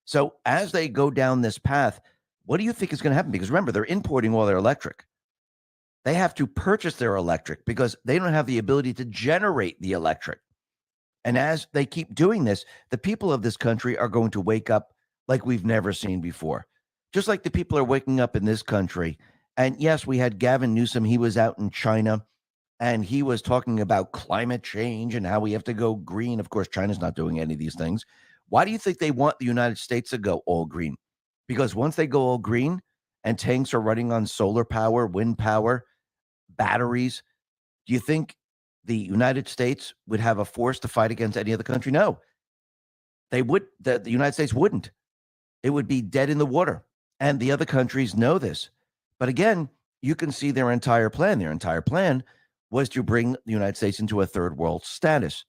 So as they go down this path, What do you think is going to happen? Because remember, they're importing all their electric. They have to purchase their electric because they don't have the ability to generate the electric. And as they keep doing this, the people of this country are going to wake up like we've never seen before. Just like the people are waking up in this country. And yes, we had Gavin Newsom. He was out in China and he was talking about climate change and how we have to go green. Of course, China's not doing any of these things. Why do you think they want the United States to go all green? Because once they go all green and tanks are running on solar power, wind power, batteries, do you think the United States would have a force to fight against any other country? No, they would. The United States wouldn't. It would be dead in the water. And the other countries know this. But again, you can see their entire plan. Their entire plan was to bring the United States into a third world status.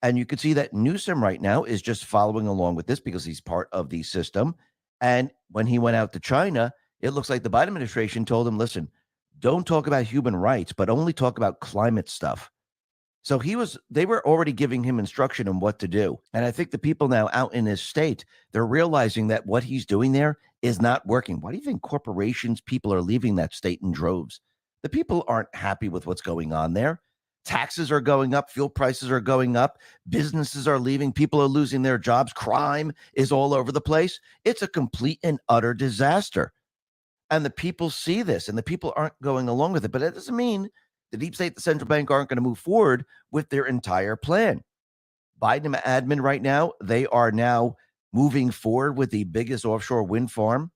And you can see that Newsom right now is just following along with this because he's part of the system. And when he went out to China, it looks like the Biden administration told him, listen, don't talk about human rights, but only talk about climate stuff. So they were already giving him instruction on what to do. And I think the people now out in his state, they're realizing that what he's doing there is not working. Why do you think corporations, people are leaving that state in droves? The people aren't happy with what's going on there. Taxes are going up. Fuel prices are going up. Businesses are leaving. People are losing their jobs. Crime is all over the place. It's a complete and utter disaster. And the people see this and the people aren't going along with it. But that doesn't mean the deep state, the central bank aren't going to move forward with their entire plan. Biden admin right now, they are now moving forward with the biggest offshore wind farm.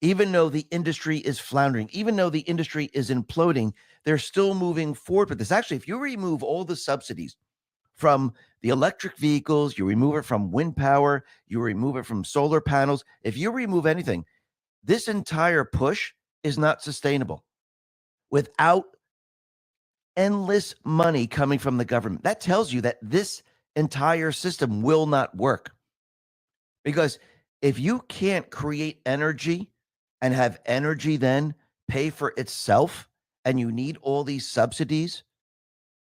Even though the industry is floundering, even though the industry is imploding, they're still moving forward with this. Actually, if you remove all the subsidies from the electric vehicles, you remove it from wind power, you remove it from solar panels, if you remove anything, this entire push is not sustainable without endless money coming from the government. That tells you that this entire system will not work. Because if you can't create energy and have energy then pay for itself, and you need all these subsidies,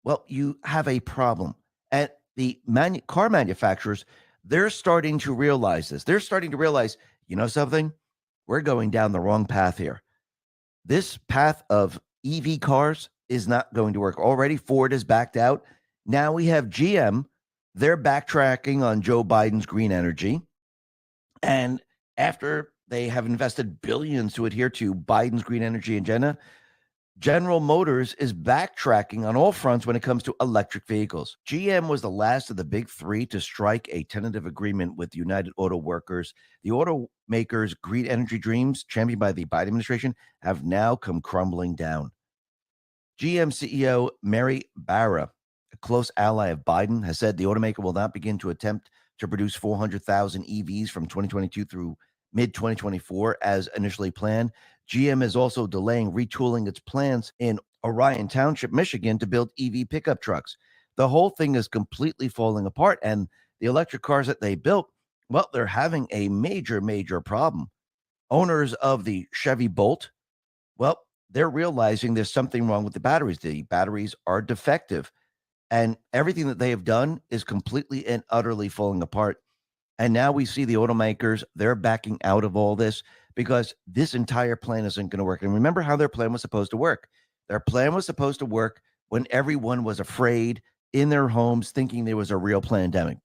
well, you have a problem. And the car manufacturers, they're starting to realize this. They're starting to realize, you know something? We're going down the wrong path here. This path of EV cars is not going to work. Already Ford has backed out. Now we have GM. They're backtracking on Joe Biden's green energy. And after they have invested billions to adhere to Biden's green energy agenda, General Motors is backtracking on all fronts when it comes to electric vehicles. GM was the last of the big three to strike a tentative agreement with United Auto Workers. The automakers' green energy dreams, championed by the Biden administration, have now come crumbling down. GM CEO Mary Barra, a close ally of Biden, has said the automaker will not begin to attempt to produce 400,000 EVs from 2022 through mid-2024 as initially planned. GM is also delaying retooling its plans in Orion Township, Michigan, to build EV pickup trucks. The whole thing is completely falling apart, and the electric cars that they built, well, they're having a major, major problem. Owners of the Chevy Bolt, well, they're realizing there's something wrong with the batteries. The batteries are defective, and everything that they have done is completely and utterly falling apart. And now we see the automakers, they're backing out of all this because this entire plan isn't going to work. And remember how their plan was supposed to work. Their plan was supposed to work when everyone was afraid in their homes, thinking there was a real pandemic.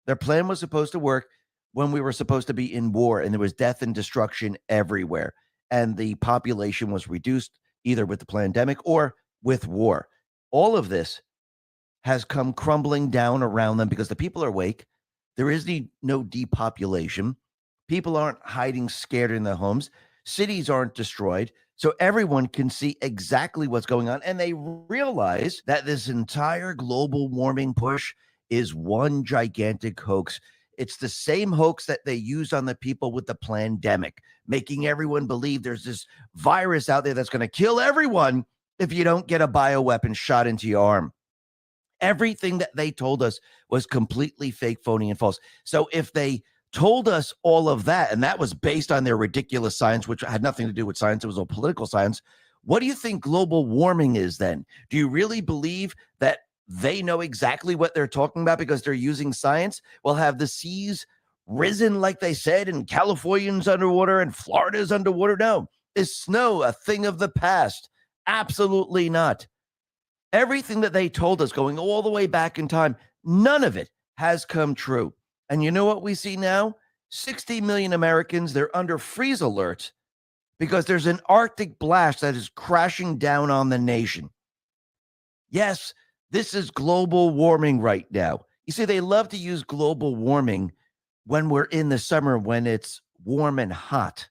Their plan was supposed to work when we were supposed to be in war and there was death and destruction everywhere. And the population was reduced either with the pandemic or with war. All of this has come crumbling down around them because the people are awake. There is no depopulation. People aren't hiding scared in their homes. Cities aren't destroyed. So everyone can see exactly what's going on. And they realize that this entire global warming push is one gigantic hoax. It's the same hoax that they used on the people with the pandemic, making everyone believe there's this virus out there that's going to kill everyone if you don't get a bioweapon shot into your arm. Everything that they told us was completely fake, phony, and false. So if they told us all of that, and that was based on their ridiculous science, which had nothing to do with science, it was all political science, what do you think global warming is then? Do you really believe that they know exactly what they're talking about because they're using science? Well, have the seas risen like they said, and California's underwater and Florida's underwater? No. Is snow a thing of the past? Absolutely not. Everything that they told us going all the way back in time, none of it has come true. And you know what we see now? 60 million Americans, they're under freeze alert because there's an Arctic blast that is crashing down on the nation. Yes, this is global warming right now. You see, they love to use global warming when we're in the summer, when it's warm and hot.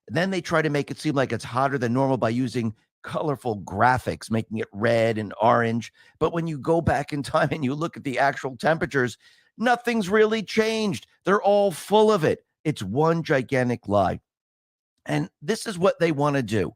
And then they try to make it seem like it's hotter than normal by using colorful graphics, making it red and orange. But when you go back in time and you look at the actual temperatures, nothing's really changed. They're all full of it. It's one gigantic lie. And this is what they want to do.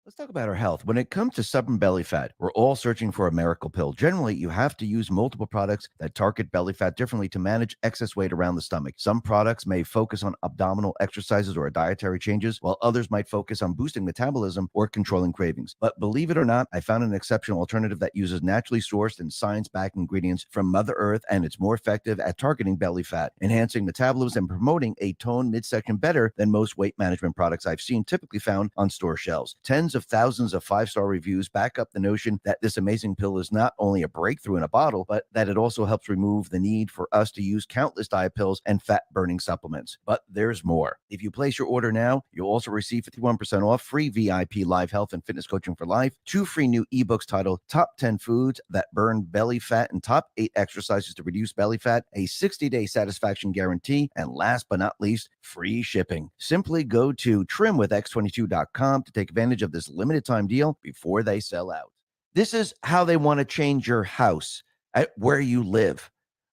Let's talk about our health. When it comes to stubborn belly fat, we're all searching for a miracle pill. Generally, you have to use multiple products that target belly fat differently to manage excess weight around the stomach. Some products may focus on abdominal exercises or dietary changes, while others might focus on boosting metabolism or controlling cravings. But believe it or not, I found an exceptional alternative that uses naturally sourced and science-backed ingredients from Mother Earth, and it's more effective at targeting belly fat, enhancing metabolism, and promoting a toned midsection better than most weight management products I've seen typically found on store shelves. Tens of thousands of 5-star reviews back up the notion that this amazing pill is not only a breakthrough in a bottle, but that it also helps remove the need for us to use countless diet pills and fat-burning supplements. But there's more. If you place your order now, you'll also receive 51% off, free VIP live health and fitness coaching for life, 2 free new ebooks titled Top 10 Foods That Burn Belly Fat and Top 8 Exercises to Reduce Belly Fat, a 60-day satisfaction guarantee, and last but not least, free shipping. Simply go to trimwithx22.com to take advantage of this limited time deal before they sell out. This is how they want to change your house at where you live.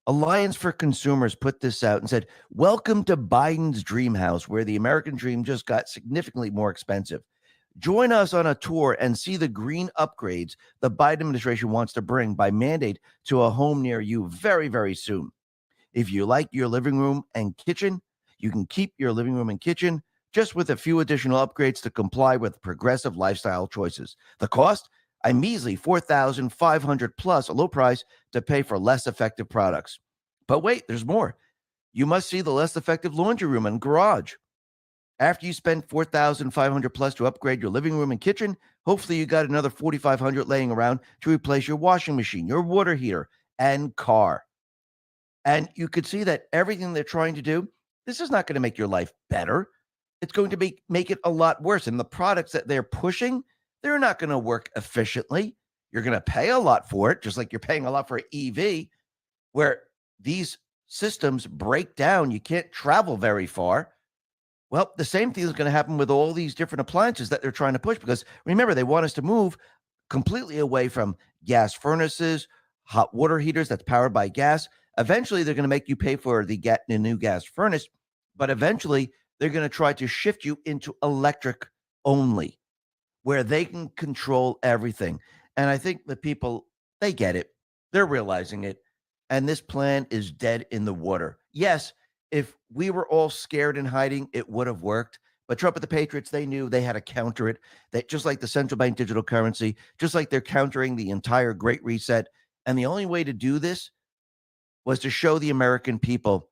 Alliance for Consumers put this out and said, welcome to Biden's dream house, where the American dream just got significantly more expensive. Join us on a tour and see the green upgrades the Biden administration wants to bring by mandate to a home near you very, very soon. If you like your living room and kitchen, you can keep your living room and kitchen just with a few additional upgrades to comply with progressive lifestyle choices. The cost? A measly $4,500 plus, a low price to pay for less effective products. But wait, there's more. You must see the less effective laundry room and garage. After you spend $4,500 plus to upgrade your living room and kitchen, hopefully you got another $4,500 laying around to replace your washing machine, your water heater, and car. And you could see that everything they're trying to do, this is not going to make your life better. It's going to make it a lot worse. And the products that they're pushing, they're not going to work efficiently. You're going to pay a lot for it, just like you're paying a lot for an EV, where these systems break down. You can't travel very far. Well, the same thing is going to happen with all these different appliances that they're trying to push, because remember, they want us to move completely away from gas furnaces, hot water heaters that's powered by gas. Eventually, they're going to make you pay for the new gas furnace, but eventually they're going to try to shift you into electric only, where they can control everything. And I think the people, they get it. They're realizing it. And this plan is dead in the water. Yes, if we were all scared and hiding, it would have worked. But Trump and the Patriots, they knew they had to counter it. That just like the central bank digital currency, just like they're countering the entire Great Reset. And the only way to do this was to show the American people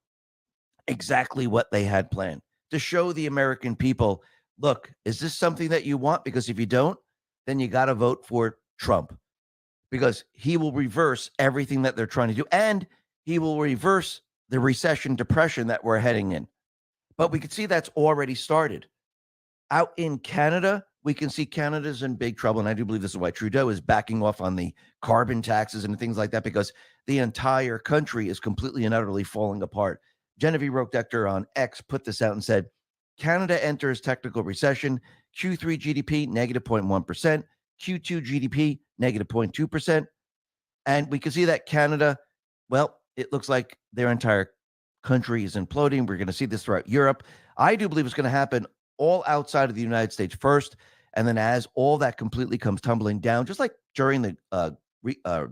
exactly what they had planned. To show the American people, look, is this something that you want? Because if you don't, then you got to vote for Trump, because he will reverse everything that they're trying to do. And he will reverse the recession, depression that we're heading in. But we can see that's already started. Out in Canada, we can see Canada's in big trouble. And I do believe this is why Trudeau is backing off on the carbon taxes and things like that, because the entire country is completely and utterly falling apart. Genevieve Roque-Decter on X put this out and said, Canada enters technical recession, Q3 GDP negative 0.1%, Q2 GDP negative 0.2%. And we can see that Canada, well, it looks like their entire country is imploding. We're going to see this throughout Europe. I do believe it's going to happen all outside of the United States first. And then as all that completely comes tumbling down, just like during the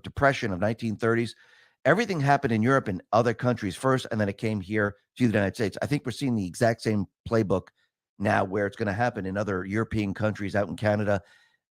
depression of 1930s, everything happened in Europe and other countries first, and then it came here to the United States. I think we're seeing the exact same playbook now, where it's going to happen in other European countries, out in Canada.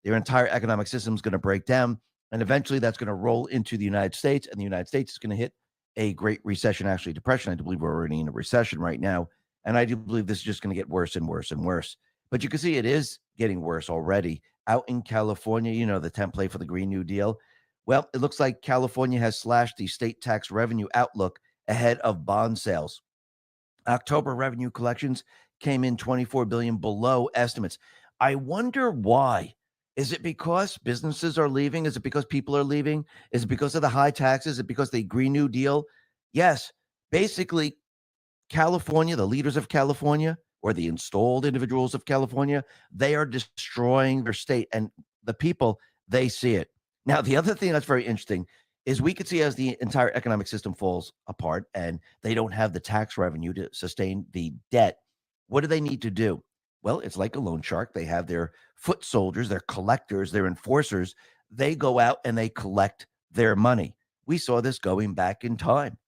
Their entire economic system is going to break down, and eventually that's going to roll into the United States, and the United States is going to hit a great recession, actually depression. I do believe we're already in a recession right now. And I do believe this is just going to get worse and worse and worse. But you can see it is getting worse already. Out in California, you know, the template for the Green New Deal. Well, it looks like California has slashed the state tax revenue outlook ahead of bond sales. October revenue collections came in $24 billion below estimates. I wonder why. Is it because businesses are leaving? Is it because people are leaving? Is it because of the high taxes? Is it because of the Green New Deal? Yes. Basically, California, the leaders of California, or the installed individuals of California, they are destroying their state, and the people, they see it. Now, the other thing that's very interesting is we could see as the entire economic system falls apart and they don't have the tax revenue to sustain the debt, what do they need to do? Well, it's like a loan shark. They have their foot soldiers, their collectors, their enforcers. They go out and they collect their money. We saw this going back in time.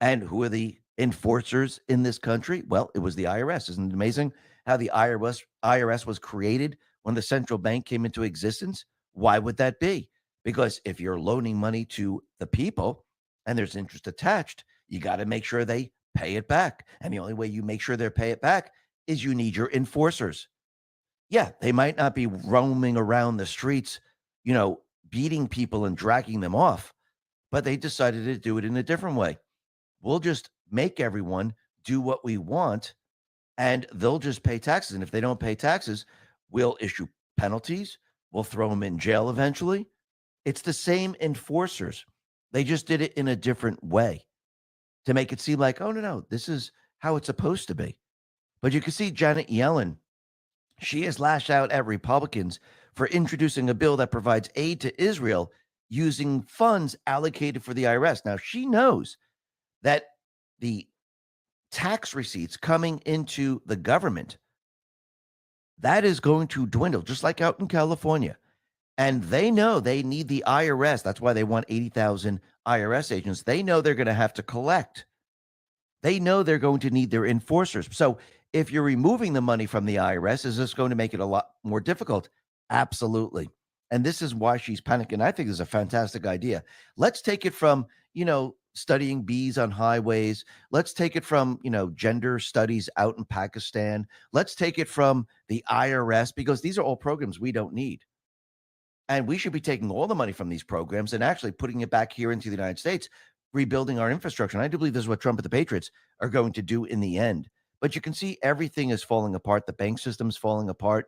And who are the enforcers in this country? Well, it was the IRS. Isn't it amazing how the IRS was created when the central bank came into existence? Why would that be? Because if you're loaning money to the people and there's interest attached, you got to make sure they pay it back. And the only way you make sure they pay it back is you need your enforcers. Yeah, they might not be roaming around the streets, you know, beating people and dragging them off, but they decided to do it in a different way. We'll just make everyone do what we want and they'll just pay taxes. And if they don't pay taxes, we'll issue penalties. We'll throw them in jail eventually. It's the same enforcers. They just did it in a different way to make it seem like, oh, no, this is how it's supposed to be. But you can see Janet Yellen, she has lashed out at Republicans for introducing a bill that provides aid to Israel using funds allocated for the IRS. Now, she knows that the tax receipts coming into the government, that is going to dwindle, just like out in California. And they know they need the IRS. That's why they want 80,000 IRS agents. They know they're going to have to collect. They know they're going to need their enforcers. So if you're removing the money from the IRS, is this going to make it a lot more difficult? Absolutely. And this is why she's panicking. I think this is a fantastic idea. Let's take it from, you know, studying bees on highways. Let's take it from, you know, gender studies out in Pakistan. Let's take it from the IRS, because these are all programs we don't need. And we should be taking all the money from these programs and actually putting it back here into the United States, rebuilding our infrastructure. And I do believe this is what Trump and the Patriots are going to do in the end. But you can see everything is falling apart. The bank system's falling apart.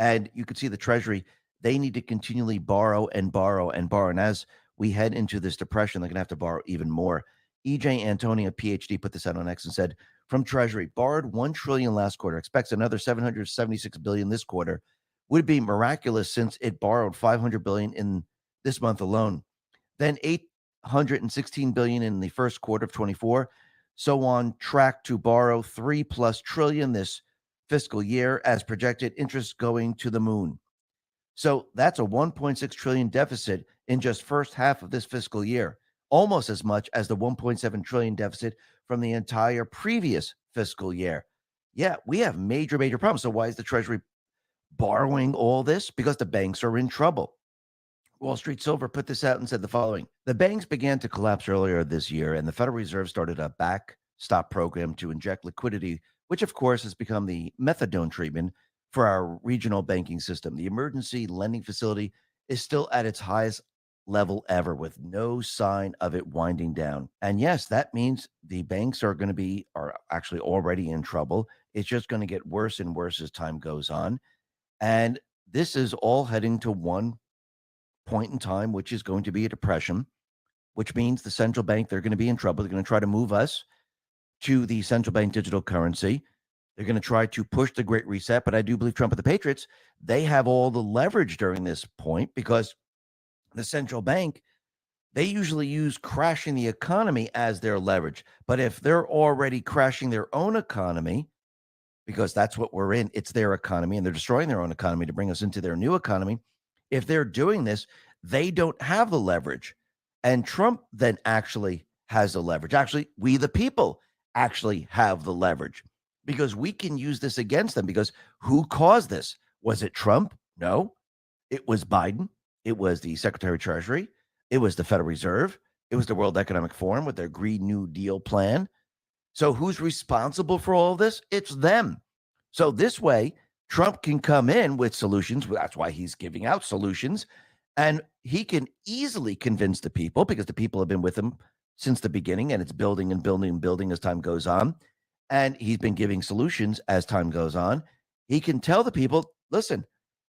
And you can see the Treasury, they need to continually borrow and borrow and borrow. And as we head into this depression, they're going to have to borrow even more. EJ Antoni, a PhD, put this out on X and said, from Treasury, borrowed $1 trillion last quarter, expects another $776 billion this quarter. Would be miraculous since it borrowed $500 billion in this month alone. Then $816 billion in the first quarter of 24. So on track to borrow $3+ trillion this fiscal year as projected, interest going to the moon. So that's a $1.6 trillion deficit in just first half of this fiscal year, almost as much as the $1.7 trillion deficit from the entire previous fiscal year. Yeah, we have major problems. So why is the Treasury borrowing all this? Because the banks are in trouble. Wall Street Silver put this out and said the following: the banks began to collapse earlier this year, and the Federal Reserve started a backstop program to inject liquidity, which of course has become the methadone treatment for our regional banking system. The emergency lending facility is still at its highest level ever, with no sign of it winding down. And yes, that means the banks are actually already in trouble. It's just going to get worse and worse as time goes on. And this is all heading to one point in time, which is going to be a depression, which means the central bank, they're going to be in trouble. They're going to try to move us to the central bank digital currency. They're going to try to push the Great Reset. But I do believe Trump and the Patriots, they have all the leverage during this point, because the central bank, they usually use crashing the economy as their leverage. But if they're already crashing their own economy, because that's what we're in, it's their economy, and they're destroying their own economy to bring us into their new economy. If they're doing this, they don't have the leverage. And Trump then actually has the leverage. Actually, we the people actually have the leverage, because we can use this against them. Because who caused this? Was it Trump? No, it was Biden. It was the Secretary of Treasury. It was the Federal Reserve. It was the World Economic Forum with their Green New Deal plan. So who's responsible for all of this? It's them. So this way, Trump can come in with solutions. That's why he's giving out solutions. And he can easily convince the people, because the people have been with him since the beginning, and it's building and building and building as time goes on. And he's been giving solutions as time goes on. He can tell the people, listen,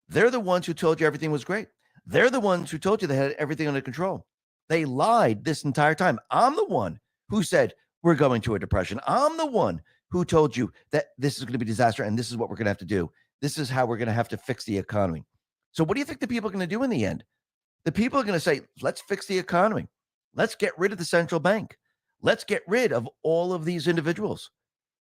they're the ones who told you everything was great. They're the ones who told you they had everything under control. They lied this entire time. I'm the one who said we're going to a depression. I'm the one who told you that this is going to be a disaster and this is what we're going to have to do. This is how we're going to have to fix the economy. So what do you think the people are going to do in the end? The people are going to say, let's fix the economy. Let's get rid of the central bank. Let's get rid of all of these individuals.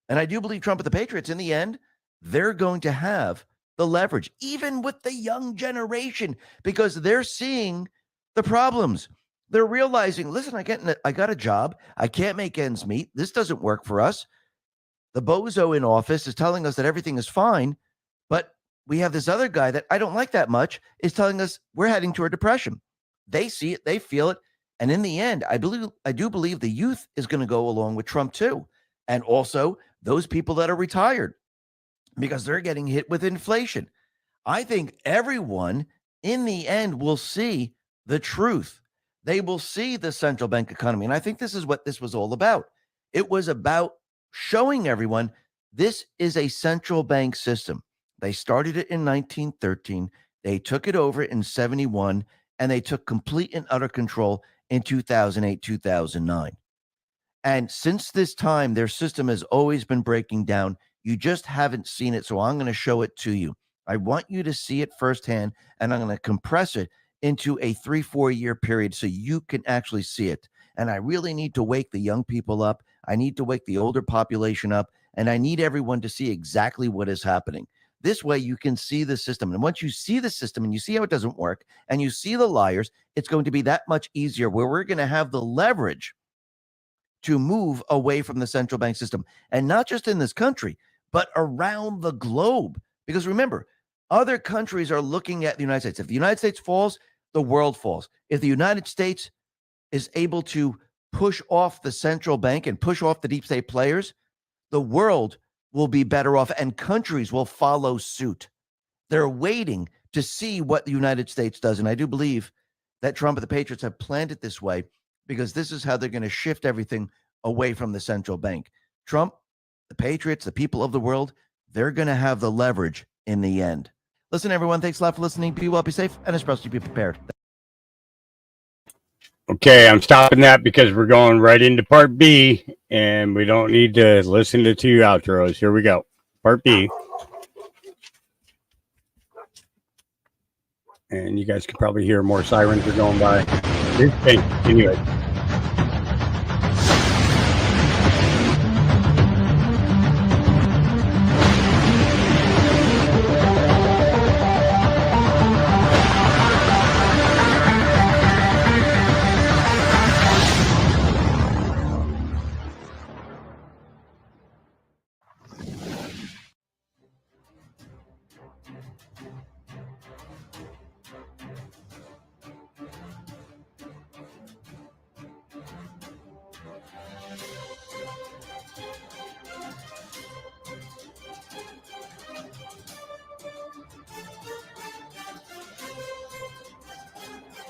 And I do believe Trump and the Patriots, in the end, they're going to have the leverage, even with the young generation, because they're seeing the problems. They're realizing, listen, I got a job. I can't make ends meet. This doesn't work for us. The bozo in office is telling us that everything is fine, but we have this other guy that I don't like that much is telling us we're heading to a depression. They see it, they feel it, and in the end, I do believe the youth is going to go along with Trump too, and also those people that are retired, because they're getting hit with inflation. I think everyone in the end will see the truth. They will see the central bank economy. And I think this is what this was all about. It was about showing everyone this is a central bank system. They started it in 1913. They took it over in 71, and they took complete and utter control in 2008, 2009. And since this time, their system has always been breaking down. You just haven't seen it. So I'm going to show it to you. I want you to see it firsthand, and I'm going to compress it into a 3-4 year period so you can actually see it. And I really need to wake the young people up. I need to wake the older population up, and I need everyone to see exactly what is happening. This way you can see the system. And once you see the system and you see how it doesn't work and you see the liars, it's going to be that much easier, where we're going to have the leverage to move away from the central bank system. And not just in this country, but around the globe. Because remember, other countries are looking at the United States. If the United States falls, the world falls. If the United States is able to push off the central bank and push off the deep state players, the world will be better off, and countries will follow suit. They're waiting to see what the United States does. And I do believe that Trump and the Patriots have planned it this way, because this is how they're going to shift everything away from the central bank. Trump, the Patriots, the people of the world, they're going to have the leverage in the end. Listen, everyone, thanks a lot for listening. Be well, be safe, and especially be prepared. Okay, I'm stopping that because we're going right into part B, and we don't need to listen to 2 outros. Here we go. Part B. And you guys can probably hear more sirens are going by. Anyway.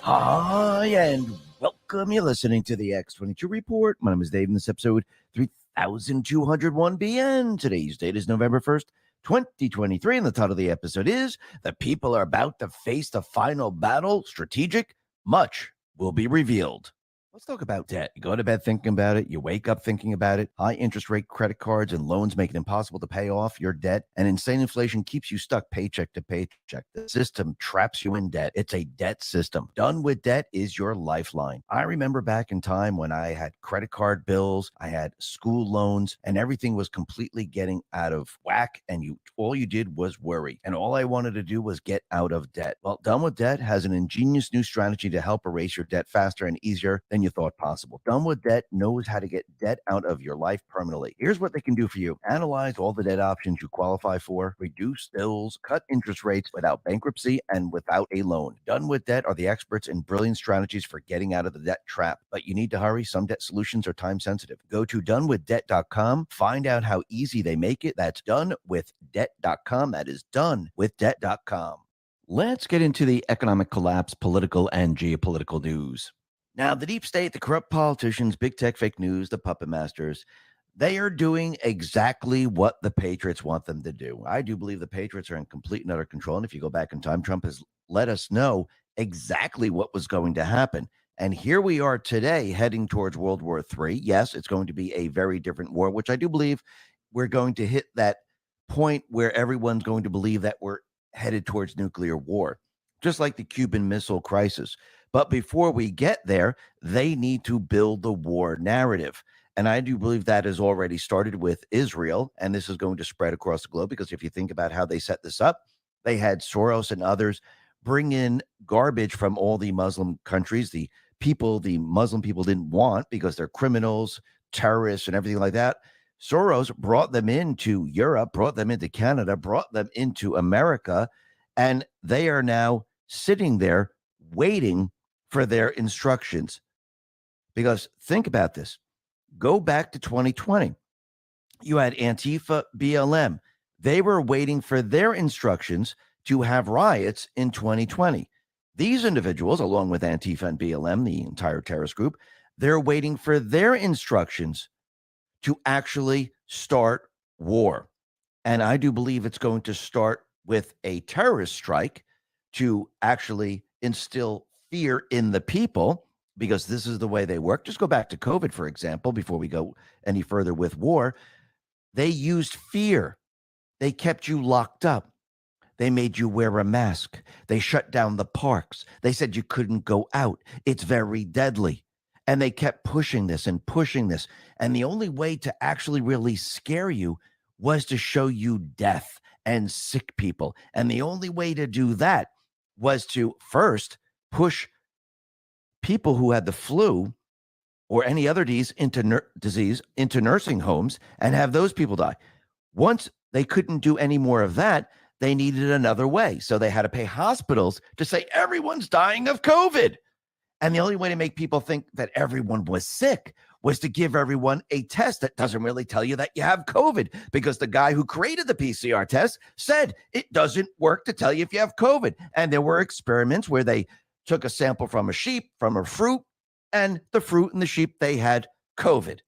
Hi, and welcome. You're listening to the X22 Report. My name is Dave, and this episode 3201 BN. Today's date is November 1st, 2023, and the title of the episode is The People Are About to Face the Final Battle. Strategic. Much will be revealed. Let's talk about debt. You go to bed thinking about it. You wake up thinking about it. High interest rate credit cards and loans make it impossible to pay off your debt. And insane inflation keeps you stuck paycheck to paycheck. The system traps you in debt. It's a debt system. Done with debt is your lifeline. I remember back in time when I had credit card bills, I had school loans, and everything was completely getting out of whack. And all you did was worry. And all I wanted to do was get out of debt. Well, Done with Debt has an ingenious new strategy to help erase your debt faster and easier than you you thought possible. Done with Debt knows how to get debt out of your life permanently. Here's what they can do for you. Analyze all the debt options you qualify for, reduce bills, cut interest rates without bankruptcy and without a loan. Done with Debt are the experts in brilliant strategies for getting out of the debt trap. But you need to hurry. Some debt solutions are time sensitive. Go to donewithdebt.com. Find out how easy they make it. That's donewithdebt.com. That is donewithdebt.com. Let's get into the economic collapse, political and geopolitical news. Now, the deep state, the corrupt politicians, big tech, fake news, the puppet masters, they are doing exactly what the Patriots want them to do. I do believe the Patriots are in complete and utter control. And if you go back in time, Trump has let us know exactly what was going to happen. And here we are today heading towards World War III. Yes, it's going to be a very different war, which I do believe we're going to hit that point where everyone's going to believe that we're headed towards nuclear war, just like the Cuban Missile Crisis. But before we get there, they need to build the war narrative. And I do believe that has already started with Israel, and this is going to spread across the globe, because if you think about how they set this up, they had Soros and others bring in garbage from all the Muslim countries, the Muslim people didn't want because they're criminals, terrorists, and everything like that. Soros brought them into Europe, brought them into Canada, brought them into America, and they are now sitting there waiting for their instructions. Because think about this. Go back to 2020. You had Antifa, BLM. They were waiting for their instructions to have riots in 2020. These individuals, along with Antifa and BLM, the entire terrorist group, they're waiting for their instructions to actually start war. And I do believe it's going to start with a terrorist strike to actually instill fear in the people, because this is the way they work. Just go back to COVID, for example, before we go any further with war. They used fear. They kept you locked up. They made you wear a mask. They shut down the parks. They said you couldn't go out. It's very deadly. And they kept pushing this and pushing this. And the only way to actually really scare you was to show you death and sick people. And the only way to do that was to first push people who had the flu or any other disease into nursing homes and have those people die. Once they couldn't do any more of that, they needed another way. So they had to pay hospitals to say everyone's dying of COVID. And the only way to make people think that everyone was sick was to give everyone a test that doesn't really tell you that you have COVID, because the guy who created the PCR test said it doesn't work to tell you if you have COVID. And there were experiments where they took a sample from a sheep, from a fruit, and the fruit and the sheep, they had COVID.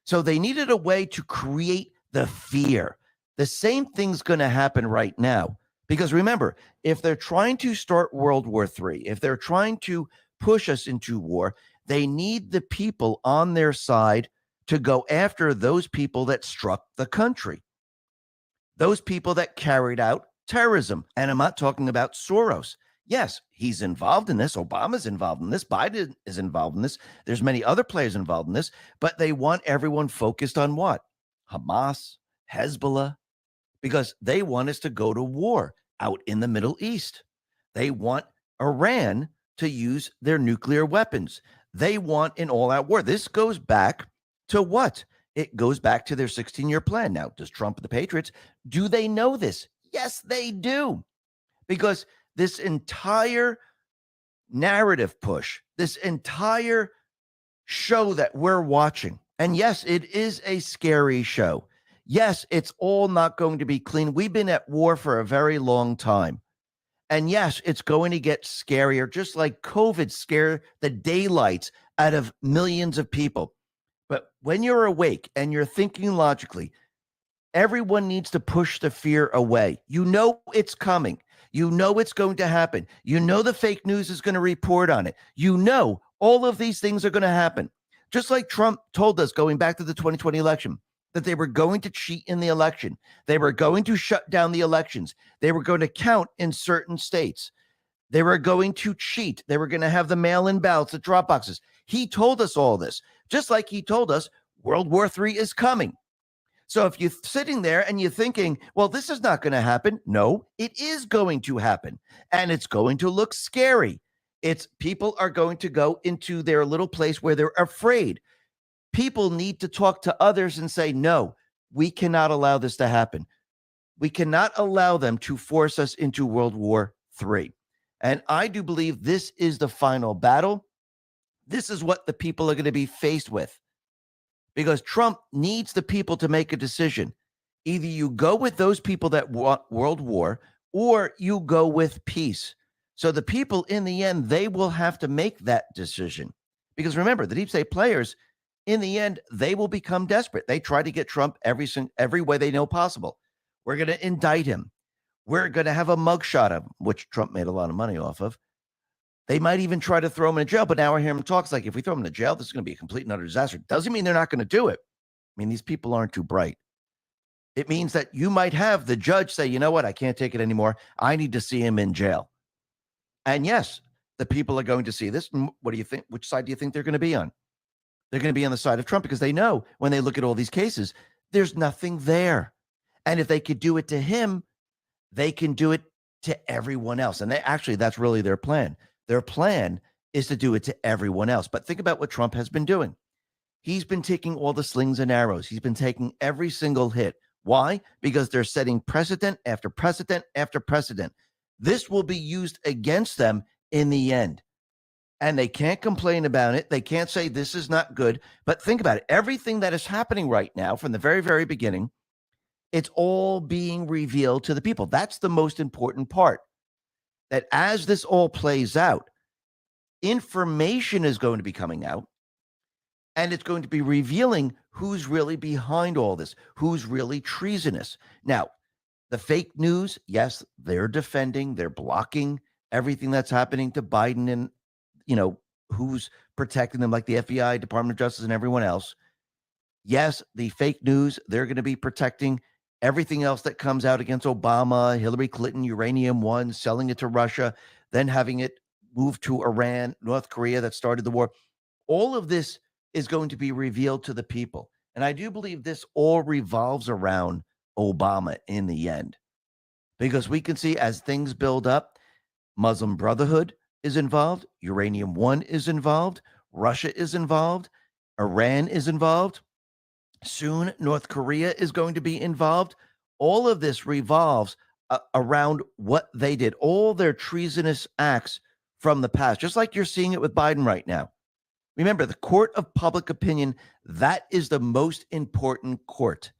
So they needed a way to create the fear. The same thing's going to happen right now. Because remember, if they're trying to start World War III, if they're trying to push us into war, they need the people on their side to go after those people that struck the country, those people that carried out terrorism. And I'm not talking about Soros. Yes, he's involved in this. Obama's involved in this. Biden is involved in this. There's many other players involved in this, but they want everyone focused on what? Hamas, Hezbollah, because they want us to go to war out in the Middle East. They want Iran to use their nuclear weapons. They want an all-out war. This goes back to what? It goes back to their 16-year plan. Now, does Trump and the Patriots, do they know this? Yes, they do. Because this entire narrative push, this entire show that we're watching, and yes, it is a scary show. Yes, it's all not going to be clean. We've been at war for a very long time. And yes, it's going to get scarier, just like COVID scared the daylights out of millions of people. But when you're awake and you're thinking logically, everyone needs to push the fear away. You know it's coming. You know it's going to happen. You know the fake news is going to report on it. You know all of these things are going to happen. Just like Trump told us going back to the 2020 election, that they were going to cheat in the election. They were going to shut down the elections. They were going to count in certain states. They were going to cheat. They were going to have the mail-in ballots, the drop boxes. He told us all this, just like he told us World War III is coming. So if you're sitting there and you're thinking, well, this is not going to happen. No, it is going to happen. And it's going to look scary. It's people are going to go into their little place where they're afraid. People need to talk to others and say, no, we cannot allow this to happen. We cannot allow them to force us into World War III. And I do believe this is the final battle. This is what the people are going to be faced with, because Trump needs the people to make a decision. Either you go with those people that want world war, or you go with peace. So the people, in the end, they will have to make that decision. Because remember, the deep state players, in the end, they will become desperate. They try to get Trump every way they know possible. We're going to indict him. We're going to have a mugshot of him, which Trump made a lot of money off of. They might even try to throw him in jail, but now I hear him talks like, if we throw him in jail, this is going to be a complete and utter disaster. Doesn't mean they're not going to do it. I mean, these people aren't too bright. It means that you might have the judge say, you know what, I can't take it anymore. I need to see him in jail. And yes, the people are going to see this. What do you think? Which side do you think they're going to be on? They're going to be on the side of Trump, because they know when they look at all these cases, there's nothing there. And if they could do it to him, they can do it to everyone else. And that's really their plan. Their plan is to do it to everyone else. But think about what Trump has been doing. He's been taking all the slings and arrows. He's been taking every single hit. Why? Because they're setting precedent after precedent after precedent. This will be used against them in the end. And they can't complain about it. They can't say this is not good. But think about it. Everything that is happening right now from the very, very beginning, it's all being revealed to the people. That's the most important part. That as this all plays out, information is going to be coming out, and it's going to be revealing who's really behind all this, who's really treasonous. Now, the fake news, yes, they're defending, they're blocking everything that's happening to Biden and, who's protecting them, like the FBI, Department of Justice, and everyone else. Yes, the fake news, they're going to be protecting everything else that comes out against Obama, Hillary Clinton, Uranium One, selling it to Russia, then having it moved to Iran, North Korea that started the war. All of this is going to be revealed to the people. And I do believe this all revolves around Obama in the end, because we can see as things build up, Muslim Brotherhood is involved, Uranium One is involved, Russia is involved, Iran is involved. Soon, North Korea is going to be involved. All of this revolves around what they did, all their treasonous acts from the past, just like you're seeing it with Biden right now. Remember, the court of public opinion, that is the most important court.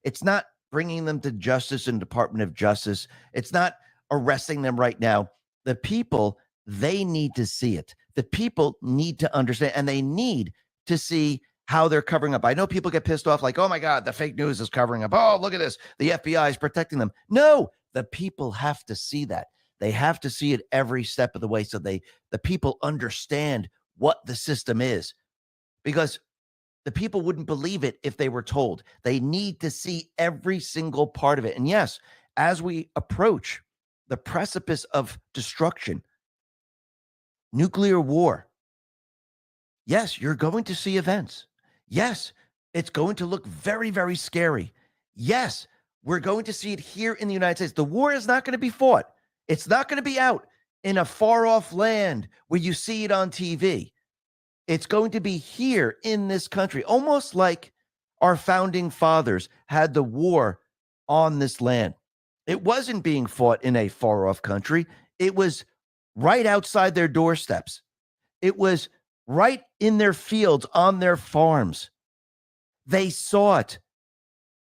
It's not bringing them to justice and Department of Justice. It's not arresting them right now. The people, they need to see it. The people need to understand, and they need to see how they're covering up. I know people get pissed off like, oh my God, the fake news is covering up. Oh, look at this. The FBI is protecting them. No, the people have to see that. They have to see it every step of the way, so the people understand what the system is, because the people wouldn't believe it if they were told. They need to see every single part of it. And yes, as we approach the precipice of destruction, nuclear war, yes, you're going to see events. Yes, it's going to look very, very scary. Yes, we're going to see it here in the United States. The war is not going to be fought. It's not going to be out in a far-off land where you see it on TV. It's going to be here in this country, almost like our founding fathers had the war on this land. It wasn't being fought in a far-off country. It was right outside their doorsteps. It was right in their fields, on their farms. They saw it.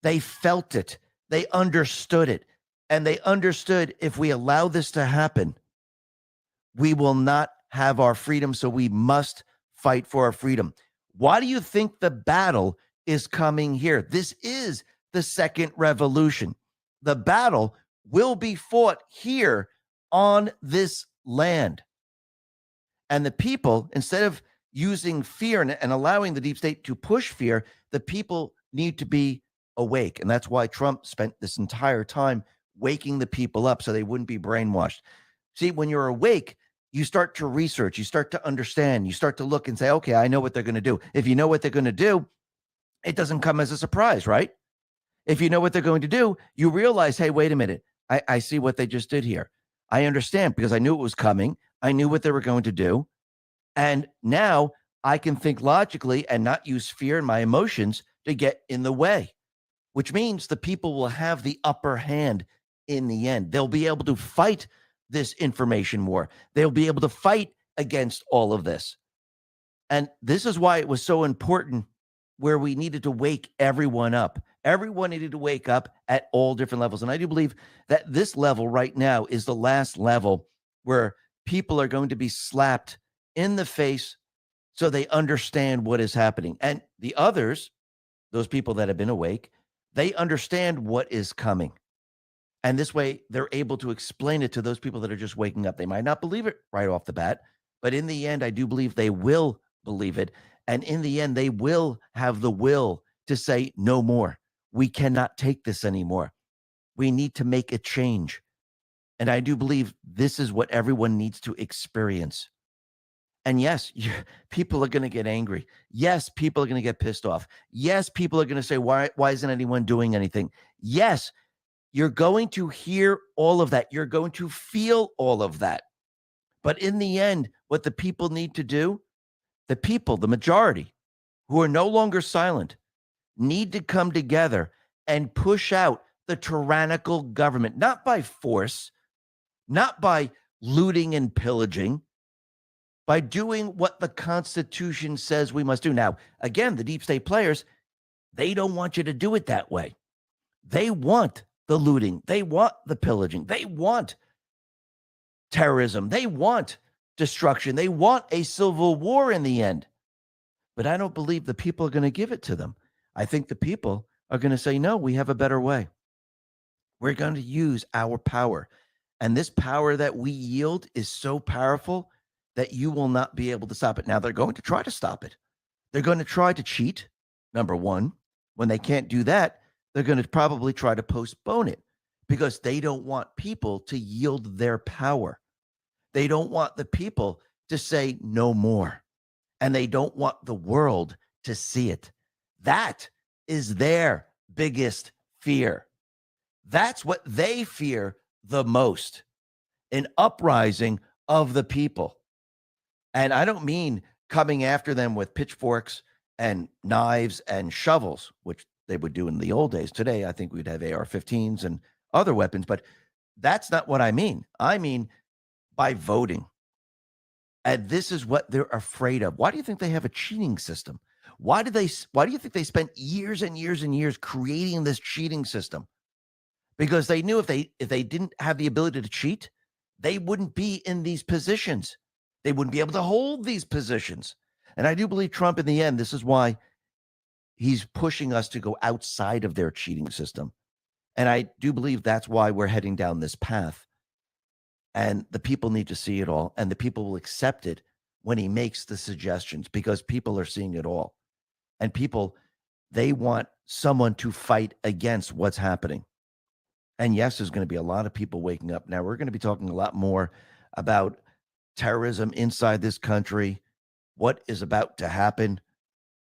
They felt it. They understood it. And they understood, if we allow this to happen, we will not have our freedom. So we must fight for our freedom. Why do you think the battle is coming here? This is the second revolution. The battle will be fought here on this land. And the people, instead of using fear and allowing the deep state to push fear, the people need to be awake. And that's why Trump spent this entire time waking the people up so they wouldn't be brainwashed. See, when you're awake, you start to research, you start to understand, you start to look and say, okay, I know what they're going to do. If you know what they're going to do, it doesn't come as a surprise, right? If you know what they're going to do, you realize, hey, wait a minute. I see what they just did here. I understand because I knew it was coming. I knew what they were going to do. And now I can think logically and not use fear and my emotions to get in the way, which means the people will have the upper hand in the end. They'll be able to fight this information war. They'll be able to fight against all of this. And this is why it was so important where we needed to wake everyone up. Everyone needed to wake up at all different levels. And I do believe that this level right now is the last level where people are going to be slapped in the face so they understand what is happening. And the others, those people that have been awake, they understand what is coming. And this way, they're able to explain it to those people that are just waking up. They might not believe it right off the bat, but in the end, I do believe they will believe it. And in the end, they will have the will to say, no more. We cannot take this anymore. We need to make a change. And I do believe this is what everyone needs to experience. And yes, people are going to get angry. Yes, people are going to get pissed off. Yes, people are going to say, why isn't anyone doing anything? Yes, you're going to hear all of that. You're going to feel all of that. But in the end, what the people need to do, the people, the majority, who are no longer silent, need to come together and push out the tyrannical government, not by force, not by looting and pillaging, by doing what the Constitution says we must do. Now, again, the deep state players, they don't want you to do it that way. They want the looting. They want the pillaging. They want terrorism. They want destruction. They want a civil war in the end. But I don't believe the people are going to give it to them. I think the people are going to say, no, we have a better way. We're going to use our power. And this power that we yield is so powerful that you will not be able to stop it. Now, they're going to try to stop it. They're going to try to cheat, number one. When they can't do that, they're going to probably try to postpone it because they don't want people to yield their power. They don't want the people to say no more. And they don't want the world to see it. That is their biggest fear. That's what they fear the most, an uprising of the people. And I don't mean coming after them with pitchforks and knives and shovels, which they would do in the old days. Today, I think we'd have AR-15s and other weapons, but that's not what I mean. I mean by voting. And this is what they're afraid of. Why do you think they have a cheating system? Why do you think they spent years and years and years creating this cheating system? Because they knew if they didn't have the ability to cheat, they wouldn't be in these positions. They wouldn't be able to hold these positions. And I do believe Trump, in the end, this is why he's pushing us to go outside of their cheating system. And I do believe that's why we're heading down this path. And the people need to see it all. And the people will accept it when he makes the suggestions because people are seeing it all. And people, they want someone to fight against what's happening. And yes, there's going to be a lot of people waking up. Now, we're going to be talking a lot more about terrorism inside this country, what is about to happen.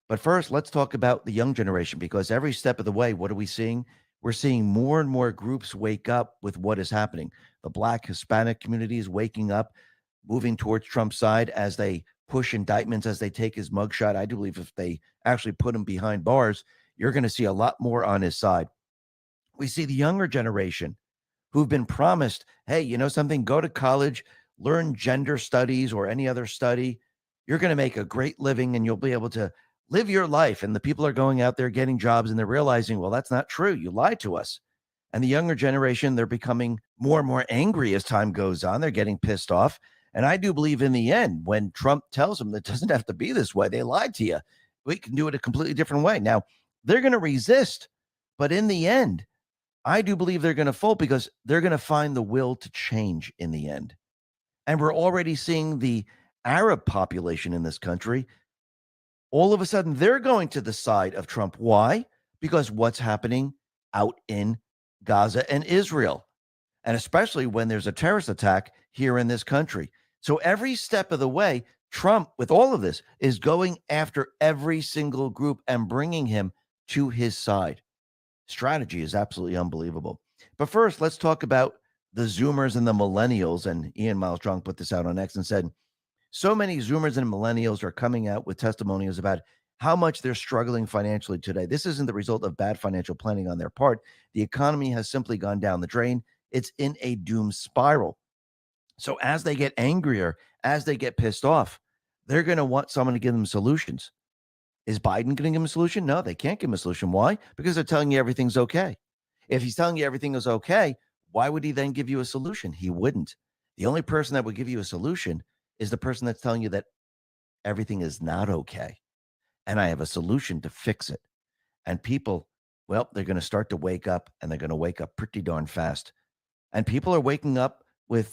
But first, let's talk about the young generation, because every step of the way, what are we seeing? We're seeing more and more groups wake up with what is happening. The Black Hispanic community is waking up, moving towards Trump's side as they push indictments, as they take his mugshot. I do believe if they actually put him behind bars, you're going to see a lot more on his side. We see the younger generation who've been promised, hey, you know something, go to college, learn gender studies or any other study. You're going to make a great living and you'll be able to live your life. And the people are going out there getting jobs and they're realizing, well, that's not true. You lied to us. And the younger generation, they're becoming more and more angry as time goes on. They're getting pissed off. And I do believe in the end, when Trump tells them that it doesn't have to be this way, they lied to you. We can do it a completely different way. Now, they're going to resist. But in the end, I do believe they're going to fold because they're going to find the will to change in the end. And we're already seeing the Arab population in this country. All of a sudden, they're going to the side of Trump. Why? Because what's happening out in Gaza and Israel, and especially when there's a terrorist attack here in this country. So every step of the way, Trump, with all of this, is going after every single group and bringing him to his side. Strategy is absolutely unbelievable. But first, let's talk about the Zoomers and the millennials, and Ian Miles Strong put this out on X and said, so many Zoomers and millennials are coming out with testimonials about how much they're struggling financially today. This isn't the result of bad financial planning on their part. The economy has simply gone down the drain. It's in a doom spiral. So as they get angrier, as they get pissed off, they're going to want someone to give them solutions. Is Biden going to give them a solution? No, they can't give them a solution. Why? Because they're telling you everything's okay. If he's telling you everything is okay, why would he then give you a solution? He wouldn't. The only person that would give you a solution is the person that's telling you that everything is not okay. And I have a solution to fix it. And people, well, they're going to start to wake up, and they're going to wake up pretty darn fast. And people are waking up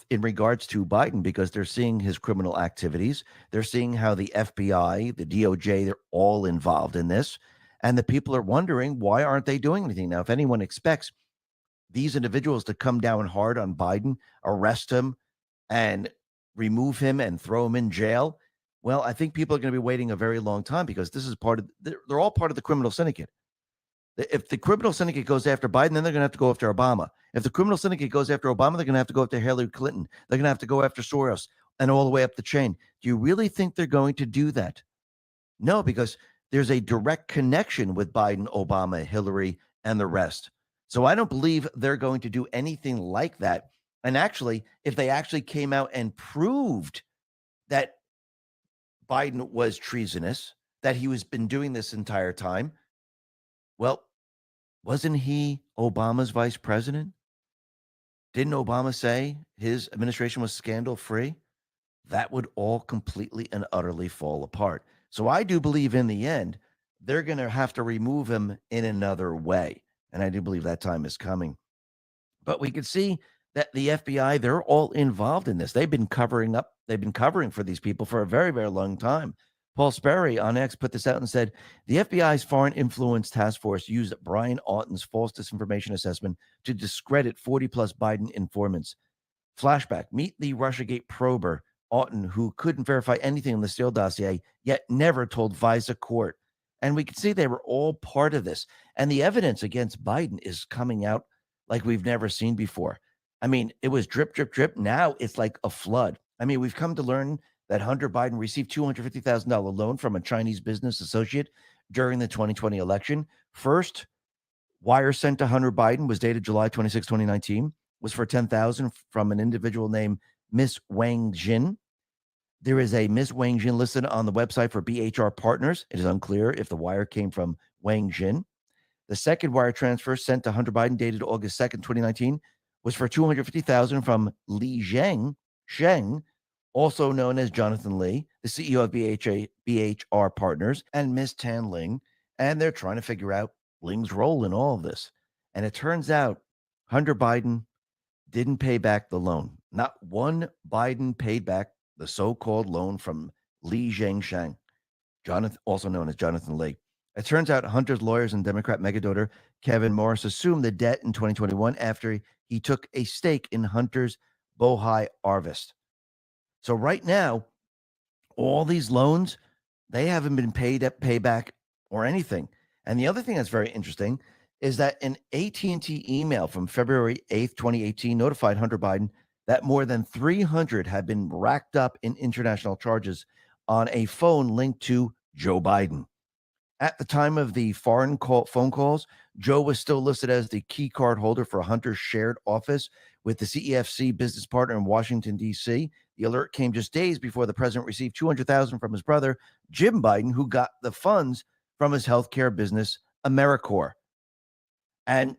in regards to Biden because they're seeing his criminal activities. They're seeing how the FBI, the DOJ, they're all involved in this. And the people are wondering, why aren't they doing anything? Now, if anyone expects these individuals to come down hard on Biden, arrest him, and remove him and throw him in jail, well, I think people are going to be waiting a very long time, because this is they're all part of the criminal syndicate. If the criminal syndicate goes after Biden, then they're going to have to go after Obama. If the criminal syndicate goes after Obama, they're going to have to go after Hillary Clinton. They're going to have to go after Soros and all the way up the chain. Do you really think they're going to do that? No, because there's a direct connection with Biden, Obama, Hillary, and the rest. So I don't believe they're going to do anything like that. And actually, if they actually came out and proved that Biden was treasonous, that he was been doing this entire time, well, wasn't he Obama's vice president? Didn't Obama say his administration was scandal-free? That would all completely and utterly fall apart. So I do believe in the end, they're going to have to remove him in another way. And I do believe that time is coming. But we can see that the FBI, they're all involved in this. They've been covering for these people for a very, very long time. Paul Sperry on X put this out and said, the FBI's Foreign Influence Task Force used Brian Auten's false disinformation assessment to discredit 40-plus Biden informants. Flashback, meet the Russiagate prober, Auten, who couldn't verify anything in the Steele dossier, yet never told FISA court. And we can see they were all part of this. And the evidence against Biden is coming out like we've never seen before. I mean, it was drip, drip, drip. Now it's like a flood. I mean, we've come to learn that Hunter Biden received $250,000 loan from a Chinese business associate during the 2020 election. First wire sent to Hunter Biden was dated July 26, 2019, was for $10,000 from an individual named Miss Wang Jin. There is a Miss Wang Jin listed on the website for BHR Partners. It is unclear if the wire came from Wang Jin. The second wire transfer sent to Hunter Biden dated August 2nd, 2019, was for $250,000 from Li Zheng, also known as Jonathan Lee, the CEO of BHR Partners, and Ms. Tan Ling. And they're trying to figure out Ling's role in all of this. And it turns out Hunter Biden didn't pay back the loan. Not one Biden paid back the so-called loan from Li Zheng, Jonathan, also known as Jonathan Lee. It turns out Hunter's lawyers and Democrat megadonor Kevin Morris assumed the debt in 2021 after he took a stake in Hunter's Bohai Harvest. So right now, all these loans, they haven't been paid back or anything. And the other thing that's very interesting is that an AT&T email from February 8th, 2018 notified Hunter Biden that more than 300 had been racked up in international charges on a phone linked to Joe Biden. At the time of the phone calls, Joe was still listed as the key card holder for Hunter's shared office with the CEFC business partner in Washington, D.C. The alert came just days before the president received $200,000 from his brother, Jim Biden, who got the funds from his healthcare business, AmeriCorps. And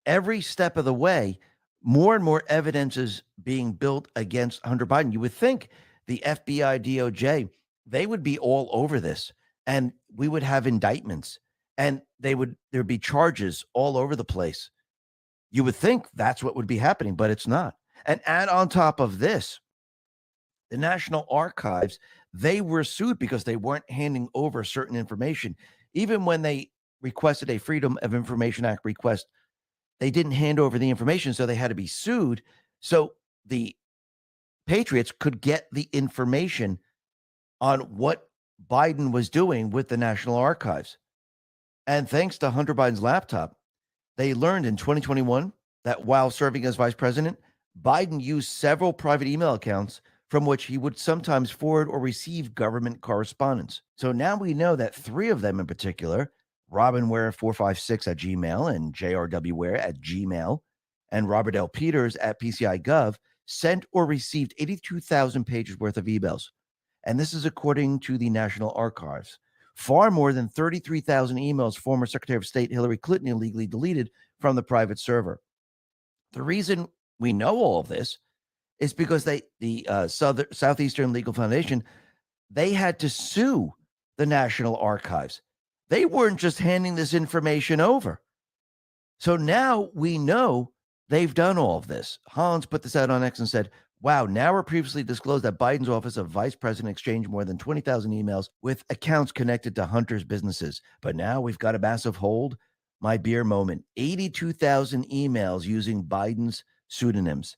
every step of the way, more and more evidence is being built against Hunter Biden. You would think the FBI, DOJ, they would be all over this, and we would have indictments, and there'd be charges all over the place. You would think that's what would be happening, but it's not. And add on top of this, the National Archives, they were sued because they weren't handing over certain information. Even when they requested a Freedom of Information Act request, they didn't hand over the information, so they had to be sued. So the Patriots could get the information on what Biden was doing with the National Archives. And thanks to Hunter Biden's laptop, they learned in 2021 that while serving as vice president, Biden used several private email accounts from which he would sometimes forward or receive government correspondence. So now we know that 3 of them in particular, RobinWare456 at Gmail and JRWWare at Gmail, and Robert L. Peters at PCI.gov, sent or received 82,000 pages worth of emails. And this is according to the National Archives. Far more than 33,000 emails former Secretary of State Hillary Clinton illegally deleted from the private server. The reason we know all of this is because the Southeastern Legal Foundation, they had to sue the National Archives. They weren't just handing this information over. So now we know they've done all of this. Hollins put this out on X and said, wow, Nara previously disclosed that Biden's office of vice president exchanged more than 20,000 emails with accounts connected to Hunter's businesses. But now we've got a massive hold. My beer moment, 82,000 emails using Biden's pseudonyms.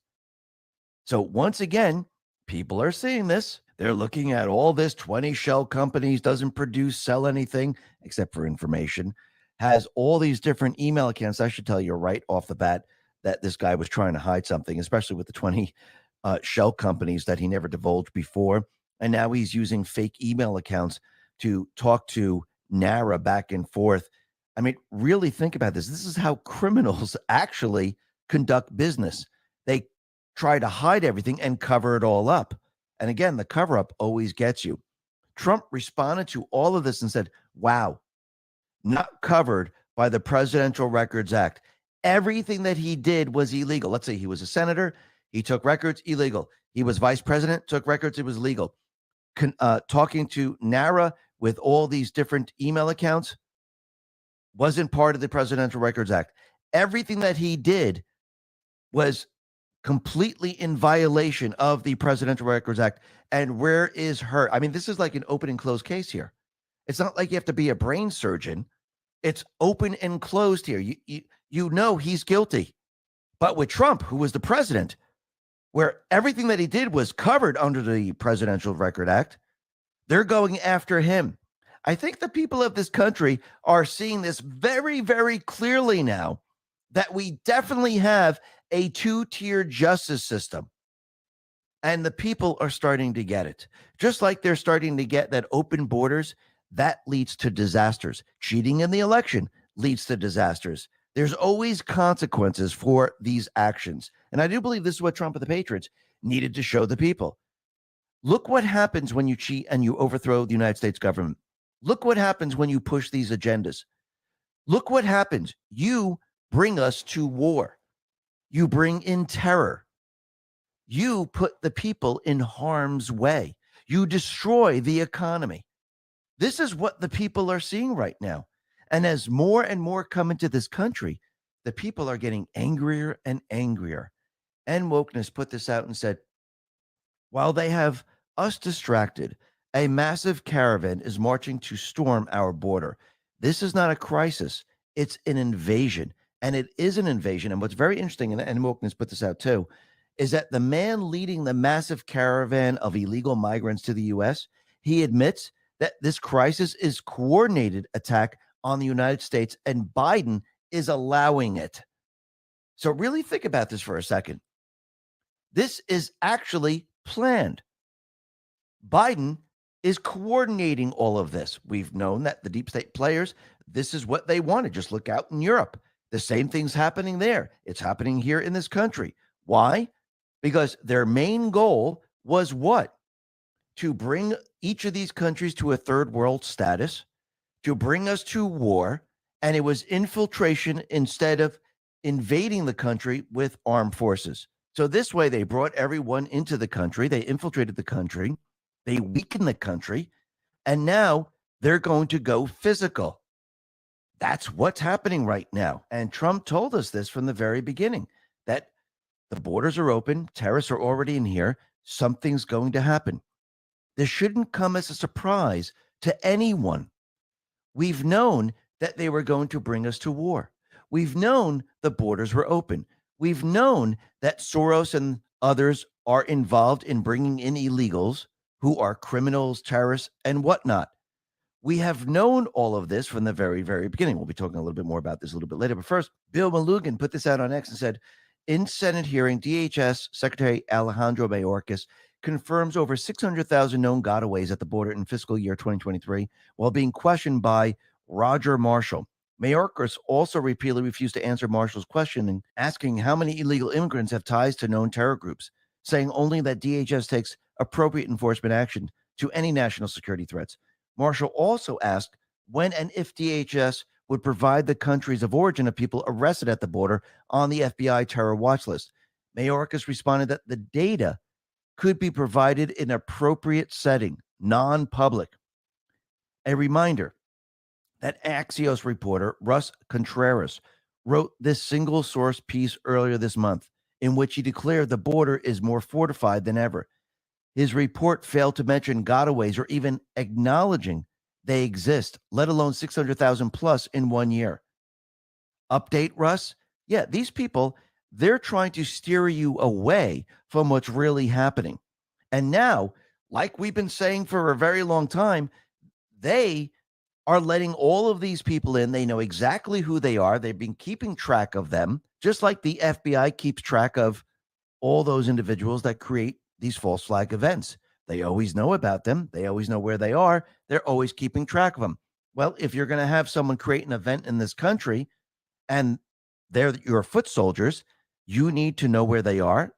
So once again, people are seeing this. They're looking at all this 20 shell companies, doesn't produce, sell anything except for information, has all these different email accounts. I should tell you right off the bat that this guy was trying to hide something, especially with the 20 shell companies that he never divulged before. And now he's using fake email accounts to talk to NARA back and forth. I mean, really think about this. This is how criminals actually conduct business. They try to hide everything and cover it all up. And again, the cover up always gets you. Trump responded to all of this and said, wow, not covered by the Presidential Records Act. Everything that he did was illegal. Let's say he was a senator. He took records, illegal. He was vice president, took records, it was legal. Talking to NARA with all these different email accounts wasn't part of the Presidential Records Act. Everything that he did was completely in violation of the Presidential Records Act. And where is her? I mean, this is like an open and closed case here. It's not like you have to be a brain surgeon. It's open and closed here. You know he's guilty. But with Trump, who was the president, where everything that he did was covered under the Presidential Record Act, they're going after him. I think the people of this country are seeing this very, very clearly now, that we definitely have a 2-tier justice system. And the people are starting to get it. Just like they're starting to get that open borders, that leads to disasters. Cheating in the election leads to disasters. There's always consequences for these actions. And I do believe this is what Trump and the Patriots needed to show the people. Look what happens when you cheat and you overthrow the United States government. Look what happens when you push these agendas. Look what happens. You bring us to war. You bring in terror. You put the people in harm's way. You destroy the economy. This is what the people are seeing right now. And as more and more come into this country, the people are getting angrier and angrier. And Wokeness put this out and said, while they have us distracted, a massive caravan is marching to storm our border. This is not a crisis. It's an invasion. And it is an invasion. And what's very interesting, and Wokeness put this out too, is that the man leading the massive caravan of illegal migrants to the U.S., he admits that this crisis is coordinated attack on the United States, and Biden is allowing it. So really think about this for a second. This is actually planned. Biden is coordinating all of this. We've known that the deep state players, this is what they wanted. Just look out in Europe. The same thing's happening there. It's happening here in this country. Why? Because their main goal was what? To bring each of these countries to a third world status, to bring us to war, and it was infiltration instead of invading the country with armed forces. So this way, they brought everyone into the country, they infiltrated the country, they weakened the country, and now they're going to go physical. That's what's happening right now. And Trump told us this from the very beginning, that the borders are open, terrorists are already in here, something's going to happen. This shouldn't come as a surprise to anyone. We've known that they were going to bring us to war. We've known the borders were open. We've known that Soros and others are involved in bringing in illegals who are criminals, terrorists, and whatnot. We have known all of this from the very, very beginning. We'll be talking a little bit more about this a little bit later. But first, Bill Malugin put this out on X and said, in Senate hearing, DHS Secretary Alejandro Mayorkas confirms over 600,000 known gotaways at the border in fiscal year 2023 while being questioned by Roger Marshall. Mayorkas also repeatedly refused to answer Marshall's question, asking how many illegal immigrants have ties to known terror groups, saying only that DHS takes appropriate enforcement action to any national security threats. Marshall also asked when and if DHS would provide the countries of origin of people arrested at the border on the FBI terror watch list. Mayorkas responded that the data could be provided in appropriate setting, non-public. A reminder that Axios reporter Russ Contreras wrote this single source piece earlier this month in which he declared the border is more fortified than ever. His report failed to mention gotaways or even acknowledging they exist, let alone 600,000 plus in 1 year. Update, Russ? Yeah, these people, they're trying to steer you away from what's really happening. And now, like we've been saying for a very long time, they are letting all of these people in. They know exactly who they are. They've been keeping track of them, just like the FBI keeps track of all those individuals that create these false flag events. They always know about them. They always know where they are. They're always keeping track of them. Well, if you're going to have someone create an event in this country and they're your foot soldiers, you need to know where they are.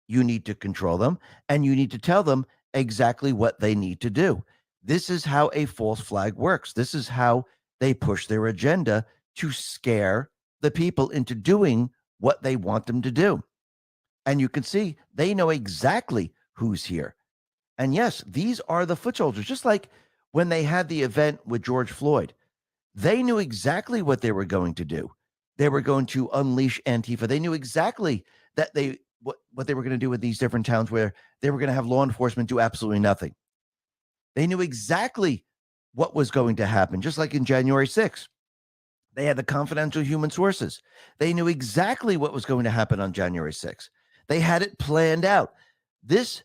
You need to control them, and you need to tell them exactly what they need to do. This is how a false flag works. This is how they push their agenda to scare the people into doing what they want them to do. And you can see they know exactly who's here. And yes, these are the foot soldiers, just like when they had the event with George Floyd. They knew exactly what they were going to do. They were going to unleash Antifa. They knew exactly that what they were going to do with these different towns where they were going to have law enforcement do absolutely nothing. They knew exactly what was going to happen, just like in January 6th. They had the confidential human sources. They knew exactly what was going to happen on January 6th. They had it planned out. This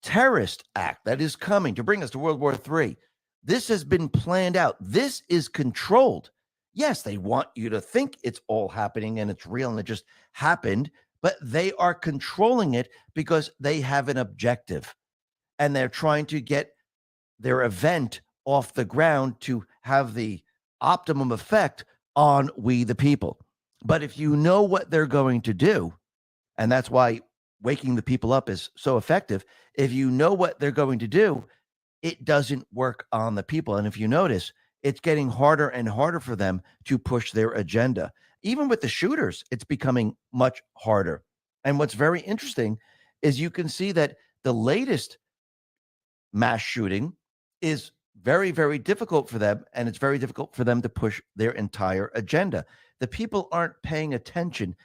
terrorist act that is coming to bring us to World War III, this has been planned out. This is controlled. Yes, they want you to think it's all happening and it's real and it just happened, but they are controlling it because they have an objective and they're trying to get their event off the ground to have the optimum effect on we the people. But if you know what they're going to do, and that's why waking the people up is so effective, if you know what they're going to do, it doesn't work on the people. And if you notice, it's getting harder and harder for them to push their agenda. Even with the shooters, it's becoming much harder. And what's very interesting is you can see that the latest mass shooting is very, very difficult for them, and it's very difficult for them to push their entire agenda. The people aren't paying attention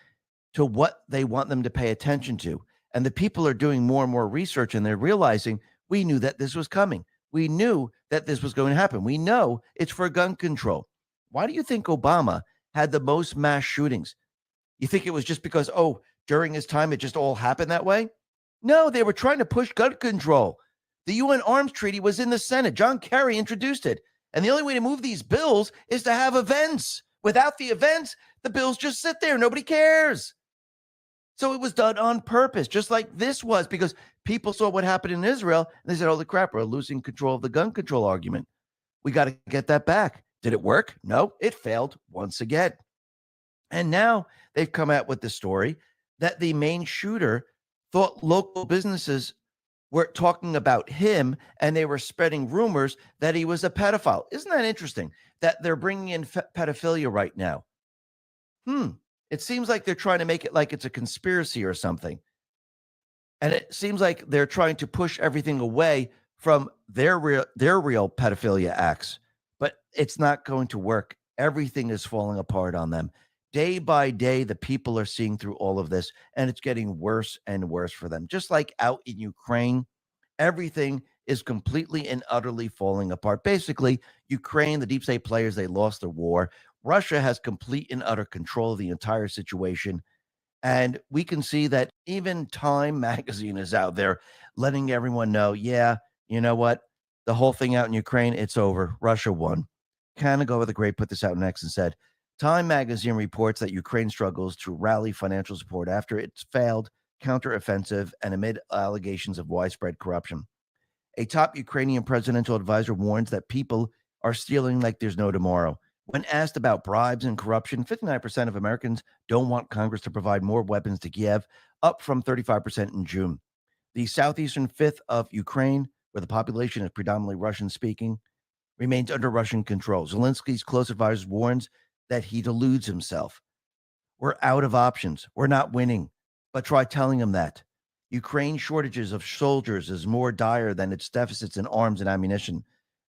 to what they want them to pay attention to. And the people are doing more and more research, and they're realizing we knew that this was coming. We knew that this was going to happen. We know it's for gun control. Why do you think Obama had the most mass shootings? You think it was just because, during his time, it just all happened that way? No, they were trying to push gun control. The UN Arms Treaty was in the Senate. John Kerry introduced it. And the only way to move these bills is to have events. Without the events, the bills just sit there. Nobody cares. So it was done on purpose, just like this was, because people saw what happened in Israel, and they said, holy crap, we're losing control of the gun control argument. We got to get that back. Did it work? No, it failed once again. And now they've come out with the story that the main shooter thought local businesses were talking about him, and they were spreading rumors that he was a pedophile. Isn't that interesting that they're bringing in pedophilia right now? It seems like they're trying to make it like it's a conspiracy or something. And it seems like they're trying to push everything away from their real pedophilia acts. But it's not going to work. Everything is falling apart on them. Day by day, the people are seeing through all of this, and it's getting worse and worse for them. Just like out in Ukraine, everything is completely and utterly falling apart. Basically, Ukraine, the deep state players, they lost the war. Russia has complete and utter control of the entire situation. And we can see that even Time magazine is out there letting everyone know, yeah, you know what? The whole thing out in Ukraine, it's over. Russia won. Canada Go with the Great put this out next and said, Time magazine reports that Ukraine struggles to rally financial support after its failed counteroffensive and amid allegations of widespread corruption. A top Ukrainian presidential advisor warns that people are stealing like there's no tomorrow. When asked about bribes and corruption, 59% of Americans don't want Congress to provide more weapons to Kiev, up from 35% in June. The southeastern fifth of Ukraine, where the population is predominantly Russian-speaking, remains under Russian control. Zelensky's close advisor warns that he deludes himself. We're out of options. We're not winning. But try telling him that. Ukraine's shortages of soldiers is more dire than its deficits in arms and ammunition.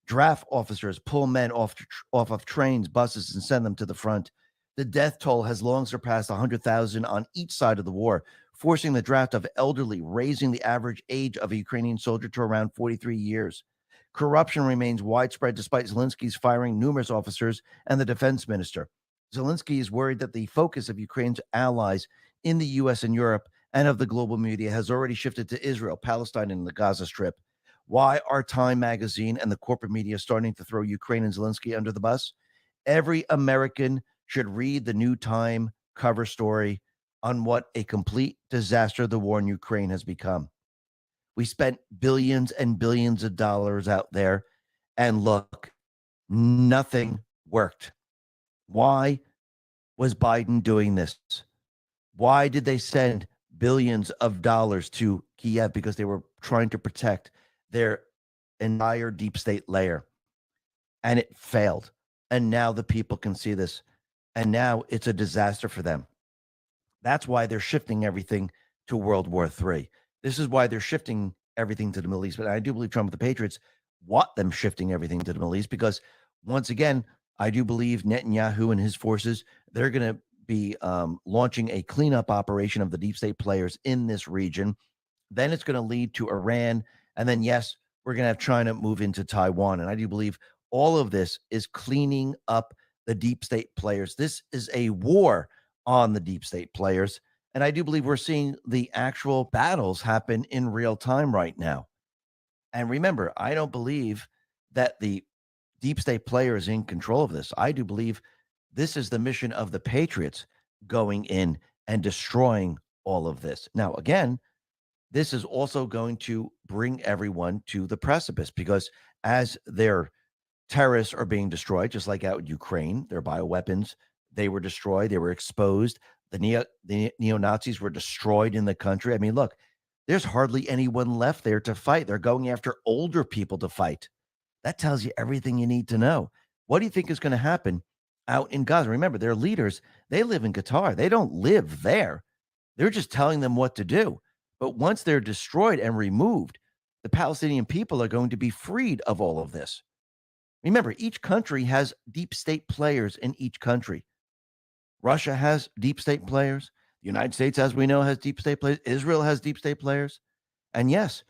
Draft officers pull men off of trains, buses, and send them to the front. The death toll has long surpassed 100,000 on each side of the war, forcing the draft of elderly, raising the average age of a Ukrainian soldier to around 43 years. Corruption remains widespread despite Zelensky's firing numerous officers and the defense minister. Zelensky is worried that the focus of Ukraine's allies in the U.S. and Europe and of the global media has already shifted to Israel, Palestine, and the Gaza Strip. Why are Time magazine and the corporate media starting to throw Ukraine and Zelensky under the bus? Every American should read the new Time cover story on what a complete disaster the war in Ukraine has become. We spent billions and billions of dollars out there, and look, nothing worked. Why was Biden doing this? Why did they send billions of dollars to Kiev? Because they were trying to protect their entire deep state layer. And it failed. And now the people can see this. And now it's a disaster for them. That's why they're shifting everything to World War III. This is why they're shifting everything to the Middle East. But I do believe Trump and the Patriots want them shifting everything to the Middle East because, once again, I do believe Netanyahu and his forces, they're going to be launching a cleanup operation of the deep state players in this region. Then it's going to lead to Iran. And then, yes, we're going to have China move into Taiwan. And I do believe all of this is cleaning up the deep state players. This is a war on the deep state players. And I do believe we're seeing the actual battles happen in real time right now. And remember, I don't believe that the deep state player is in control of this. I do believe this is the mission of the Patriots going in and destroying all of this. Now, again, this is also going to bring everyone to the precipice because as their terrorists are being destroyed, just like out in Ukraine, their bioweapons, they were destroyed, they were exposed. The neo-Nazis were destroyed in the country. I mean, look, there's hardly anyone left there to fight. They're going after older people to fight. That tells you everything you need to know. What do you think is going to happen out in Gaza? Remember, their leaders, they live in Qatar. They don't live there. They're just telling them what to do. But once they're destroyed and removed, the Palestinian people are going to be freed of all of this. Remember, each country has deep state players in each country. Russia has deep state players. The United States, as we know, has deep state players. Israel has deep state players. And yes,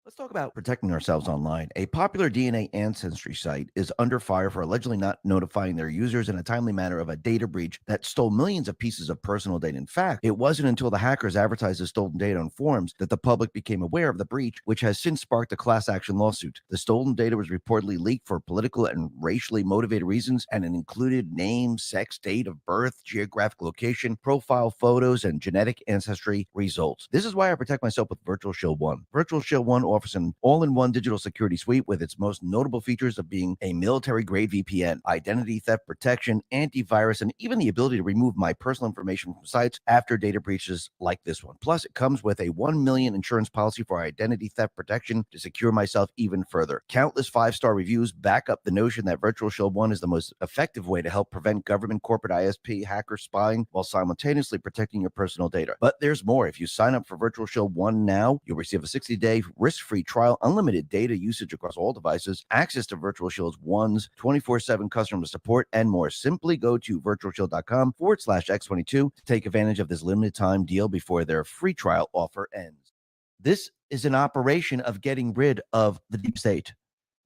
let's talk about protecting ourselves online. A popular DNA ancestry site is under fire for allegedly not notifying their users in a timely manner of a data breach that stole millions of pieces of personal data. In fact, it wasn't until the hackers advertised the stolen data on forums that the public became aware of the breach, which has since sparked a class action lawsuit. The stolen data was reportedly leaked for political and racially motivated reasons, and it included name, sex, date of birth, geographic location, profile photos, and genetic ancestry results. This is why I protect myself with Virtual Shield One. Virtual Shield One offers an all-in-one digital security suite with its most notable features of being a military-grade VPN, identity theft protection, antivirus, and even the ability to remove my personal information from sites after data breaches like this one. Plus, it comes with a $1 million insurance policy for identity theft protection to secure myself even further. Countless 5-star reviews back up the notion that Virtual Shield One is the most effective way to help prevent government, corporate, ISP, hacker spying while simultaneously protecting your personal data. But there's more. If you sign up for Virtual Shield One now, you'll receive a 60-day risk-free trial, unlimited data usage across all devices, access to Virtual Shield's One's 24/7 customer support, and more. Simply go to virtualshield.com/X22 to take advantage of this limited time deal before their free trial offer ends. This is an operation of getting rid of the deep state.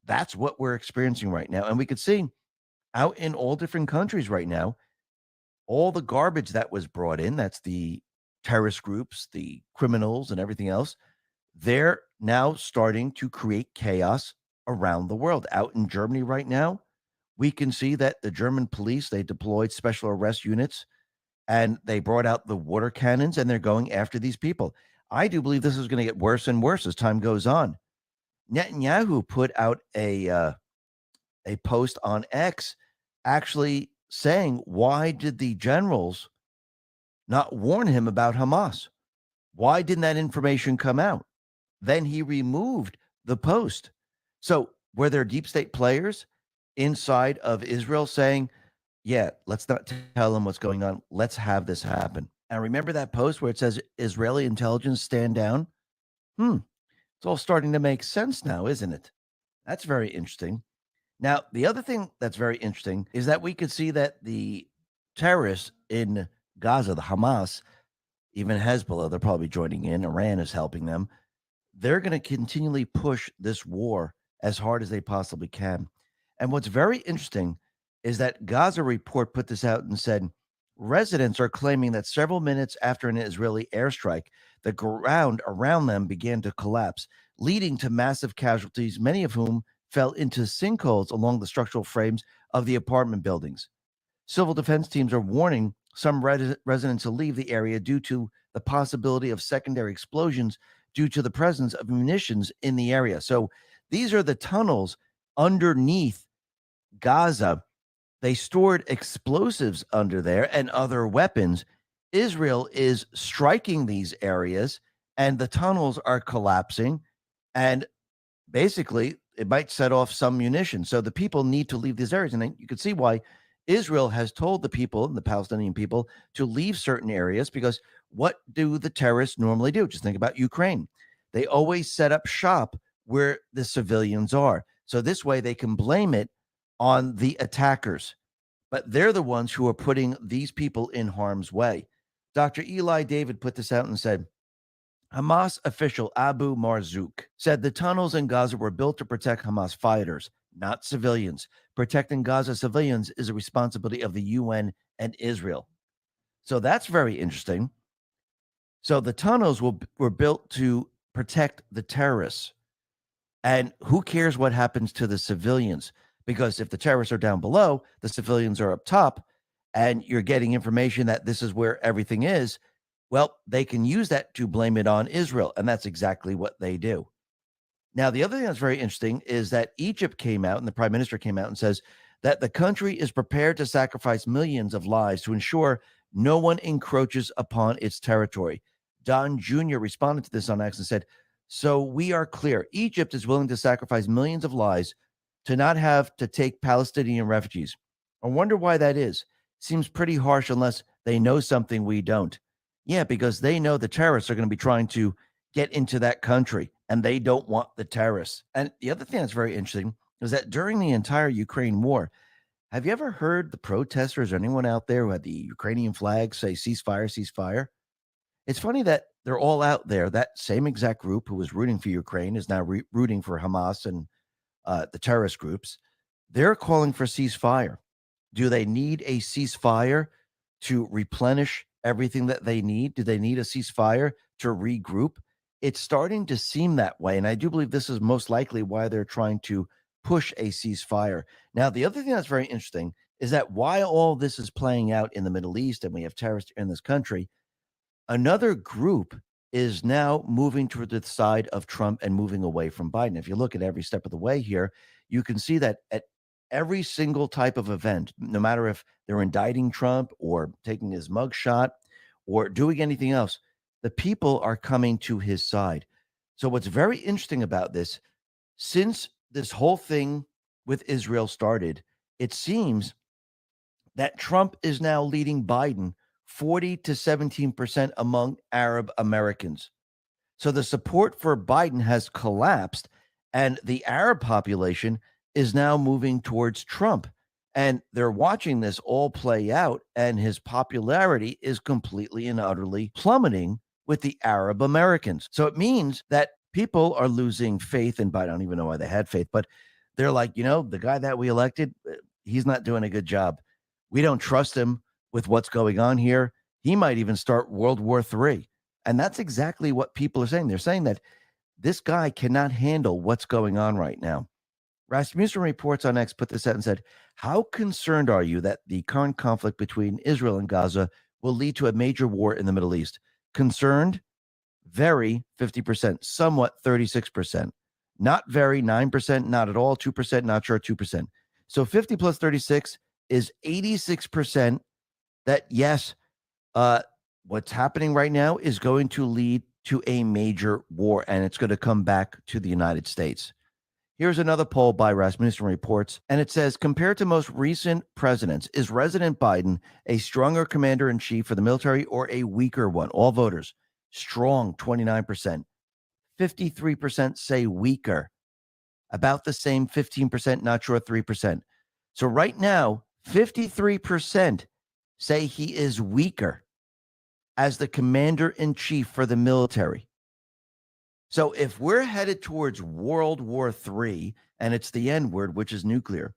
That's what we're experiencing right now. And we could see out in all different countries right now, all the garbage that was brought in, that's the terrorist groups, the criminals, and everything else, they're now starting to create chaos around the world. Out in Germany right now, we can see that the German police, they deployed special arrest units and they brought out the water cannons and they're going after these people. I do believe this is going to get worse and worse as time goes on. Netanyahu put out a post on X actually saying, why did the generals not warn him about Hamas? Why didn't that information come out? Then he removed the post. So were there deep state players inside of Israel saying, yeah, let's not tell them what's going on. Let's have this happen. And remember that post where it says Israeli intelligence stand down? It's all starting to make sense now, isn't it? That's very interesting. Now, the other thing that's very interesting is that we could see that the terrorists in Gaza, the Hamas, even Hezbollah, they're probably joining in. Iran is helping them. They're going to continually push this war as hard as they possibly can. And what's very interesting is that Gaza Report put this out and said, residents are claiming that several minutes after an Israeli airstrike, the ground around them began to collapse, leading to massive casualties, many of whom fell into sinkholes along the structural frames of the apartment buildings. Civil defense teams are warning some residents to leave the area due to the possibility of secondary explosions due to the presence of munitions in the area. So these are the tunnels underneath Gaza. They stored explosives under there and other weapons. Israel is striking these areas and the tunnels are collapsing, and basically it might set off some munitions. So the people need to leave these areas. And then you can see why Israel has told the people, the Palestinian people, to leave certain areas, because what do the terrorists normally do? Just think about Ukraine. They always set up shop where the civilians are. So this way they can blame it on the attackers. But they're the ones who are putting these people in harm's way. Dr. Eli David put this out and said, Hamas official Abu Marzouk said the tunnels in Gaza were built to protect Hamas fighters, not civilians. Protecting Gaza civilians is a responsibility of the UN and Israel. So that's very interesting. So the tunnels were built to protect the terrorists. And who cares what happens to the civilians? Because if the terrorists are down below, the civilians are up top, and you're getting information that this is where everything is, well, they can use that to blame it on Israel. And that's exactly what they do. Now, the other thing that's very interesting is that Egypt came out, and the prime minister came out and says that the country is prepared to sacrifice millions of lives to ensure no one encroaches upon its territory. Don Jr. responded to this on X and said, so we are clear. Egypt is willing to sacrifice millions of lives to not have to take Palestinian refugees. I wonder why that is. Seems pretty harsh unless they know something we don't. Yeah, because they know the terrorists are going to be trying to get into that country, and they don't want the terrorists. And the other thing that's very interesting is that during the entire Ukraine war, have you ever heard the protesters or anyone out there who had the Ukrainian flag say ceasefire, ceasefire? It's funny that they're all out there. That same exact group who was rooting for Ukraine is now rooting for Hamas and the terrorist groups. They're calling for ceasefire. Do they need a ceasefire to replenish everything that they need? Do they need a ceasefire to regroup? It's starting to seem that way. And I do believe this is most likely why they're trying to push a ceasefire. Now, the other thing that's very interesting is that while all this is playing out in the Middle East and we have terrorists in this country, another group is now moving to the side of Trump and moving away from Biden. If you look at every step of the way here, you can see that at every single type of event, no matter if they're indicting Trump or taking his mugshot or doing anything else, the people are coming to his side. So what's very interesting about this, since this whole thing with Israel started, it seems that Trump is now leading Biden 40 to 17% among Arab Americans. So the support for Biden has collapsed, and the Arab population is now moving towards Trump. And they're watching this all play out, and his popularity is completely and utterly plummeting with the Arab Americans. So it means that people are losing faith in Biden. I don't even know why they had faith, but they're like, you know, the guy that we elected, he's not doing a good job. We don't trust him with what's going on here. He might even start World War III. And that's exactly what people are saying. They're saying that this guy cannot handle what's going on right now. Rasmussen Reports on X put this out and said, how concerned are you that the current conflict between Israel and Gaza will lead to a major war in the Middle East? Concerned? Very, 50%. Somewhat, 36%. Not very, 9%. Not at all, 2%. Not sure, 2%. So 50 plus 36 is 86% that, yes, what's happening right now is going to lead to a major war, and it's going to come back to the United States. Here's another poll by Rasmussen Reports, and it says, compared to most recent presidents, is President Biden a stronger commander-in-chief for the military or a weaker one? All voters, strong, 29%. 53% say weaker. About the same, 15%, not sure, 3%. So right now, 53% say he is weaker as the commander-in-chief for the military. So if we're headed towards World War III, and it's the N word, which is nuclear,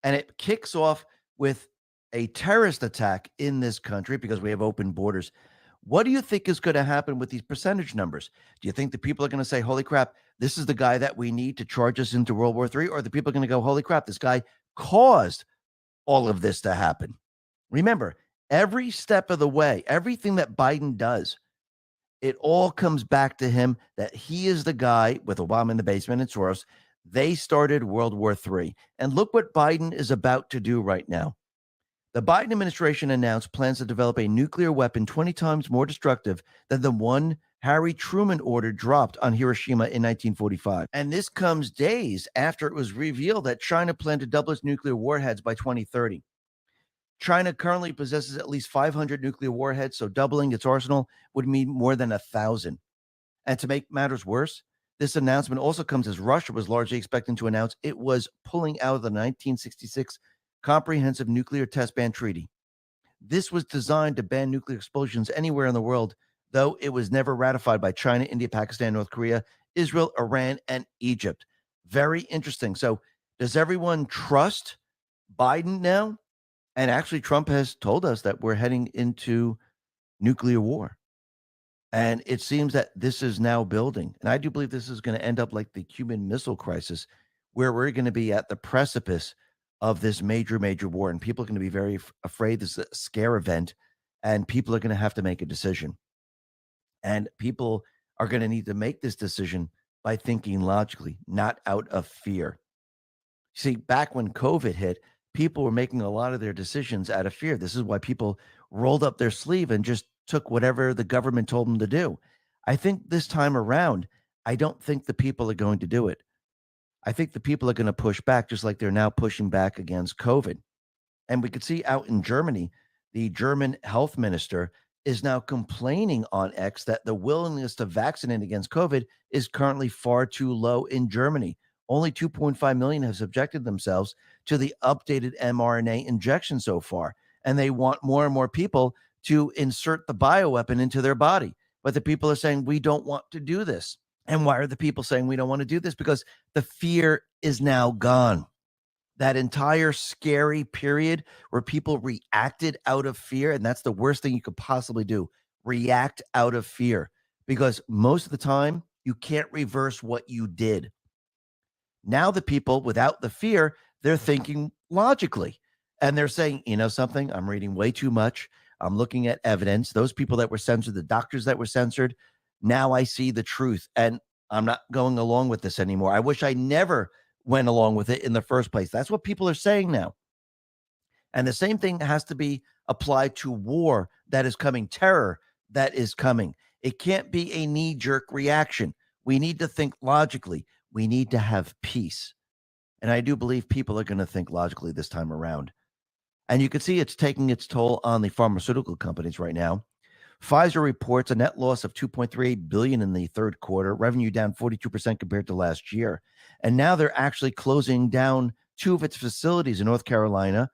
and it kicks off with a terrorist attack in this country because we have open borders, what do you think is going to happen with these percentage numbers? Do you think the people are going to say, holy crap, this is the guy that we need to charge us into World War III? Or the people are going to go, holy crap, this guy caused all of this to happen? Remember, every step of the way, everything that Biden does, it all comes back to him that he is the guy with Obama in the basement and Soros. They started World War III. And look what Biden is about to do right now. The Biden administration announced plans to develop a nuclear weapon 20 times more destructive than the one Harry Truman ordered dropped on Hiroshima in 1945. And this comes days after it was revealed that China planned to double its nuclear warheads by 2030. China currently possesses at least 500 nuclear warheads, so doubling its arsenal would mean more than 1,000. And to make matters worse, this announcement also comes as Russia was largely expecting to announce it was pulling out of the 1966 Comprehensive Nuclear Test Ban Treaty. This was designed to ban nuclear explosions anywhere in the world, though it was never ratified by China, India, Pakistan, North Korea, Israel, Iran, and Egypt. Very interesting. So does everyone trust Biden now? And actually, Trump has told us that we're heading into nuclear war. And it seems that this is now building. And I do believe this is going to end up like the Cuban Missile Crisis, where we're going to be at the precipice of this major, major war. And people are going to be very afraid. This is a scare event. And people are going to have to make a decision. And people are going to need to make this decision by thinking logically, not out of fear. See, back when COVID hit, people were making a lot of their decisions out of fear. This is why people rolled up their sleeve and just took whatever the government told them to do. I think this time around, I don't think the people are going to do it. I think the people are going to push back, just like they're now pushing back against COVID. And we could see out in Germany, the German health minister is now complaining on X that the willingness to vaccinate against COVID is currently far too low in Germany. Only 2.5 million have subjected themselves to the updated mRNA injection so far. And they want more and more people to insert the bioweapon into their body. But the people are saying, we don't want to do this. And why are the people saying we don't want to do this? Because the fear is now gone. That entire scary period where people reacted out of fear, and that's the worst thing you could possibly do, react out of fear. Because most of the time, you can't reverse what you did. Now the people without the fear, they're thinking logically. And they're saying, you know something, I'm reading way too much. I'm looking at evidence. Those people that were censored, the doctors that were censored, now I see the truth. And I'm not going along with this anymore. I wish I never went along with it in the first place. That's what people are saying now. And the same thing has to be applied to war that is coming, terror that is coming. It can't be a knee-jerk reaction. We need to think logically. We need to have peace. And I do believe people are going to think logically this time around. And you can see it's taking its toll on the pharmaceutical companies right now. Pfizer reports a net loss of $2.38 billion in the third quarter, revenue down 42% compared to last year. And now they're actually closing down 2 of its facilities in North Carolina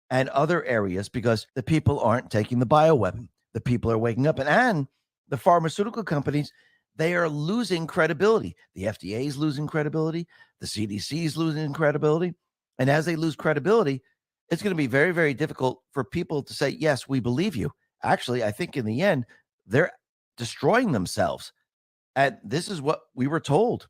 and other areas because the people aren't taking the bioweapon. The people are waking up. And the pharmaceutical companies, they are losing credibility. The FDA is losing credibility. The CDC is losing credibility. And as they lose credibility, it's going to be very, very difficult for people to say, yes, we believe you. Actually, I think in the end, they're destroying themselves. And this is what we were told.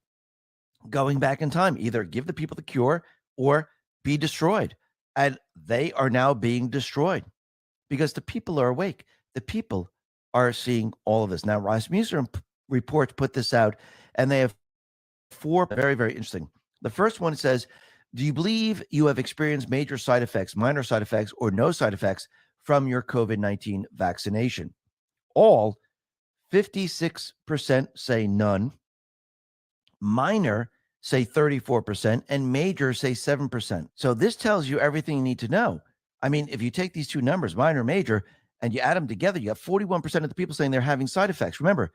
going back in time, either give the people the cure or be destroyed. And they are now being destroyed because the people are awake. The people are seeing all of this. Now, Rasmussen reports put this out, and they have 4 very, very interesting. The first one says, do you believe you have experienced major side effects, minor side effects, or no side effects from your COVID-19 vaccination? All 56% say none. Minor say 34%, and major say 7%. So this tells you everything you need to know. I mean, if you take these two numbers, minor, major, and you add them together, you have 41% of the people saying they're having side effects. Remember,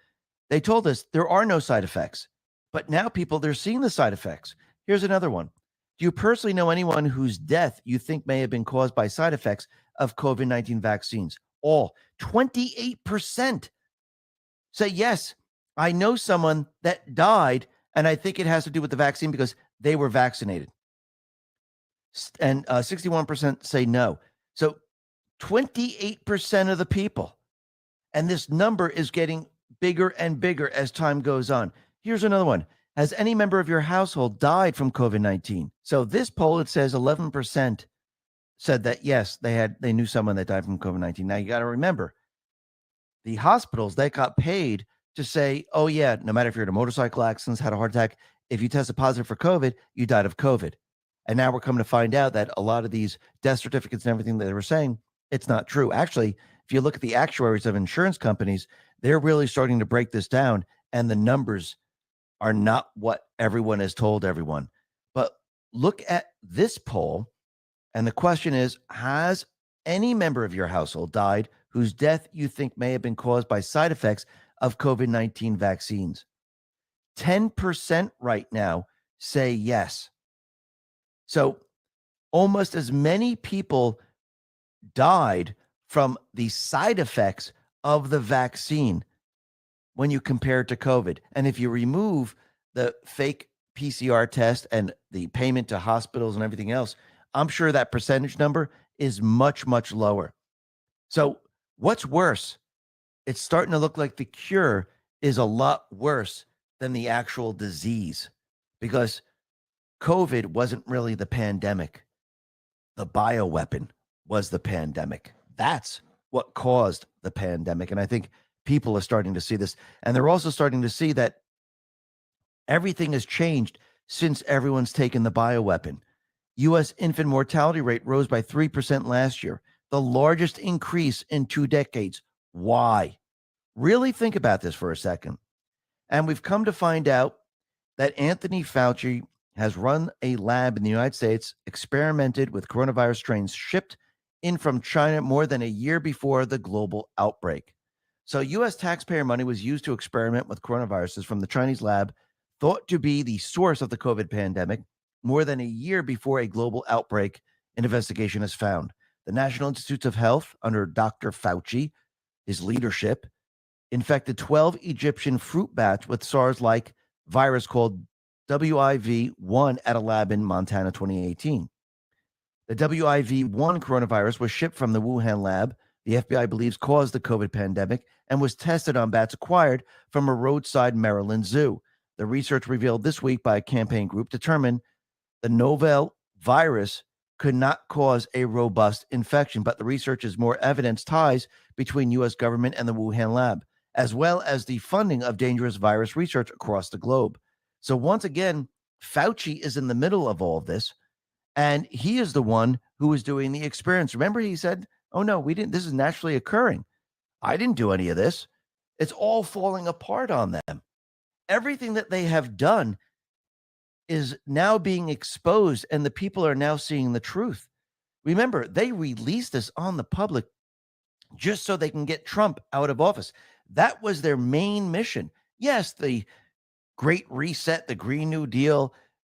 they told us there are no side effects, but now people, they're seeing the side effects. Here's another one. Do you personally know anyone whose death you think may have been caused by side effects of COVID-19 vaccines? All 28% say, yes, I know someone that died, and I think it has to do with the vaccine because they were vaccinated. And 61% say no. So 28% of the people. And this number is getting bigger and bigger as time goes on. Here's another one. Has any member of your household died from COVID-19? So this poll, it says 11% said that, yes, they knew someone that died from COVID-19. Now you got to remember, the hospitals, they got paid to say, oh yeah, no matter if you're in a motorcycle accident, had a heart attack, if you tested positive for COVID, you died of COVID. And now we're coming to find out that a lot of these death certificates and everything that they were saying, it's not true. Actually, if you look at the actuaries of insurance companies, they're really starting to break this down, and the numbers are not what everyone has told everyone. But look at this poll, and the question is, has any member of your household died whose death you think may have been caused by side effects of COVID-19 vaccines? 10% right now say yes. So almost as many people died from the side effects of the vaccine when you compare it to COVID. And if you remove the fake PCR test and the payment to hospitals and everything else, I'm sure that percentage number is much, much lower. So what's worse? It's starting to look like the cure is a lot worse than the actual disease, because COVID wasn't really the pandemic. The bioweapon was the pandemic. That's what caused the pandemic. And I think people are starting to see this. And they're also starting to see that everything has changed since everyone's taken the bioweapon. U.S. infant mortality rate rose by 3% last year, the largest increase in 2 decades. Why? Really think about this for a second. And we've come to find out that Anthony Fauci has run a lab in the United States, experimented with coronavirus strains shipped in from China more than a year before the global outbreak. So U.S. taxpayer money was used to experiment with coronaviruses from the Chinese lab, thought to be the source of the COVID pandemic, more than a year before a global outbreak. An investigation has found. The National Institutes of Health, under Dr. Fauci, his leadership, infected 12 Egyptian fruit bats with SARS-like virus called WIV1 at a lab in Montana 2018. The WIV1 coronavirus was shipped from the Wuhan lab the FBI believes caused the COVID pandemic and was tested on bats acquired from a roadside Maryland zoo. The research revealed this week by a campaign group determined the novel virus could not cause a robust infection, but the research is more evidence ties between U.S. government and the Wuhan lab, as well as the funding of dangerous virus research across the globe. So once again, Fauci is in the middle of all of this, and he is the one who is doing the experiments. Remember, he said, oh no, we didn't, this is naturally occurring. I didn't do any of this. It's all falling apart on them. Everything that they have done is now being exposed, and the people are now seeing the truth. Remember, they released this on the public just so they can get Trump out of office. That was their main mission. Yes, the Great Reset, the Green New Deal,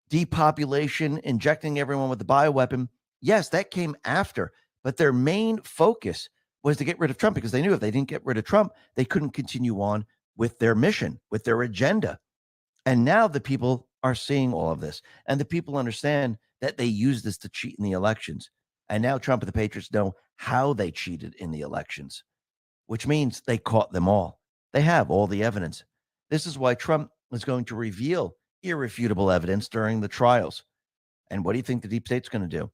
depopulation, injecting everyone with the bioweapon. Yes, that came after, but their main focus was to get rid of Trump, because they knew if they didn't get rid of Trump, they couldn't continue on with their mission, with their agenda. And now the people are seeing all of this, and the people understand that they use this to cheat in the elections. And now Trump and the Patriots know how they cheated in the elections, which means they caught them all. They have all the evidence. This is why Trump is going to reveal irrefutable evidence during the trials. And what do you think the deep state's going to do?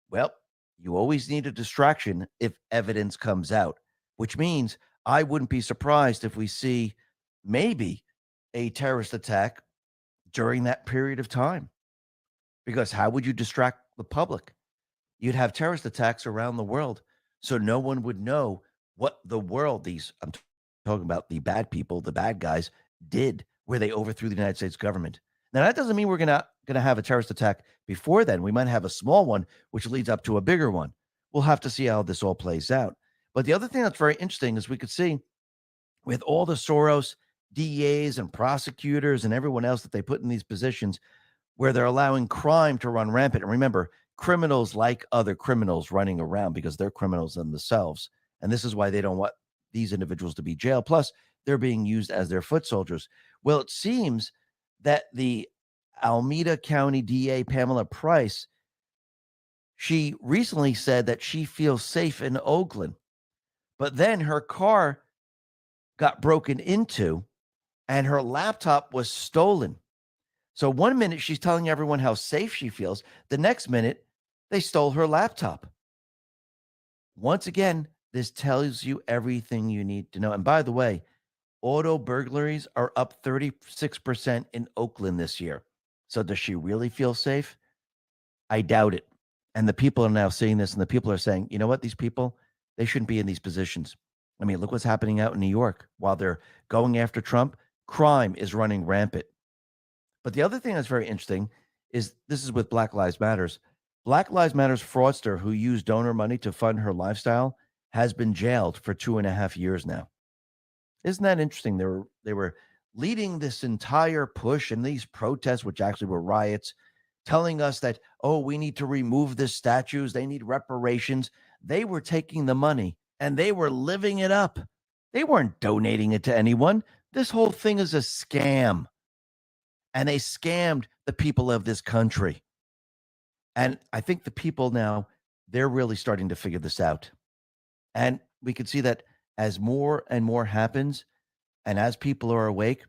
Well, you always need a distraction if evidence comes out, which means I wouldn't be surprised if we see maybe a terrorist attack during that period of time. Because how would you distract the public? You'd have terrorist attacks around the world, so no one would know what the world, I'm talking about the bad people, the bad guys, did, where they overthrew the United States government. Now, that doesn't mean we're gonna have a terrorist attack before then. We might have a small one, which leads up to a bigger one. We'll have to see how this all plays out. But the other thing that's very interesting is we could see with all the Soros DEAs and prosecutors and everyone else that they put in these positions where they're allowing crime to run rampant. And remember, criminals like other criminals running around because they're criminals themselves. And this is why they don't want these individuals to be jailed. Plus, they're being used as their foot soldiers. Well, it seems that the Alameda County DA, Pamela Price, she recently said that she feels safe in Oakland. But then her car got broken into and her laptop was stolen. So 1 minute she's telling everyone how safe she feels. The next minute, they stole her laptop. Once again, this tells you everything you need to know. And by the way, auto burglaries are up 36% in Oakland this year. So does she really feel safe? I doubt it. And the people are now seeing this, and the people are saying, you know what, these people, they shouldn't be in these positions. I mean, look what's happening out in New York. While they're going after Trump, crime is running rampant. But the other thing that's very interesting is this is with Black Lives Matters. Black Lives Matters fraudster who used donor money to fund her lifestyle has been jailed for 2.5 years now. Isn't that interesting? They were leading this entire push and these protests, which actually were riots, telling us that, oh, we need to remove the statues. They need reparations. They were taking the money and they were living it up. They weren't donating it to anyone. This whole thing is a scam. And they scammed the people of this country. And I think the people now, they're really starting to figure this out. And we can see that as more and more happens, and as people are awake,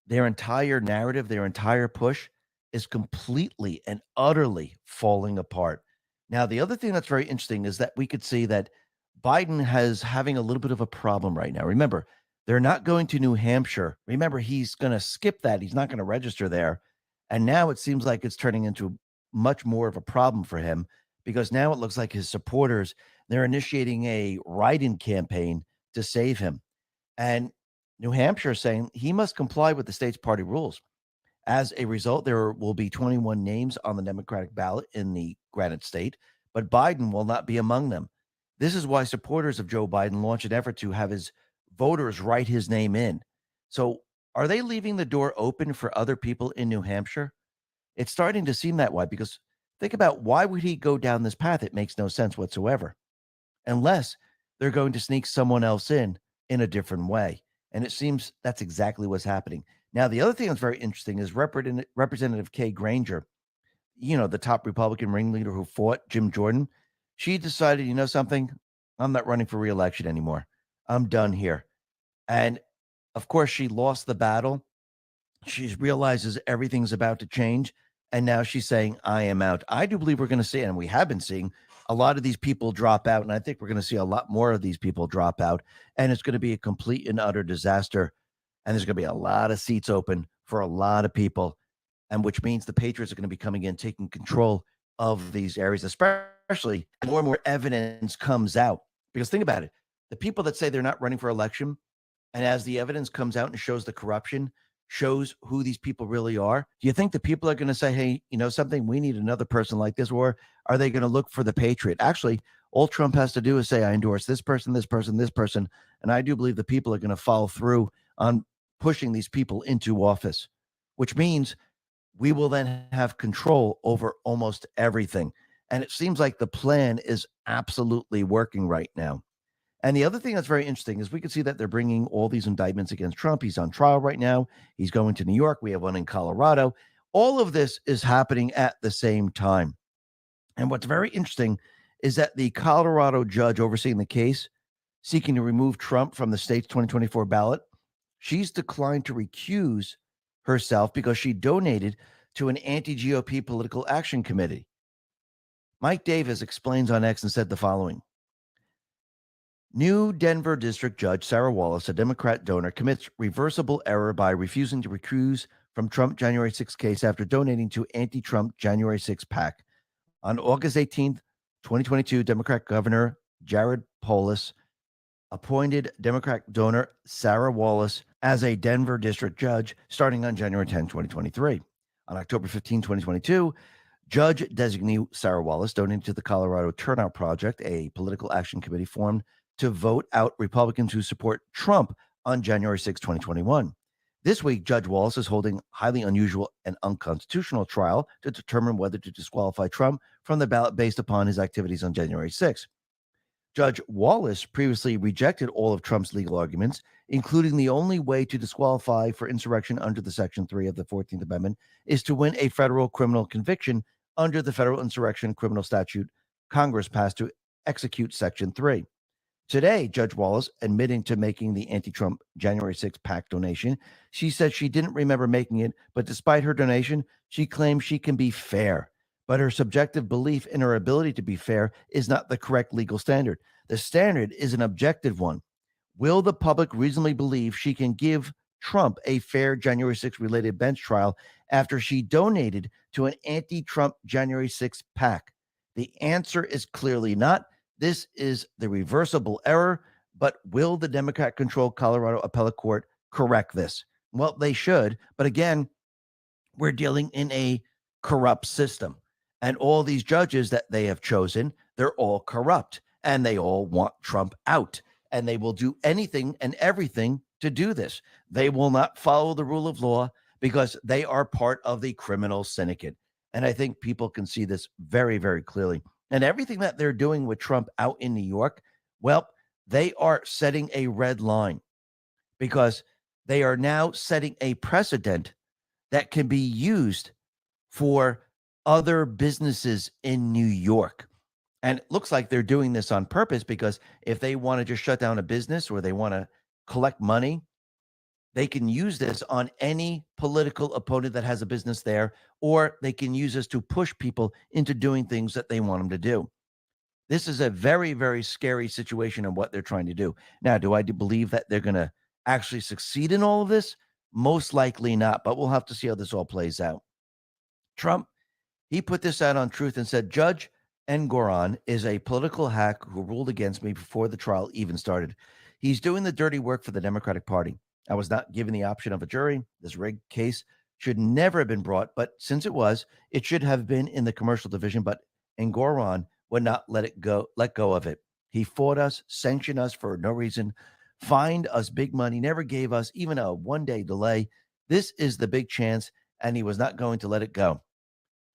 their entire narrative, their entire push is completely and utterly falling apart. Now, the other thing that's very interesting is that we could see that Biden has having a little bit of a problem right now. Remember, they're not going to New Hampshire. Remember, he's going to skip that. He's not going to register there. And now it seems like it's turning into much more of a problem for him because now it looks like his supporters, they're initiating a write-in campaign to save him. And New Hampshire is saying he must comply with the state's party rules. As a result, there will be 21 names on the Democratic ballot in the granted state, but Biden will not be among them. This is why supporters of Joe Biden launched an effort to have his voters write his name in. So are they leaving the door open for other people in New Hampshire? It's starting to seem that way because think about why would he go down this path? It makes no sense whatsoever, unless they're going to sneak someone else in a different way. And it seems that's exactly what's happening. Now, the other thing that's very interesting is Representative Kay Granger, the top Republican ringleader who fought Jim Jordan. She decided, you know something? I'm not running for re-election anymore. I'm done here. And of course, she lost the battle. She realizes everything's about to change. And now she's saying, I am out. I do believe we're going to see, and we have been seeing a lot of these people drop out. And I think we're going to see a lot more of these people drop out. And it's going to be a complete and utter disaster. And there's going to be a lot of seats open for a lot of people. And which means the Patriots are going to be coming in, taking control of these areas, especially more and more evidence comes out. Because think about it. The people that say they're not running for election, and as the evidence comes out and shows the corruption, shows who these people really are, do you think the people are going to say, hey, you know something, we need another person like this? Or are they going to look for the patriot? Actually, all Trump has to do is say, I endorse this person, this person, this person. And I do believe the people are going to follow through on pushing these people into office, which means we will then have control over almost everything. And it seems like the plan is absolutely working right now. And the other thing that's very interesting is we can see that they're bringing all these indictments against Trump. He's on trial right now. He's going to New York. We have one in Colorado. All of this is happening at the same time. And what's very interesting is that the Colorado judge overseeing the case, seeking to remove Trump from the state's 2024 ballot, she's declined to recuse herself because she donated to an anti-GOP political action committee. Mike Davis explains on X and said the following. New Denver District Judge Sarah Wallace, a Democrat donor, commits reversible error by refusing to recuse from Trump January 6 case after donating to anti-Trump January 6 PAC. On August 18th, 2022, Democrat Governor Jared Polis appointed Democrat donor Sarah Wallace as a Denver District Judge starting on January 10, 2023. On October 15, 2022, Judge designee Sarah Wallace donated to the Colorado Turnout Project, a political action committee formed to vote out Republicans who support Trump on January 6, 2021. This week, Judge Wallace is holding highly unusual and unconstitutional trial to determine whether to disqualify Trump from the ballot based upon his activities on January 6. Judge Wallace previously rejected all of Trump's legal arguments, including the only way to disqualify for insurrection under the Section 3 of the 14th Amendment is to win a federal criminal conviction under the federal insurrection criminal statute Congress passed to execute Section 3. Today, Judge Wallace, admitting to making the anti-Trump January 6 PAC donation, she said she didn't remember making it, but despite her donation, she claims she can be fair. But her subjective belief in her ability to be fair is not the correct legal standard. The standard is an objective one. Will the public reasonably believe she can give Trump a fair January 6 related bench trial after she donated to an anti-Trump January 6 PAC? The answer is clearly not. This is the reversible error, but will the Democrat-controlled Colorado Appellate Court correct this? Well, they should, but again, we're dealing in a corrupt system. And all these judges that they have chosen, they're all corrupt, and they all want Trump out, and they will do anything and everything to do this. They will not follow the rule of law because they are part of the criminal syndicate. And I think people can see this very, very clearly. And everything that they're doing with Trump out in New York, well, they are setting a red line because they are now setting a precedent that can be used for other businesses in New York. And it looks like they're doing this on purpose because if they want to just shut down a business or they want to collect money, they can use this on any political opponent that has a business there, or they can use this to push people into doing things that they want them to do. This is a very, very scary situation of what they're trying to do. Now, do I believe that they're going to actually succeed in all of this? Most likely not, but we'll have to see how this all plays out. Trump, he put this out on Truth and said, Judge Engoron is a political hack who ruled against me before the trial even started. He's doing the dirty work for the Democratic Party. I was not given the option of a jury. This rigged case should never have been brought, but since it was, it should have been in the commercial division, but Engoron would not let go of it. He fought us, sanctioned us for no reason, fined us big money, never gave us even a one-day delay. This is the big chance, and he was not going to let it go.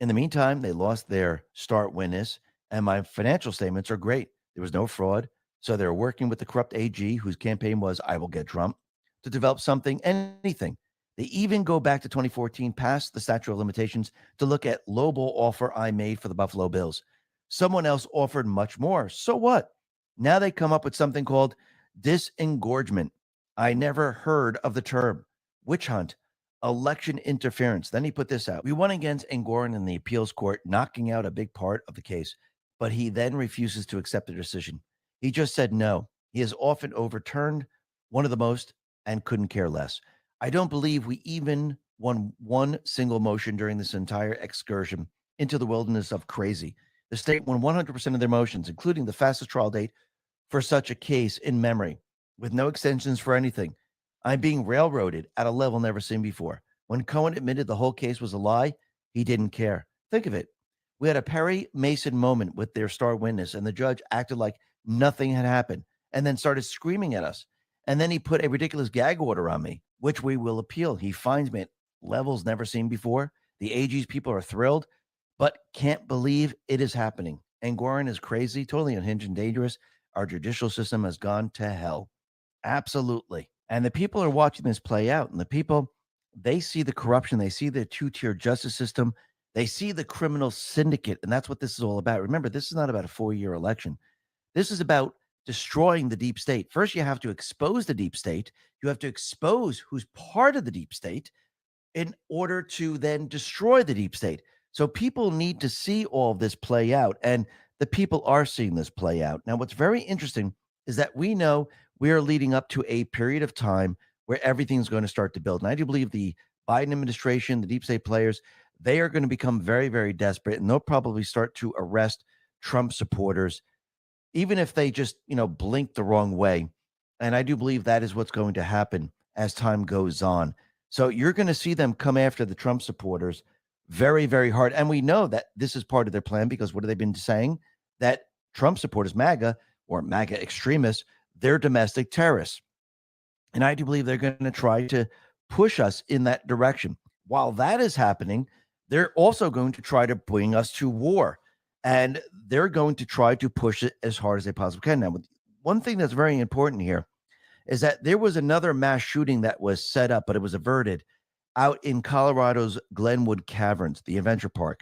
In the meantime, they lost their start witness, and my financial statements are great. There was no fraud, so they're working with the corrupt AG, whose campaign was, I will get Trump, to develop something, anything. They even go back to 2014, past the statute of limitations, to look at lowball offer I made for the Buffalo Bills. Someone else offered much more. So what? Now they come up with something called disengorgement. I never heard of the term. Witch hunt. Election interference. Then he put this out. We won against Engoron in the appeals court, knocking out a big part of the case, but he then refuses to accept the decision. He just said no. He has often overturned one of the most and couldn't care less. I don't believe we even won one single motion during this entire excursion into the wilderness of crazy. The state won 100% of their motions, including the fastest trial date for such a case in memory, with no extensions for anything. I'm being railroaded at a level never seen before. When Cohen admitted the whole case was a lie, he didn't care. Think of it. We had a Perry Mason moment with their star witness, and the judge acted like nothing had happened and then started screaming at us. And then he put a ridiculous gag order on me, which we will appeal. He finds me at levels never seen before. The AG's people are thrilled, but can't believe it is happening. Engoron is crazy, totally unhinged and dangerous. Our judicial system has gone to hell. Absolutely. And the people are watching this play out. And the people, they see the corruption. They see the two-tier justice system. They see the criminal syndicate. And that's what this is all about. Remember, this is not about a 4-year election. This is about destroying the deep state. First, you have to expose the deep state. You have to expose who's part of the deep state. in order to then destroy the deep state. So people need to see all of this play out, and the people are seeing this play out. Now, what's very interesting is that we know we are leading up to a period of time where everything's going to start to build. And I do believe the Biden administration, the deep state players, they are going to become very, very desperate, and they'll probably start to arrest Trump supporters, even if they just, blink the wrong way. And I do believe that is what's going to happen as time goes on. So you're going to see them come after the Trump supporters very, very hard. And we know that this is part of their plan, because what have they been saying? That Trump supporters, MAGA or MAGA extremists, they're domestic terrorists. And I do believe they're going to try to push us in that direction. While that is happening, they're also going to try to bring us to war. And they're going to try to push it as hard as they possibly can. Now, one thing that's very important here is that there was another mass shooting that was set up, but it was averted out in Colorado's Glenwood Caverns, the adventure park.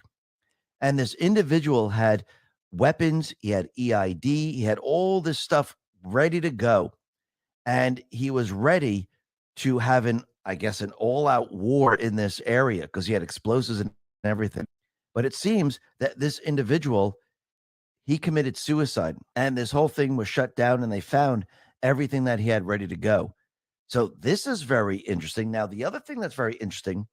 And this individual had weapons, he had EID, he had all this stuff ready to go. And he was ready to have an all-out war in this area, because he had explosives and everything. But it seems that this individual, he committed suicide, and this whole thing was shut down, and they found everything that he had ready to go. So this is very interesting. Now, the other thing that's very interesting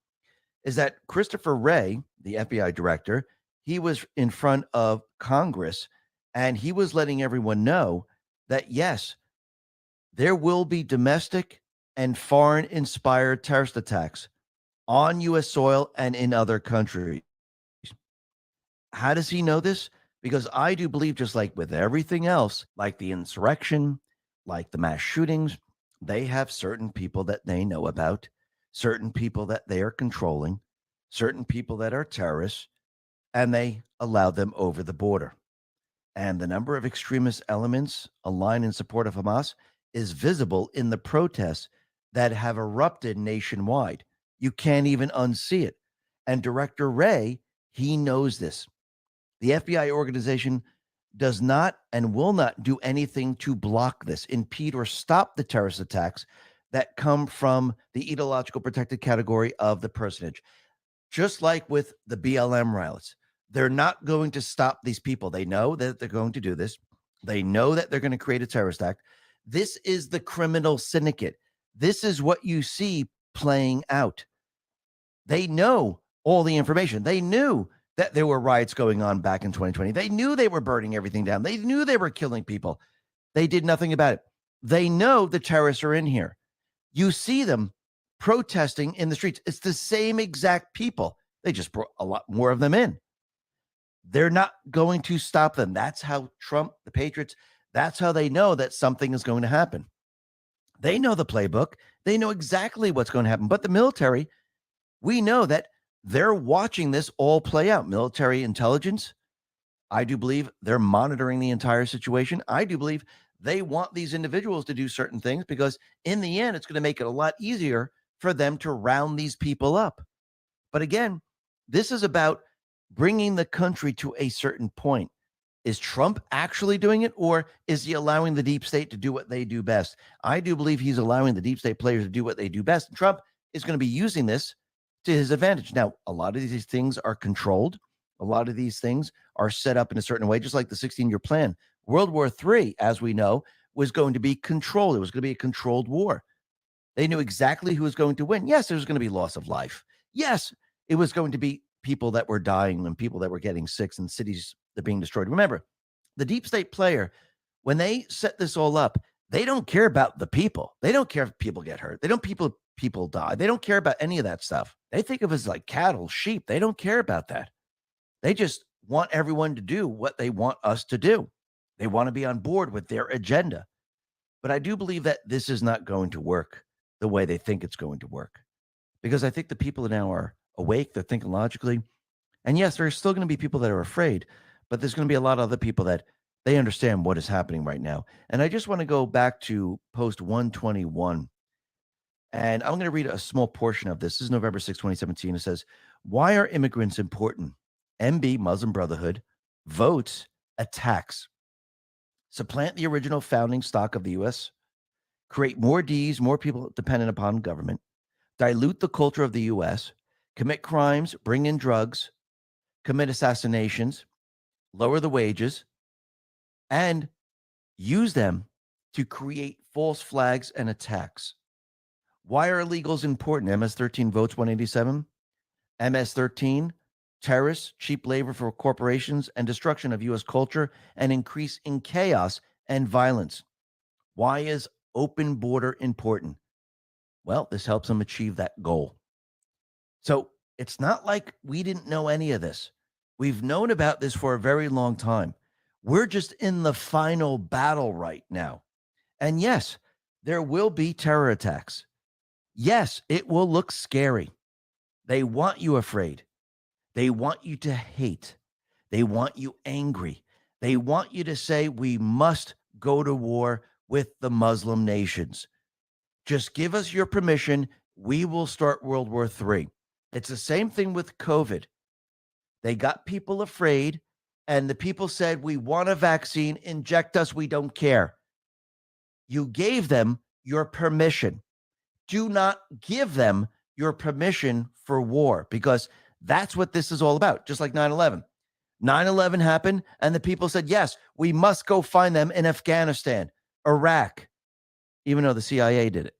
is that Christopher Wray, the FBI director, he was in front of Congress, and he was letting everyone know that, yes, there will be domestic and foreign-inspired terrorist attacks on U.S. soil and in other countries. How does he know this? Because I do believe, just like with everything else, like the insurrection, like the mass shootings, they have certain people that they know about, certain people that they are controlling, certain people that are terrorists, and they allow them over the border. And the number of extremist elements aligned in support of Hamas is visible in the protests that have erupted nationwide. You can't even unsee it. And Director Wray, he knows this. The FBI organization does not and will not do anything to block this, impede, or stop the terrorist attacks that come from the ideological protected category of the personage. Just like with the BLM riots, they're not going to stop these people. They know that they're going to do this. They know that they're going to create a terrorist act. This is the criminal syndicate. This is what you see playing out. They know all the information. They knew that there were riots going on back in 2020. They knew they were burning everything down. They knew they were killing people. They did nothing about it. They know the terrorists are in here. You see them protesting in the streets. It's the same exact people. They just brought a lot more of them in. They're not going to stop them. That's how Trump, the Patriots, that's how they know that something is going to happen. They know the playbook. They know exactly what's going to happen. But the military, we know that they're watching this all play out. Military intelligence, I do believe they're monitoring the entire situation. I do believe they want these individuals to do certain things, because in the end, it's going to make it a lot easier for them to round these people up. But again, this is about bringing the country to a certain point. Is Trump actually doing it, or is he allowing the deep state to do what they do best? I do believe he's allowing the deep state players to do what they do best. And Trump is going to be using this to his advantage. Now, a lot of these things are controlled. A lot of these things are set up in a certain way, just like the 16-year plan. World War III, as we know, was going to be controlled. It was going to be a controlled war. They knew exactly who was going to win. Yes, there was going to be loss of life. Yes, it was going to be people that were dying and people that were getting sick and cities that are being destroyed. Remember, the deep state player, when they set this all up, they don't care about the people. They don't care if people get hurt. They don't people die. They don't care about any of that stuff. They think of it as like cattle, sheep. They don't care about that. They just want everyone to do what they want us to do. They want to be on board with their agenda. But I do believe that this is not going to work the way they think it's going to work, because I think the people now are awake. They're thinking logically. And yes, there's still going to be people that are afraid, but there's going to be a lot of other people that they understand what is happening right now. And I just want to go back to post 121. And I'm going to read a small portion of this. This is November 6, 2017. It says, "Why are immigrants important? MB, Muslim Brotherhood, votes, attacks. Supplant the original founding stock of the U.S., create more Ds, more people dependent upon government, dilute the culture of the U.S., commit crimes, bring in drugs, commit assassinations, lower the wages, and use them to create false flags and attacks. Why are illegals important? MS-13 votes 187. MS-13, terrorists, cheap labor for corporations, and destruction of U.S. culture, and increase in chaos and violence. Why is open border important? Well, this helps them achieve that goal. So it's not like we didn't know any of this. We've known about this for a very long time. We're just in the final battle right now. And yes, there will be terror attacks. Yes, it will look scary. They want you afraid. They want you to hate. They want you angry. They want you to say, we must go to war with the Muslim nations. Just give us your permission. We will start World War III. It's the same thing with COVID. They got people afraid, and the people said, we want a vaccine, inject us, we don't care. You gave them your permission. Do not give them your permission for war, because that's what this is all about, just like 9/11. 9/11 happened, and the people said, yes, we must go find them in Afghanistan, Iraq, even though the CIA did it.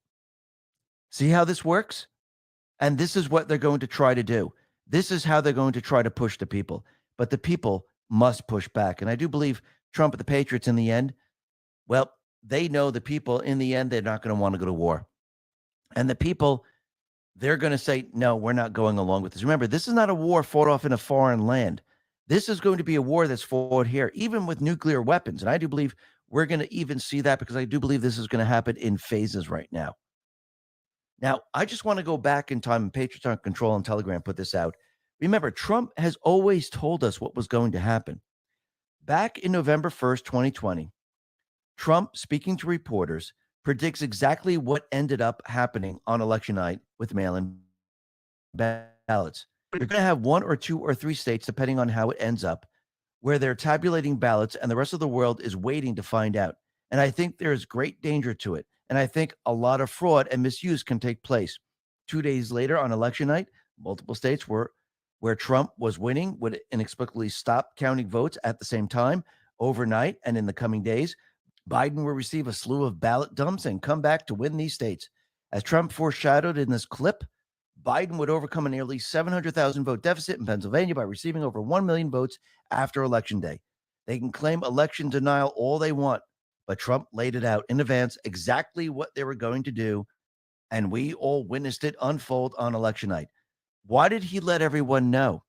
See how this works? And this is what they're going to try to do. This is how they're going to try to push the people. But the people must push back. And I do believe Trump and the Patriots in the end, well, they know the people in the end, they're not going to want to go to war. And the people, they're going to say, no, we're not going along with this. Remember, this is not a war fought off in a foreign land. This is going to be a war that's fought here, even with nuclear weapons. And I do believe we're going to even see that, because I do believe this is going to happen in phases right now. Now, I just want to go back in time, and Patriots on Control and Telegram put this out. Remember, Trump has always told us what was going to happen. Back in November 1st, 2020, Trump, speaking to reporters, predicts exactly what ended up happening on election night with mail-in ballots. You're going to have 1 or 2 or 3 states, depending on how it ends up, where they're tabulating ballots and the rest of the world is waiting to find out. And I think there is great danger to it. And I think a lot of fraud and misuse can take place. 2 days later on election night, multiple states where Trump was winning would inexplicably stop counting votes at the same time overnight. And in the coming days, Biden will receive a slew of ballot dumps and come back to win these states. As Trump foreshadowed in this clip, Biden would overcome a nearly 700,000 vote deficit in Pennsylvania by receiving over 1 million votes after Election Day. They can claim election denial all they want, but Trump laid it out in advance exactly what they were going to do, and we all witnessed it unfold on election night. Why did he let everyone know?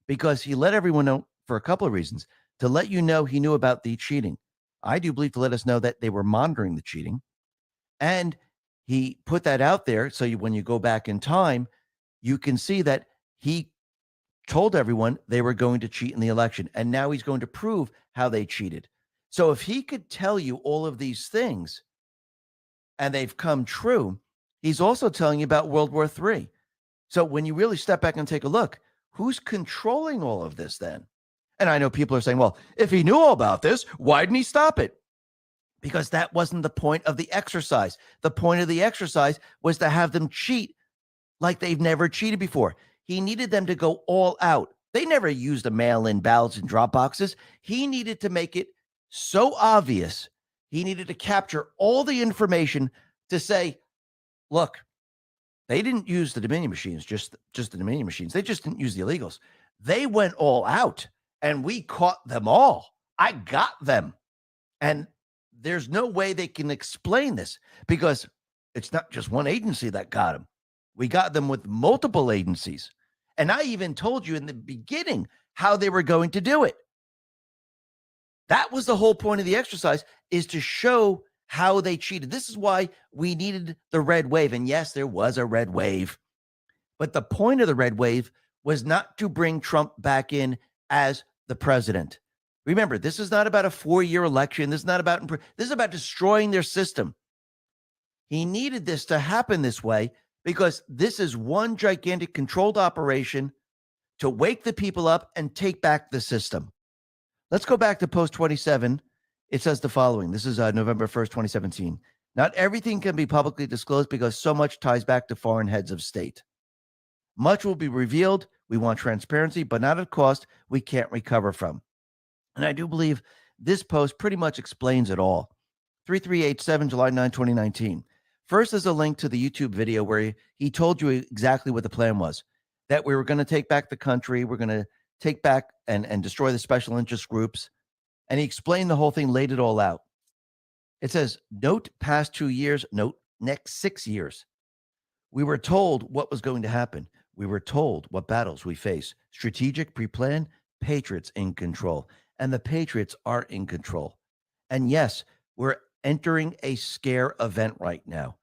Because he let everyone know for a couple of reasons. To let you know he knew about the cheating. I do believe to let us know that they were monitoring the cheating. And he put that out there so when you go back in time, you can see that he told everyone they were going to cheat in the election. And now he's going to prove how they cheated. So if he could tell you all of these things and they've come true, he's also telling you about World War III. So when you really step back and take a look, who's controlling all of this then? And I know people are saying, well, if he knew all about this, why didn't he stop it? Because that wasn't the point of the exercise. The point of the exercise was to have them cheat like they've never cheated before. He needed them to go all out. They never used a mail-in ballots and drop boxes. He needed to make it so obvious. He needed to capture all the information to say, look, they didn't use the Dominion machines, just the Dominion machines. They just didn't use the illegals. They went all out, and we caught them all. I got them. And there's no way they can explain this, because it's not just one agency that got them. We got them with multiple agencies. And I even told you in the beginning how they were going to do it. That was the whole point of the exercise, is to show how they cheated. This is why we needed the red wave. And yes, there was a red wave. But the point of the red wave was not to bring Trump back in as the president. Remember, this is not about a 4-year election. This is not about, this is about destroying their system. He needed this to happen this way because this is one gigantic controlled operation to wake the people up and take back the system. Let's go back to Post 27. It says the following. This is November 1st, 2017. Not everything can be publicly disclosed because so much ties back to foreign heads of state. Much will be revealed. We want transparency, but not at a cost we can't recover from. And I do believe this post pretty much explains it all. 3387, July 9, 2019. First is a link to the YouTube video where he told you exactly what the plan was, that we were going to take back the country. We're going to take back and destroy the special interest groups. And he explained the whole thing, laid it all out. It says, note past 2 years, note next 6 years. We were told what was going to happen. We were told what battles we face. Strategic, pre-planned, patriots in control. And the patriots are in control. And yes, we're entering a scare event right now.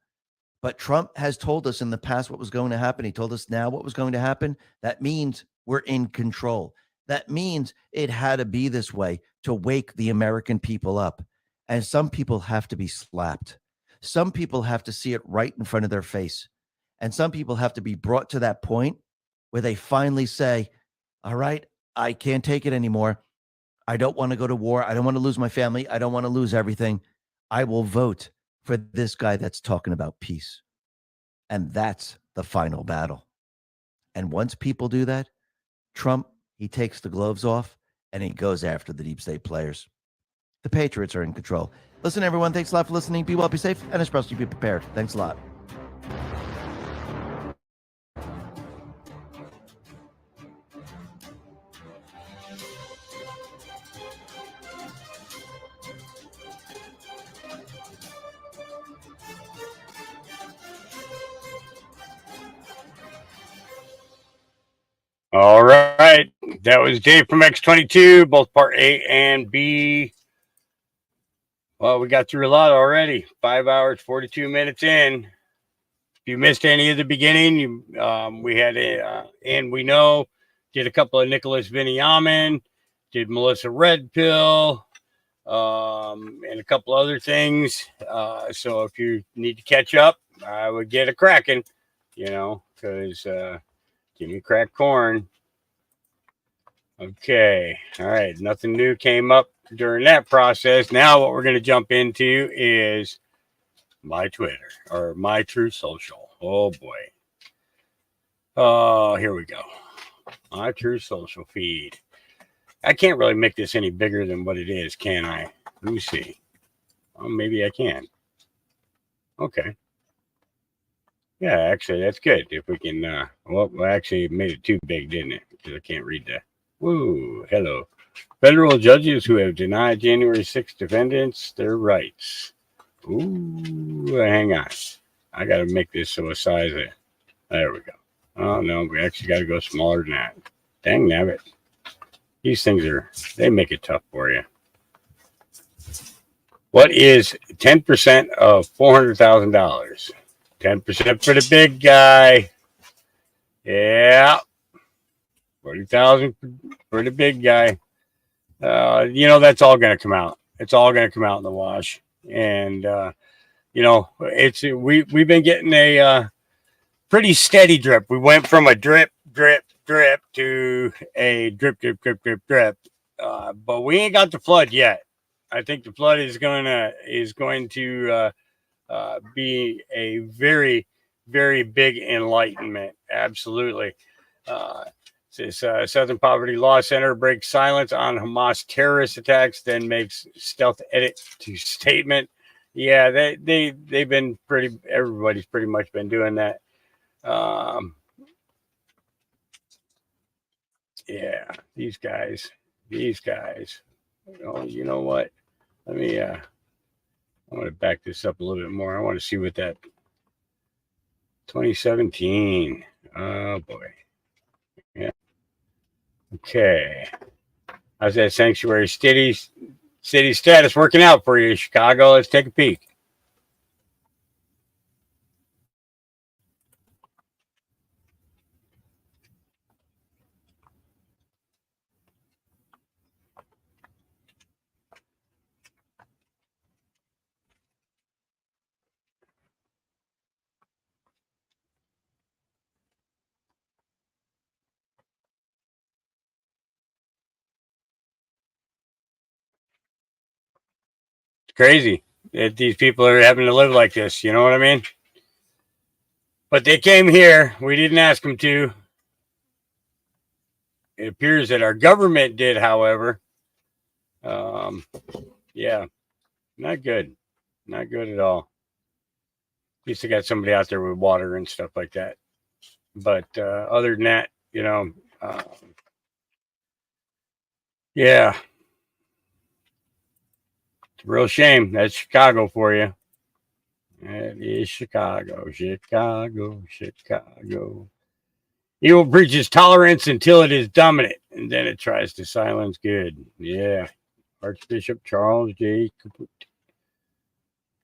But Trump has told us in the past what was going to happen. He told us now what was going to happen. That means we're in control. That means it had to be this way to wake the American people up. And some people have to be slapped. Some people have to see it right in front of their face. And some people have to be brought to that point where they finally say, all right, I can't take it anymore. I don't want to go to war. I don't want to lose my family. I don't want to lose everything. I will vote for this guy that's talking about peace. And that's the final battle. And once people do that, Trump, he takes the gloves off and he goes after the deep state players. The Patriots are in control. Listen, everyone, thanks a lot for listening. Be well, be safe, and especially be prepared. Thanks a lot. All right. That was Dave from X22, both part A and B. Well, we got through a lot already. 5 hours, 42 minutes in. If you missed any of the beginning, we had And We Know, did a couple of Nicholas Viniamin, did Melissa Red Pill, and a couple other things. So if you need to catch up, I would get a cracking, because give me cracked corn. Okay. All right. Nothing new came up during that process. Now what we're going to jump into is my Twitter or my Truth Social. Oh, boy. Oh, here we go. My Truth Social feed. I can't really make this any bigger than what it is, can I? Let me see. Oh, maybe I can. Okay. Yeah, actually, that's good. If we can, well, actually, it made it too big, didn't it? Because I can't read that. Woo, hello. Federal judges who have denied January 6th defendants their rights. Ooh, hang on. I got to make this so a size of, there we go. Oh, no, we actually got to go smaller than that. Dang nabbit. These things they make it tough for you. What is 10% of $400,000? 10% for the big guy. Yeah. 40,000 for the big guy. That's all going to come out. It's all going to come out in the wash. And, we've been getting a pretty steady drip. We went from a drip to a drip. But we ain't got the flood yet. I think the flood is going to be a very, very big enlightenment. Absolutely. This Southern Poverty Law Center breaks silence on Hamas terrorist attacks, then makes stealth edit to statement. Yeah, they've been everybody's pretty much been doing that. Yeah, these guys. Oh, you know what? Let me I want to back this up a little bit more. I want to see what that 2017. Oh boy. Yeah. Okay. How's that sanctuary city status working out for you, Chicago? Let's take a peek. Crazy. that these people are having to live like this. You know what I mean? But they came here. We didn't ask them to. It appears that our government did, however. Yeah, not good. Not good at all. At least I got somebody out there with water and stuff like that. But other than that, you know, yeah. It's a real shame. That's Chicago for you. That is Chicago, Chicago, Chicago. Evil preaches tolerance until it is dominant, and then it tries to silence good. Yeah. Archbishop Charles J.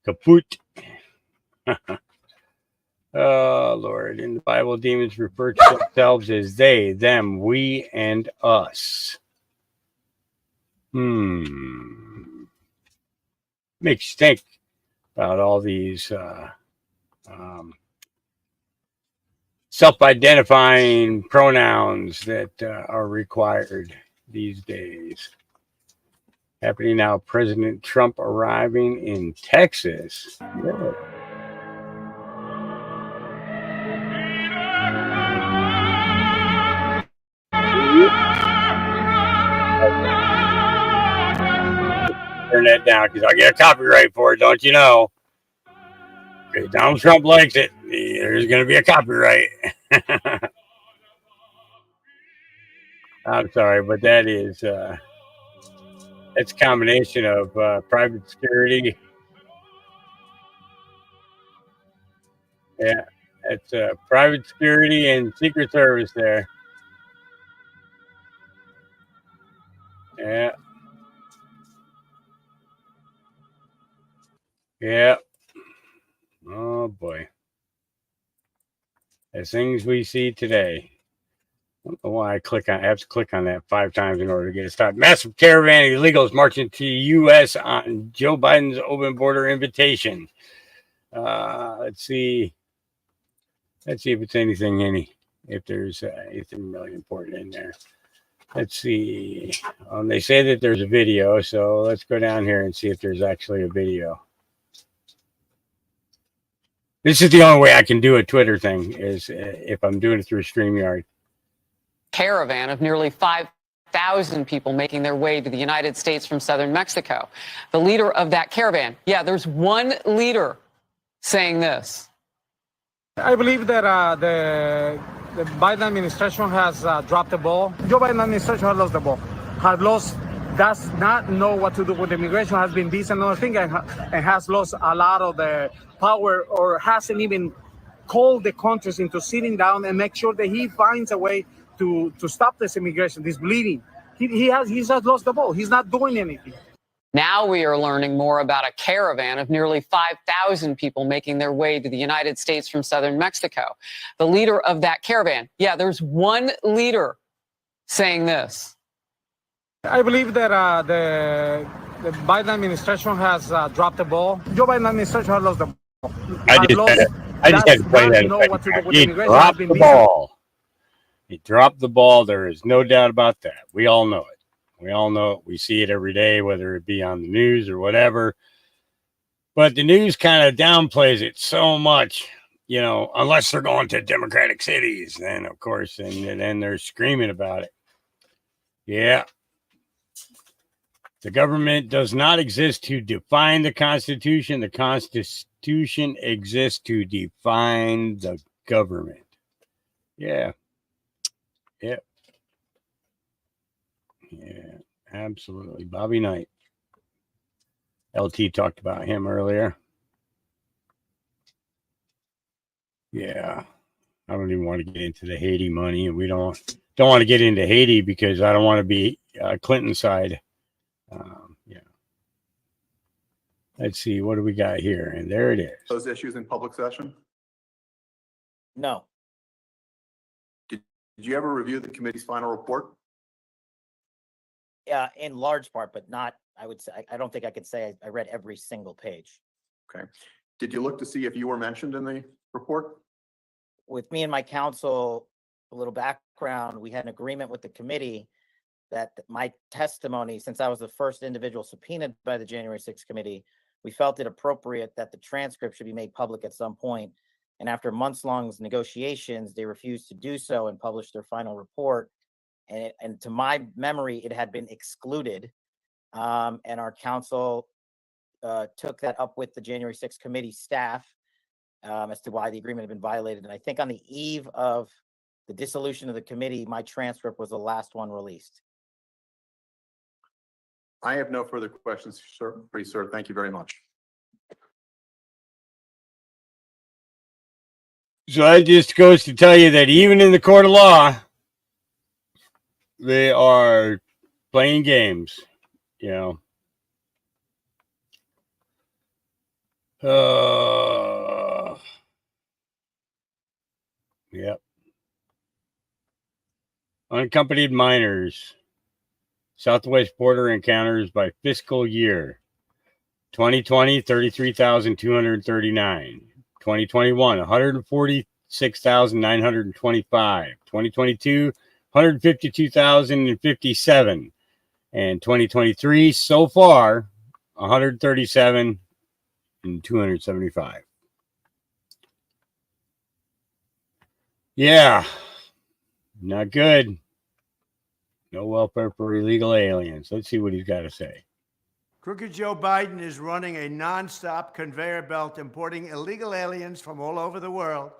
Caput. Oh, Lord. In the Bible, demons refer to themselves as they, them, we, and us. Makes you think about all these self-identifying pronouns that are required these days. Happening now, President Trump arriving in Texas. Yeah. Turn that down because I'll get a copyright for it, don't you know? If Donald Trump likes it, there's going to be a copyright. I'm sorry, but that is it's a combination of private security. Yeah, it's private security and Secret Service there. Yeah. Yeah. Oh boy. The things we see today. I don't know why I have to click on that 5 times in order to get it started. Massive caravan of illegals marching to the U.S. on Joe Biden's open border invitation. Let's see. Let's see if it's if there's anything really important in there. Let's see. They say that there's a video, so let's go down here and see if there's actually a video. This is the only way I can do a Twitter thing is if I'm doing it through StreamYard. Caravan of nearly 5,000 people making their way to the United States from southern Mexico. The leader of that caravan, there's one leader saying this. I believe that the Biden administration has dropped the ball. Joe Biden administration has lost the ball. Does not know what to do with immigration, has been this and another thing, and has lost a lot of the power, or hasn't even called the countries into sitting down and make sure that he finds a way to stop this immigration, this bleeding. He has lost the ball. He's not doing anything. Now we are learning more about a caravan of nearly 5,000 people making their way to the United States from southern Mexico. The leader of that caravan, there's one leader saying this. I believe that the Biden administration has dropped the ball. Joe Biden administration has lost the ball. I just had to play that. He dropped the ball. He dropped the ball. There is no doubt about that. We all know it. We all know it. We see it every day, whether it be on the news or whatever. But the news kind of downplays it so much, unless they're going to Democratic cities. Then, of course, and then they're screaming about it. Yeah. The government does not exist to define the Constitution. The Constitution exists to define the government. Yeah. Yep. Yeah, absolutely. Bobby Knight. LT talked about him earlier. Yeah. I don't even want to get into the Haiti money, and we don't want to get into Haiti because I don't want to be Clinton side. Yeah. Let's see. What do we got here? And there it is. Those issues in public session? No. Did you ever review the committee's final report? Yeah, in large part, but not, I would say, I don't think I could say I read every single page. Okay. Did you look to see if you were mentioned in the report? With me and my counsel, a little background, we had an agreement with the committee that my testimony, since I was the first individual subpoenaed by the January 6th committee, we felt it appropriate that the transcript should be made public at some point. And after months-long negotiations, they refused to do so and published their final report. And to my memory, it had been excluded. And our council took that up with the January 6th committee staff as to why the agreement had been violated. And I think on the eve of the dissolution of the committee, my transcript was the last one released. I have no further questions, sir. Please, sir. Thank you very much. So that just goes to tell you that even in the court of law, they are playing games, you know. Yep. Unaccompanied minors. Southwest border encounters by fiscal year. 2020, 33,239. 2021, 146,925. 2022, 152,057. And 2023, so far, 137,275. Yeah, not good. No welfare for illegal aliens. Let's see what he's got to say. Crooked Joe Biden is running a nonstop conveyor belt importing illegal aliens from all over the world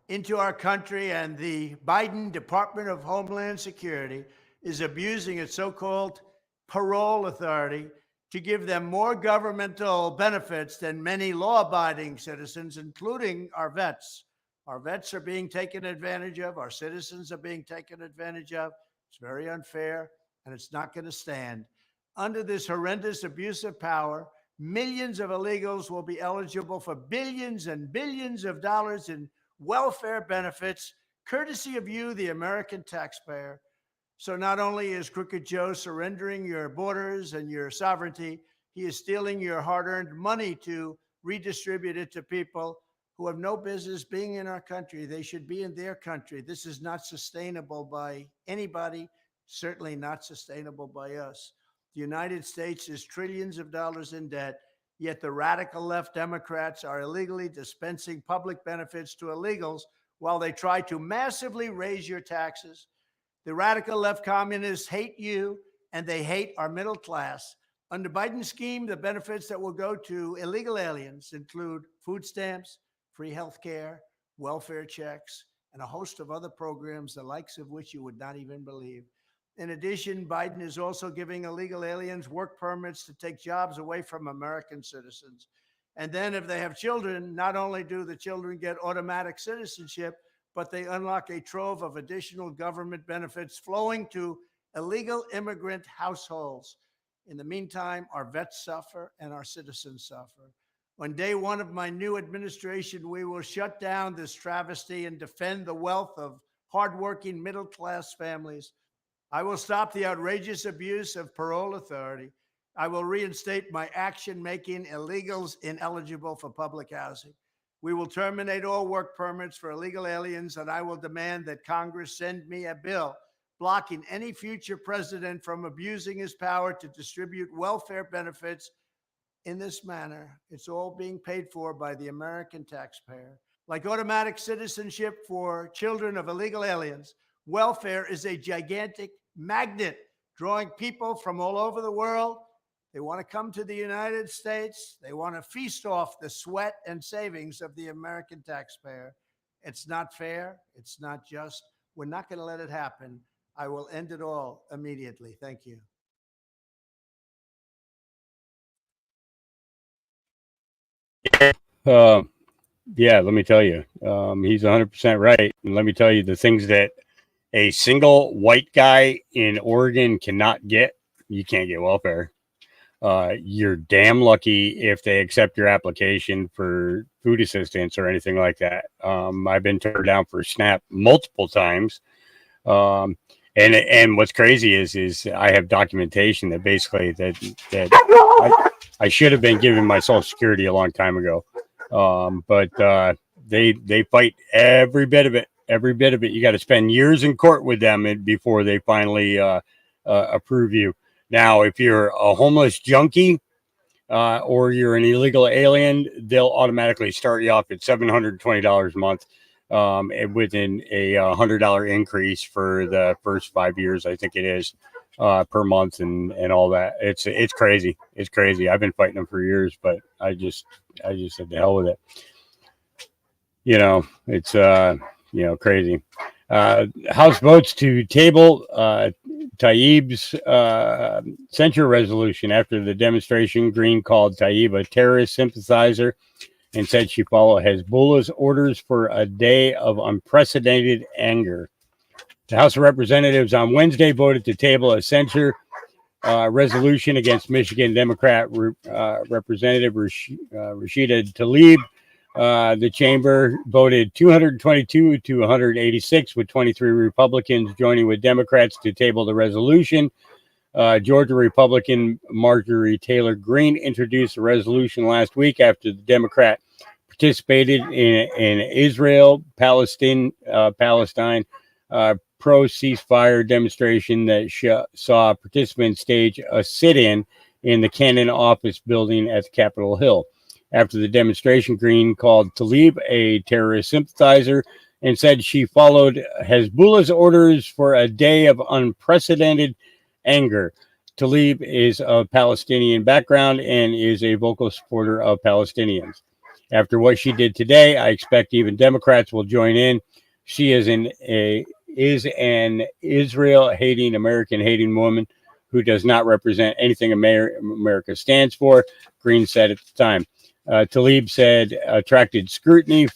into our country, and the Biden Department of Homeland Security is abusing its so-called parole authority to give them more governmental benefits than many law-abiding citizens, including our vets. Our vets are being taken advantage of. Our citizens are being taken advantage of. It's very unfair, and it's not going to stand. Under this horrendous abuse of power, millions of illegals will be eligible for billions and billions of dollars in welfare benefits, courtesy of you, the American taxpayer. So not only is Crooked Joe surrendering your borders and your sovereignty, he is stealing your hard-earned money to redistribute it to people who have no business being in our country. They should be in their country. This is not sustainable by anybody, certainly not sustainable by us. The United States is trillions of dollars in debt, yet the radical left Democrats are illegally dispensing public benefits to illegals while they try to massively raise your taxes. The radical left communists hate you, and they hate our middle class. Under Biden's scheme, the benefits that will go to illegal aliens include food stamps, free health care, welfare checks, and a host of other programs, the likes of which you would not even believe. In addition, Biden is also giving illegal aliens work permits to take jobs away from American citizens. And then if they have children, not only do the children get automatic citizenship, but they unlock a trove of additional government benefits flowing to illegal immigrant households. In the meantime, our vets suffer and our citizens suffer. On day one of my new administration, we will shut down this travesty and defend the wealth of hardworking middle-class families. I will stop the outrageous abuse of parole authority. I will reinstate my action making illegals ineligible for public housing. We will terminate all work permits for illegal aliens, and I will demand that Congress send me a bill blocking any future president from abusing his power to distribute welfare benefits in this manner. It's all being paid for by the American taxpayer. Like automatic citizenship for children of illegal aliens, welfare is a gigantic magnet drawing people from all over the world. They want to come to the United States. They want to feast off the sweat and savings of the American taxpayer. It's not fair. It's not just. We're not going to let it happen. I will end it all immediately. Thank you. Yeah, let me tell you, he's 100% right. And let me tell you the things that a single white guy in Oregon cannot get. You can't get welfare. You're damn lucky if they accept your application for food assistance or anything like that. I've been turned down for SNAP multiple times. And what's crazy is I have documentation that basically that I should have been given my Social Security a long time ago. But they fight every bit of it. Every bit of it. You got to spend years in court with them before they finally approve you. Now, if you're a homeless junkie or you're an illegal alien, they'll automatically start you off at $720 a month, and within a $100 increase for the first 5 years, I think it is, per month, and all that. It's crazy. It's crazy. I've been fighting them for years, but I just said to hell with it. It's crazy. House votes to table Tayyip's censure resolution after the demonstration. Green called Tayyip a terrorist sympathizer and said she followed Hezbollah's orders for a day of unprecedented anger. The House of Representatives on Wednesday voted to table a censure resolution against Michigan Democrat Representative Rashida Tlaib. The chamber voted 222 to 186, with 23 Republicans joining with Democrats to table the resolution. Georgia Republican Marjorie Taylor Greene introduced the resolution last week after the Democrat participated in Israel-Palestine pro-ceasefire demonstration that saw participants stage a sit-in in the Cannon office building at the Capitol Hill. After the demonstration, Green called Tlaib a terrorist sympathizer and said she followed Hezbollah's orders for a day of unprecedented anger. Tlaib is of Palestinian background and is a vocal supporter of Palestinians. After what she did today, I expect even Democrats will join in. She is an Israel-hating, American-hating woman who does not represent anything America stands for, Green said at the time. Tlaib said attracted scrutiny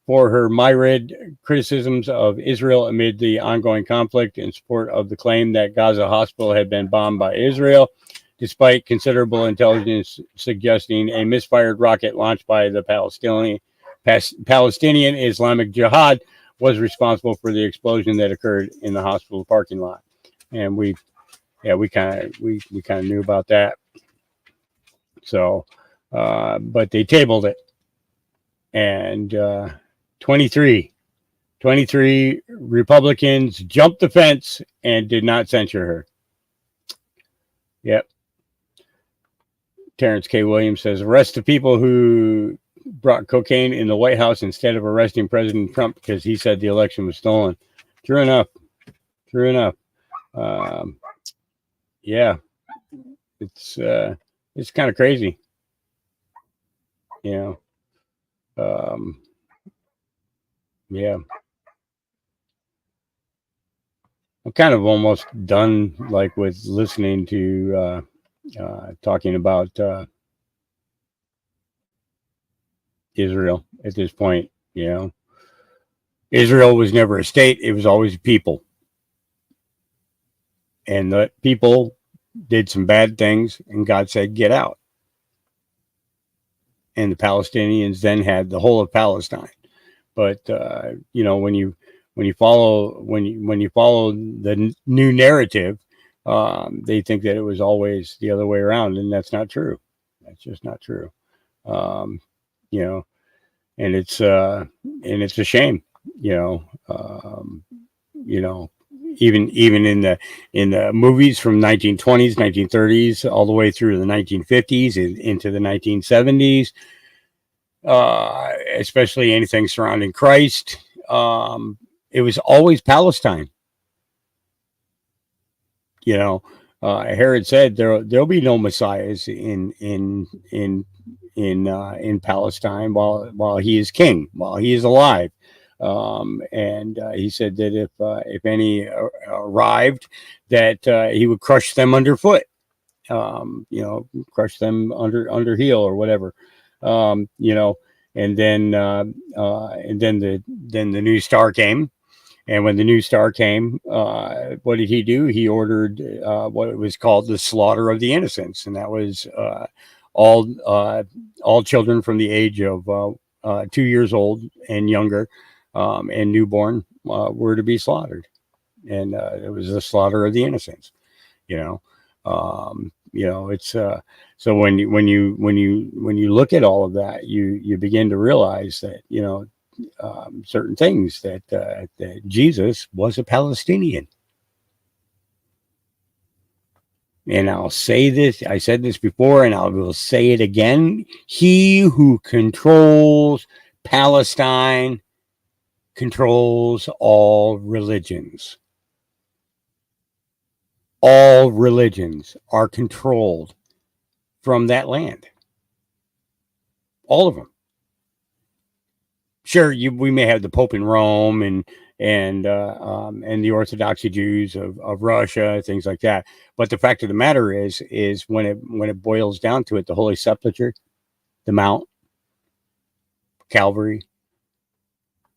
for her myriad criticisms of Israel amid the ongoing conflict, in support of the claim that Gaza hospital had been bombed by Israel, despite considerable intelligence suggesting a misfired rocket launched by the Palestinian Islamic Jihad was responsible for the explosion that occurred in the hospital parking lot. And we kind of knew about that. So, but they tabled it, and 23 Republicans jumped the fence and did not censure her. Yep. Terrence K. Williams says, arrest the people who brought cocaine in the White House instead of arresting President Trump because he said the election was stolen. True enough. Yeah, it's kind of crazy. Yeah. I'm kind of almost done, like, with listening to talking about Israel at this point. Israel was never a state, it was always a people, and the people did some bad things, and God said, get out. And the Palestinians then had the whole of Palestine. But when you follow the new narrative, they think that it was always the other way around, and that's not true. That's just not true. And it's a shame. Even in the movies from 1920s, 1930s, all the way through the 1950s and into the 1970s, especially anything surrounding Christ, it was always Palestine. Herod said there'll be no messiahs in Palestine while he is king, while he is alive. And he said that if any arrived, that he would crush them underfoot, crush them under heel or whatever, and then the new star came. And when the new star came, what did he do? He ordered what was called the slaughter of the innocents, and that was all children from the age of 2 years old and younger. And newborn were to be slaughtered, and it was the slaughter of the innocents. It's so when you look at all of that, you begin to realize that certain things that Jesus was a Palestinian. And I'll say this, I said this before, and I will say it again. He who controls Palestine controls all religions. All religions are controlled from that land. All of them. Sure, we may have the Pope in Rome and the Orthodox Jews of Russia, things like that. But the fact of the matter is when it boils down to it, the Holy Sepulchre, the Mount, Calvary,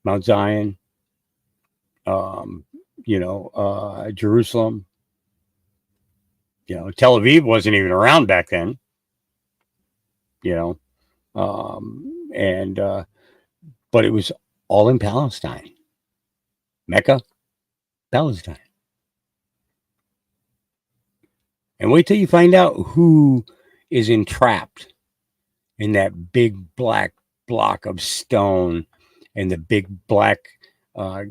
Mount Zion, Jerusalem, Tel Aviv wasn't even around back then, but it was all in Palestine. Mecca, Palestine. And wait till you find out who is entrapped in that big black block of stone and the big black, I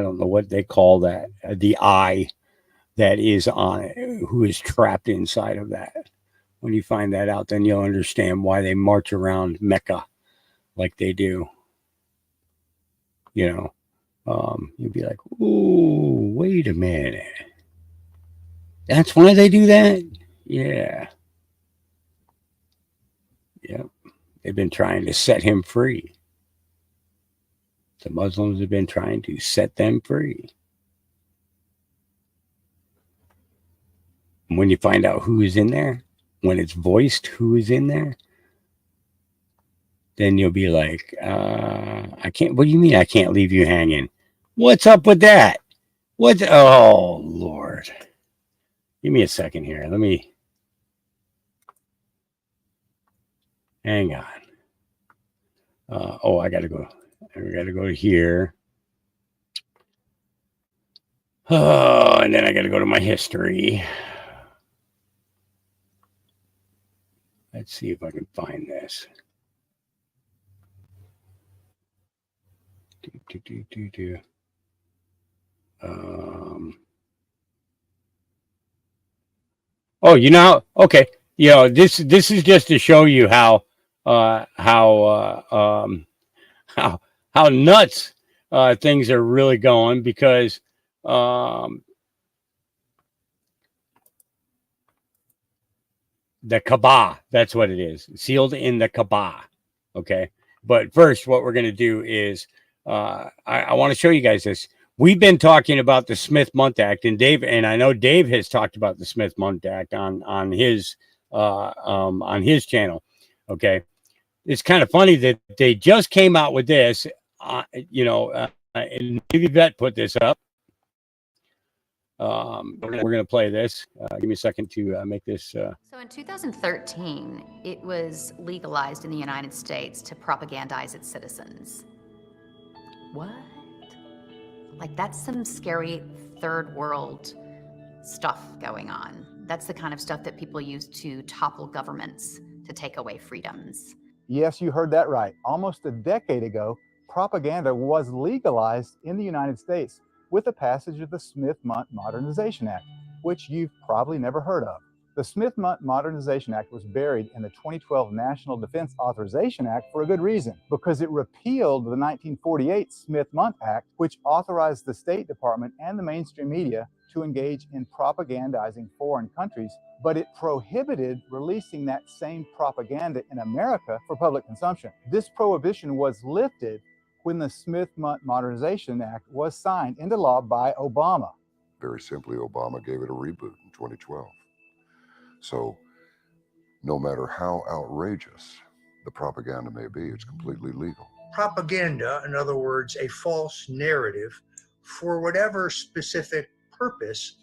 don't know what they call that, the eye that is on it, who is trapped inside of that. When you find that out, then you'll understand why they march around Mecca like they do. You'll be like, "Ooh, wait a minute. That's why they do that?" Yeah. Yep. They've been trying to set him free. The Muslims have been trying to set them free. And when you find out who is in there, when it's voiced who is in there, then you'll be like, I can't, what do you mean I can't leave you hanging? What's up with that? Oh, Lord. Give me a second here. Let me, hang on. I got to go. I got to go to here. Oh, and then I got to go to my history. Let's see if I can find this. Okay. This is just to show you how nuts things are really going, because the Kaaba, that's what it is, sealed in the Kaaba. Okay. But first, what we're going to do is I want to show you guys this. We've been talking about the Smith-Mundt Act, and I know Dave has talked about the Smith-Mundt Act on his channel. Okay. It's kind of funny that they just came out with this, and Navy Vet put this up. We're going to play this. Give me a second to make this. So in 2013, it was legalized in the United States to propagandize its citizens. What? Like, that's some scary third world stuff going on. That's the kind of stuff that people use to topple governments, to take away freedoms. Yes, you heard that right. Almost a decade ago, propaganda was legalized in the United States with the passage of the Smith-Mundt Modernization Act, which you've probably never heard of. The Smith-Mundt Modernization Act was buried in the 2012 National Defense Authorization Act for a good reason, because it repealed the 1948 Smith-Mundt Act, which authorized the State Department and the mainstream media to engage in propagandizing foreign countries, but it prohibited releasing that same propaganda in America for public consumption. This prohibition was lifted when the Smith-Mundt Modernization Act was signed into law by Obama. Very simply, Obama gave it a reboot in 2012. So no matter how outrageous the propaganda may be, it's completely legal. Propaganda, in other words, a false narrative for whatever specific purpose,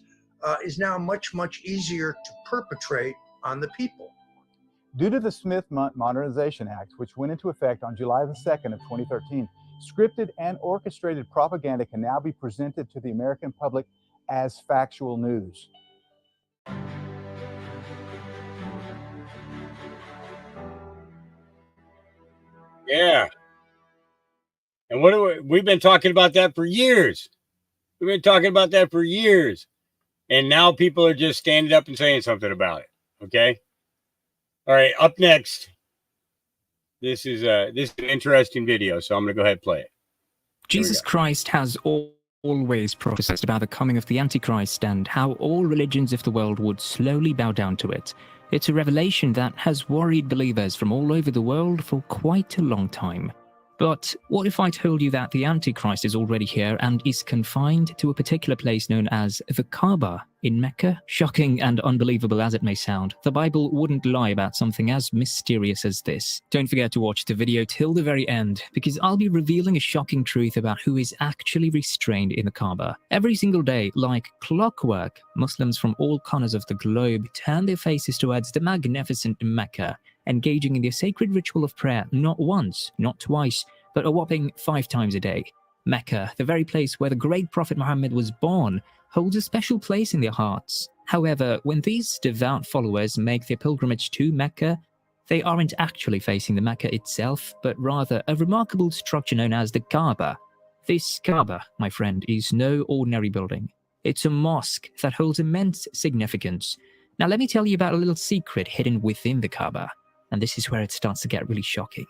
is now much, much easier to perpetrate on the people. Due to the Smith-Mundt Modernization Act, which went into effect on July the 2nd of 2013, scripted and orchestrated propaganda can now be presented to the American public as factual news. Yeah. And we've been talking about that for years. We've been talking about that for years. And now people are just standing up and saying something about it. Okay. All right. Up next. This is an interesting video, so I'm going to go ahead and play it. Jesus Christ has always prophesied about the coming of the Antichrist and how all religions of the world would slowly bow down to it. It's a revelation that has worried believers from all over the world for quite a long time. But what if I told you that the Antichrist is already here and is confined to a particular place known as the Kaaba in Mecca? Shocking and unbelievable as it may sound, the Bible wouldn't lie about something as mysterious as this. Don't forget to watch the video till the very end, because I'll be revealing a shocking truth about who is actually restrained in the Kaaba. Every single day, like clockwork, Muslims from all corners of the globe turn their faces towards the magnificent Mecca, engaging in the sacred ritual of prayer not once, not twice, but a whopping 5 times a day. Mecca, the very place where the great Prophet Muhammad was born, holds a special place in their hearts. However, when these devout followers make their pilgrimage to Mecca, they aren't actually facing the Mecca itself, but rather a remarkable structure known as the Kaaba. This Kaaba, my friend, is no ordinary building. It's a mosque that holds immense significance. Now let me tell you about a little secret hidden within the Kaaba. And this is where it starts to get really shocking.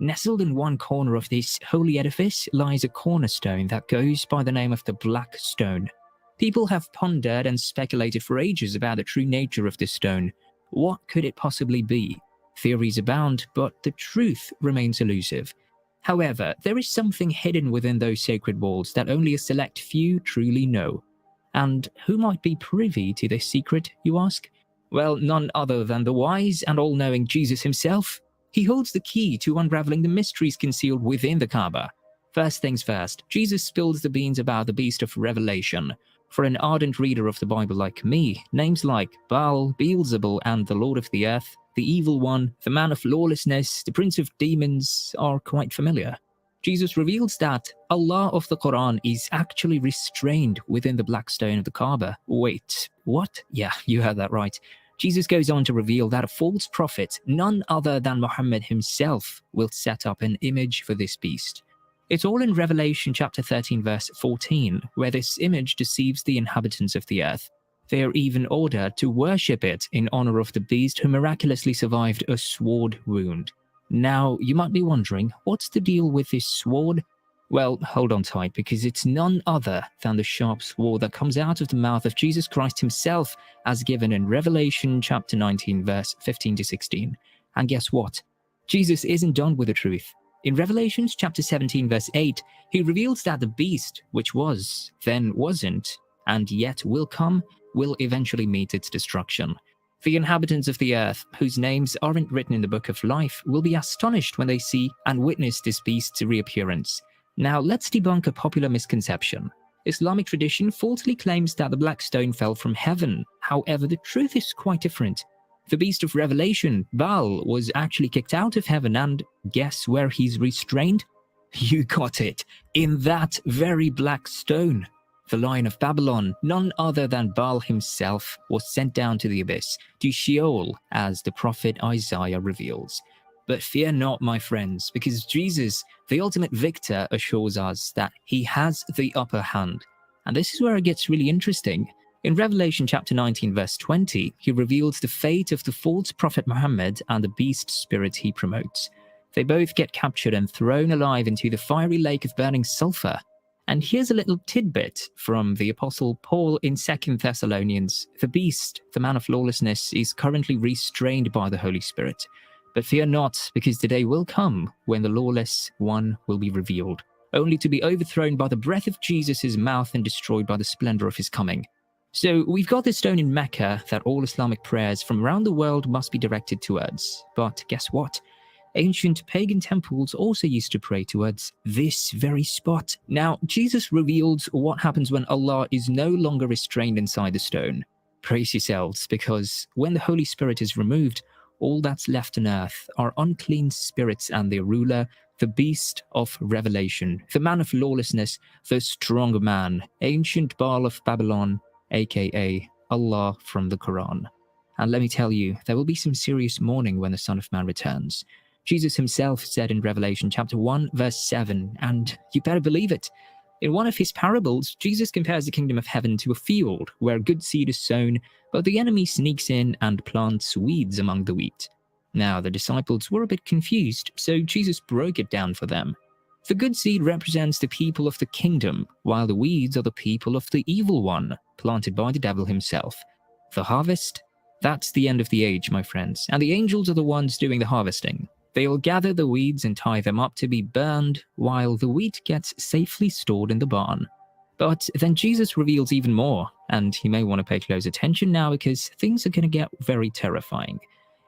Nestled in one corner of this holy edifice lies a cornerstone that goes by the name of the Black Stone. People have pondered and speculated for ages about the true nature of this stone. What could it possibly be? Theories abound, but the truth remains elusive. However, there is something hidden within those sacred walls that only a select few truly know. And who might be privy to this secret, you ask? Well, none other than the wise and all-knowing Jesus himself. He holds the key to unraveling the mysteries concealed within the Kaaba. First things first, Jesus spills the beans about the beast of Revelation. For an ardent reader of the Bible like me, names like Baal, Beelzebul, and the Lord of the Earth, the Evil One, the Man of Lawlessness, the Prince of Demons are quite familiar. Jesus reveals that Allah of the Quran is actually restrained within the Black Stone of the Kaaba. Wait, what? Yeah, you heard that right. Jesus goes on to reveal that a false prophet, none other than Muhammad himself, will set up an image for this beast. It's all in Revelation chapter 13 verse 14, where this image deceives the inhabitants of the earth. They are even ordered to worship it in honor of the beast who miraculously survived a sword wound. Now, you might be wondering, what's the deal with this sword? Well, hold on tight, because it's none other than the sharp sword that comes out of the mouth of Jesus Christ himself, as given in Revelation chapter 19, verse 15 to 16. And guess what? Jesus isn't done with the truth. In Revelation chapter 17, verse 8, he reveals that the beast, which was, then wasn't, and yet will come, will eventually meet its destruction. The inhabitants of the earth, whose names aren't written in the book of life, will be astonished when they see and witness this beast's reappearance. Now, let's debunk a popular misconception. Islamic tradition falsely claims that the Black Stone fell from heaven. However, the truth is quite different. The beast of Revelation, Baal, was actually kicked out of heaven, and guess where he's restrained? You got it. In that very Black Stone. The Lion of Babylon, none other than Baal himself, was sent down to the abyss, to Sheol, as the prophet Isaiah reveals. But fear not, my friends, because Jesus, the ultimate victor, assures us that he has the upper hand. And this is where it gets really interesting. In Revelation chapter 19, verse 20, he reveals the fate of the false prophet Muhammad and the beast spirit he promotes. They both get captured and thrown alive into the fiery lake of burning sulfur. And here's a little tidbit from the Apostle Paul in 2 Thessalonians. The beast, the man of lawlessness, is currently restrained by the Holy Spirit. But fear not, because the day will come when the lawless one will be revealed, only to be overthrown by the breath of Jesus' mouth and destroyed by the splendor of his coming. So we've got this stone in Mecca that all Islamic prayers from around the world must be directed towards. But guess what? Ancient pagan temples also used to pray towards this very spot. Now, Jesus reveals what happens when Allah is no longer restrained inside the stone. Brace yourselves, because when the Holy Spirit is removed, all that's left on earth are unclean spirits and their ruler, the beast of Revelation, the man of lawlessness, the strong man, ancient Baal of Babylon, aka Allah from the Quran. And let me tell you, there will be some serious mourning when the Son of Man returns. Jesus himself said in Revelation chapter 1, verse 7, and you better believe it. In one of his parables, Jesus compares the kingdom of heaven to a field where good seed is sown, but the enemy sneaks in and plants weeds among the wheat. Now, the disciples were a bit confused, so Jesus broke it down for them. The good seed represents the people of the kingdom, while the weeds are the people of the evil one, planted by the devil himself. The harvest? That's the end of the age, my friends, and the angels are the ones doing the harvesting. They'll gather the weeds and tie them up to be burned, while the wheat gets safely stored in the barn. But then Jesus reveals even more, and you may want to pay close attention now because things are going to get very terrifying.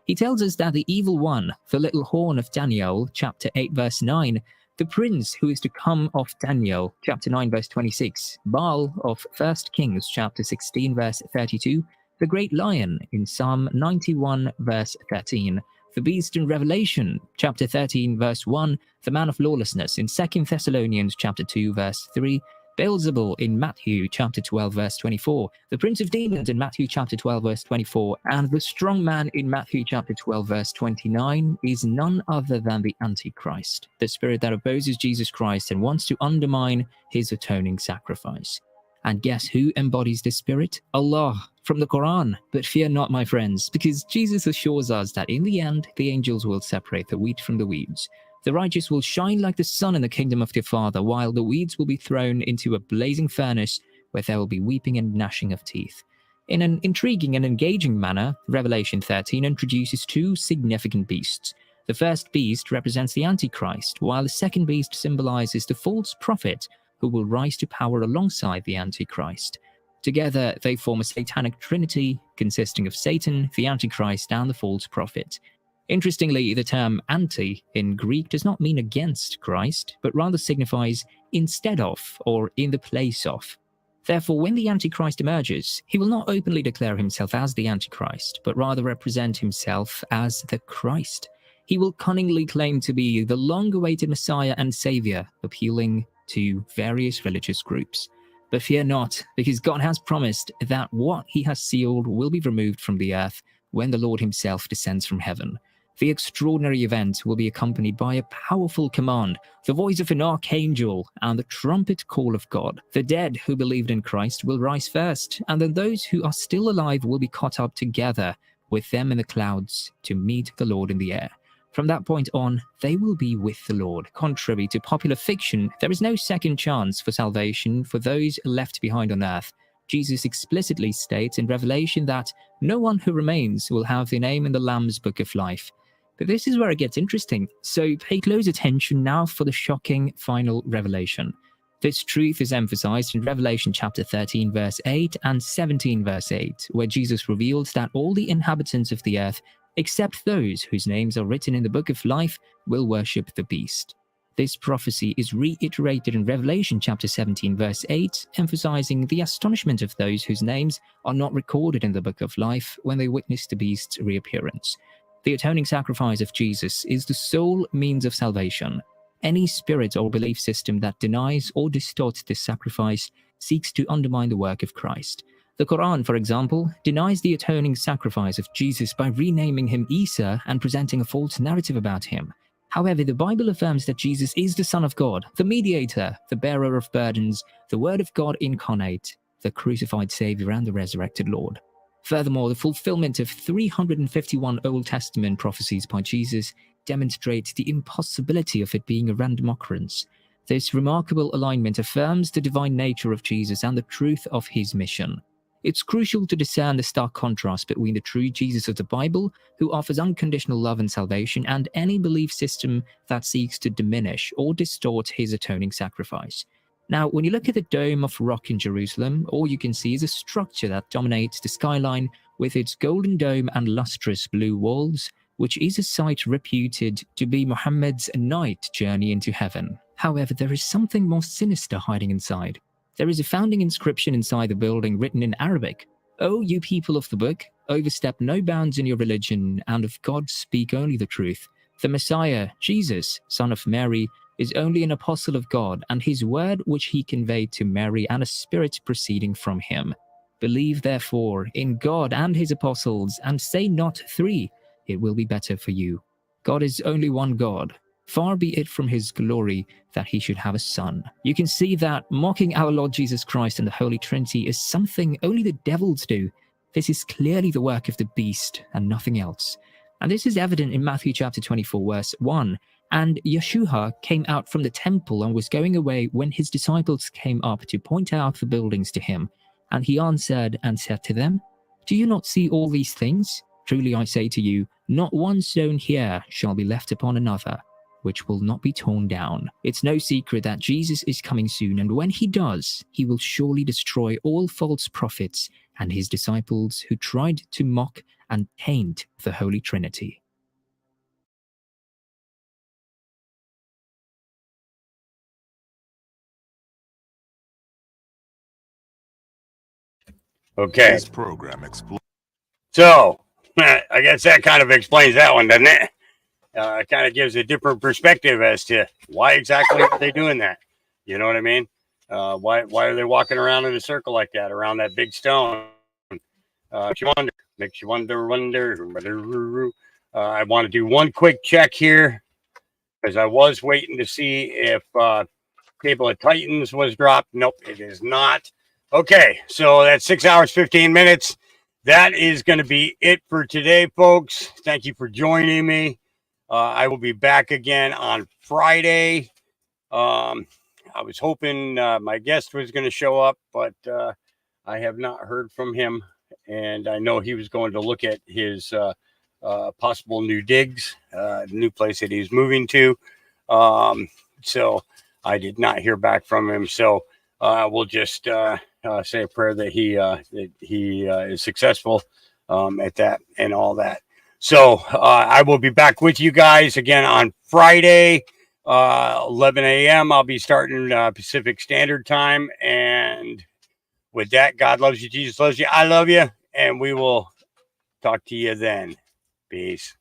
He tells us that the evil one, the little horn of Daniel, chapter 8, verse 9, the prince who is to come of Daniel, chapter 9, verse 26, Baal of 1 Kings, chapter 16, verse 32, the great lion in Psalm 91, verse 13, the beast in Revelation, chapter 13, verse 1, the man of lawlessness in 2 Thessalonians, chapter 2, verse 3, Beelzebul in Matthew chapter 12 verse 24, the prince of demons in Matthew chapter 12 verse 24, and the strong man in Matthew chapter 12 verse 29 is none other than the Antichrist, the spirit that opposes Jesus Christ and wants to undermine his atoning sacrifice. And guess who embodies this spirit? Allah, from the Quran. But fear not, my friends, because Jesus assures us that in the end, the angels will separate the wheat from the weeds. The righteous will shine like the sun in the kingdom of their Father, while the weeds will be thrown into a blazing furnace where there will be weeping and gnashing of teeth. In an intriguing and engaging manner, Revelation 13 introduces two significant beasts. The first beast represents the Antichrist, while the second beast symbolizes the false prophet who will rise to power alongside the Antichrist. Together, they form a satanic trinity consisting of Satan, the Antichrist, and the false prophet. Interestingly, the term anti in Greek does not mean against Christ, but rather signifies instead of or in the place of. Therefore, when the Antichrist emerges, he will not openly declare himself as the Antichrist, but rather represent himself as the Christ. He will cunningly claim to be the long-awaited Messiah and Savior, appealing to various religious groups. But fear not, because God has promised that what he has sealed will be removed from the earth when the Lord himself descends from heaven. The extraordinary event will be accompanied by a powerful command, the voice of an archangel, and the trumpet call of God. The dead who believed in Christ will rise first, and then those who are still alive will be caught up together with them in the clouds to meet the Lord in the air. From that point on, they will be with the Lord. Contrary to popular fiction, there is no second chance for salvation for those left behind on earth. Jesus explicitly states in Revelation that no one who remains will have their name in the Lamb's Book of Life. But this is where it gets interesting, so pay close attention now for the shocking final revelation. This truth is emphasized in Revelation chapter 13 verse 8 and 17 verse 8, where Jesus reveals that all the inhabitants of the earth, except those whose names are written in the Book of Life, will worship the beast. This prophecy is reiterated in Revelation chapter 17 verse 8, emphasizing the astonishment of those whose names are not recorded in the Book of Life when they witness the beast's reappearance. The atoning sacrifice of Jesus is the sole means of salvation. Any spirit or belief system that denies or distorts this sacrifice seeks to undermine the work of Christ. The Quran, for example, denies the atoning sacrifice of Jesus by renaming him Isa and presenting a false narrative about him. However, the Bible affirms that Jesus is the Son of God, the mediator, the bearer of burdens, the Word of God incarnate, the crucified Savior, and the resurrected Lord. Furthermore, the fulfillment of 351 Old Testament prophecies by Jesus demonstrates the impossibility of it being a random occurrence. This remarkable alignment affirms the divine nature of Jesus and the truth of his mission. It's crucial to discern the stark contrast between the true Jesus of the Bible, who offers unconditional love and salvation, and any belief system that seeks to diminish or distort his atoning sacrifice. Now, when you look at the Dome of Rock in Jerusalem, all you can see is a structure that dominates the skyline with its golden dome and lustrous blue walls, which is a site reputed to be Muhammad's night journey into heaven. However, there is something more sinister hiding inside. There is a founding inscription inside the building written in Arabic. "O you people of the book, overstep no bounds in your religion, and of God speak only the truth. The Messiah, Jesus, son of Mary, is only an apostle of God, and his word which he conveyed to Mary, and a spirit proceeding from him. Believe therefore in God and his apostles, and say not three, it will be better for you. God is only one God. Far be it from his glory that he should have a son. You can see that mocking our Lord Jesus Christ and the Holy Trinity is something only the devils do. This is clearly the work of the beast and nothing else. And this is evident in Matthew chapter 24, verse 1. And Yeshua came out from the temple and was going away when his disciples came up to point out the buildings to him. And he answered and said to them, Do you not see all these things? Truly I say to you, not one stone here shall be left upon another, which will not be torn down. It's no secret that Jesus is coming soon, and when he does, he will surely destroy all false prophets and his disciples who tried to mock and taint the Holy Trinity. Okay. This program explodes. So, I guess that kind of explains that one, doesn't it? It kind of gives a different perspective as to why exactly are they doing that. You know what I mean? Why are they walking around in a circle like that around that big stone? Makes you wonder. I want to do one quick check here because I was waiting to see if Cable of Titans was dropped. Nope, it is not. Okay, so that's 6 hours, 15 minutes. That is going to be it for today, folks. Thank you for joining me. I will be back again on Friday. I was hoping my guest was going to show up, but I have not heard from him. And I know he was going to look at his possible new digs, new place that he's moving to. So I did not hear back from him. So we'll just say a prayer that he is successful at that and all that. So I will be back with you guys again on Friday, 11 a.m. I'll be starting Pacific Standard Time. And with that, God loves you, Jesus loves you, I love you, and we will talk to you then. Peace.